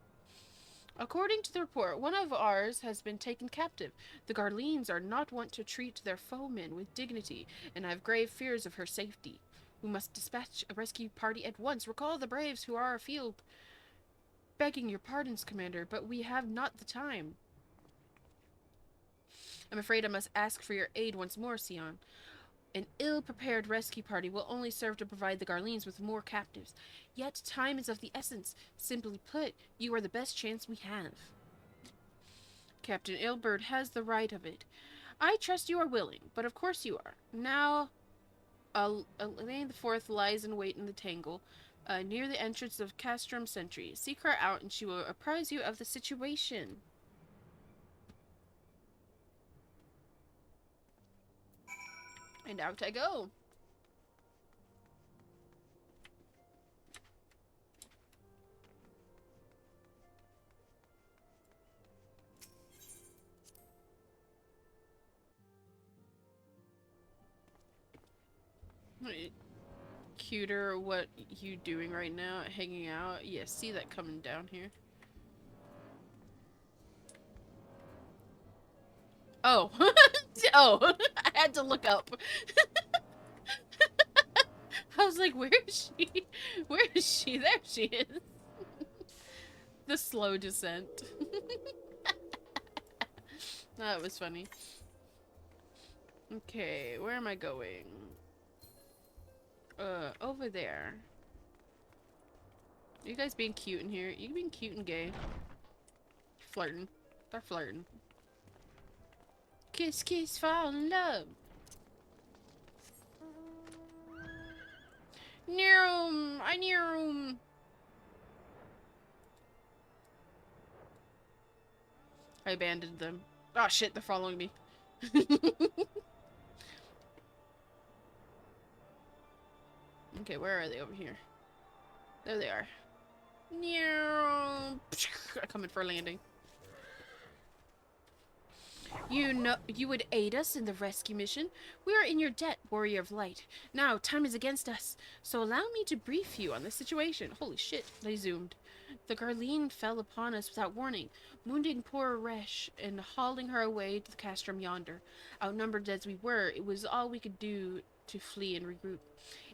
According to the report, one of ours has been taken captive. The Garleans are not wont to treat their foemen with dignity, and I have grave fears of her safety. We must dispatch a rescue party at once. Recall the braves who are afield. Begging your pardons, Commander, but we have not the time. I'm afraid I must ask for your aid once more, Sion. An ill-prepared rescue party will only serve to provide the Garleans with more captives. Yet time is of the essence. Simply put, you are the best chance we have. Captain Ilbert has the right of it. I trust you are willing, but of course you are. Now, Elaine the Fourth lies in wait in the tangle, near the entrance of Castrum Sentry. Seek her out, and she will apprise you of the situation. And out I go. Cuter, what you doing right now? Hanging out? Yeah, see that coming down here. Oh. Oh, I had to look up. I was like, where is she? Where is she? There she is. The slow descent. That was funny. Okay, where am I going? Over there. Are you guys being cute in here? You being cute and gay? Flirting. They're flirting. Kiss, kiss, fall in love. Near 'em! I near 'em! I abandoned them. Oh shit, they're following me. Okay, where are they over here? There they are. I'm coming for a landing. You know, you would aid us in the rescue mission. We are in your debt, Warrior of Light. Now, time is against us, so allow me to brief you on the situation. Holy shit, they zoomed. The Garlean fell upon us without warning, wounding poor Resh and hauling her away to the castrum yonder. Outnumbered as we were, it was all we could do to flee and regroup.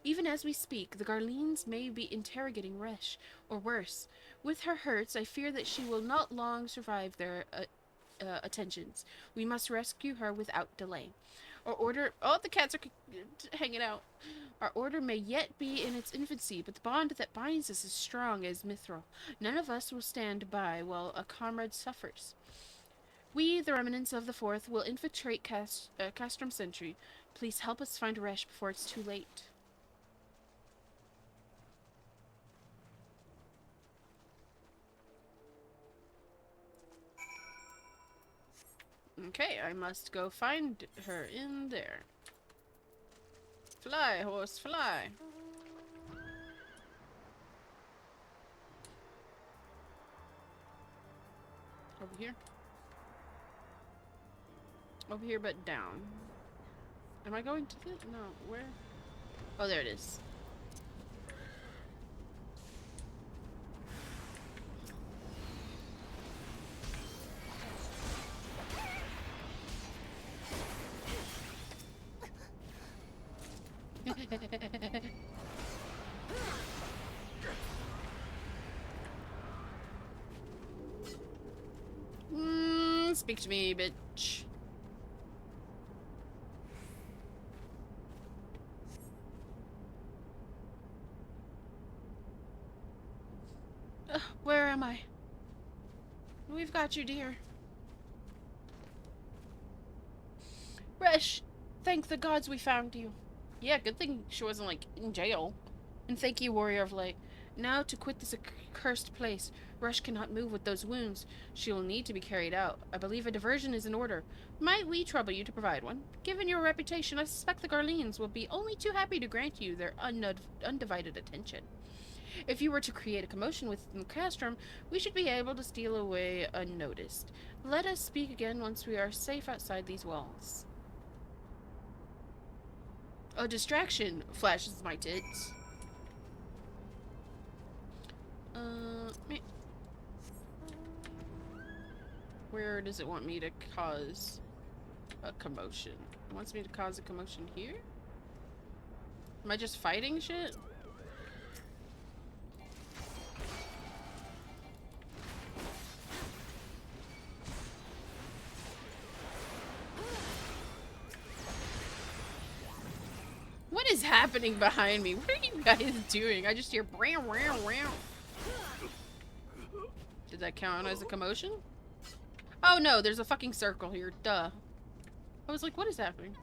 Even as we speak, the Garleans may be interrogating Resh, or worse. With her hurts, I fear that she will not long survive their attentions. We must rescue her without delay. Our order... Oh, the cats are hanging out. Our order may yet be in its infancy, but the bond that binds us is strong as mithril. None of us will stand by while a comrade suffers. We, the remnants of the Fourth, will infiltrate Castrum Sentry. Please help us find Resh before it's too late. Okay, I must go find her in there. Fly, horse, fly. Over here. Over here, but down. Am I going to the... No, where? Oh, there it is. Speak to me, bitch. Where am I? We've got you, dear. Resh, thank the gods we found you. Yeah, good thing she wasn't, like, in jail. And thank you, Warrior of Light. Now to quit this accursed place. Resh cannot move with those wounds. She will need to be carried out. I believe a diversion is in order. Might we trouble you to provide one? Given your reputation, I suspect the Garleans will be only too happy to grant you their undivided attention. If you were to create a commotion within the castrum, we should be able to steal away unnoticed. Let us speak again once we are safe outside these walls. A distraction flashes my tits. Where does it want me to cause a commotion? It wants me to cause a commotion here? Am I just fighting shit? What is happening behind me? What are you guys doing? I just hear brow, brow, brow. Did that count as a commotion? Oh no, there's a fucking circle here. Duh. I was like, what is happening?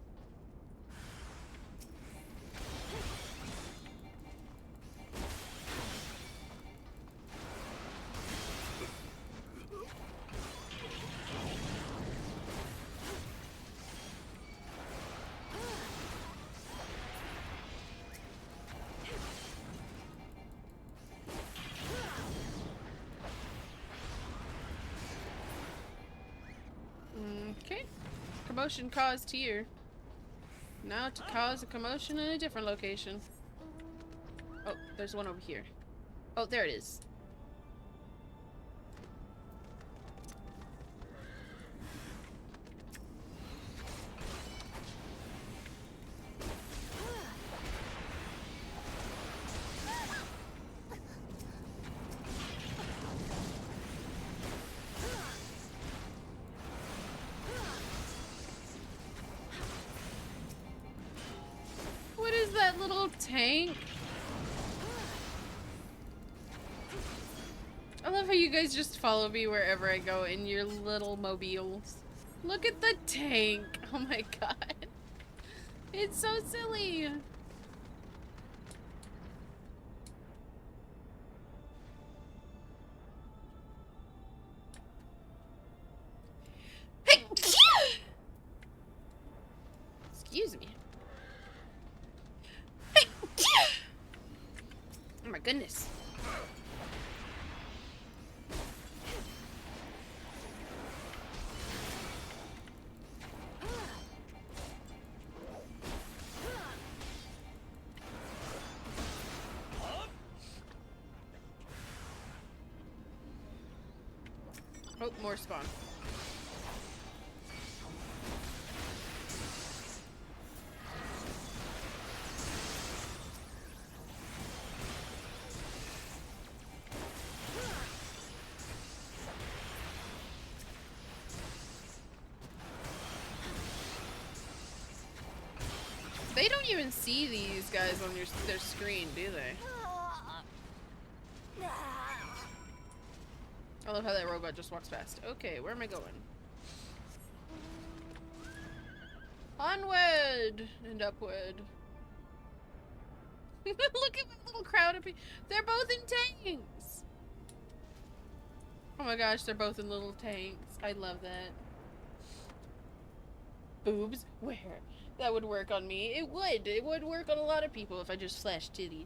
Okay. Commotion caused here. Now to cause a commotion in a different location. Oh, there's one over here. Oh, there it is. What is that little tank? I love how you guys just follow me wherever I go in your little mobiles. Look at the tank. Oh my god. It's so silly. Excuse me. Oh my goodness. Oh, more spawn. They don't even see these guys on their screen, do they? I love how that robot just walks past. Okay, where am I going? Onward and upward. Look at my little crowd of people. They're both in tanks. Oh my gosh, they're both in little tanks. I love that. Boobs? Where? That would work on me. It would. It would work on a lot of people if I just flashed titties.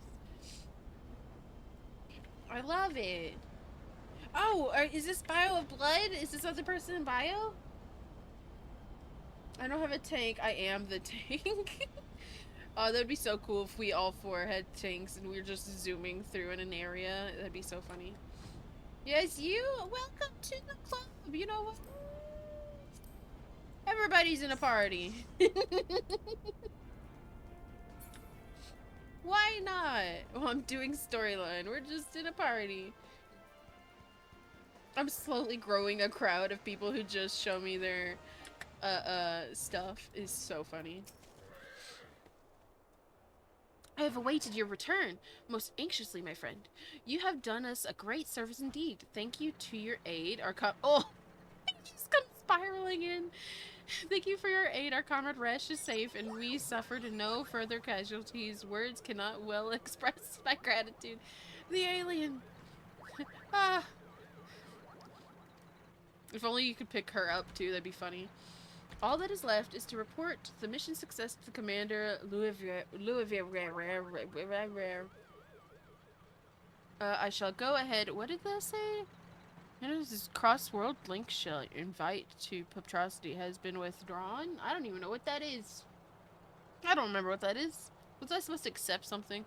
I love it. Oh, is this bio of blood? Is this other person in bio? I don't have a tank. I am the tank. Oh, that'd be so cool if we all four had tanks and we were just zooming through in an area. That'd be so funny. Yes, you. Welcome to the club. You know what? Everybody's in a party. Why not? Well, I'm doing storyline. We're just in a party. I'm slowly growing a crowd of people who just show me their stuff. Is so funny. I have awaited your return most anxiously, my friend. You have done us a great service indeed. Thank you to your aid, our oh, he just comes spiraling in. Thank you for your aid. Our comrade Resh is safe, and we suffered no further casualties. Words cannot well express my gratitude. The alien. Ah. If only you could pick her up too. That'd be funny. All that is left is to report the mission success to the commander, I shall go ahead. What did that say? This cross-world link shall invite to Puptrosity has been withdrawn. I don't even know what that is. I don't remember what that is. Was I supposed to accept something?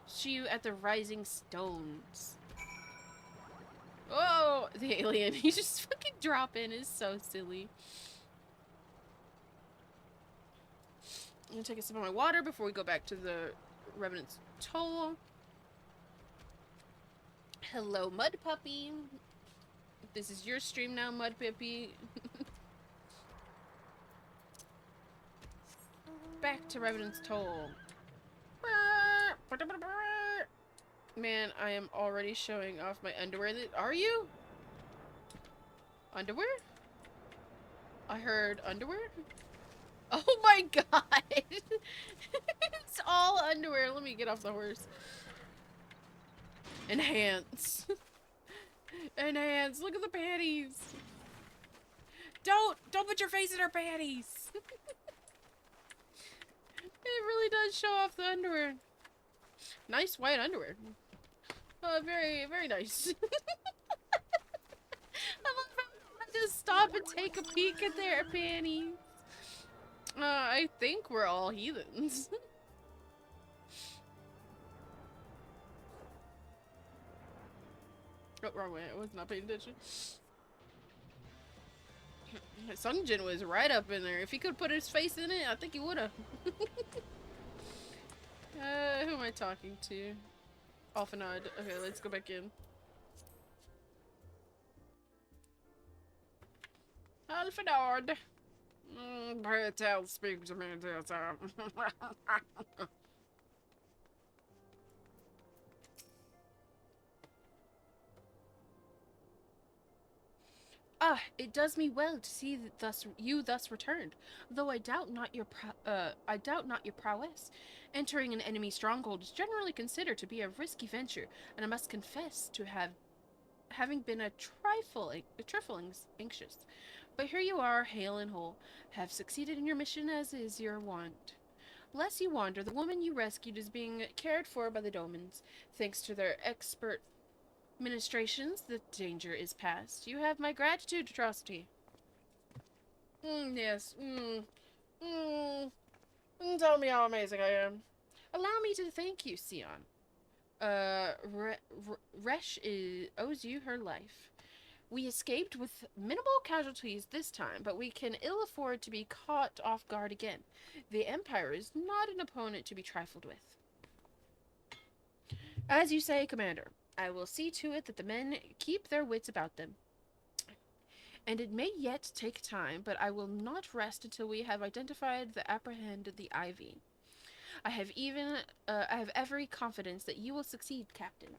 See you at the Rising Stones. Oh, the alien. He just fucking drop in is so silly. I'm gonna take a sip of my water before we go back to the Revenant's Toll. Hello, Mud Puppy. This is your stream now, Mud Puppy. Back to Revenant's Toll. Man, I am already showing off my underwear. Are you? Underwear? I heard underwear? Oh my god! It's all underwear. Let me get off the horse. Enhance. Enhance. Look at the panties. Don't put your face in her panties. It really does show off the underwear. Nice white underwear. Very, very nice. I love how I just stop and take a peek at their panties. I think we're all heathens. Oh, wrong way. I was not paying attention. Sungjin was right up in there. If he could put his face in it, I think he would have. Who am I talking to? Alphanod. Okay, let's go back in. Alphanod! Pray tell, speak to me, dear sir. Ah, it does me well to see that you thus returned, though I doubt not your prowess. Entering an enemy stronghold is generally considered to be a risky venture, and I must confess to having been a trifling anxious. But here you are, hale and whole, have succeeded in your mission as is your wont. Lest you wander, the woman you rescued is being cared for by the Domans. Thanks to their expert ministrations, the danger is past. You have my gratitude, Atrocity. Yes. Tell me how amazing I am. Allow me to thank you, Sion. Resh owes you her life. We escaped with minimal casualties this time, but we can ill afford to be caught off guard again. The Empire is not an opponent to be trifled with. As you say, Commander, I will see to it that the men keep their wits about them. And it may yet take time, but I will not rest until we have identified the apprehended the ivy. I have every confidence that you will succeed, Captain.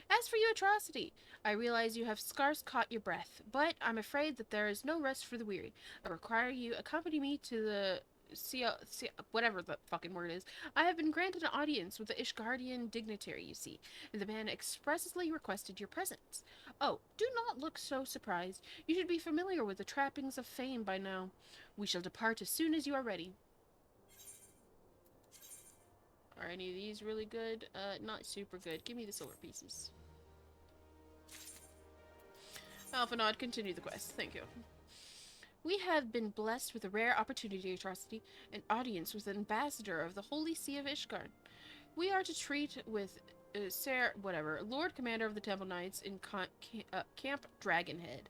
As for you, Atrocity, I realize you have scarce caught your breath, but I'm afraid that there is no rest for the weary. I require you accompany me to the whatever the fucking word is. I have been granted an audience with the Ishgardian dignitary, you see, and the man expressly requested your presence. Oh, do not look so surprised. You should be familiar with the trappings of fame by now. We shall depart as soon as you are ready. Are any of these really good? Not super good. Give me the silver pieces. Alphanod, continue the quest. Thank you. We have been blessed with a rare opportunity, Atrocity, an audience with an ambassador of the Holy See of Ishgard. We are to treat with Lord Commander of the Temple Knights in Camp Dragonhead.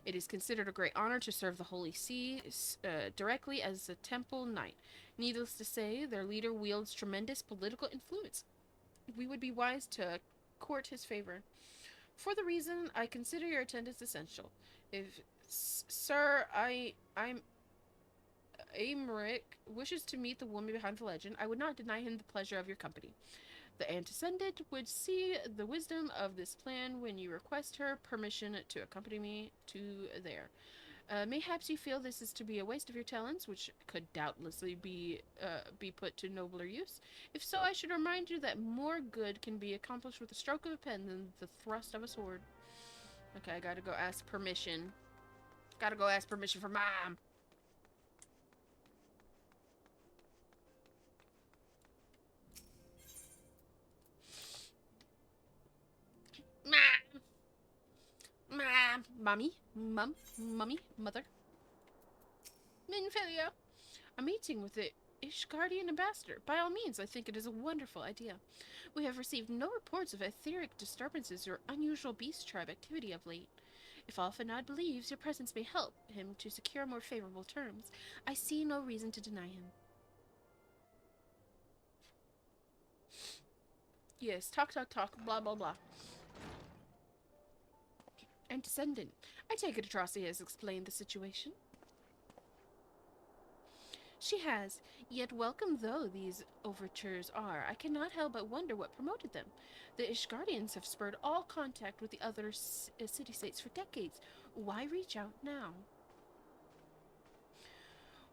It is considered a great honor to serve the Holy See directly as a Temple Knight. Needless to say, their leader wields tremendous political influence. We would be wise to court his favor. For the reason, I consider your attendance essential. If Sir Aymeric wishes to meet the woman behind the legend, I would not deny him the pleasure of your company. The Antecedent would see the wisdom of this plan when you request her permission to accompany me to there. Mayhaps you feel this is to be a waste of your talents, which could doubtlessly be put to nobler use. If so, I should remind you that more good can be accomplished with the stroke of a pen than the thrust of a sword. Okay, I gotta go ask permission. Gotta go ask permission for Mom. Mom. Mom. Mommy. Mummy. Mother. Minfilia. A meeting with the Ishgardian ambassador. By all means, I think it is a wonderful idea. We have received no reports of etheric disturbances or unusual beast tribe activity of late. If Alphanod believes your presence may help him to secure more favorable terms, I see no reason to deny him. Yes, talk, blah, blah, blah. Antecedent. I take it Atrocity has explained the situation. She has, yet welcome though these overtures are, I cannot help but wonder what promoted them. The Ishgardians have spurred all contact with the other city-states for decades. Why reach out now?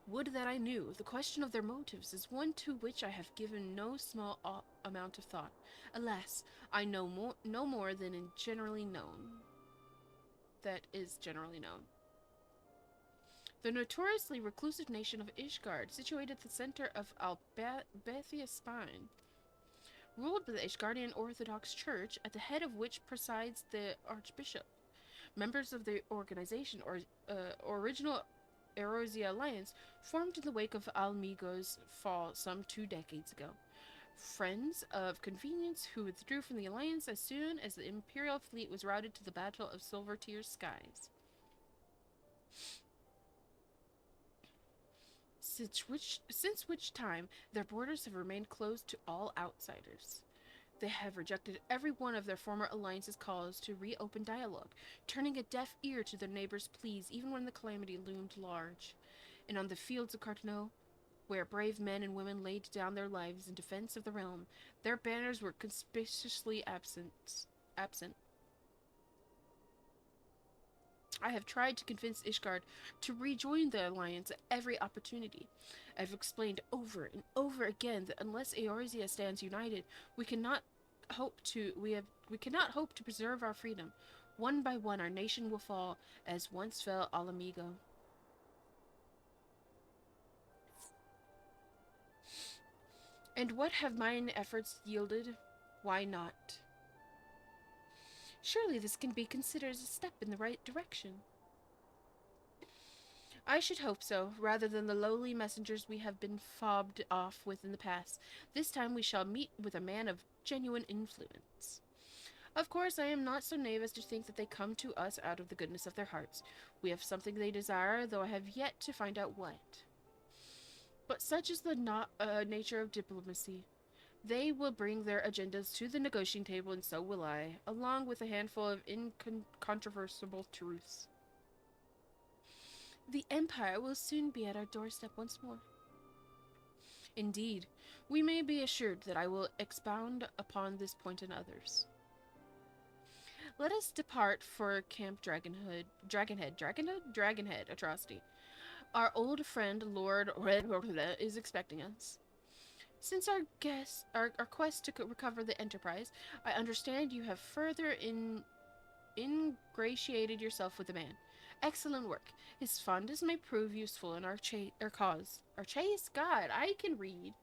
Would that I knew. The question of their motives is one to which I have given no small amount of thought. Alas, I know no more than is generally known. The notoriously reclusive nation of Ishgard, situated at the center of Albathia Spine, ruled by the Ishgardian Orthodox Church, at the head of which presides the Archbishop. Members of the organization, original Erosia Alliance, formed in the wake of Almigo's fall some 2 decades ago. Friends of convenience who withdrew from the Alliance as soon as the Imperial fleet was routed to the Battle of Silvertear's skies. Since which time, their borders have remained closed to all outsiders. They have rejected every one of their former alliance's calls to reopen dialogue, turning a deaf ear to their neighbors' pleas even when the calamity loomed large. And on the fields of Cartneau, where brave men and women laid down their lives in defense of the realm, their banners were conspicuously absent. I have tried to convince Ishgard to rejoin the alliance at every opportunity. I have explained over and over again that unless Eorzea stands united, we cannot hope to preserve our freedom. One by one, our nation will fall, as once fell Alamigo. And what have mine efforts yielded? Why not? Surely this can be considered a step in the right direction. I should hope so, rather than the lowly messengers we have been fobbed off with in the past. This time we shall meet with a man of genuine influence. Of course, I am not so naive as to think that they come to us out of the goodness of their hearts. We have something they desire, though I have yet to find out what. But such is the nature of diplomacy. They will bring their agendas to the negotiating table, and so will I, along with a handful of incontrovertible truths. The Empire will soon be at our doorstep once more. Indeed, we may be assured that I will expound upon this point and others. Let us depart for Camp Dragonhead atrocity. Our old friend Lord Red is expecting us. Since our quest to recover the Enterprise, I understand you have further ingratiated yourself with the man. Excellent work. His fondness may prove useful in our cause. Our chase? God, I can read.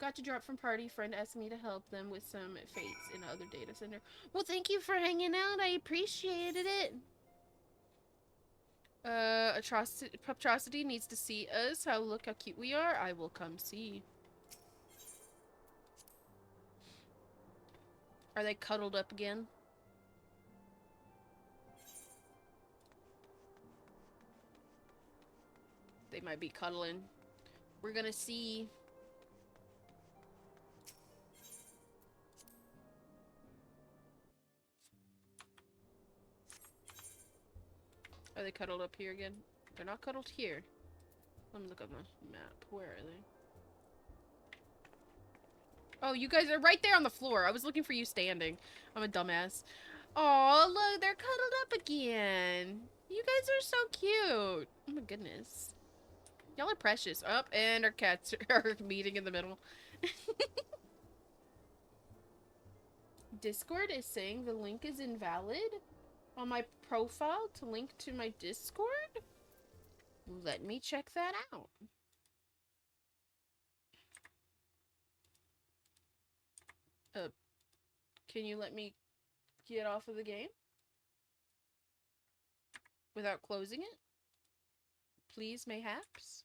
Got to drop from party. Friend asked me to help them with some fates in other data center. Well, thank you for hanging out. I appreciated it. Atrocity needs to see us. Look how cute we are. I will come see. Are they cuddled up again? They might be cuddling. We're gonna see. Are they cuddled up here again? They're not cuddled here. Let me look up my map. Where are they? Oh, you guys are right there on the floor. I was looking for you standing. I'm a dumbass. Oh, look, they're cuddled up again. You guys are so cute. Oh my goodness. Y'all are precious. Up, and our cats are meeting in the middle. Discord is saying the link is invalid on my profile to link to my Discord? Let me check that out. Can you let me get off of the game? Without closing it? Please, mayhaps?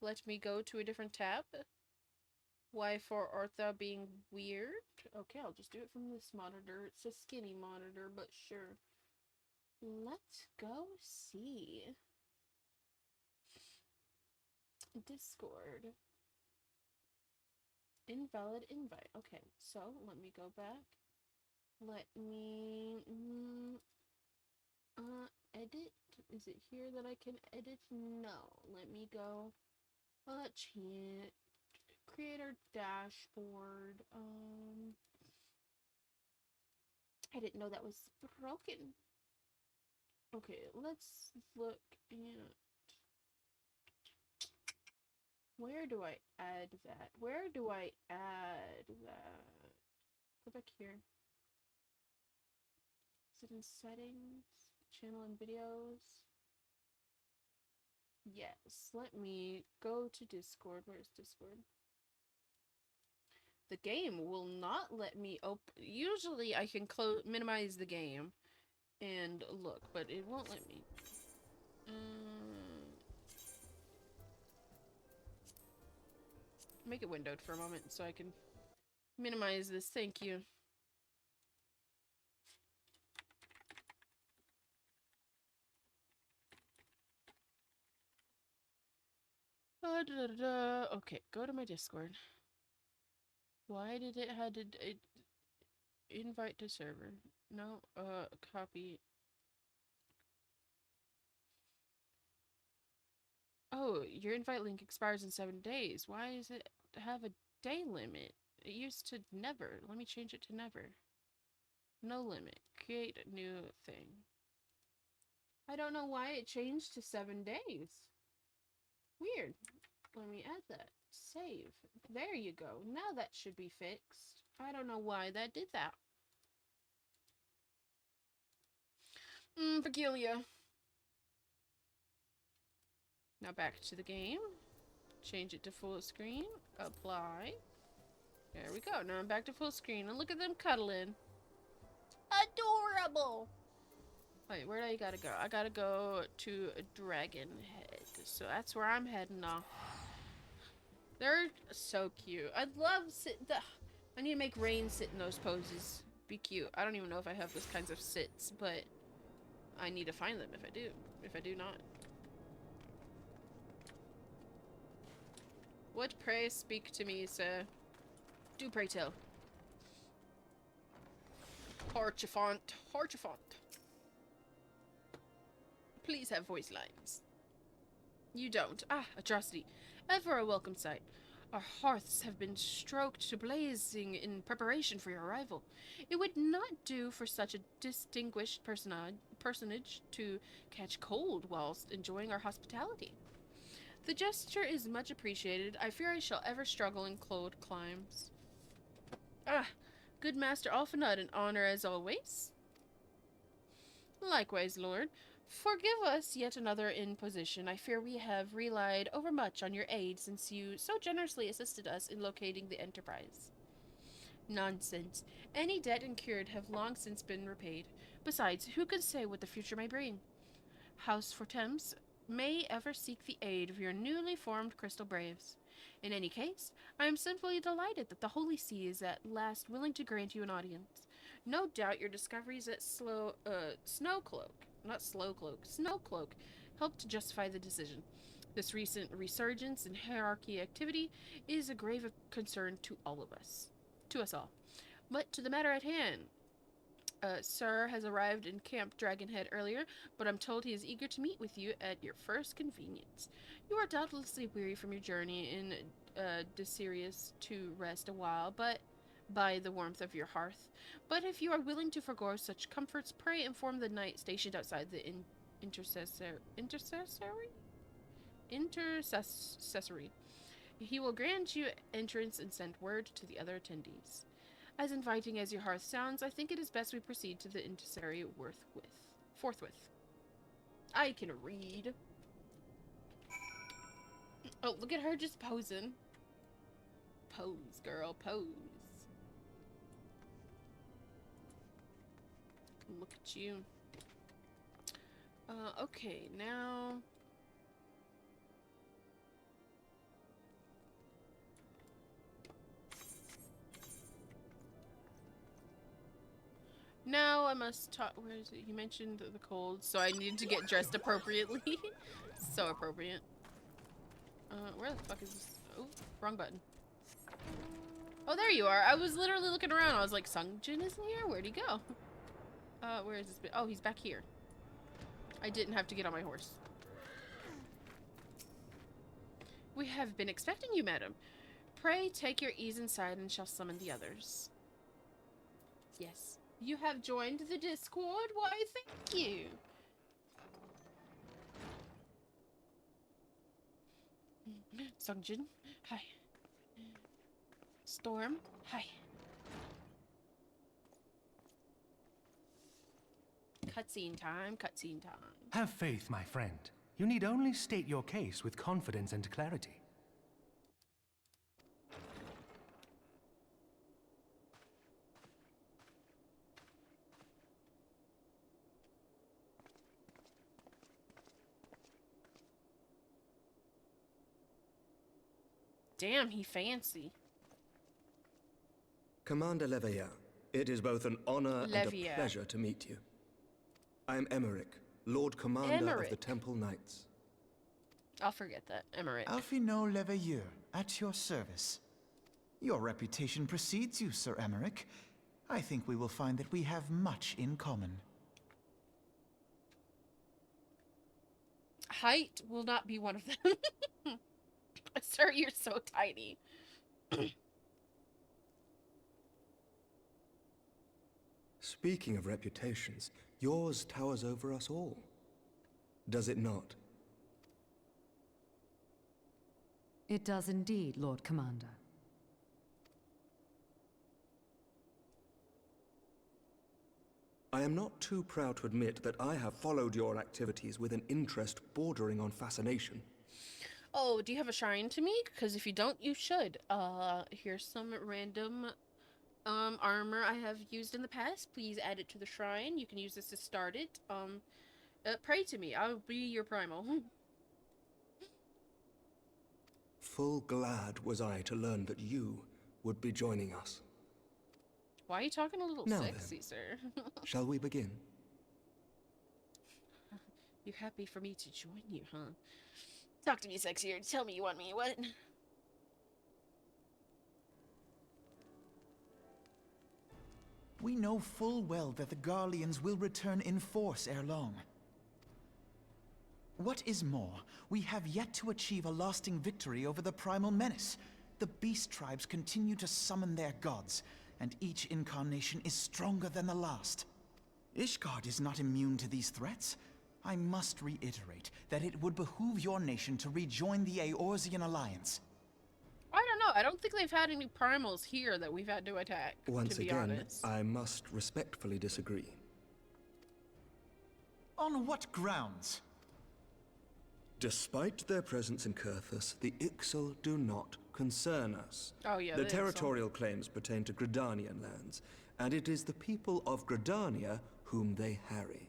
Let me go to a different tab. Why for Artha being weird? Okay, I'll just do it from this monitor. It's a skinny monitor, but sure. Let's go see. Discord. Invalid invite. Okay, so let me go back. Let me edit. Is it here that I can edit? No. Let me go chat, creator dashboard. I didn't know that was broken. Okay, let's look at, where do I add that? Where do I add that? Go back here. Is it in settings? Channel and videos? Yes, let me go to Discord. Where's Discord? The game will not let me open. Usually I can minimize the game and look, but it won't let me. Make it windowed for a moment so I can minimize this. Thank you. Okay, go to my Discord. Why did it had to invite to server? No, copy. Oh, your invite link expires in 7 days. Why does it have a day limit? It used to never. Let me change it to never. No limit. Create a new thing. I don't know why it changed to 7 days. Weird. Let me add that. Save. There you go. Now that should be fixed. I don't know why that did that. Peculiar. Now back to the game. Change it to full screen. Apply. There we go. Now I'm back to full screen. And look at them cuddling. Adorable! Wait, where do I gotta go? I gotta go to Dragonhead. So that's where I'm heading off. They're so cute. I love I need to make Rain sit in those poses. Be cute. I don't even know if I have those kinds of sits, but I need to find them if I do. If I do not. What pray speak to me, sir? Do pray tell. Harchifont. Harchifont. Please have voice lines. You don't. Ah, atrocity. Ever a welcome sight. Our hearths have been stroked to blazing in preparation for your arrival. It would not do for such a distinguished personage to catch cold whilst enjoying our hospitality. The gesture is much appreciated. I fear I shall ever struggle in cold climes. Ah, good Master Alphanut, an honor as always. Likewise, Lord. Forgive us yet another imposition. I fear we have relied overmuch on your aid since you so generously assisted us in locating the Enterprise. Nonsense. Any debt incurred have long since been repaid. Besides, who can say what the future may bring? House Fortemps may ever seek the aid of your newly formed Crystal Braves. In any case, I am simply delighted that the Holy See is at last willing to grant you an audience. No doubt your discoveries at Snowcloak helped to justify the decision. This recent resurgence in hierarchy activity is a grave concern to all of us. To us all. But to the matter at hand. Sir has arrived in Camp Dragonhead earlier, but I'm told he is eager to meet with you at your first convenience. You are doubtlessly weary from your journey in desirous to rest a while, but by the warmth of your hearth. But if you are willing to forego such comforts, pray inform the knight stationed outside the intercessory. He will grant you entrance and send word to the other attendees. As inviting as your hearth sounds, I think it is best we proceed to the intercessory forthwith. I can read. Oh, look at her just posing. Pose, girl, pose. Look at you. Okay, now... Now I must talk. Where is it? You mentioned the cold, so I need to get dressed appropriately. So appropriate. Where the fuck is this? Oh, wrong button. Oh, there you are. I was literally looking around. I was like, Sungjin isn't here? Where'd he go? Where is this bit? Oh, he's back here. I didn't have to get on my horse. We have been expecting you, madam. Pray take your ease inside and shall summon the others. Yes. You have joined the Discord? Why, thank you. Sungjin, hi. Storm, hi. Cutscene time, cutscene time. Have faith, my friend. You need only state your case with confidence and clarity. Damn, he fancy. Commander Leveilleur, it is both an honor and a Leveilleur. pleasure to meet you. I am Emmerich, Lord Commander of the Emmerich. Temple Knights. I'll forget that. Emmerich. Alphino Leveilleur, at your service. Your reputation precedes you, Sir Emmerich. I think we will find that we have much in common. Height will not be one of them. Sir, you're so tiny. Speaking of reputations, yours towers over us all. Does it not? It does indeed, Lord Commander. I am not too proud to admit that I have followed your activities with an interest bordering on fascination. Oh, do you have a shrine to me? Because if you don't, you should. Here's some random armor I have used in the past. Please add it to the shrine. You can use this to start it. Pray to me. I'll be your primal. Full glad was I to learn that you would be joining us. Why are you talking a little Now sexy, then, sir? Shall we begin? You're happy for me to join you, huh? Talk to me sexier. Tell me you want me. What? We know full well that the Garleans will return in force ere long. What is more, we have yet to achieve a lasting victory over the primal menace. The beast tribes continue to summon their gods, and each incarnation is stronger than the last. Ishgard is not immune to these threats. I must reiterate that it would behoove your nation to rejoin the Eorzean Alliance. I don't know. I don't think they've had any primals here that we've had to attack, Once to be again, honest. I must respectfully disagree. On what grounds? Despite their presence in Kurthus, the Ixal do not concern us. Oh yeah, The the Ixal. territorial claims pertain to Gridanian lands, and it is the people of Gridania whom they harry.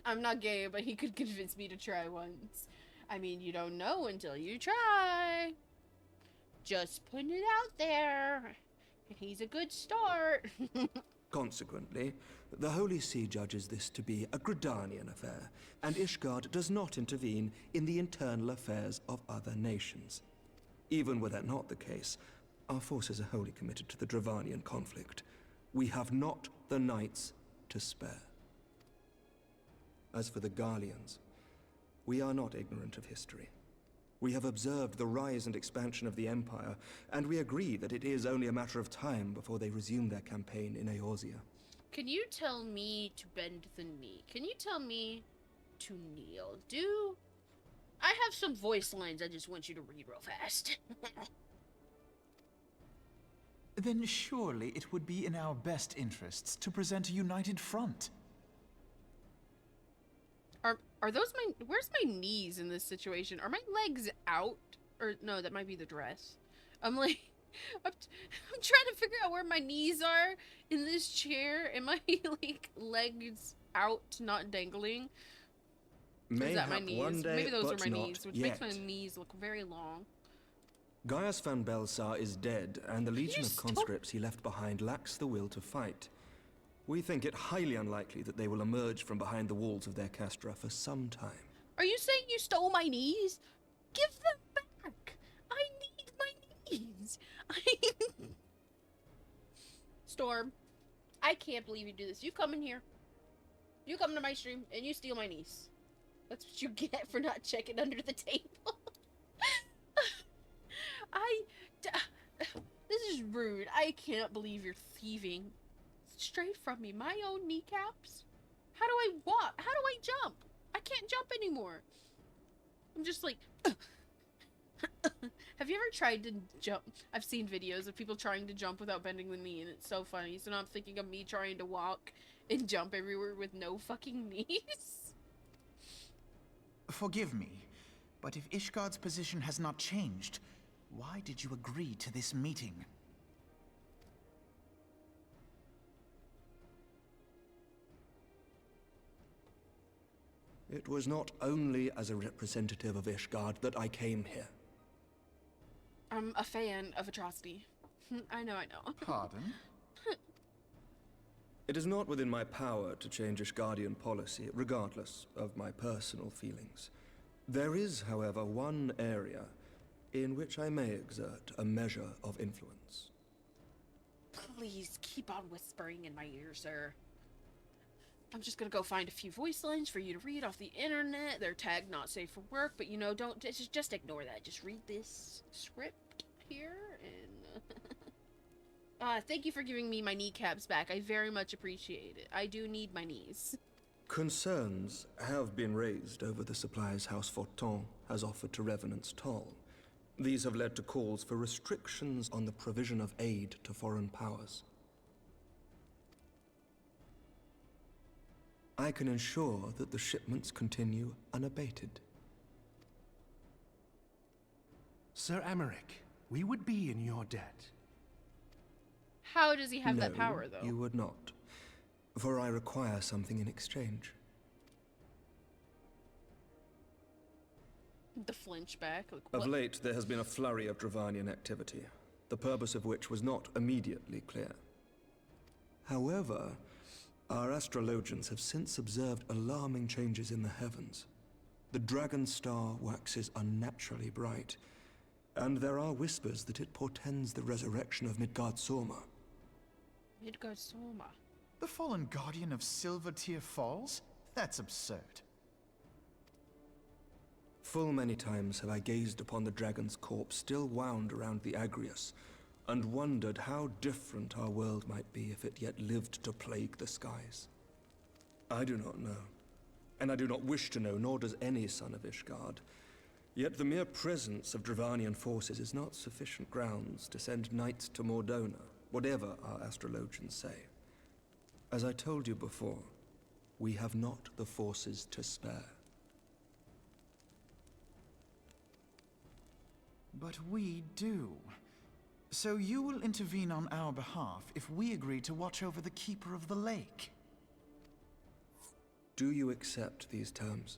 I'm not gay, but he could convince me to try once. I mean, you don't know until you try. Just putting it out there. He's a good start. Consequently, the Holy See judges this to be a Gridanian affair, and Ishgard does not intervene in the internal affairs of other nations. Even were that not the case, our forces are wholly committed to the Dravanian conflict. We have not the knights to spare. As for the Garleans, we are not ignorant of history. We have observed the rise and expansion of the Empire, and we agree that it is only a matter of time before they resume their campaign in Eorzea. Can you tell me to bend the knee? Can you tell me to kneel? I have some voice lines I just want you to read real fast. Then surely it would be in our best interests to present a united front. Are those where's my knees in this situation? Are my legs out? Or no, that might be the dress. I'm like, I'm trying to figure out where my knees are in this chair. Am I like legs out, not dangling? Or is that my knees? One day, Maybe those are my but knees, which yet. makes my knees look very long. Gaius van Belsar is dead, and the legion of stop? conscripts he left behind lacks the will to fight. We think it highly unlikely that they will emerge from behind the walls of their castra for some time. Are you saying you stole my knees? Give them back! I need my knees! Storm, I can't believe you do this. You come in here. You come to my stream, and you steal my knees. That's what you get for not checking under the table. This is rude. I can't believe you're thieving. Straight from me. My own kneecaps? How do I walk? How do I jump? I can't jump anymore. I'm just like... Have you ever tried to jump? I've seen videos of people trying to jump without bending the knee, and it's so funny. So now I'm thinking of me trying to walk and jump everywhere with no fucking knees. Forgive me, but if Ishgard's position has not changed, why did you agree to this meeting? It was not only as a representative of Ishgard that I came here. I'm a fan of atrocity. I know. Pardon? It is not within my power to change Ishgardian policy, regardless of my personal feelings. There is, however, one area in which I may exert a measure of influence. Please keep on whispering in my ear, sir. I'm just gonna go find a few voice lines for you to read off the internet. They're tagged not safe for work, but you know, don't just ignore that. Just read this script here and thank you for giving me my kneecaps back. I very much appreciate it. I do need my knees. Concerns have been raised over the supplies House Fortin has offered to Revenant's Toll. These have led to calls for restrictions on the provision of aid to foreign powers. I can ensure that the shipments continue unabated. Sir Emmerich, we would be in your debt. How does he have No, that power, though? You would not, for I require something in exchange. The flinch back. Like, Of what? late, there has been a flurry of Dravanian activity, the purpose of which was not immediately clear. However, our astrologians have since observed alarming changes in the heavens. The dragon star waxes unnaturally bright, and there are whispers that it portends the resurrection of Midgard Sorma. Midgard Soma. The fallen guardian of Silvertear Falls? That's absurd. Full many times have I gazed upon the dragon's corpse still wound around the Agrius, and wondered how different our world might be if it yet lived to plague the skies. I do not know, and I do not wish to know, nor does any son of Ishgard. Yet the mere presence of Dravanian forces is not sufficient grounds to send knights to Mordona, whatever our astrologians say. As I told you before, we have not the forces to spare. But we do. So you will intervene on our behalf if we agree to watch over the Keeper of the Lake. Do you accept these terms?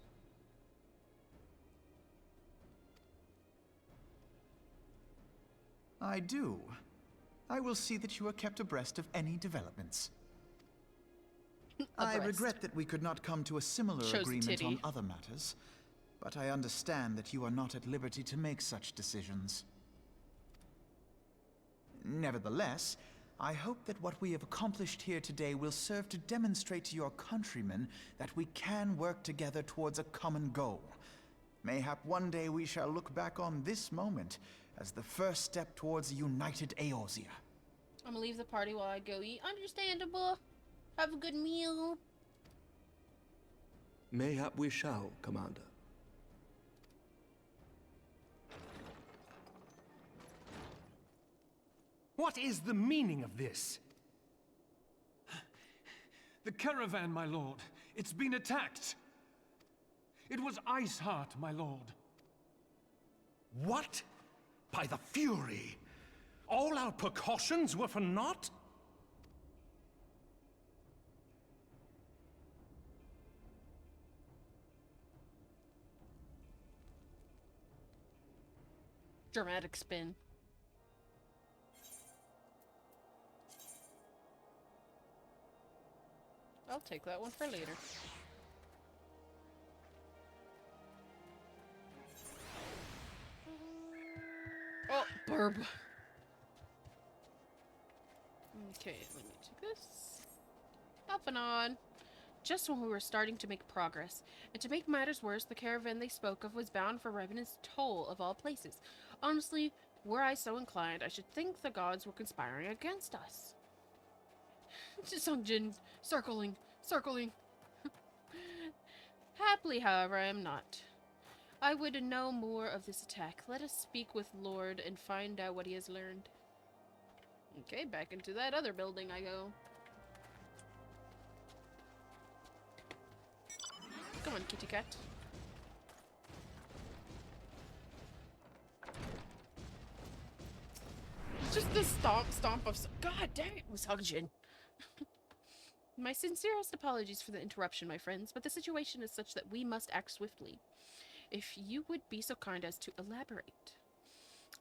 I do. I will see that you are kept abreast of any developments. I regret that we could not come to a similar agreement on other matters, but I understand that you are not at liberty to make such decisions. Nevertheless, I hope that what we have accomplished here today will serve to demonstrate to your countrymen that we can work together towards a common goal. Mayhap one day we shall look back on this moment as the first step towards a united Eorzea. I'm gonna leave the party while I go eat. Understandable. Have a good meal. Mayhap we shall, Commander. What is the meaning of this? The caravan, my lord. It's been attacked. It was Iceheart, my lord. What? By the Fury? All our precautions were for naught? Dramatic spin. I'll take that one for later. Oh, burb. Okay, let me take this. Off and on. Just when we were starting to make progress. And to make matters worse, the caravan they spoke of was bound for Revenant's Toll of all places. Honestly, were I so inclined, I should think the gods were conspiring against us. Sungjin, circling. Happily, however, I am not. I would know more of this attack. Let us speak with Lord and find out what he has learned. Okay, back into that other building I go. Come on, kitty cat. Just the stomp of... God damn it, Sungjin. My sincerest apologies for the interruption, my friends, but the situation is such that we must act swiftly. If you would be so kind as to elaborate.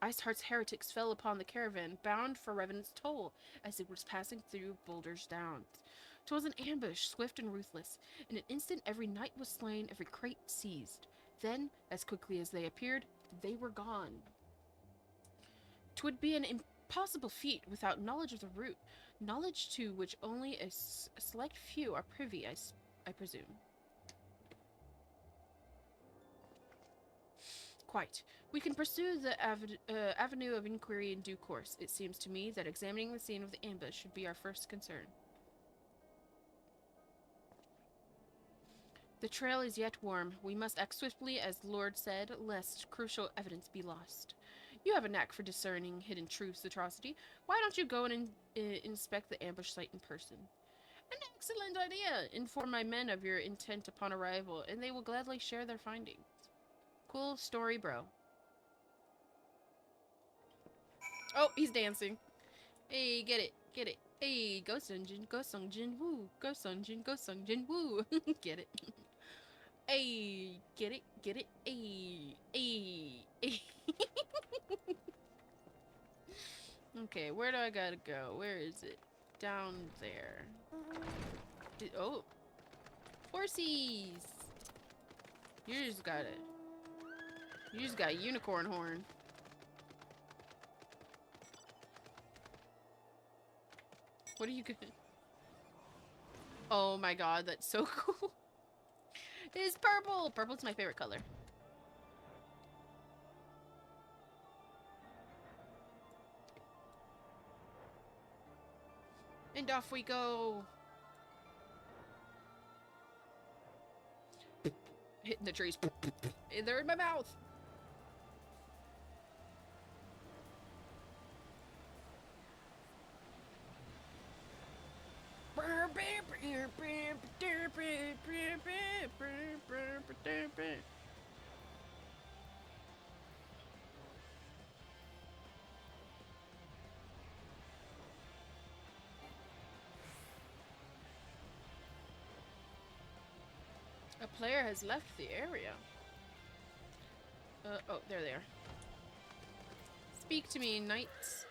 Iceheart's heretics fell upon the caravan, bound for Revenant's Toll, as it was passing through Boulder's Downs. 'Twas an ambush, swift and ruthless. In an instant every knight was slain, every crate seized. Then, as quickly as they appeared, they were gone. 'Twould be an impossible feat without knowledge of the route, knowledge to which only a select few are privy, I presume. Quite. We can pursue the avenue of inquiry in due course. It seems to me that examining the scene of the ambush should be our first concern. The trail is yet warm. We must act swiftly, as Lord said, lest crucial evidence be lost. You have a knack for discerning hidden truths, Atrocity. Why don't you go and inspect the ambush site in person? An excellent idea! Inform my men of your intent upon arrival, and they will gladly share their findings. Cool story, bro. Oh, he's dancing. Hey, get it, get it. Hey, go Sungjin, woo. Go Sungjin, woo. Get it. Hey, get it, hey, hey. Okay, where do I gotta go? Where is it? Down there. Oh. Horsies! You just got a unicorn horn. What are you gonna... Oh my god, that's so cool. It's purple! Purple's my favorite color. And off we go. Hitting the trees. They're in my mouth. A player has left the area. Oh, there they are. Speak to me, knights.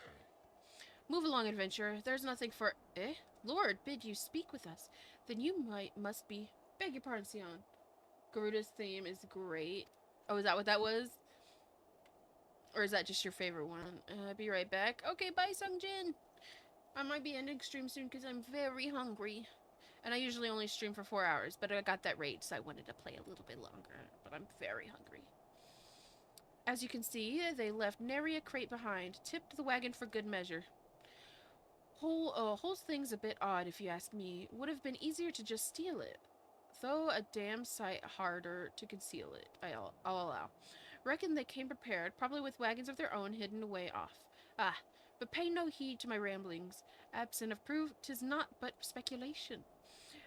Move along, adventurer. There's nothing for... Eh? Lord, bid you speak with us. Then you must be... Beg your pardon, Sion. Garuda's theme is great. Oh, is that what that was? Or is that just your favorite one? Be right back. Okay, bye, Sungjin. I might be ending stream soon because I'm very hungry. And I usually only stream for 4 hours, but I got that rate, so I wanted to play a little bit longer. But I'm very hungry. As you can see, they left nary a crate behind. Tipped the wagon for good measure. Whole thing's a bit odd, if you ask me. Would have been easier to just steal it. Though a damn sight harder to conceal it, I'll allow. Reckon they came prepared, probably with wagons of their own hidden away off. Ah, but pay no heed to my ramblings. Absent of proof, 'tis not but speculation.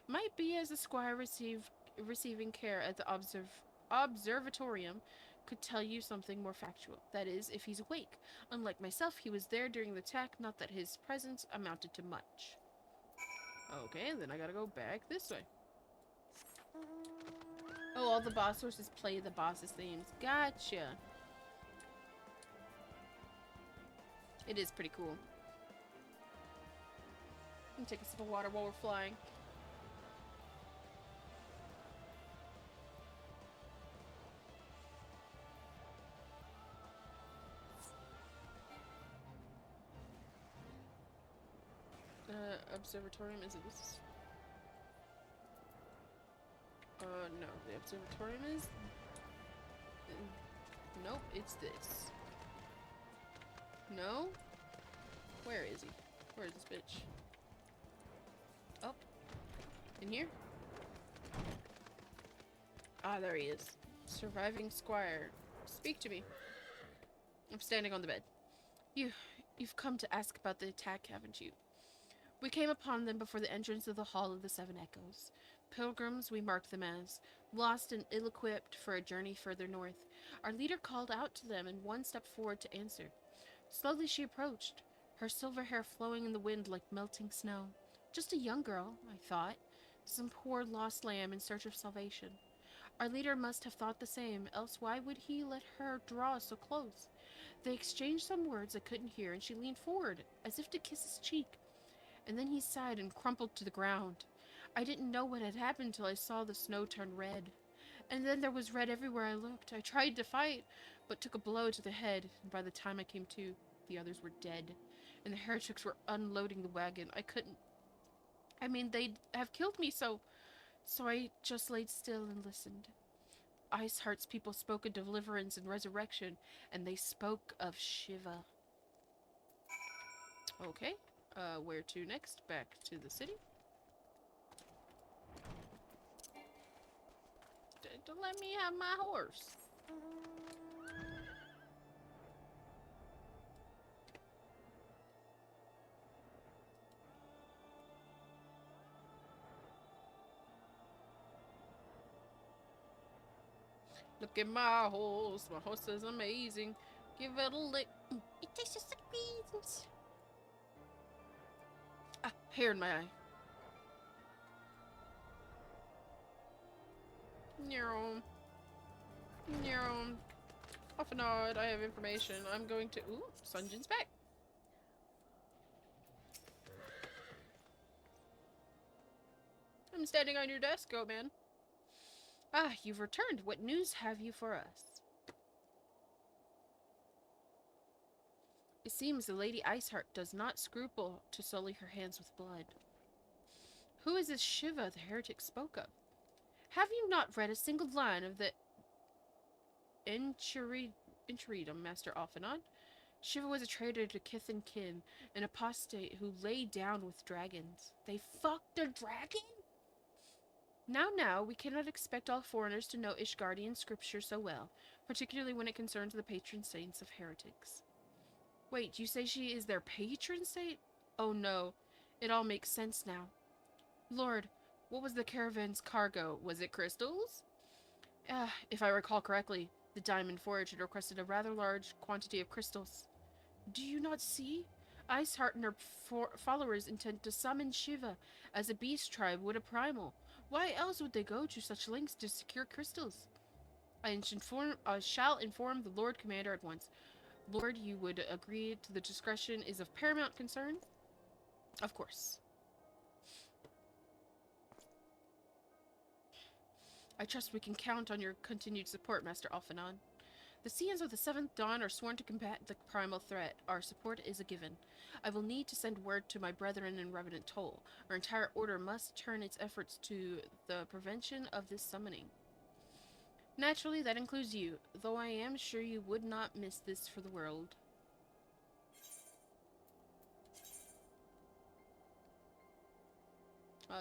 Might be as the squire receiving care at the observatorium could tell you something more factual. That is, if he's awake. Unlike myself, he was there during the attack, not that his presence amounted to much. Okay, then I gotta go back this way. Oh, all the boss horses play the boss's themes. Gotcha. It is pretty cool. I'm gonna take a sip of water while we're flying. Observatorium, is it this? No, the observatorium is... Nope, it's this. No? Where is he? Where is this bitch? Oh. In here? Ah, there he is. Surviving squire. Speak to me. I'm standing on the bed. You've come to ask about the attack, haven't you? We came upon them before the entrance of the Hall of the Seven Echoes. Pilgrims, we marked them as, lost and ill-equipped for a journey further north. Our leader called out to them, and one stepped forward to answer. Slowly she approached, her silver hair flowing in the wind like melting snow. Just a young girl, I thought, some poor lost lamb in search of salvation. Our leader must have thought the same, else why would he let her draw so close? They exchanged some words I couldn't hear, and she leaned forward, as if to kiss his cheek. And then he sighed and crumpled to the ground. I didn't know what had happened till I saw the snow turn red. And then there was red everywhere I looked. I tried to fight, but took a blow to the head, and by the time I came to, the others were dead. And the heretics were unloading the wagon. They'd have killed me, so I just laid still and listened. Ice Heart's people spoke of deliverance and resurrection, and they spoke of Shiva. Okay. Where to next? Back to the city? Don't let me have my horse. Look at my horse. My horse is amazing. Give it a lick. It tastes just like beans. Ah, hair in my eye. No. Off and on, I have information. I'm going to... Ooh, Sunjin's back. I'm standing on your desk, oh man. Ah, you've returned. What news have you for us? It seems the Lady Iceheart does not scruple to sully her hands with blood. Who is this Shiva the heretic spoke of? Have you not read a single line of the Entreatum, Master Alphanod? Shiva was a traitor to kith and kin, an apostate who lay down with dragons. They fucked a dragon? Now, we cannot expect all foreigners to know Ishgardian scripture so well, particularly when it concerns the patron saints of heretics. Wait, you say she is their patron saint? Oh no, it all makes sense now. Lord, what was the caravan's cargo? Was it crystals? If I recall correctly, the Diamond Forge had requested a rather large quantity of crystals. Do you not see? Iceheart and her followers intend to summon Shiva as a beast tribe would a primal. Why else would they go to such lengths to secure crystals? I shall inform the Lord Commander at once. Lord, you would agree to the discretion is of paramount concern? Of course. I trust we can count on your continued support, Master Alphanon. The Seons of the Seventh Dawn are sworn to combat the primal threat. Our support is a given. I will need to send word to my brethren in Revenant Toll. Our entire order must turn its efforts to the prevention of this summoning. Naturally, that includes you, though I am sure you would not miss this for the world.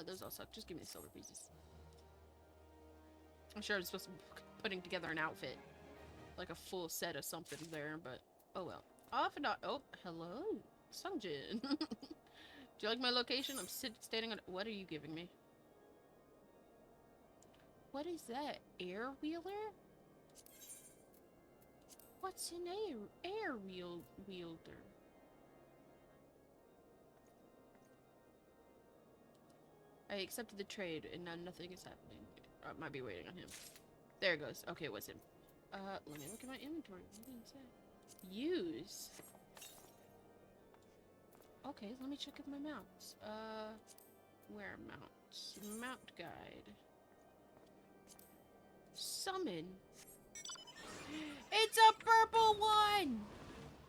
Those all suck. Just give me the silver pieces. I'm sure I'm supposed to be putting together an outfit. Like a full set of something there, but oh well. Off and on. Oh, hello, Sungjin. Do you like my location? I'm standing on. What are you giving me? What is that? Air wheeler? What's an air wielder? I accepted the trade, and now nothing is happening. I might be waiting on him. There it goes. Okay, it was him. Let me look at my inventory. What did it say? Use. Okay, let me check if my mounts. Where mounts? Mount guide. Summon. It's a purple one!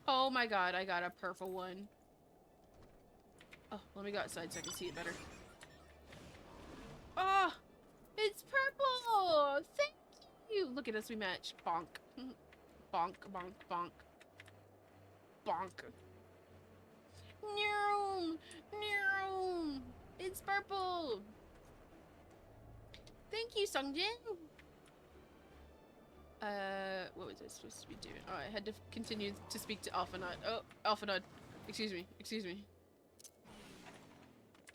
Oh my god, I got a purple one. Oh, let me go outside so I can see it better. Oh! It's purple! Thank you! Look at us, we match. Bonk. Bonk, bonk, bonk. Bonk. No! No! It's purple! Thank you, Sungjin! What was I supposed to be doing? Oh, I had to continue to speak to Alphanod. Oh, Alphanod. Excuse me. Excuse me.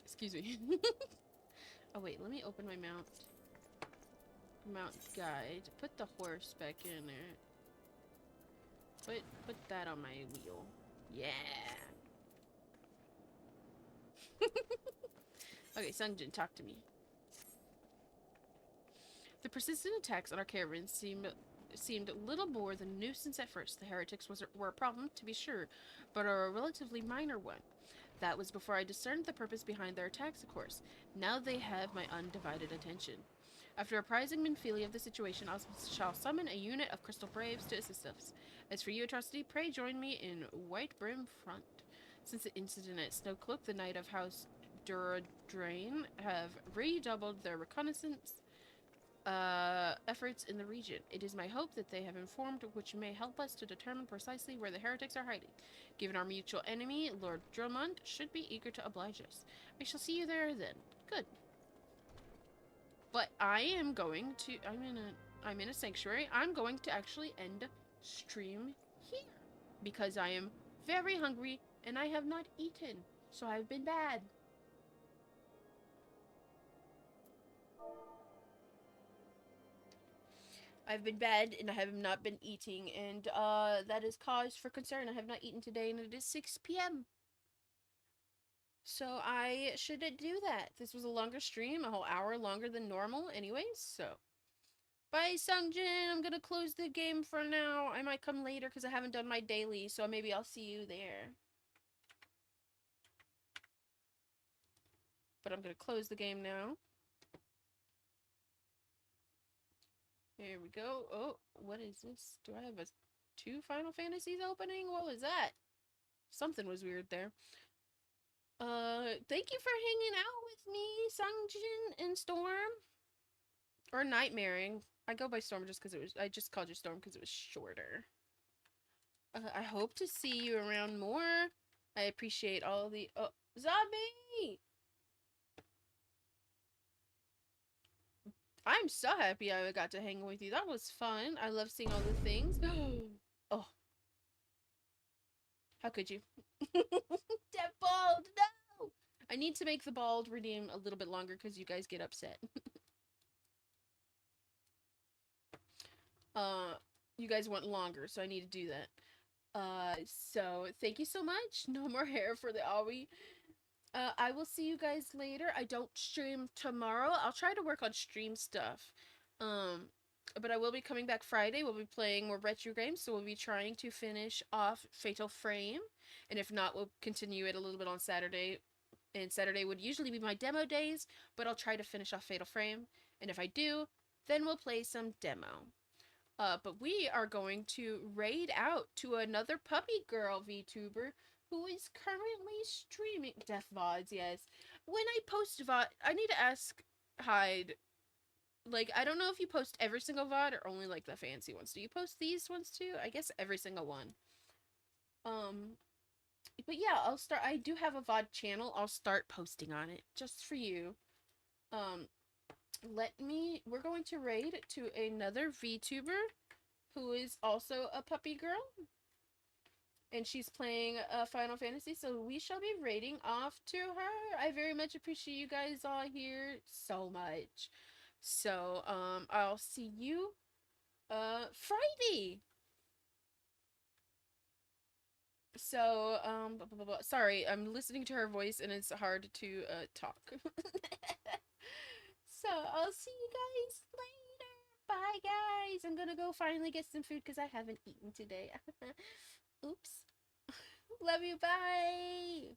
Excuse me. Oh, wait. Let me open my mount. Mount guide. Put the horse back in there. Put that on my wheel. Yeah. Okay, Sungjin, talk to me. The persistent attacks on our caravans seemed little more than a nuisance at first. The heretics were a problem, to be sure, but a relatively minor one. That was before I discerned the purpose behind their attacks, of course. Now they have my undivided attention. After apprising Minfilia of the situation, I shall summon a unit of Crystal Braves to assist us. As for you, Atrocity, pray join me in White Brim Front. Since the incident at Snowcloak, the Knight of House Duradrain have redoubled their reconnaissance efforts in the region. It is my hope that they have informed which may help us to determine precisely where the heretics are hiding. Given our mutual enemy, Lord Drummond should be eager to oblige us. I shall see you there then. Good. But I am going to I'm in a sanctuary. I'm going to actually end stream here because I am very hungry and I have not eaten. So I've been bad. I've been bad and I have not been eating, and that is cause for concern. I have not eaten today and it is 6 p.m. So I shouldn't do that. This was a longer stream, a whole hour longer than normal anyways, so. Bye, Sungjin. I'm gonna close the game for now. I might come later because I haven't done my daily, so maybe I'll see you there. But I'm gonna close the game now. Here we go. Oh, what is this? Do I have two Final Fantasies opening? What was that? Something was weird there. Thank you for hanging out with me, Sungjin and Storm. Or Nightmaring. I go by Storm just because it was. I just called you Storm because it was shorter. I hope to see you around more. I appreciate all the. Oh, zombie! I'm so happy I got to hang with you. That was fun. I love seeing all the things. Oh. How could you? That bald, no! I need to make the bald redeem a little bit longer because you guys get upset. You guys want longer, so I need to do that. So thank you so much. No more hair for the Aoi. I will see you guys later. I don't stream tomorrow. I'll try to work on stream stuff. But I will be coming back Friday. We'll be playing more retro games, so we'll be trying to finish off Fatal Frame. And if not, we'll continue it a little bit on Saturday. And Saturday would usually be my demo days, but I'll try to finish off Fatal Frame. And if I do, then we'll play some demo. But we are going to raid out to another puppy girl VTuber who is currently streaming Death VODs, yes. When I post VOD, I need to ask Hyde, like, I don't know if you post every single VOD or only, like, the fancy ones. Do you post these ones too? I guess every single one. But yeah, I do have a VOD channel. I'll start posting on it, just for you. We're going to raid to another VTuber who is also a puppy girl. And she's playing Final Fantasy, so we shall be raiding off to her. I very much appreciate you guys all here so much. So, I'll see you Friday. So, sorry, I'm listening to her voice and it's hard to talk. So, I'll see you guys later. Bye, guys. I'm gonna go finally get some food because I haven't eaten today. Oops. Love you. Bye.